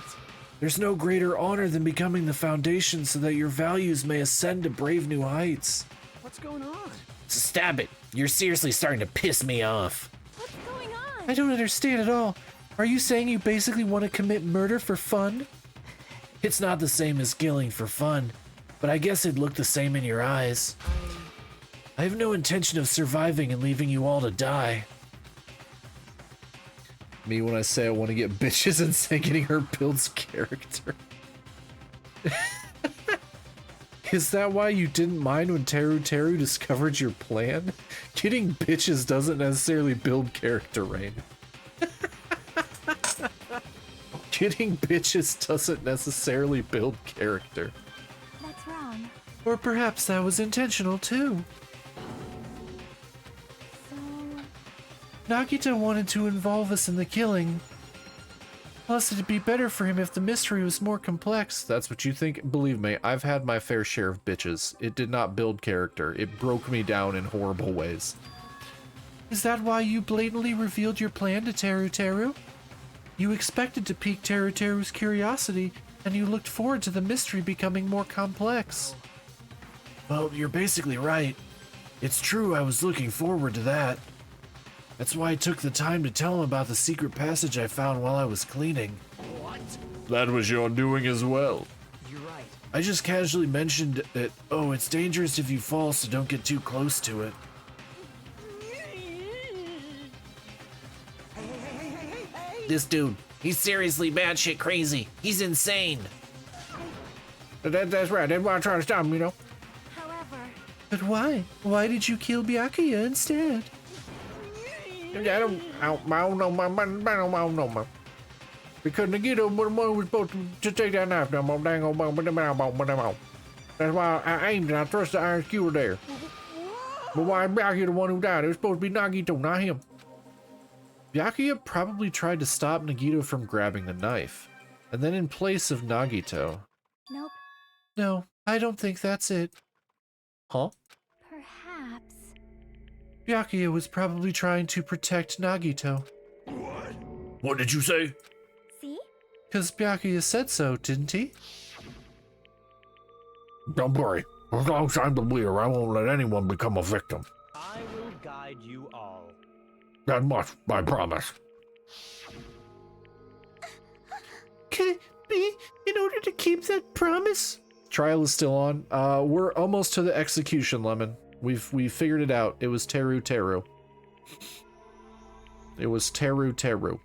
There's no greater honor than becoming the foundation so that your values may ascend to brave new heights. What's going on? Stop it. You're seriously starting to piss me off. What's going on? I don't understand at all. Are you saying you basically want to commit murder for fun? It's not the same as killing for fun, but I guess it'd look the same in your eyes. I have no intention of surviving and leaving you all to die. Me when I say I want to get bitches and say getting her builds character. Is that why you didn't mind when Teru Teru discovered your plan? Getting bitches doesn't necessarily build character, Rain. Getting bitches doesn't necessarily build character. That's wrong. Or perhaps that was intentional too. So, Nagito wanted to involve us in the killing. Plus, it'd be better for him if the mystery was more complex. That's what you think? Believe me, I've had my fair share of bitches. It did not build character. It broke me down in horrible ways. Is that why you blatantly revealed your plan to Teru Teru? You expected to pique Teru Teru's curiosity, and you looked forward to the mystery becoming more complex. Well, you're basically right. It's true, I was looking forward to that. That's why I took the time to tell him about the secret passage I found while I was cleaning. What? That was your doing as well. You're right. I just casually mentioned that, oh, it's dangerous if you fall, so don't get too close to it. This dude, he's seriously batshit crazy. He's insane. That's right. That's why I'm trying to stop him, you know. however, But why? Why did you kill Byakuya instead? I don't know. Because Nagito was supposed to take that knife down. That's why I aimed and I thrust the iron skewer there. But why is Byakuya the one who died? It was supposed to be Nagito, not him. Byakuya probably tried to stop Nagito from grabbing the knife. And then in place of Nagito... nope. No, I don't think that's it. Huh? Perhaps. Byakuya was probably trying to protect Nagito. What? What did you say? See? Because Byakuya said so, didn't he? Don't worry. As long as I'm the leader, I won't let anyone become a victim. I will guide you all. That much, I promise. Can it be in order to keep that promise? Trial is still on. We're almost to the execution, Lemon. We figured it out. It was Teru Teru. It was Teru Teru.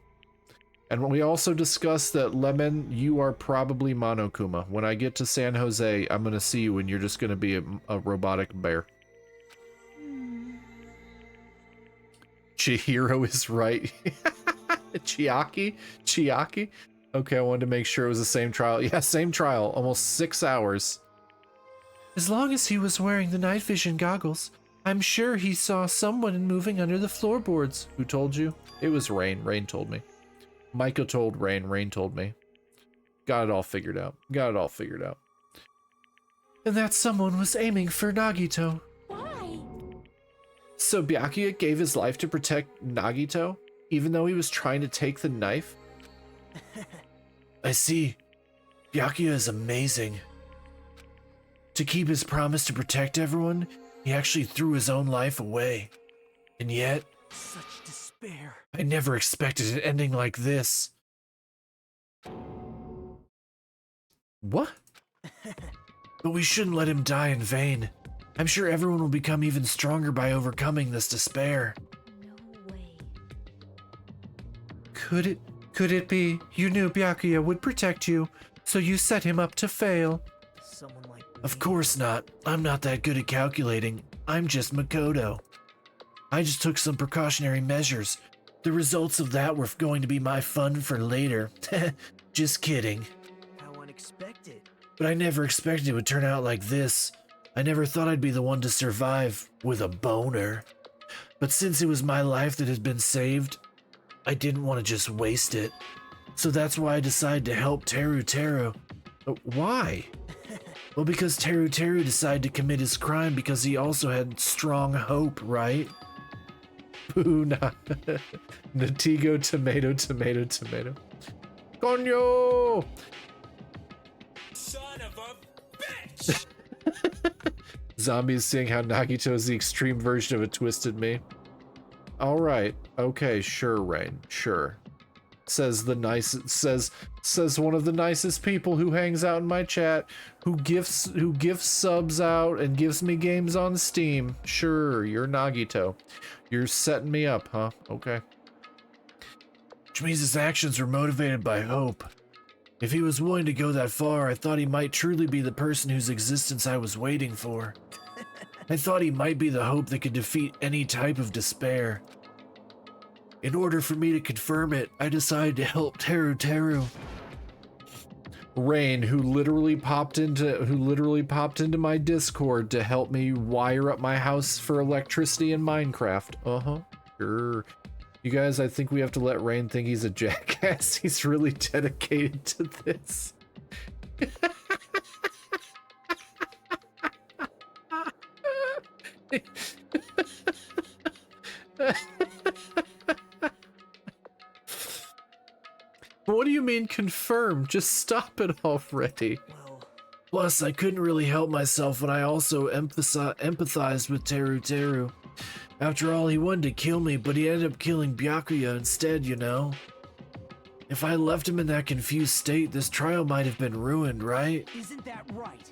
And we also discussed that, Lemon, you are probably Monokuma. When I get to San Jose, I'm gonna see you and you're just gonna be a robotic bear. Chihiro is right. Chiaki? Okay, I wanted to make sure it was the same trial. Yeah, same trial. Almost 6 hours. As long as he was wearing the night vision goggles, I'm sure he saw someone moving under the floorboards. Who told you? It was Rain. Rain told me. Micah told Rain. Rain told me. Got it all figured out. And that someone was aiming for Nagito. Why? So Byakuya gave his life to protect Nagito, even though he was trying to take the knife? I see. Byakuya is amazing. To keep his promise to protect everyone, he actually threw his own life away. And yet, Such despair. I never expected an ending like this. What? But we shouldn't let him die in vain. I'm sure everyone will become even stronger by overcoming this despair. No way. Could it be you knew Byakuya would protect you, so you set him up to fail? Someone like me. Of course not. I'm not that good at calculating. I'm just Makoto. I just took some precautionary measures. The results of that were going to be my fun for later. Just kidding. How unexpected. But I never expected it would turn out like this. I never thought I'd be the one to survive with a boner. But since it was my life that had been saved, I didn't want to just waste it. So that's why I decided to help Teru Teru. Why? Well, because Teru Teru decided to commit his crime because he also had strong hope, right? Boo, nah. Natigo, tomato, tomato, tomato. Coño! Son of a bitch! Zombies seeing how Nagito is the extreme version of a twisted me. Alright, okay, sure, Rain, sure. Says the nicest, says one of the nicest people who hangs out in my chat, who gifts subs out and gives me games on Steam. Sure, you're Nagito. You're setting me up, huh? Okay. Which means his actions were motivated by hope. If he was willing to go that far, I thought he might truly be the person whose existence I was waiting for. I thought he might be the hope that could defeat any type of despair. In order for me to confirm it, I decided to help Teru Teru. Rain, who literally popped into my Discord to help me wire up my house for electricity in Minecraft. Sure. You guys, I think we have to let Rain think he's a jackass. He's really dedicated to this. What do you mean confirm? Just stop it already. Plus, I couldn't really help myself when I also empathized with Teru Teru. After all, he wanted to kill me, but he ended up killing Byakuya instead, you know? If I left him in that confused state, this trial might have been ruined, right? Isn't that right?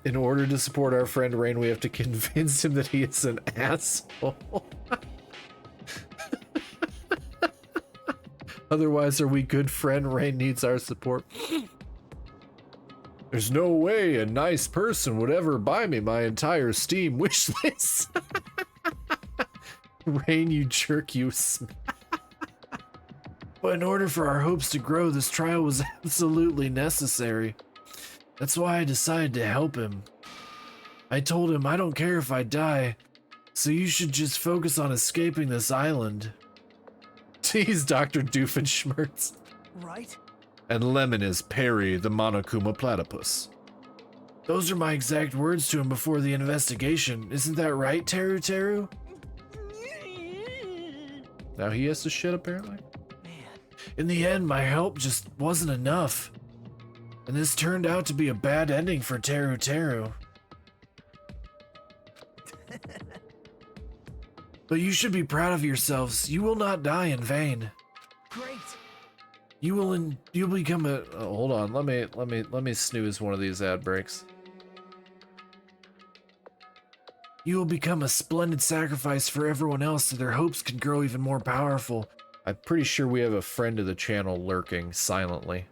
In order to support our friend Rain, we have to convince him that he is an asshole. Otherwise, are we good friend? Rain needs our support. There's no way a nice person would ever buy me my entire Steam wish list. Rain, you jerk, you But in order for our hopes to grow, this trial was absolutely necessary. That's why I decided to help him. I told him I don't care if I die, so you should just focus on escaping this island. Tease Dr. Doofenshmirtz. Right? And Lemon is Perry the Monokuma Platypus. Those are my exact words to him before the investigation. Isn't that right, Teru Teru? Now he has to shit, apparently. In the end, my help just wasn't enough. And this turned out to be a bad ending for Teru Teru. But you should be proud of yourselves. You will not die in vain. Great. You'll become a hold on, let me snooze one of these ad breaks. You will become a splendid sacrifice for everyone else so their hopes can grow even more powerful. I'm pretty sure we have a friend of the channel lurking silently.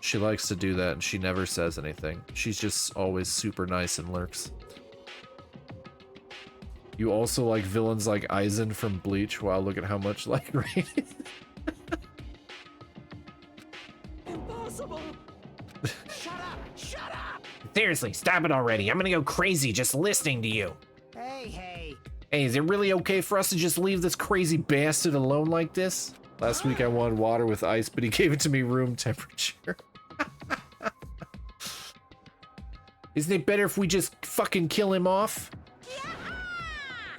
She likes to do that and she never says anything. She's just always super nice and lurks. You also like villains like Aizen from Bleach? Wow, look at how much like Rain. Impossible! Shut up! Shut up! Seriously, stop it already. I'm gonna go crazy just listening to you. Hey. Hey, is it really okay for us to just leave this crazy bastard alone like this? Last week I wanted water with ice, but he gave it to me room temperature. Isn't it better if we just fucking kill him off?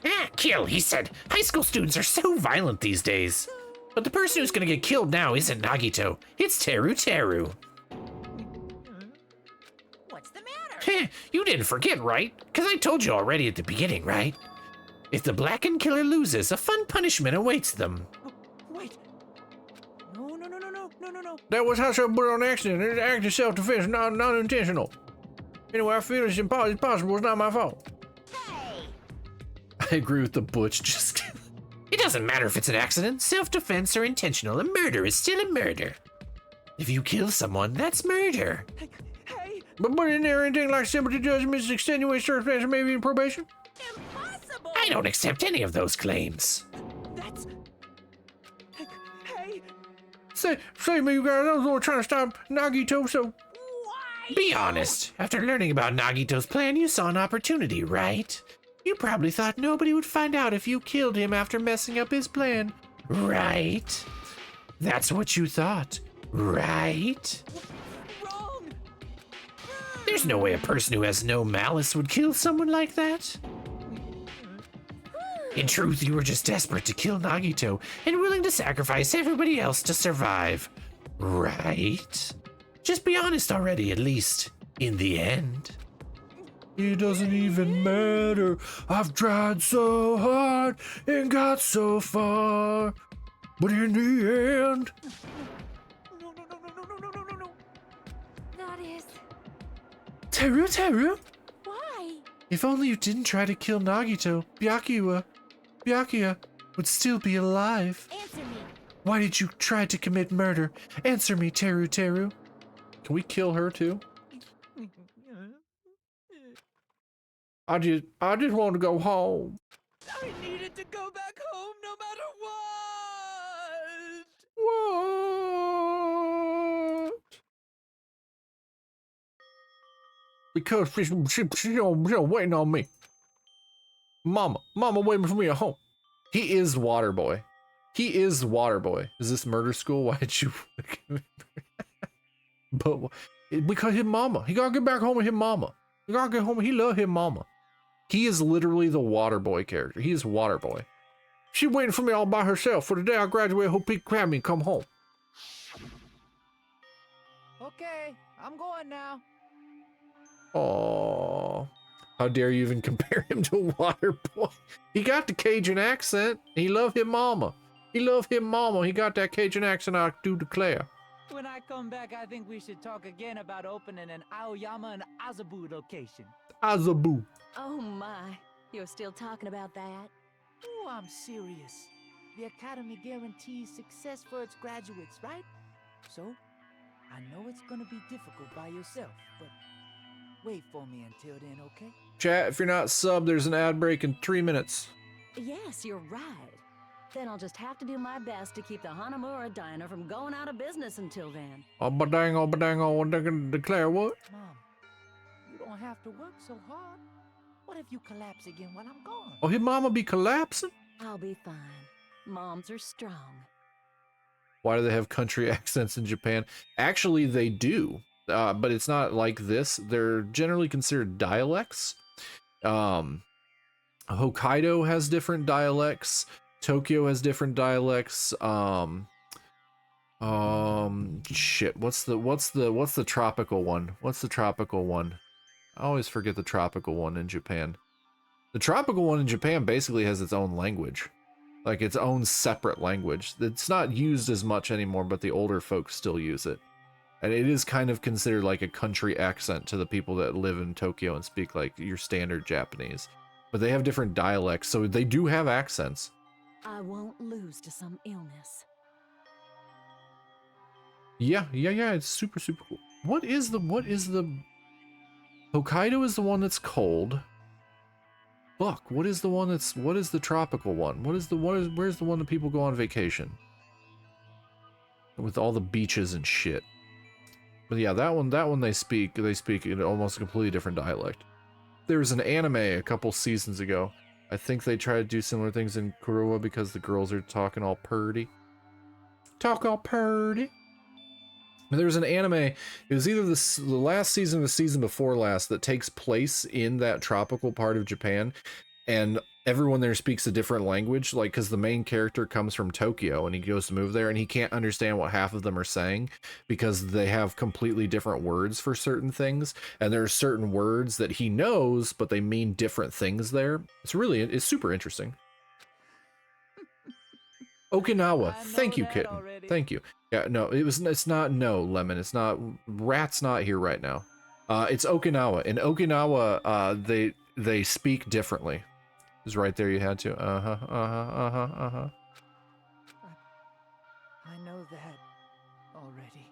Ah, kill, he said. High school students are so violent these days. But the person who's gonna get killed now isn't Nagito. It's Teru Teru. What's the matter? You didn't forget, right? Because I told you already at the beginning, right? If the Blackened Killer loses, a fun punishment awaits them. Wait. No. That was how someone put on accident. It's active self-defense, not intentional. Anyway, I feel it's impossible. It's not my fault. Hey! I agree with the Butch. Just It doesn't matter if it's an accident, self-defense, or intentional. A murder is still a murder. If you kill someone, that's murder. Hey! But put in there anything like sympathy, judgment, extenuating circumstances, maybe even probation? Impossible! I don't accept any of those claims. That's... Hey! Say me, you guys, I was only trying to stop Nagito, so... Why? Be honest. After learning about Nagito's plan, you saw an opportunity, right? You probably thought nobody would find out if you killed him after messing up his plan. Right? That's what you thought, right? Wrong! There's no way a person who has no malice would kill someone like that. In truth, you were just desperate to kill Nagito and willing to sacrifice everybody else to survive. Right? Just be honest already, at least, in the end. It doesn't even matter. I've tried so hard and got so far. But in the end... That is... Teru? Why? If only you didn't try to kill Nagito, Byakuya would still be alive. Answer me. Why did you try to commit murder? Answer me, Teru. Can we kill her too? I just want to go home. I needed to go back home no matter what. What? Because she's waiting on me. Mama waiting for me at home. He is Waterboy. Is this murder school? Why did you? But because his mama. He gotta get back home with his mama. He gotta get home. He love his mama. He is literally the Waterboy character. He is Waterboy. She waiting for me all by herself. For the day I graduate, hope he can grab me and come home. Okay, I'm going now. Oh, how dare you even compare him to Waterboy? He got the Cajun accent. He love his mama. He got that Cajun accent, I do declare. When I come back, I think we should talk again about opening an Aoyama and Azabu location. Azabu. Oh my, you're still talking about that? Oh, I'm serious. The Academy guarantees success for its graduates, right? So, I know it's gonna be difficult by yourself, but wait for me until then, okay? Chat, if you're not subbed, there's an ad break in 3 minutes. Yes, you're right. Then I'll just have to do my best to keep the Hanamura Diner from going out of business until then. Oh, badango, they're gonna declare what? Mom, you don't have to work so hard. What if you collapse again while I'm gone? Oh, his mama be collapsing? I'll be fine. Moms are strong. Why do they have country accents in Japan? Actually, they do, but it's not like this. They're generally considered dialects. Hokkaido has different dialects. Tokyo has different dialects. Shit. What's the tropical one? What's the tropical one? I always forget the tropical one in Japan. The tropical one in Japan basically has its own language. Like its own separate language. It's not used as much anymore, but the older folks still use it. And it is kind of considered like a country accent to the people that live in Tokyo and speak like your standard Japanese. But they have different dialects, so they do have accents. I won't lose to some illness. Yeah, it's super cool. What is the Hokkaido is the one that's cold. Fuck, what is the tropical one? Where's the one that people go on vacation? With all the beaches and shit. But yeah, that one they speak in almost a completely different dialect. There was an anime a couple seasons ago. I think they try to do similar things in Kurowa because the girls are talking all purdy. And there was an anime, it was either the last season or the season before last that takes place in that tropical part of Japan, and everyone there speaks a different language, like because the main character comes from Tokyo and he goes to move there and he can't understand what half of them are saying because they have completely different words for certain things, and there are certain words that he knows but they mean different things there. It's super interesting. Okinawa, thank you, Kitten. Already. Thank you. Yeah, no, it's not, no, Lemon, it's not, Rat's not here right now. It's Okinawa. In Okinawa, they speak differently. It's right there, you had to. I know that already.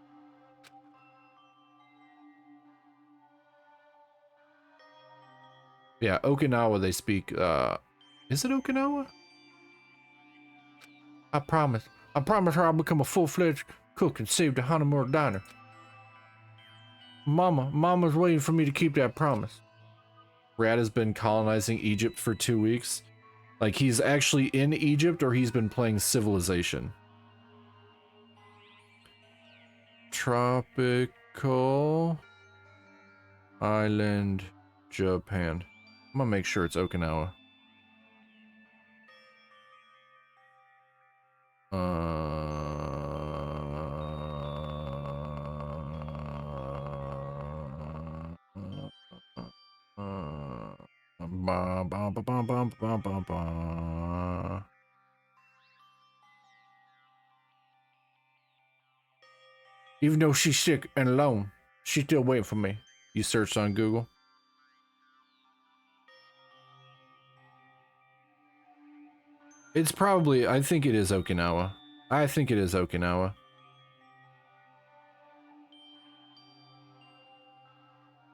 Yeah, Okinawa, they speak, is it Okinawa? I promise her I'll become a full-fledged cook and save the Hanamura Diner. Mama's waiting for me to keep that promise. Rat has been colonizing Egypt for 2 weeks. Like, he's actually in Egypt or he's been playing Civilization. Tropical Island, Japan. I'm gonna make sure it's Okinawa. Ba, ba, ba, ba, ba, ba, ba, ba. Even though she's sick and alone, she's still waiting for me. You searched on Google. It's probably, I think it is Okinawa. I think it is Okinawa.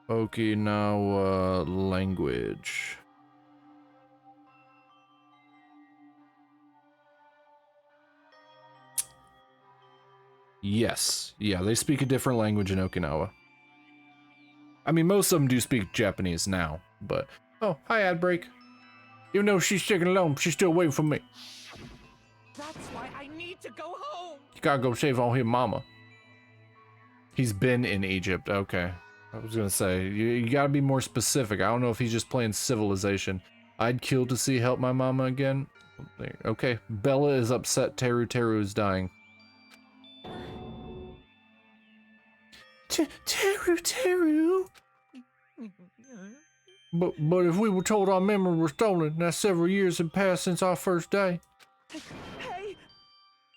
Okinawa language. Yes. Yeah, they speak a different language in Okinawa. I mean, most of them do speak Japanese now, but... Oh, hi, ad break. Even though she's sick and alone, she's still waiting for me. That's why I need to go home. You gotta go save all his mama. He's been in Egypt. Okay. I was gonna say, you gotta be more specific. I don't know if he's just playing Civilization. I'd kill to see help my mama again. Okay. Bella is upset Teru Teru is dying. Teru Teru? But if we were told our memory was stolen, now several years had passed since our first day. Hey!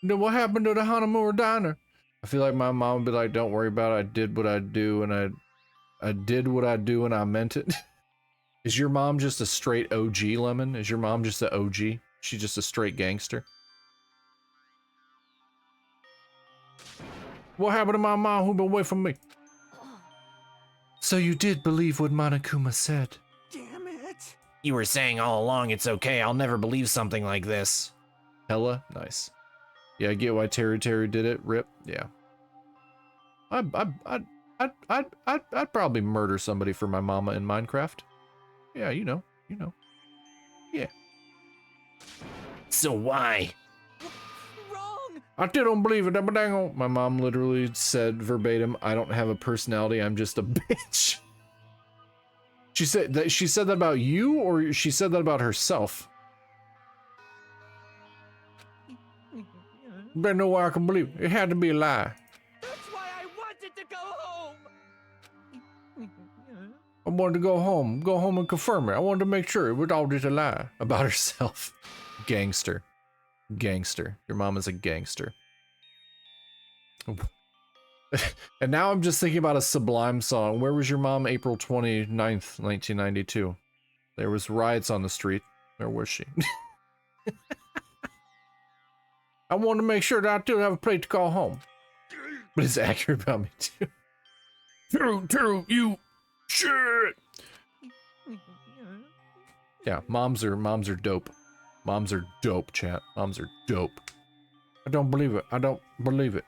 Then what happened to the Hanamura Diner? I feel like my mom would be like, don't worry about it. I did what I do, and I did what I do, and I meant it. Is your mom just a straight OG, Lemon? Is your mom just an OG? She's just a straight gangster? What happened to my mom who been away from me? So you did believe what Monokuma said? Damn it! You were saying all along it's okay. I'll never believe something like this. Hella nice. Yeah, I get why Teru Teru did it. Rip. Yeah. I'd probably murder somebody for my mama in Minecraft. Yeah, you know. Yeah. So why? Wrong! I still don't believe it. My mom literally said verbatim, I don't have a personality, I'm just a bitch. She said that about you, or she said that about herself? There's no way I can believe it. It had to be a lie. That's why I wanted to go home! I wanted to go home and confirm it. I wanted to make sure it was all just a lie about herself. Gangster. Your mom is a gangster. And now I'm just thinking about a Sublime song. Where was your mom April 29th, 1992? There was riots on the street. Where was she? I wanted to make sure that I still have a place to call home. But it's accurate about me too. True, you shit. Yeah, moms are dope. Moms are dope, chat. Moms are dope. I don't believe it. I don't believe it.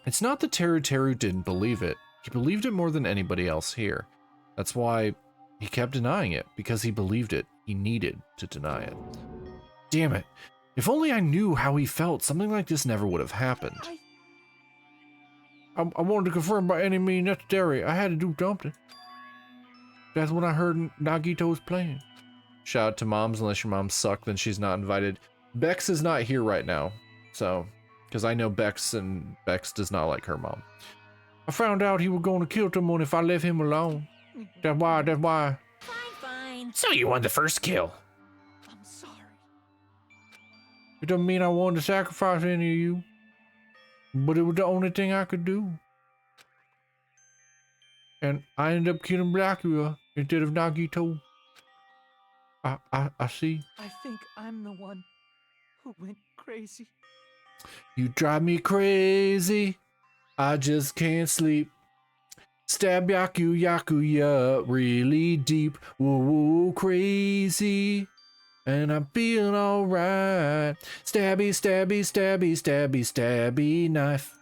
It's not that Teru Teru didn't believe it. He believed it more than anybody else here. That's why he kept denying it, because he believed it. He needed to deny it. Damn it. If only I knew how he felt, something like this never would have happened. I wanted to confirm by any means necessary. I had to do something. That's when I heard Nagito was playing. Shout out to moms, unless your mom sucked, then she's not invited. Bex is not here right now, so, because I know Bex, and Bex does not like her mom. I found out he was going to kill someone if I left him alone. That's why. Fine. So you won the first kill. I'm sorry. It doesn't mean I wanted to sacrifice any of you, but it was the only thing I could do. And I ended up killing Blackula instead of Nagito. I see. I think I'm the one who went crazy. You drive me crazy. I just can't sleep. Stab Yakuya really deep. Whoa, crazy. And I'm feeling alright. Stabby, stabby, stabby, stabby, stabby knife.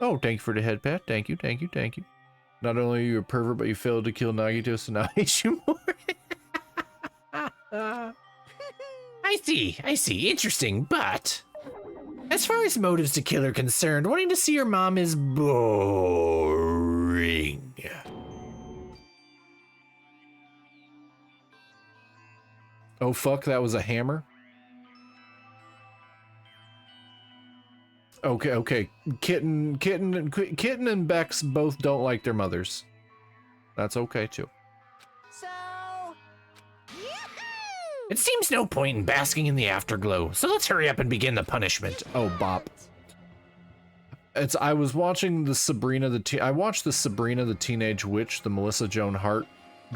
Oh, thank you for the head pat. Thank you. Not only are you a pervert, but you failed to kill Nagito, so now I hate you more. I see. Interesting, but As far as motives to kill are concerned, wanting to see your mom is boring. Oh fuck, that was a hammer? Okay. Kitten and Bex both don't like their mothers. That's okay too. So, It seems no point in basking in the afterglow, so let's hurry up and begin the punishment. Oh, bop. I was watching the I watched the Sabrina the Teenage Witch, the Melissa Joan Hart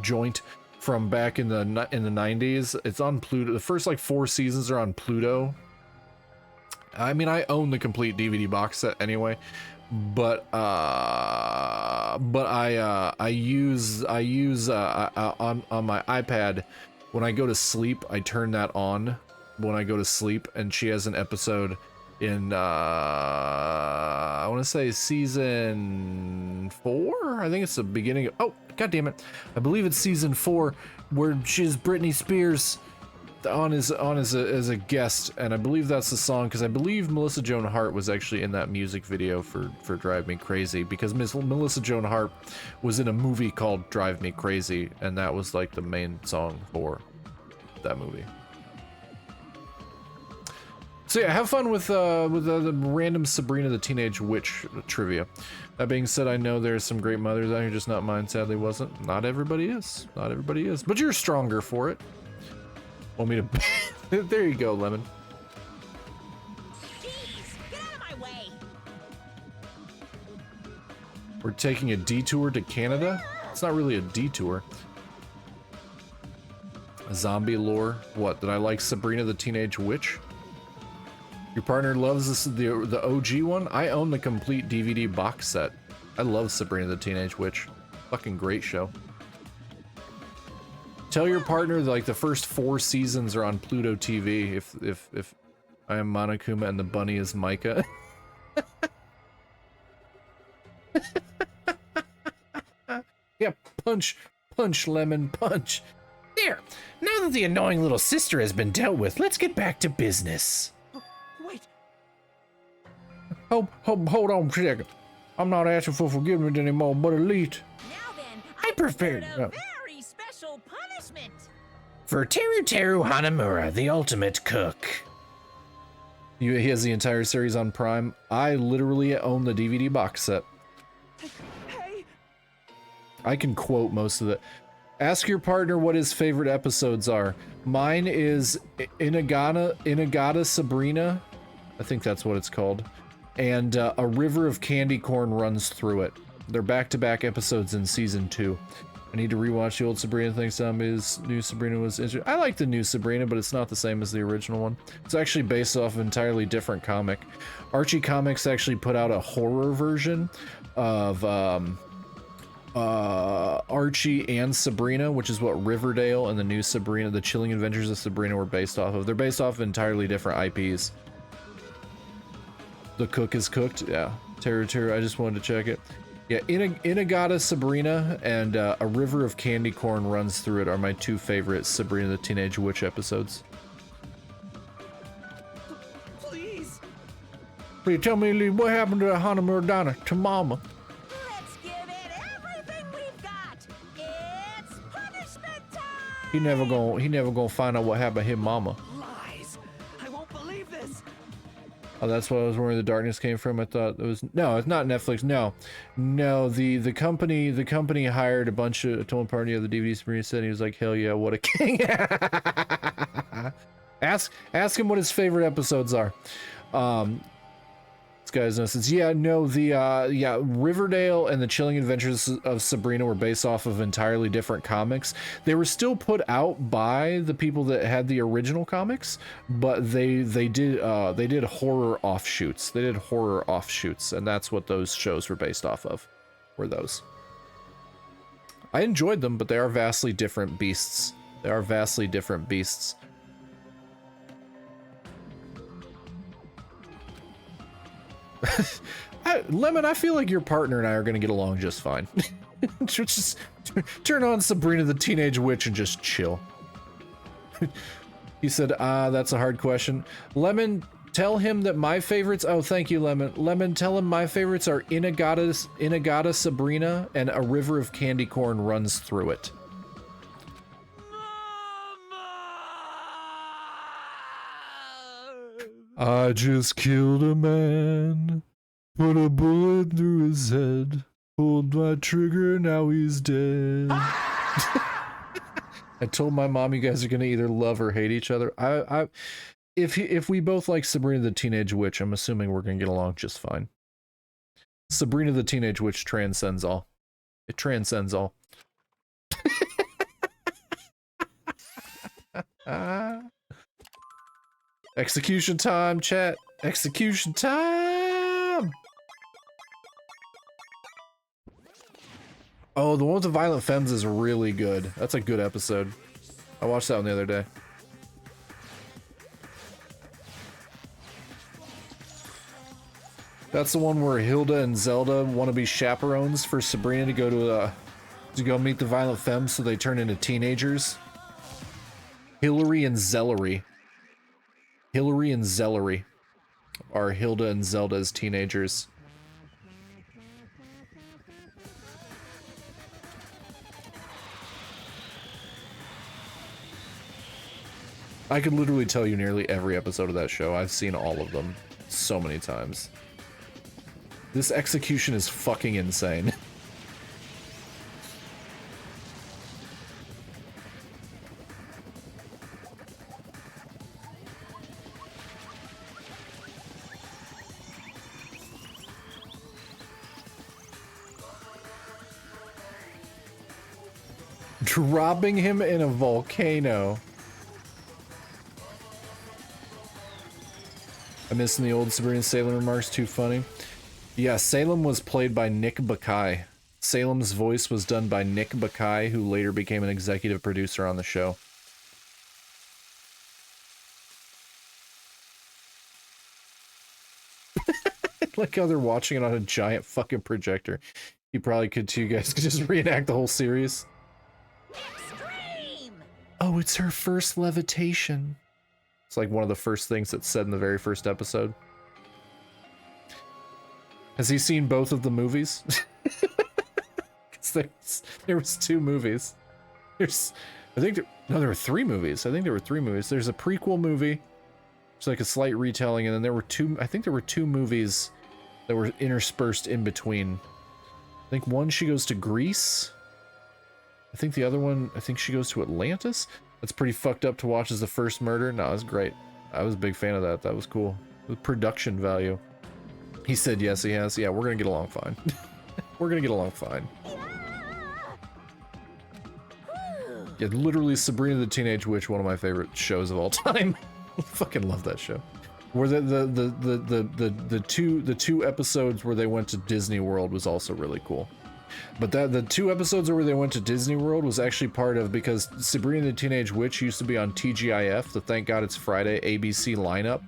joint from back in the 90s. It's on Pluto. The first like 4 seasons are on Pluto. I mean, I own the complete DVD box set anyway, but I use on my iPad when I go to sleep. I turn that on when I go to sleep, and she has an episode in I want to say season 4. I think it's the beginning of, oh god damn it, I believe it's season 4 where she's Britney Spears on as a guest, and I believe that's the song, because I believe Melissa Joan Hart was actually in that music video for Drive Me Crazy, because Melissa Joan Hart was in a movie called Drive Me Crazy, and that was like the main song for that movie. So yeah, have fun with the random Sabrina the Teenage Witch trivia. That being said, I know there's some great mothers out here, just not mine sadly wasn't. Not everybody is, but you're stronger for it. Want me to? There you go, Lemon. Jeez, get out of my way. We're taking a detour to Canada? It's not really a detour. Zombie lore. What, did I like Sabrina the Teenage Witch? Your partner loves this, the OG one? I own the complete DVD box set. I love Sabrina the Teenage Witch. Fucking great show. Tell your partner like the first 4 seasons are on Pluto TV if I am Monokuma and the bunny is Micah. Yeah, punch, Lemon, punch. There, now that the annoying little sister has been dealt with, let's get back to business. Wait. Hold on a second. I'm not asking for forgiveness anymore, but at least Now then, I prepared a very special punishment. for Teru Hanamura, the ultimate cook. he has the entire series on Prime. I literally own the DVD box set. Hey. I can quote most of it. Ask your partner what his favorite episodes are. Mine is Inagata Sabrina. I think that's what it's called. And A River of Candy Corn runs through it. They're back-to-back episodes in season 2. I need to rewatch the old Sabrina thing. His new Sabrina was interesting. I like the new Sabrina, but it's not the same as the original one. It's actually based off an entirely different comic. Archie Comics actually put out a horror version of Archie and Sabrina, which is what Riverdale and the new Sabrina, the Chilling Adventures of Sabrina, were based off of. They're based off of entirely different IPs. The cook is cooked, yeah. Teru, I just wanted to check it. Yeah, Inagata Sabrina and A River of Candy Corn runs through it are my 2 favorite Sabrina the Teenage Witch episodes. Please. Will you tell me what happened to Hanamura Donna, to Mama? Let's give it everything we've got. It's punishment time. He never gonna find out what happened to his mama. Lies. I won't believe this. Oh, that's what I was where the darkness came from. I thought it was, no, it's not Netflix. No, the company hired a bunch of, told party of the DVD Sabrina said, he was like, hell yeah, what a king. ask him what his favorite episodes are. This guy's innocence. Yeah, no, the Riverdale and the Chilling Adventures of Sabrina were based off of entirely different comics. They were still put out by the people that had the original comics, but they did horror offshoots. They did horror offshoots, and that's what those shows were based off of. Were those? I enjoyed them, but they are vastly different beasts. They are vastly different beasts. Lemon, I feel like your partner and I are going to get along just fine. Just turn on Sabrina the Teenage Witch and just chill. He said, that's a hard question. Lemon, Tell him that my favorites. Oh, thank you, Lemon. Lemon, tell him my favorites are Inagata Sabrina and A River of Candy Corn Runs Through It. I just killed a man, put a bullet through his head, pulled my trigger, now he's dead. I told my mom you guys are gonna either love or hate each other. If we both like Sabrina the Teenage Witch, I'm assuming we're gonna get along just fine. Sabrina the Teenage Witch transcends all. It transcends all. Execution time, chat. Execution time! Oh, the one with the violent femmes is really good. That's a good episode. I watched that one the other day. That's the one where Hilda and Zelda want to be chaperones for Sabrina to go meet the violent femmes, so they turn into teenagers. Hillary and Zellery. Hillary and Zellery are Hilda and Zelda as teenagers. I could literally tell you nearly every episode of that show. I've seen all of them so many times. This execution is fucking insane. Dropping him in a volcano. I'm missing the old Sabrina Salem remarks, too funny. Yeah, Salem was played by Nick Bakay. Salem's voice was done by Nick Bakay, who later became an executive producer on the show. Like how they're watching it on a giant fucking projector. You probably could too, guys. Could just reenact the whole series. Extreme! Oh, it's her first levitation. It's like one of the first things that's said in the very first episode. Has he seen both of the movies? There was 2 movies. There were 3 movies. I think there were 3 movies. There's a prequel movie. It's like a slight retelling, and then there were 2, I think there were 2 movies that were interspersed in between. I think one she goes to Greece. I think the other one, I think she goes to Atlantis. That's pretty fucked up to watch as the first murder. No, it was great. I was a big fan of that. That was cool. The production value. He said yes, he has. Yeah, we're gonna get along fine. We're gonna get along fine. Yeah, literally Sabrina the Teenage Witch, one of my favorite shows of all time. I fucking love that show. Where the two episodes where they went to Disney World was also really cool. But the 2 episodes where they went to Disney World was actually part of, because Sabrina the Teenage Witch used to be on TGIF, the Thank God It's Friday ABC lineup.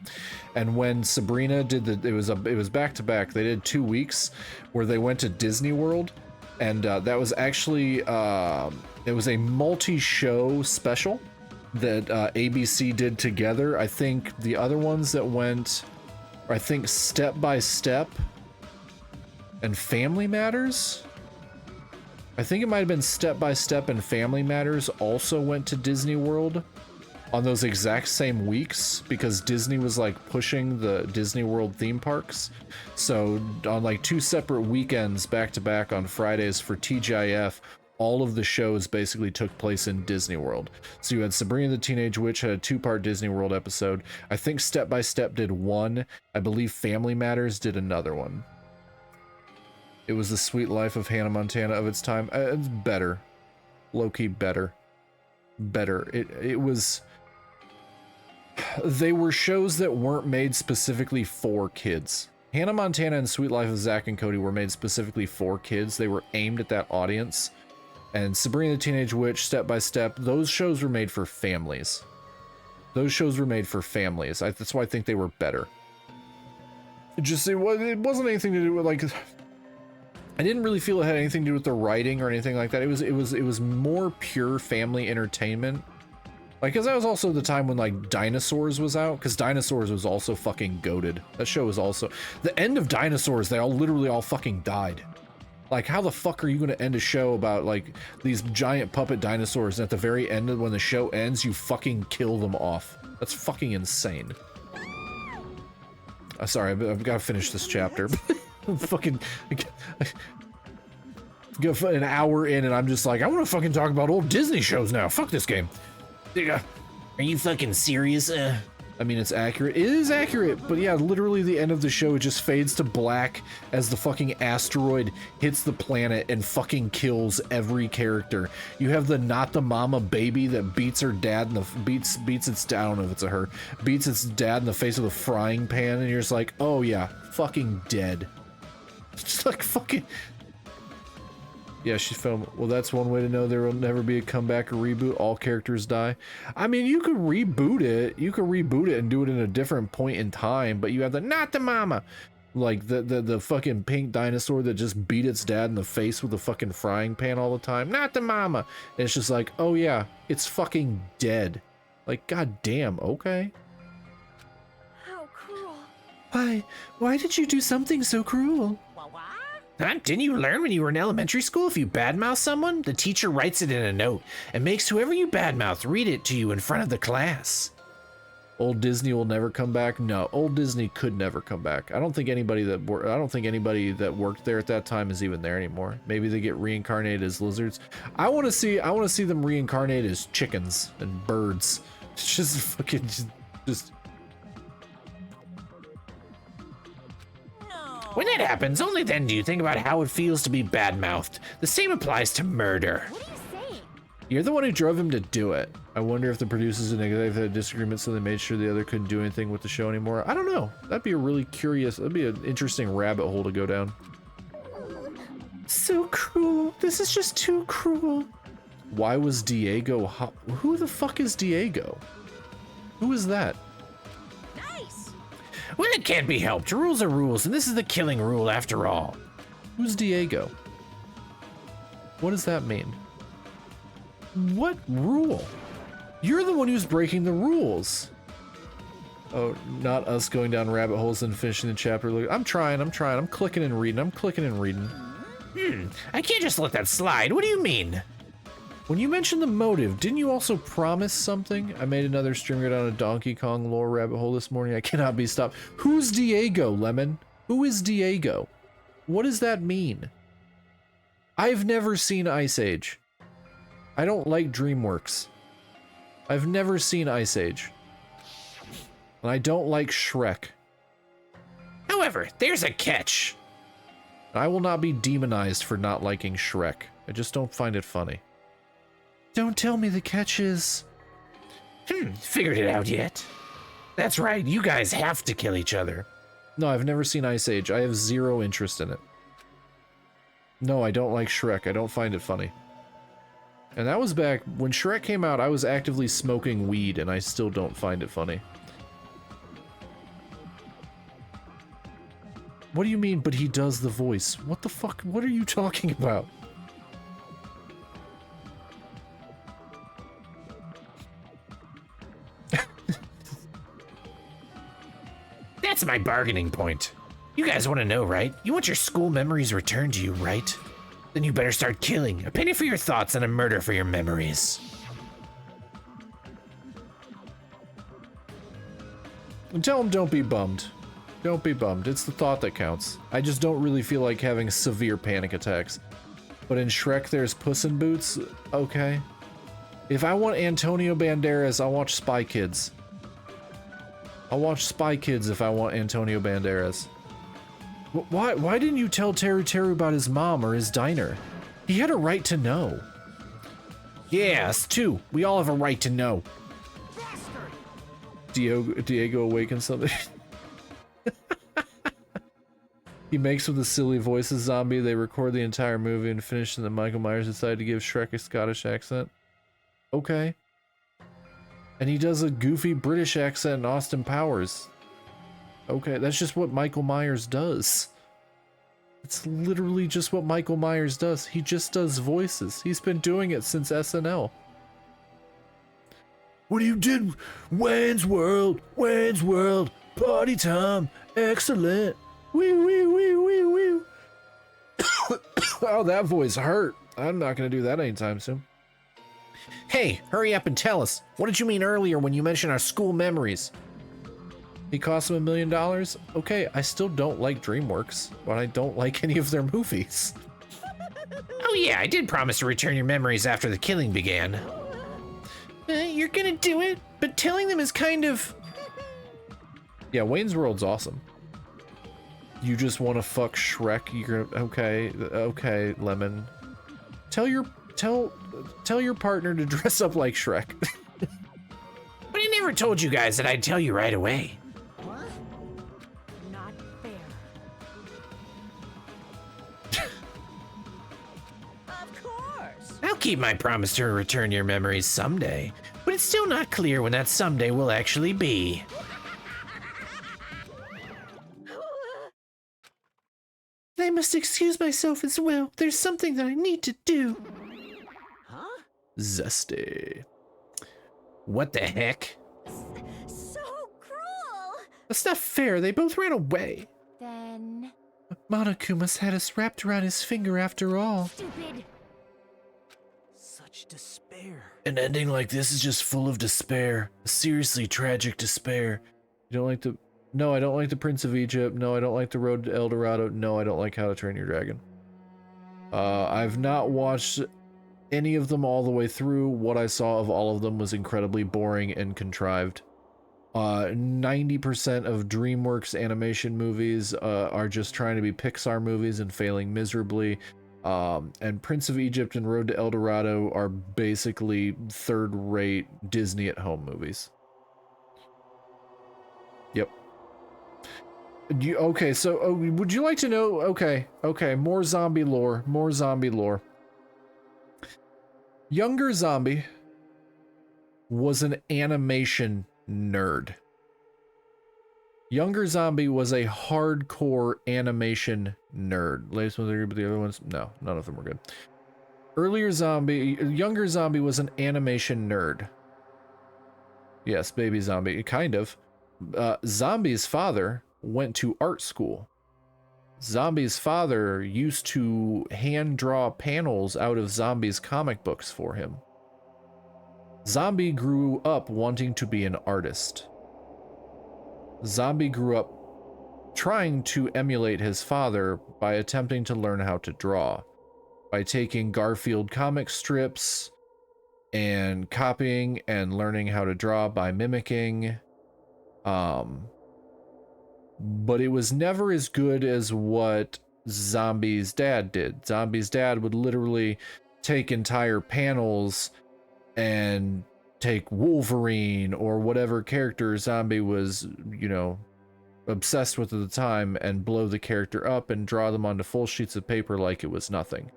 And when Sabrina did it was back to back. They did 2 weeks where they went to Disney World, and that was actually it was a multi-show special that ABC did together. I think the other ones that went, I think Step by Step and Family Matters. I think it might have been Step by Step and Family Matters also went to Disney World on those exact same weeks, because Disney was like pushing the Disney World theme parks. So on like 2 separate weekends back to back on Fridays for TGIF, all of the shows basically took place in Disney World. So you had Sabrina the Teenage Witch had a 2-part Disney World episode. I think Step by Step did one. I believe Family Matters did another one. It was the sweet life of Hannah Montana of its time. It's better. Low-key better. Better. It was... They were shows that weren't made specifically for kids. Hannah Montana and Sweet Life of Zack and Cody were made specifically for kids. They were aimed at that audience. And Sabrina the Teenage Witch, Step by Step, those shows were made for families. Those shows were made for families. That's why I think they were better. It wasn't anything to do with, like... I didn't really feel it had anything to do with the writing or anything like that. It was more pure family entertainment Like, cause that was also the time when like Dinosaurs was out, cause Dinosaurs was also fucking goated. That show was also, the end of Dinosaurs, they all literally all fucking died. Like, how the fuck are you gonna end a show about like these giant puppet dinosaurs and at the very end of when the show ends, you fucking kill them off? That's fucking insane. Sorry, I've gotta finish this chapter. Fucking, go for an hour in and I'm just like, I wanna fucking talk about old Disney shows now. Fuck this game. Are you fucking serious? I mean, it's accurate. It is accurate, but yeah, literally the end of the show, it just fades to black as the fucking asteroid hits the planet and fucking kills every character. You have the not the mama baby that beats her dad in the beats its dad. I don't know if it's a her, beats its dad in the face with a frying pan, and you're just like, oh yeah, fucking dead. It's just like fucking. Yeah, she's filmed. Well, that's one way to know there will never be a comeback or reboot. All characters die. I mean, you could reboot it. You could reboot it and do it in a different point in time, but you have the not the mama. Like the fucking pink dinosaur that just beat its dad in the face with a fucking frying pan all the time. Not the mama. And it's just like, oh yeah, it's fucking dead. Like, goddamn, okay. How cruel. Why did you do something so cruel? Huh? Didn't you learn when you were in elementary school if you badmouth someone, the teacher writes it in a note and makes whoever you badmouth read it to you in front of the class? Old Disney will never come back. No, old Disney could never come back. I don't think anybody that worked there at that time is even there anymore. Maybe they get reincarnated as lizards. I want to see them reincarnated as chickens and birds. It's just fucking just. When that happens, only then do you think about how it feels to be badmouthed. The same applies to murder. What are you saying? You're the one who drove him to do it. I wonder if the producers and executives had a disagreement, so they made sure the other couldn't do anything with the show anymore. I don't know. That'd be that'd be an interesting rabbit hole to go down. So cruel. This is just too cruel. Why was Diego who the fuck is Diego? Who is that? Well, it can't be helped. Rules are rules, and this is the killing rule after all. Who's Diego? What does that mean? What rule? You're the one who's breaking the rules. Oh, not us going down rabbit holes and finishing the chapter. Look, I'm trying. I'm clicking and reading. I can't just let that slide. What do you mean? When you mentioned the motive, didn't you also promise something? I made another stream go down a Donkey Kong lore rabbit hole this morning. I cannot be stopped. Who's Diego, Lemon? Who is Diego? What does that mean? I've never seen Ice Age. I don't like DreamWorks. I've never seen Ice Age. And I don't like Shrek. However, there's a catch. I will not be demonized for not liking Shrek. I just don't find it funny. Don't tell me the catch is... Figured it out yet? That's right, you guys have to kill each other. No, I've never seen Ice Age. I have zero interest in it. No, I don't like Shrek. I don't find it funny. And that was back when Shrek came out, I was actively smoking weed and I still don't find it funny. What do you mean, but he does the voice? What the fuck? What are you talking about? That's my bargaining point. You guys want to know, right? You want your school memories returned to you, right? Then you better start killing. A penny for your thoughts and a murder for your memories. And tell him don't be bummed. Don't be bummed. It's the thought that counts. I just don't really feel like having severe panic attacks. But in Shrek, there's Puss in Boots. Okay. If I want Antonio Banderas, I'll watch Spy Kids. I'll watch Spy Kids if I want Antonio Banderas. Why didn't you tell Teru Teru about his mom or his diner? He had a right to know. Yeah, us too. We all have a right to know. Diego awakens something. He makes with a silly voice a zombie. They record the entire movie and finish, and then Michael Myers decided to give Shrek a Scottish accent. Okay. And he does a goofy British accent in Austin Powers. Okay, that's just what Michael Myers does. It's literally just what Michael Myers does. He just does voices. He's been doing it since SNL. What you did? Wayne's World, party time, excellent. Wee wee wee wee wee. Oh, that voice hurt. I'm not gonna do that anytime soon. Hey, hurry up and tell us. What did you mean earlier when you mentioned our school memories? It cost him $1 million. Okay, I still don't like DreamWorks, but I don't like any of their movies. Oh yeah, I did promise to return your memories after the killing began. You're gonna do it, but telling them is kind of... Yeah, Wayne's World's awesome. You just want to fuck Shrek? You're gonna... Okay, Lemon. Tell your partner to dress up like Shrek. But I never told you guys that I'd tell you right away. What? Not fair. Of course. I'll keep my promise to return your memories someday, but it's still not clear when that someday will actually be. I must excuse myself as well. There's something that I need to do. Huh? Zesty. What the heck? So cruel! That's not fair. They both ran away. Then... Monokuma's had us wrapped around his finger after all. Stupid. Such despair. An ending like this is just full of despair. A seriously tragic despair. You don't like the... No, I don't like the Prince of Egypt. No, I don't like the Road to El Dorado. No, I don't like How to Train Your Dragon. I've not watched any of them all the way through. What I saw of all of them was incredibly boring and contrived. 90% of DreamWorks animation movies are just trying to be Pixar movies and failing miserably. And Prince of Egypt and Road to El Dorado are basically third-rate Disney at home movies. Yep. Okay, so would you like to know? Okay, more zombie lore. Younger Zombie was an animation nerd. Younger Zombie was a hardcore animation nerd. Latest ones are good, but the other ones, no, none of them were good. Younger Zombie was an animation nerd. Yes, baby zombie, kind of. Zombie's father went to art school. Zombie's father used to hand draw panels out of Zombie's comic books for him. Zombie grew up wanting to be an artist. Zombie grew up trying to emulate his father by attempting to learn how to draw, by taking Garfield comic strips and copying and learning how to draw by mimicking. But it was never as good as what Zombie's dad did. Zombie's dad would literally take entire panels and take Wolverine or whatever character Zombie was, you know, obsessed with at the time and blow the character up and draw them onto full sheets of paper like it was nothing.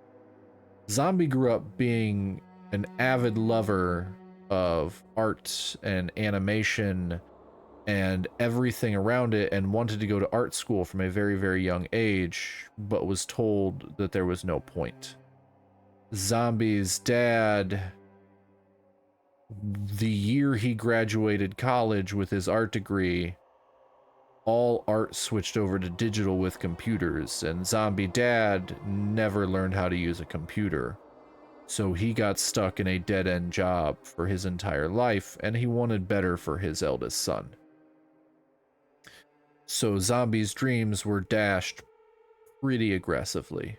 Zombie grew up being an avid lover of art and animation and everything around it, and wanted to go to art school from a very, very young age, but was told that there was no point. Zombie's dad, the year he graduated college with his art degree, all art switched over to digital with computers, and Zombie dad never learned how to use a computer. So he got stuck in a dead-end job for his entire life, and he wanted better for his eldest son. So Zombie's dreams were dashed pretty aggressively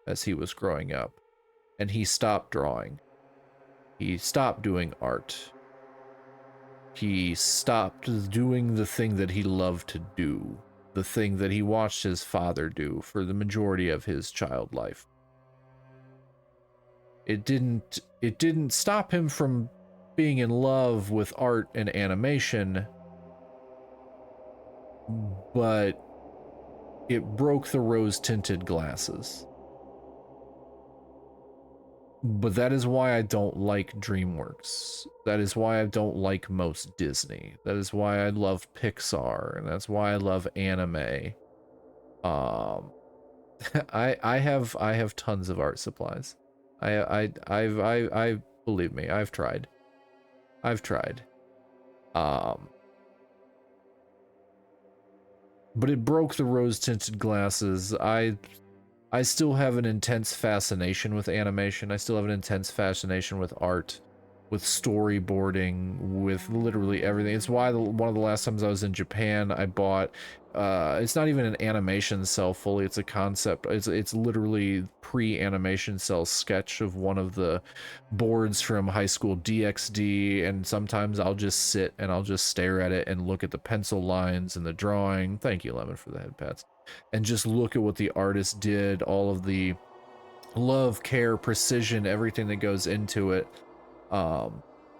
as he was growing up, and he stopped drawing. He stopped doing art. He stopped doing the thing that he loved to do, the thing that he watched his father do for the majority of his child life. It didn't stop him from being in love with art and animation, but it broke the rose-tinted glasses. But that is why I don't like DreamWorks. That is why I don't like most Disney. That is why I love Pixar, and that's why I love anime. I have tons of art supplies. I believe me, I've tried. I've tried. But it broke the rose-tinted glasses. I still have an intense fascination with animation. I still have an intense fascination with art, with storyboarding, with literally everything. It's why one of the last times I was in Japan, I bought, it's not even an animation cell fully, it's a concept. It's literally pre-animation cell sketch of one of the boards from high school DxD, and sometimes I'll just sit and I'll just stare at it and look at the pencil lines and the drawing. Thank you, Lemon, for the head pats. And just look at what the artist did, all of the love, care, precision, everything that goes into it.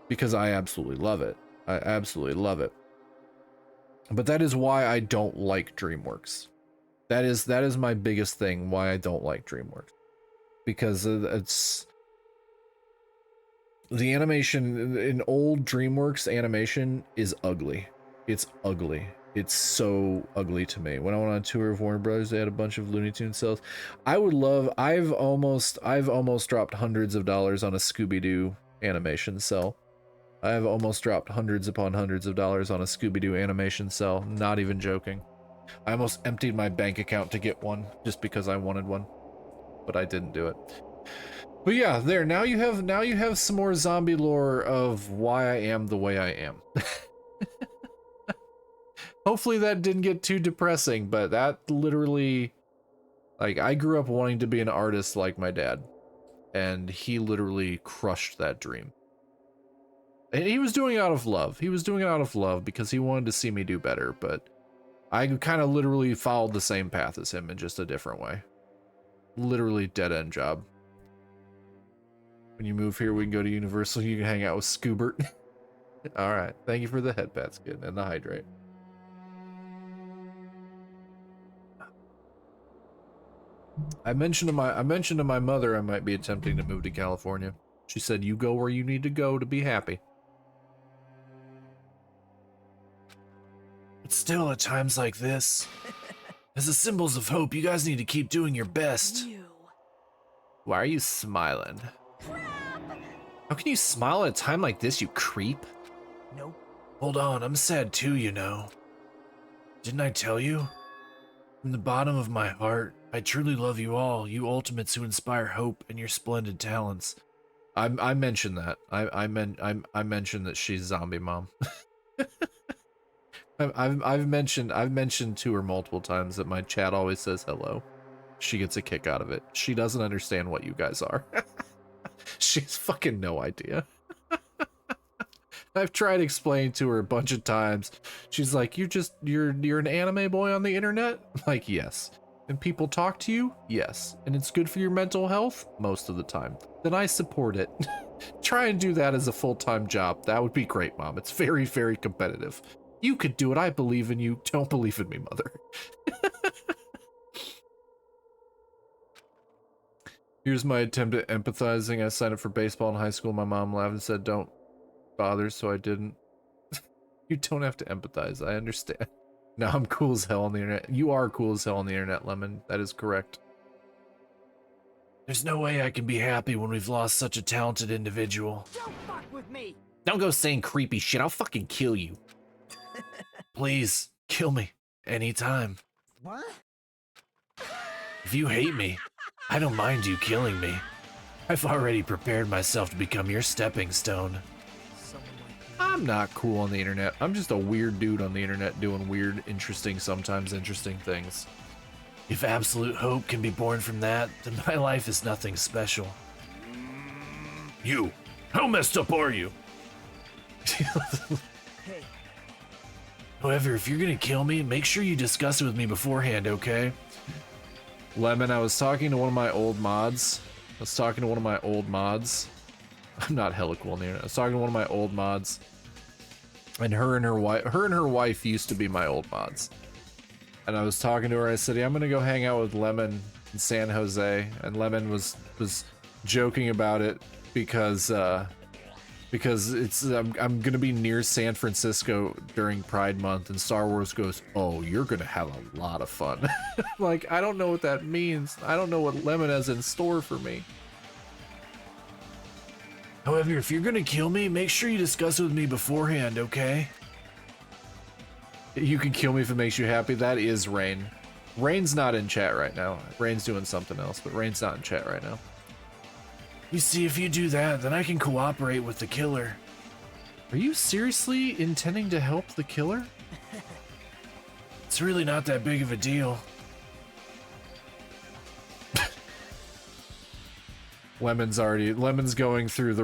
Because I absolutely love it. I absolutely love it. But that is why I don't like DreamWorks. That is my biggest thing why I don't like DreamWorks. Because it's the animation in old DreamWorks animation is ugly. It's ugly. It's so ugly to me. When I went on a tour of Warner Brothers, they had a bunch of Looney Tunes cells. I would love. I've almost dropped hundreds of dollars on a Scooby-Doo animation cell. I have almost dropped hundreds upon hundreds of dollars on a Scooby-Doo animation cell. Not even joking. I almost emptied my bank account to get one just because I wanted one, but I didn't do it. But yeah, there. Now you have some more zombie lore of why I am the way I am. Hopefully that didn't get too depressing, but that literally, like, I grew up wanting to be an artist like my dad, and he literally crushed that dream. And he was doing it out of love. He was doing it out of love because he wanted to see me do better, but I kind of literally followed the same path as him in just a different way. Literally dead-end job. When you move here, we can go to Universal, you can hang out with Scoobert. Alright, thank you for the head pats, kid, and the hydrate. I mentioned to my mother I might be attempting to move to California. She said, "You go where you need to go to be happy." But still, at times like this, as the symbols of hope, you guys need to keep doing your best. Why are you smiling? How can you smile at a time like this, you creep? Nope. Hold on, I'm sad too, you know. Didn't I tell you? From the bottom of my heart, I truly love you all, you ultimates who inspire hope and your splendid talents. I mentioned that. I mentioned that she's zombie mom. I've mentioned to her multiple times that my chat always says hello. She gets a kick out of it. She doesn't understand what you guys are. She has fucking no idea. I've tried explaining to her a bunch of times. She's like, you're an anime boy on the internet? I'm like, yes. And people talk to you? Yes. And it's good for your mental health? Most of the time. Then I support it. Try and do that as a full-time job. That would be great, Mom. It's very, very competitive. You could do it. I believe in you. Don't believe in me, Mother. Here's my attempt at empathizing. I signed up for baseball in high school. My mom laughed and said, "Don't bother," so I didn't. You don't have to empathize. I understand. No, I'm cool as hell on the internet. You are cool as hell on the internet, Lemon. That is correct. There's no way I can be happy when we've lost such a talented individual. Don't fuck with me! Don't go saying creepy shit. I'll fucking kill you. Please, kill me. Anytime. What? If you hate me, I don't mind you killing me. I've already prepared myself to become your stepping stone. I'm not cool on the internet. I'm just a weird dude on the internet doing weird, interesting, sometimes interesting things. If absolute hope can be born from that, then my life is nothing special. You, how messed up are you? Hey. However, if you're gonna kill me, make sure you discuss it with me beforehand, okay? Lemon, I was talking to one of my old mods. I'm not hella cool on the internet. I was talking to one of my old mods. And her and her wife used to be my old mods. And I was talking to her, I said, "Yeah, I'm gonna go hang out with Lemon in San Jose." And Lemon was joking about it because it's I'm gonna be near San Francisco during Pride Month, and Star Wars goes, "Oh, you're gonna have a lot of fun." Like, I don't know what that means. I don't know what Lemon has in store for me. However, if you're gonna kill me, make sure you discuss it with me beforehand, okay? You can kill me if it makes you happy. That is Rain. Rain's not in chat right now. Rain's doing something else, but Rain's not in chat right now. You see, if you do that, then I can cooperate with the killer. Are you seriously intending to help the killer? It's really not that big of a deal. Lemon's going through the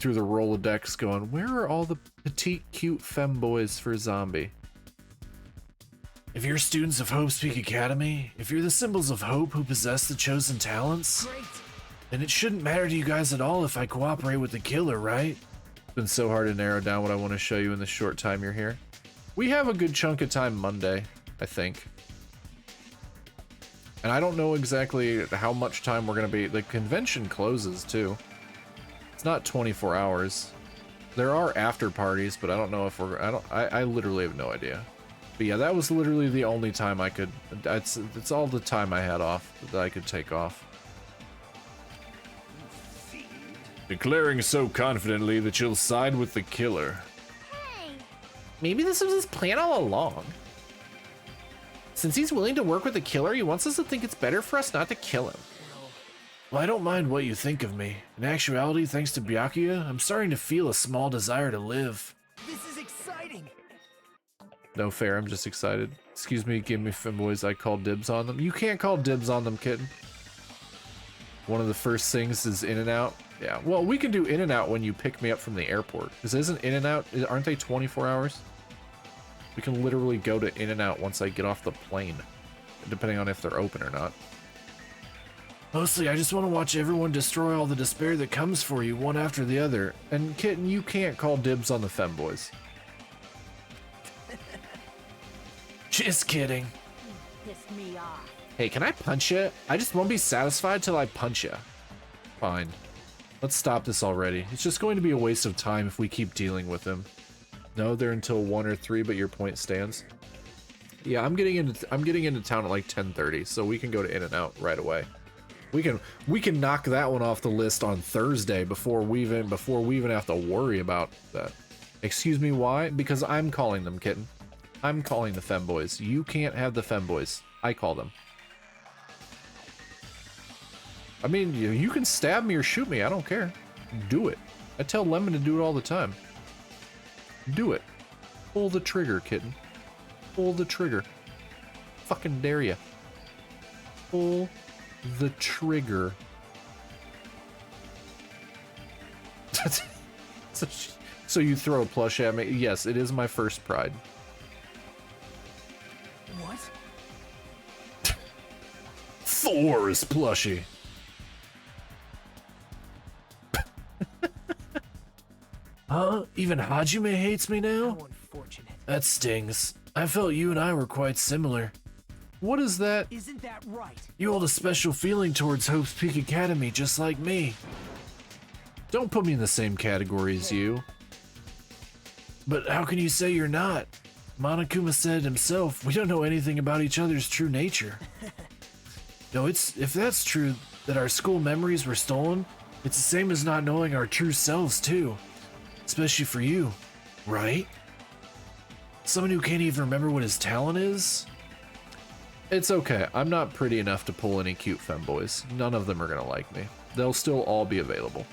Rolodex going, where are all the petite cute femboys for zombie? If you're students of Hope's Peak Academy, if you're the symbols of hope who possess the chosen talents, then it shouldn't matter to you guys at all if I cooperate with the killer, right? It's been so hard to narrow down what I want to show you in the short time you're here. We have a good chunk of time Monday, I think. And I don't know exactly how much time we're going to be. The convention closes too. It's not 24 hours. There are after parties, but I don't know if I literally have no idea. But yeah, that was literally the only time I could, it's all the time I had off that I could take off. Declaring so confidently that you'll side with the killer. Hey! Maybe this was his plan all along. Since he's willing to work with the killer, he wants us to think it's better for us not to kill him. Well, I don't mind what you think of me. In actuality, thanks to Byakuya, I'm starting to feel a small desire to live. This is exciting. No fair, I'm just excited. Excuse me, give me femboys, I call dibs on them. You can't call dibs on them, kitten. One of the first things is In-N-Out. Yeah, well, we can do In-N-Out when you pick me up from the airport. Because isn't In-N-Out, aren't they 24 hours? We can literally go to In-N-Out once I get off the plane, depending on if they're open or not. Mostly, I just want to watch everyone destroy all the despair that comes for you, one after the other. And kitten, you can't call dibs on the femboys. Just kidding. Pissed me off. Hey, can I punch you? I just won't be satisfied till I punch you. Fine. Let's stop this already. It's just going to be a waste of time if we keep dealing with him. No, they're until 1 or 3, but your point stands. Yeah, I'm getting into town at like 10:30, so we can go to In-N-Out right away. We can knock that one off the list on Thursday before we even have to worry about that. Excuse me, why? Because I'm calling them, kitten. I'm calling the femboys. You can't have the femboys. I call them. I mean, you can stab me or shoot me. I don't care. Do it. I tell Lemon to do it all the time. Do it. Pull the trigger, kitten. Pull the trigger. Fucking dare ya. Pull the trigger. So you throw a plush at me? Yes, it is my first pride. What? Thor's plushie. Huh? Even Hajime hates me now? How unfortunate. That stings. I felt you and I were quite similar. What is that? Isn't that right? You hold a special feeling towards Hope's Peak Academy, just like me. Don't put me in the same category as you. But how can you say you're not? Monokuma said himself, we don't know anything about each other's true nature. No, if that's true, that our school memories were stolen, it's the same as not knowing our true selves too. Especially for you, right? Someone who can't even remember what his talent is? It's okay. I'm not pretty enough to pull any cute femboys. None of them are gonna like me. They'll still all be available.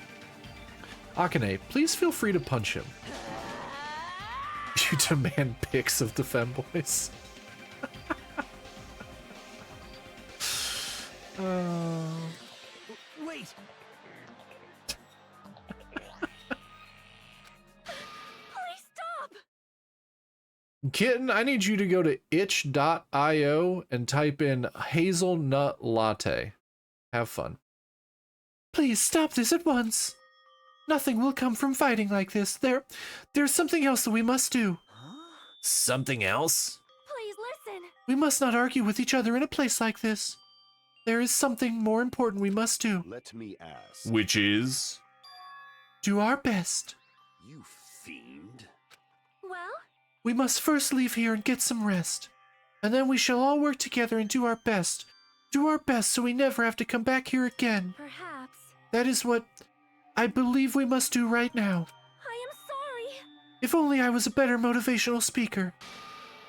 Akane, please feel free to punch him. You demand pics of the femboys. Wait. Kitten, I need you to go to itch.io and type in hazelnut latte. Have fun. Please stop this at once. Nothing will come from fighting like this. There's something else that we must do. Something else? Please listen. We must not argue with each other in a place like this. There is something more important we must do. Let me ask. Which is? Do our best. You fiend. Well? We must first leave here and get some rest. And then we shall all work together and do our best. Do our best so we never have to come back here again. Perhaps. That is what I believe we must do right now. I am sorry. If only I was a better motivational speaker.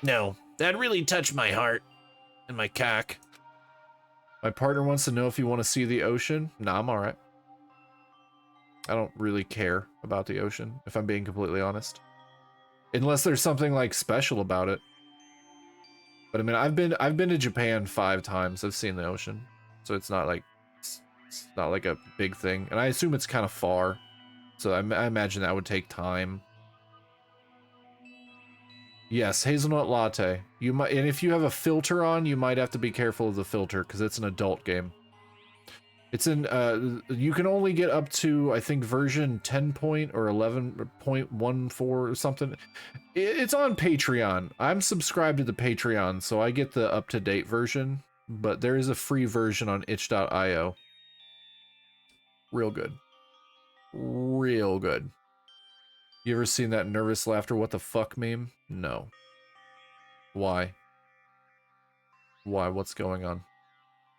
No, that really touched my heart. And my cock. My partner wants to know if you want to see the ocean. Nah, I'm alright. I don't really care about the ocean, if I'm being completely honest. Unless there's something like special about it. But I mean, I've been to Japan 5 times. I've seen the ocean. So it's not like it's not like a big thing. And I assume it's kind of far. So I imagine that would take time. Yes, hazelnut latte. You might, and if you have a filter on, you might have to be careful of the filter because it's an adult game. It's in, you can only get up to, I think, version 10 point or 11.14 or something. It's on Patreon. I'm subscribed to the Patreon, so I get the up-to-date version, but there is a free version on itch.io. Real good. Real good. You ever seen that nervous laughter what the fuck meme? No. Why? Why? What's going on?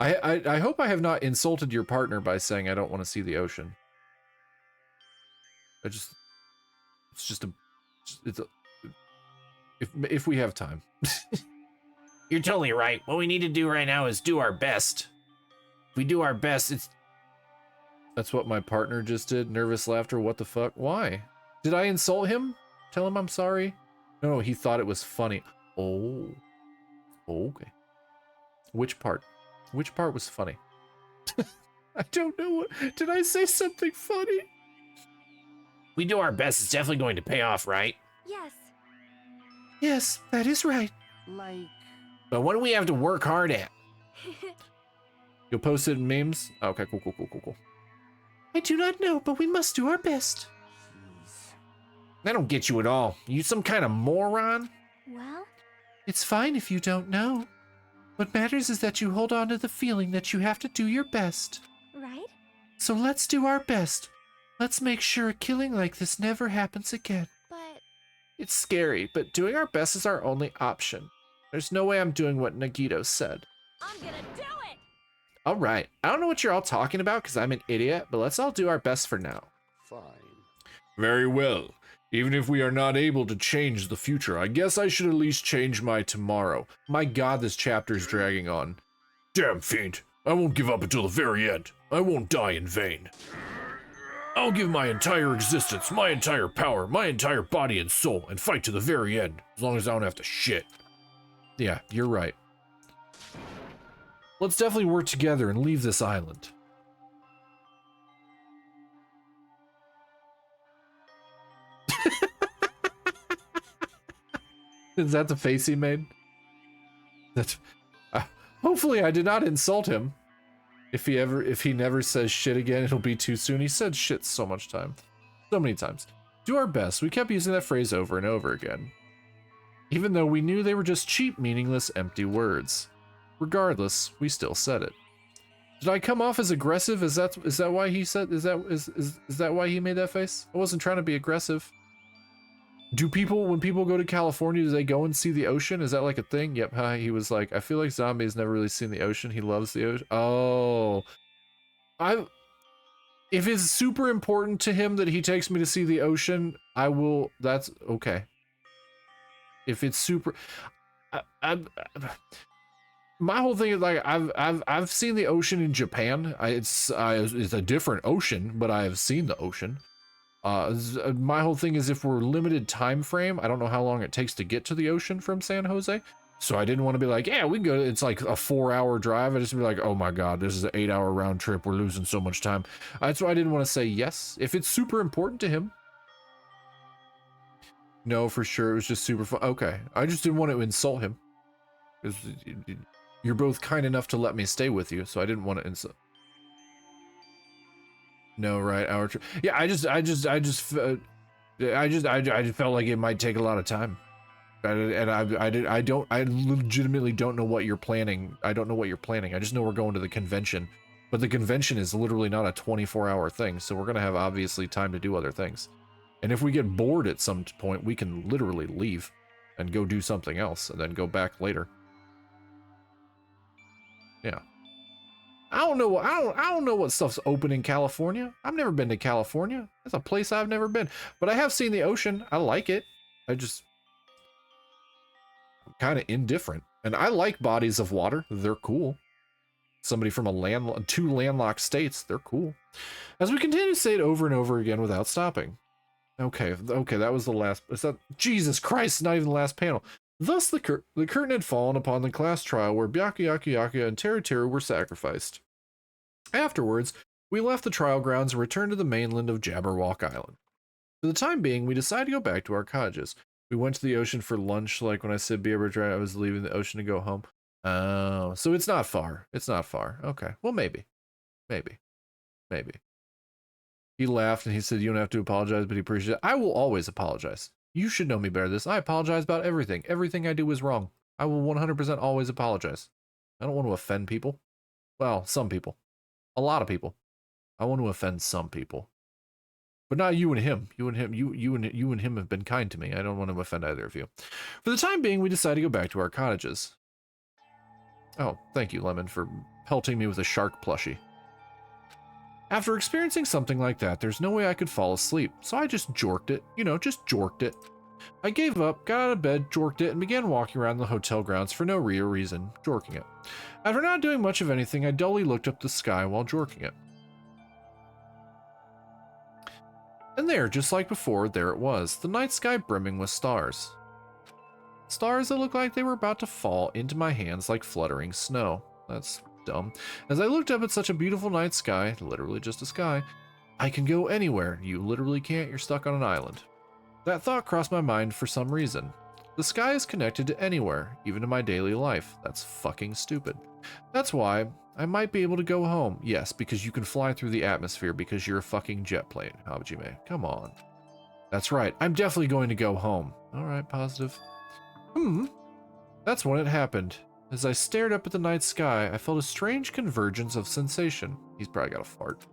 I hope I have not insulted your partner by saying I don't want to see the ocean. It's a if we have time. You're totally right. What we need to do right now is do our best. If we do our best, That's what my partner just did. Nervous laughter. What the fuck? Why? Did I insult him? Tell him I'm sorry? No, he thought it was funny. Oh. Okay. Which part? Which part was funny? I don't know what... Did I say something funny? We do our best. It's definitely going to pay off, right? Yes. Yes, that is right. Like... But what do we have to work hard at? You'll post it in memes? Okay, cool. I do not know, but we must do our best. I don't get you at all. You some kind of moron? Well? It's fine if you don't know. What matters is that you hold on to the feeling that you have to do your best. Right? So let's do our best. Let's make sure a killing like this never happens again. But... It's scary, but doing our best is our only option. There's no way I'm doing what Nagito said. I'm gonna do it! Alright, I don't know what you're all talking about because I'm an idiot, but let's all do our best for now. Fine. Very well. Even if we are not able to change the future, I guess I should at least change my tomorrow. My god, this chapter's dragging on. Damn fiend. I won't give up until the very end. I won't die in vain. I'll give my entire existence, my entire power, my entire body and soul, and fight to the very end, as long as I don't have to shit. Yeah, you're right. Let's definitely work together and leave this island. Is that the face he made? That's. Hopefully, I did not insult him. If he never says shit again, it'll be too soon. He said shit so many times. Do our best. We kept using that phrase over and over again, even though we knew they were just cheap, meaningless, empty words. Regardless, we still said it. Did I come off as aggressive? Is that why he said? Is that why he made that face? I wasn't trying to be aggressive. Do people, when people go to California, do they go and see the ocean? Is that like a thing? Yep, hi. He was like, I feel like Zombie's never really seen the ocean. He loves the ocean. Oh. If it's super important to him that he takes me to see the ocean, I will, that's okay. If it's super, my whole thing is like, I've seen the ocean in Japan. It's a different ocean, but I have seen the ocean. My whole thing is if we're limited time frame, I don't know how long it takes to get to the ocean from San Jose. So I didn't want to be like, yeah, we can go. It's like a 4-hour drive. I just be like, oh my God, this is an 8-hour round trip. We're losing so much time. That's why I didn't want to say yes. If it's super important to him. No, for sure. It was just super fun. Okay. I just didn't want to insult him. Because you're both kind enough to let me stay with you. So I didn't want to insult. No, right, our trip. Yeah, I just felt like it might take a lot of time, and I legitimately don't know what you're planning. I don't know what you're planning. I just know we're going to the convention, but the convention is literally not a 24-hour thing, so we're gonna have obviously time to do other things. And if we get bored at some point, we can literally leave and go do something else, and then go back later. Yeah. I don't know. I don't know what stuff's open in California. I've never been to California. That's a place I've never been. But I have seen the ocean. I like it. I'm kind of indifferent. And I like bodies of water. They're cool. Somebody from two landlocked states. They're cool. As we continue to say it over and over again without stopping. Okay, that was the last. Is that Jesus Christ? Not even the last panel. Thus, the curtain had fallen upon the class trial where Byakuya and Teru were sacrificed. Afterwards, we left the trial grounds and returned to the mainland of Jabberwock Island. For the time being, we decided to go back to our cottages. We went to the ocean for lunch, like when I said Beaver, I was leaving the ocean to go home. Oh, so it's not far. It's not far. Okay, well, maybe. He laughed and he said, you don't have to apologize, but he appreciated it. I will always apologize. You should know me better than this. I apologize about everything. Everything I do is wrong. I will 100% always apologize. I don't want to offend people. Well, some people. A lot of people. I want to offend some people. But not you and him. You and him have been kind to me. I don't want to offend either of you. For the time being, we decided to go back to our cottages. Oh, thank you, Lemon, for pelting me with a shark plushie. After experiencing something like that, there's no way I could fall asleep, so I just jorked it. You know, just jorked it. I gave up, got out of bed, jorked it, and began walking around the hotel grounds for no real reason, jorking it. After not doing much of anything, I dully looked up the sky while jorking it. And there, just like before, there it was, the night sky brimming with stars. Stars that looked like they were about to fall into my hands like fluttering snow. That's dumb. As I looked up at such a beautiful night sky, literally just a sky, I can go anywhere. You literally can't, you're stuck on an island. That thought crossed my mind for some reason. The sky is connected to anywhere, even to my daily life. That's fucking stupid. That's why I might be able to go home. Yes, because you can fly through the atmosphere because you're a fucking jet plane, Hajime. Come on. That's right, I'm definitely going to go home. Alright, positive. That's when it happened. As I stared up at the night sky, I felt a strange convergence of sensation. He's probably got a fart.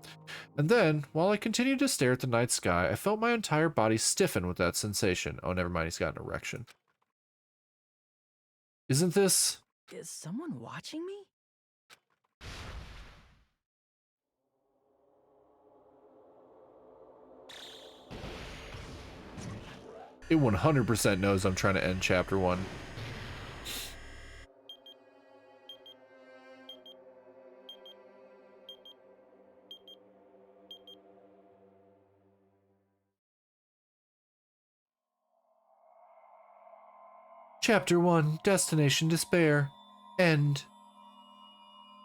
And then, while I continued to stare at the night sky, I felt my entire body stiffen with that sensation. Oh, never mind, he's got an erection. Isn't this... Is someone watching me? It 100% knows I'm trying to end chapter 1. Chapter 1, Destination Despair. End.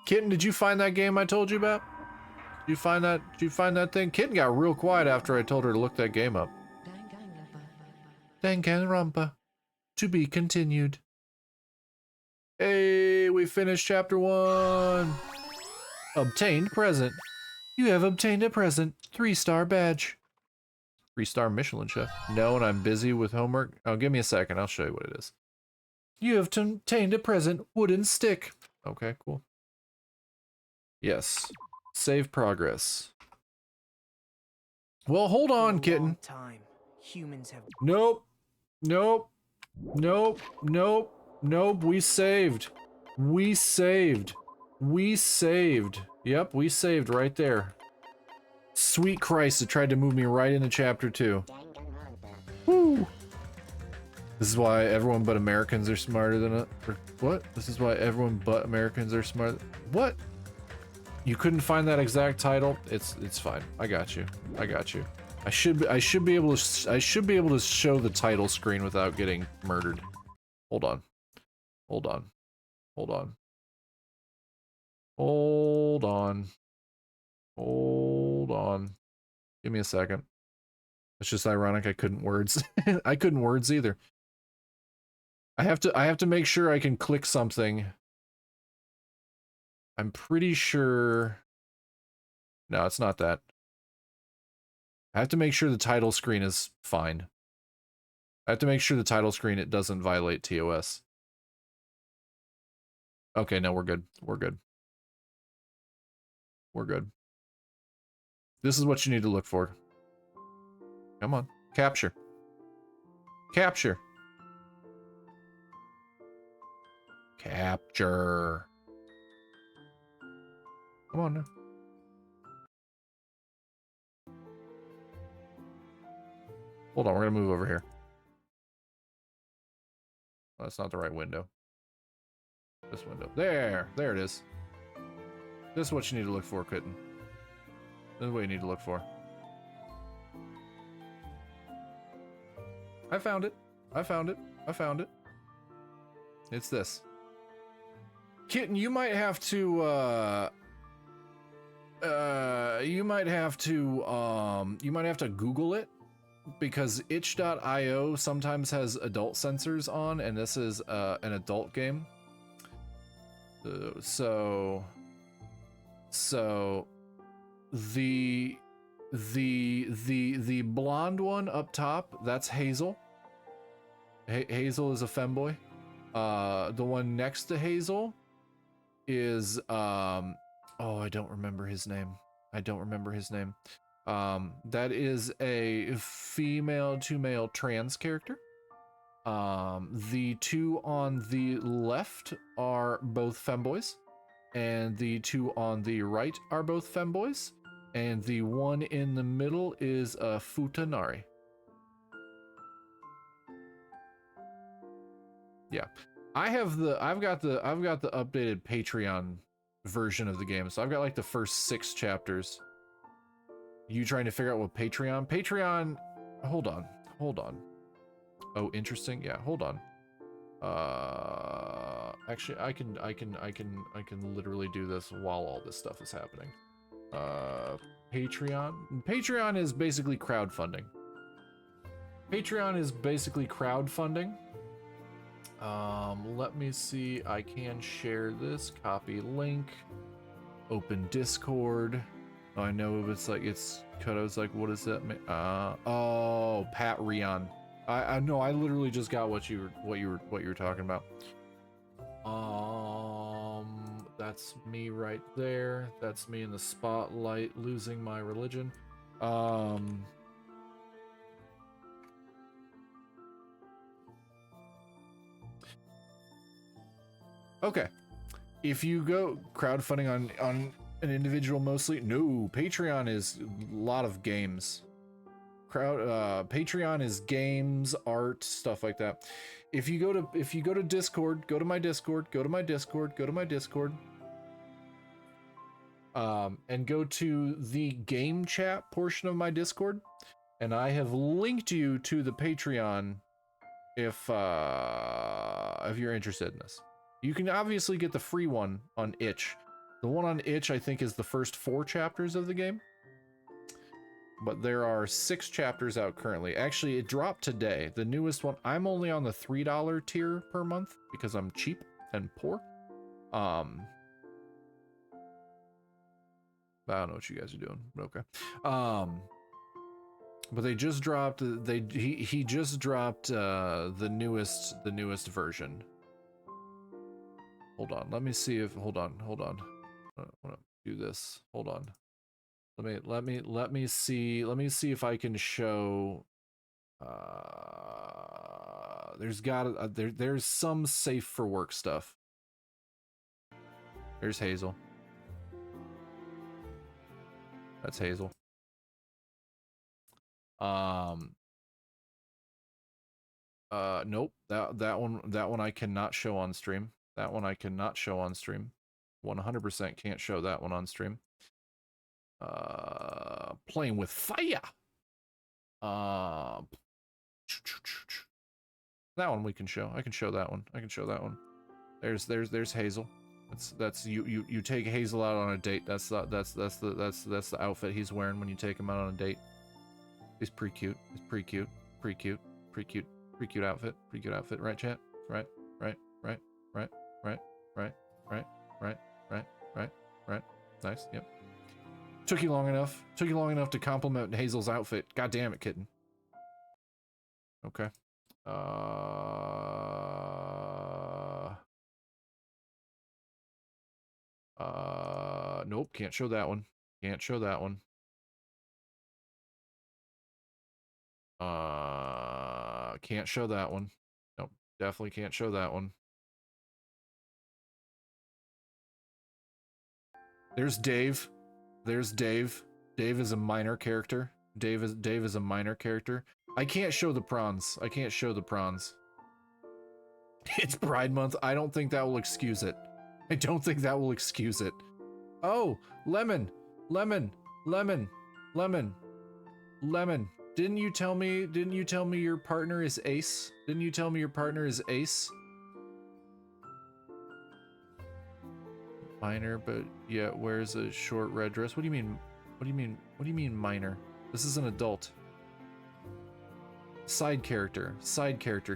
Kitten, did you find that game I told you about? Did you find that thing? Kitten got real quiet after I told her to look that game up. Danganronpa. To be continued. Hey, we finished chapter 1. Obtained present. You have obtained a present. 3-star badge. 3-star Michelin chef. No, and I'm busy with homework. Oh, give me a second. I'll show you what it is. You have obtained a present. Wooden stick. Okay, cool. Yes. Save progress. Well, hold on, kitten. Time. Humans have... Nope. Nope. Nope. Nope. Nope. We saved. We saved. We saved. Yep, we saved right there. Sweet Christ, it tried to move me right into chapter 2. Woo! This is why everyone but Americans are smarter than us. What? This is why everyone but Americans are smart. What? You couldn't find that exact title? It's fine. I got you. I got you. I should be able to show the title screen without getting murdered. Hold on. Hold on. Hold on. Hold on. Hold on. Give me a second. It's just ironic I couldn't words. I couldn't words either. I have to make sure I can click something. I'm pretty sure. No, it's not that. I have to make sure the title screen is fine. I have to make sure the title screen, it doesn't violate TOS. Okay, no, we're good. We're good. We're good. This is what you need to look for. Come on. Capture. Capture. Capture. Come on now. Hold on, we're gonna move over here. Oh, that's not the right window. This window. There it is. This is what you need to look for, Kitten. This is what you need to look for. I found it. I found it. I found it. It's this. Kitten, you might have to you might have to Google it, because itch.io sometimes has adult censors on, and this is an adult game. So the blonde one up top, that's Hazel. Hazel is a femboy. The one next to Hazel is oh, I don't remember his name. That is a female to male trans character. The two on the left are both femboys, and the two on the right are both femboys, and the one in the middle is a futanari. Yeah, I've got the updated Patreon version of the game, so I've got like the first 6 chapters. You trying to figure out what Patreon, hold on. Oh, interesting. Yeah, hold on. Actually, I can literally do this while all this stuff is happening. Patreon is basically crowdfunding. Let me see. I can share this. Copy link. Open Discord. Oh, I know it's like it's cut. I was like, what does that mean? Oh, Patreon. I know. I literally just got what you were talking about. That's me right there. That's me in the spotlight, losing my religion. Okay. If you go crowdfunding on an individual mostly, no, Patreon is a lot of games. Patreon is games, art, stuff like that. If you go to Discord, go to my Discord, and go to the game chat portion of my Discord, and I have linked you to the Patreon if you're interested in this. You can obviously get the free one on itch. The one on itch, I think, is the first 4 chapters of the game. But there are 6 chapters out currently. Actually, it dropped today. The newest one, I'm only on the $3 tier per month because I'm cheap and poor. I don't know what you guys are doing, but okay. But they just dropped, he just dropped the newest version. Hold on, let me see if, hold on. I want to do this. Hold on. Let me see if I can show. There's some safe for work stuff. There's Hazel. That's Hazel. Nope. That one I cannot show on stream. 100% can't show that one on stream. Playing with fire. That one we can show. I can show that one. There's Hazel. That's you take Hazel out on a date. That's the outfit he's wearing when you take him out on a date. He's pretty cute. Pretty cute outfit. Right, chat? Right. Nice. Yep. Took you long enough to compliment Hazel's outfit. God damn it, kitten. Okay. Nope, can't show that one. Can't show that one. Nope, definitely can't show that one. There's Dave. There's Dave. Dave is a minor character. Dave is a minor character. I can't show the prawns. I can't show the prawns. It's Pride Month. I don't think that will excuse it. I don't think that will excuse it. Oh, lemon, lemon, lemon, lemon, lemon. Didn't you tell me your partner is Ace? Didn't you tell me your partner is Ace? Minor, but yeah, wears a short red dress. What do you mean? What do you mean? What do you mean minor? This is an adult. Side character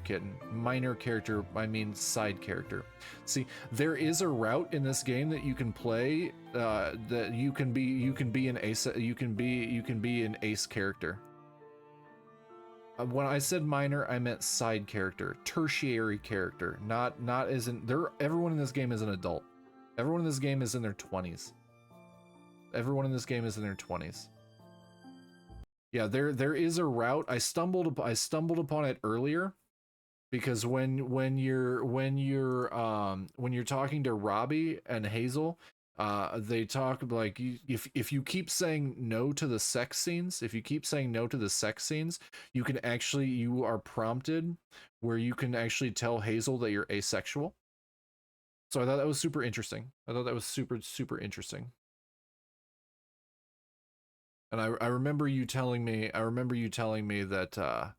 kitten. Minor character, I mean side character. See, there is a route in this game that you can play that you can be an ace character. When I said minor, I meant side character, tertiary character, not as in everyone in this game is an adult. Everyone in this game is in their 20s. Everyone in this game is in their 20s. Yeah, there is a route. I stumbled upon it earlier because when you're talking to Robbie and Hazel, they talk like if you keep saying no to the sex scenes, you are prompted where you can actually tell Hazel that you're asexual. So I thought that was super interesting. I thought that was super interesting. And I remember you telling me that that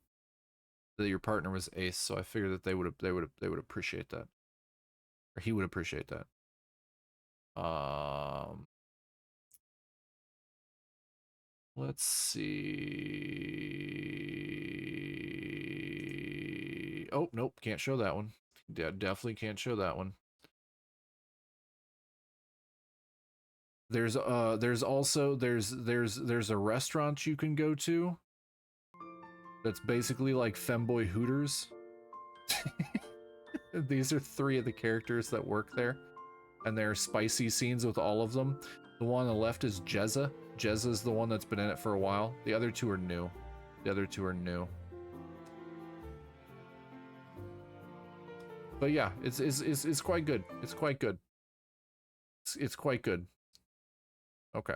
your partner was Ace, so I figured that they would appreciate that. Or he would appreciate that. Let's see. Oh, nope, can't show that one. Definitely can't show that one. There's also a restaurant you can go to that's basically like femboy Hooters. These are 3 of the characters that work there, and there are spicy scenes with all of them. The one on the left is Jezza. Jezza is the one that's been in it for a while. The other 2 are new. But yeah, it's quite good. It's quite good. It's quite good. Okay.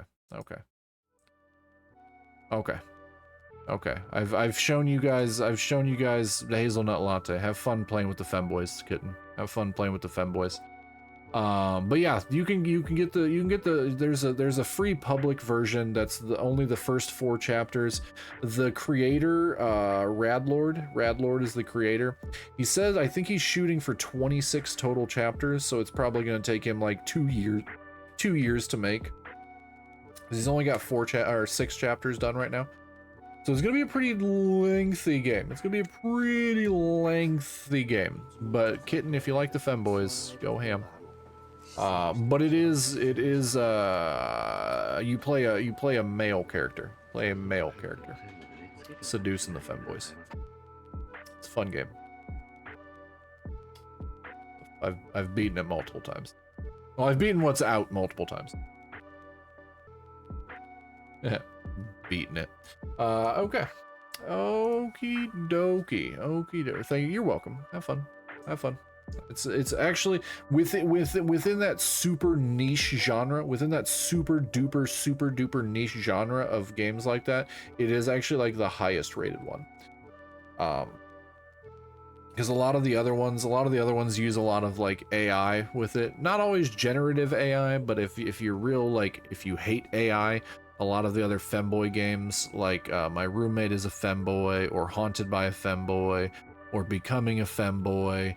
I've shown you guys the hazelnut latte. Have fun playing with the femboys, kitten. Have fun playing with the femboys. But yeah, you can get the there's a free public version that's only the first 4 chapters. The creator, Radlord is the creator. He says I think he's shooting for 26 total chapters, so it's probably gonna take him like 2 years to make. He's only got 6 chapters done right now. So it's gonna be a pretty lengthy game. But kitten, if you like the femboys, go ham. But it is you play a male character. Seducing the femboys. It's a fun game. I've beaten it multiple times. Well, I've beaten what's out multiple times. Beating it. Okay. Okie dokie. Thank you. You're welcome. Have fun. It's actually within that super niche genre, within that super duper niche genre of games like that, it is actually like the highest rated one. Because a lot of the other ones use a lot of like AI with it. Not always generative AI, but if you're real, like if you hate AI, a lot of the other femboy games, like My Roommate is a Femboy, or Haunted by a Femboy, or Becoming a Femboy,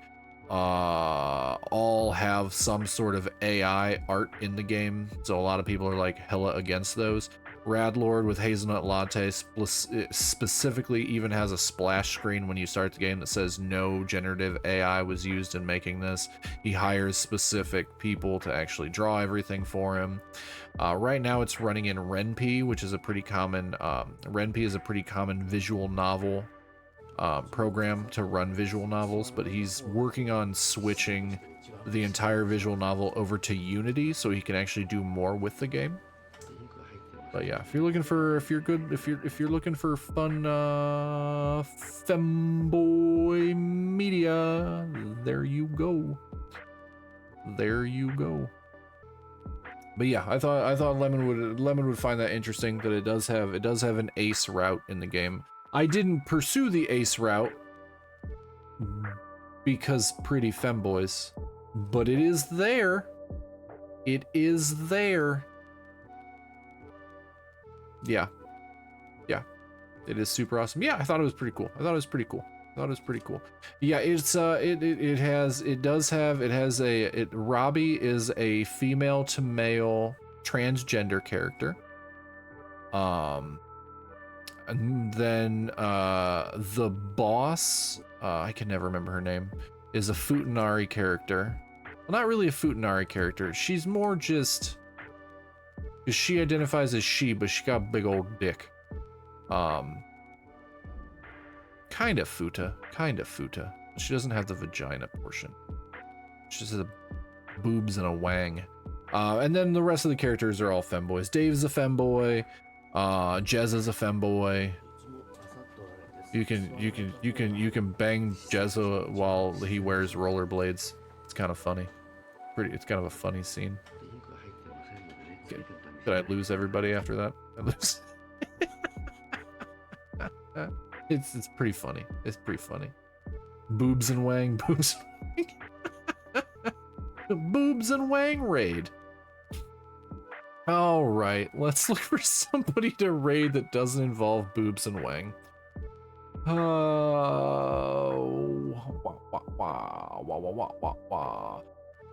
all have some sort of AI art in the game. So a lot of people are like hella against those. Radlord with Hazelnut Latte specifically even has a splash screen when you start the game that says no generative AI was used in making this. He hires specific people to actually draw everything for him. Right now it's running in Ren'Py, which is a pretty common visual novel program to run visual novels, but he's working on switching the entire visual novel over to Unity so he can actually do more with the game. But yeah, if you're looking for fun femboy media, there you go. But yeah, I thought Lemon would find that interesting that it does have an ace route in the game. I didn't pursue the ace route because pretty femboys, but it is there. It is there. Yeah. Yeah. It is super awesome. Yeah, I thought it was pretty cool. Yeah, it's Robbie is a female to male transgender character. And then the boss, I can never remember her name, is a Futanari character. Well, not really a Futanari character. She's more just, because she identifies as she, but she got a big old dick. Kind of Futa. She doesn't have the vagina portion. She just has boobs and a wang. And then the rest of the characters are all femboys. Dave's a femboy. Jez is a femboy. You can bang Jezza while he wears rollerblades. It's kind of funny. It's kind of a funny scene. Did I lose everybody after that? I lose. It's pretty funny. It's pretty funny. Boobs and wang, boobs and wang. Boobs and wang raid. All right, let's look for somebody to raid that doesn't involve boobs and wang.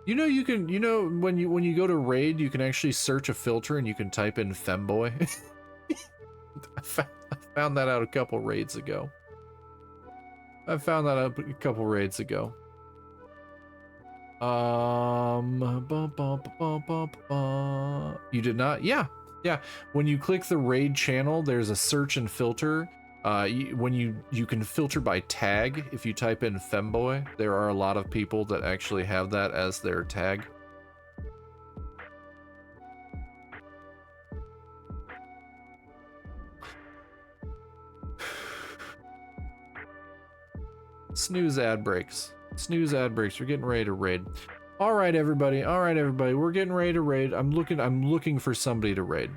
You know, you can, when you go to raid, you can actually search a filter and you can type in femboy. I found that out a couple raids ago. You did not? Yeah. When you click the raid channel, there's a search and filter. When you can filter by tag. If you type in femboy, there are a lot of people that actually have that as their tag. Snooze ad breaks. We're getting ready to raid. All right, everybody. We're getting ready to raid. I'm looking for somebody to raid.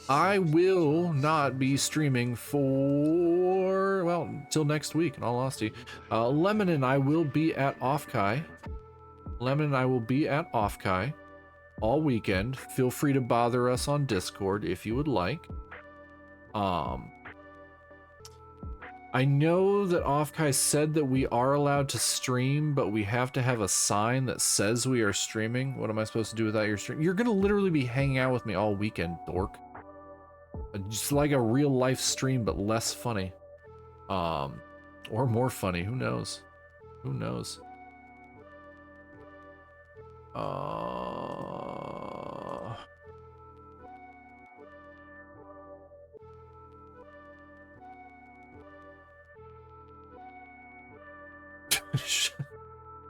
I will not be streaming for, well, until next week, in all honesty. Lemon and I will be at offkai. All weekend. Feel free to bother us on Discord if you would like. I know that offkai said that we are allowed to stream, but we have to have a sign that says we are streaming. What am I supposed to do without your stream? You're gonna literally be hanging out with me all weekend, dork. Just like a real life stream, but less funny. Or more funny, who knows?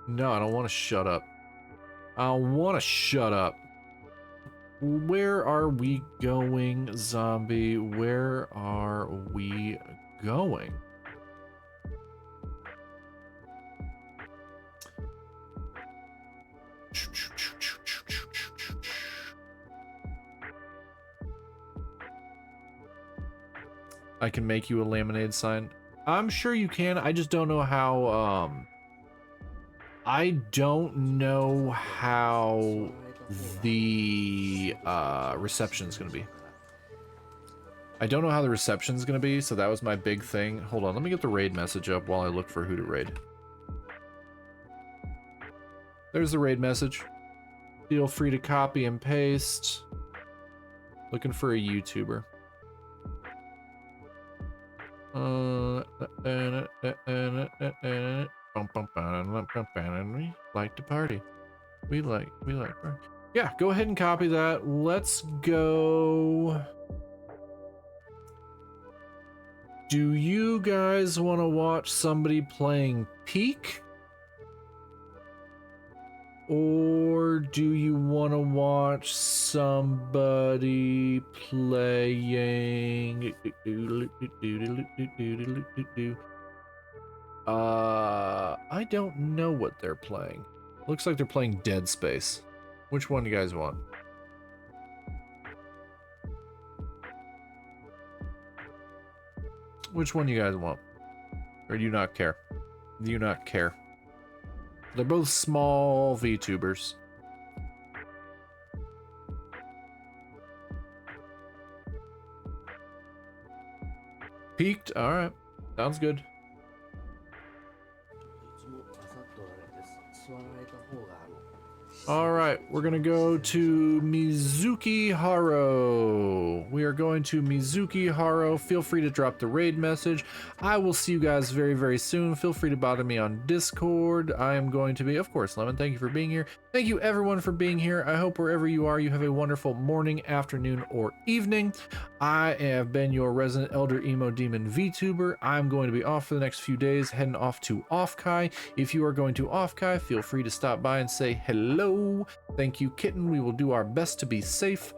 No, I don't want to shut up. Where are we going, zombie? Where are we going? I can make you a laminated sign. I'm sure you can. I just don't know how, I don't know how the reception is going to be. So that was my big thing. Hold on, let me get the raid message up while I look for who to raid. There's the raid message. Feel free to copy and paste. Looking for a YouTuber. Like to party. We like party. Yeah, go ahead and copy that. Let's go. Do you guys want to watch somebody playing Peak? Or do you want to watch somebody playing... I don't know what they're playing. Looks like they're playing Dead Space. Which one do you guys want? Which one do you guys want? Or do you not care? Do you not care? They're both small VTubers. Peaked? Alright. Sounds good. Alright, we're gonna go to Mizuki Haro. We are going to Mizuki Haro. Feel free to drop the raid message. I will see you guys very, very soon. Feel free to bother me on Discord. I am going to be, of course, Lemon, thank you for being here. Thank you everyone for being here. I hope wherever you are, you have a wonderful morning, afternoon, or evening. I have been your resident Elder Emo Demon VTuber. I'm going to be off for the next few days, heading off to Offkai. If you are going to Offkai, feel free to stop by and say hello. Thank you, Kitten. We will do our best to be safe.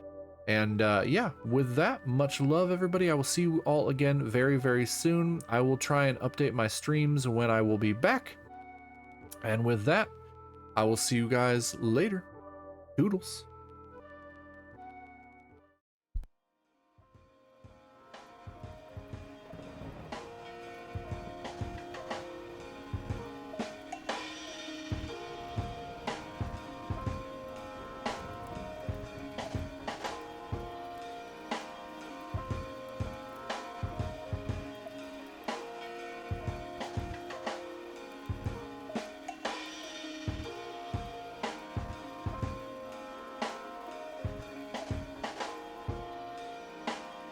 And yeah, with that, much love, everybody. I will see you all again very, very soon. I will try and update my streams when I will be back. And with that, I will see you guys later. Toodles.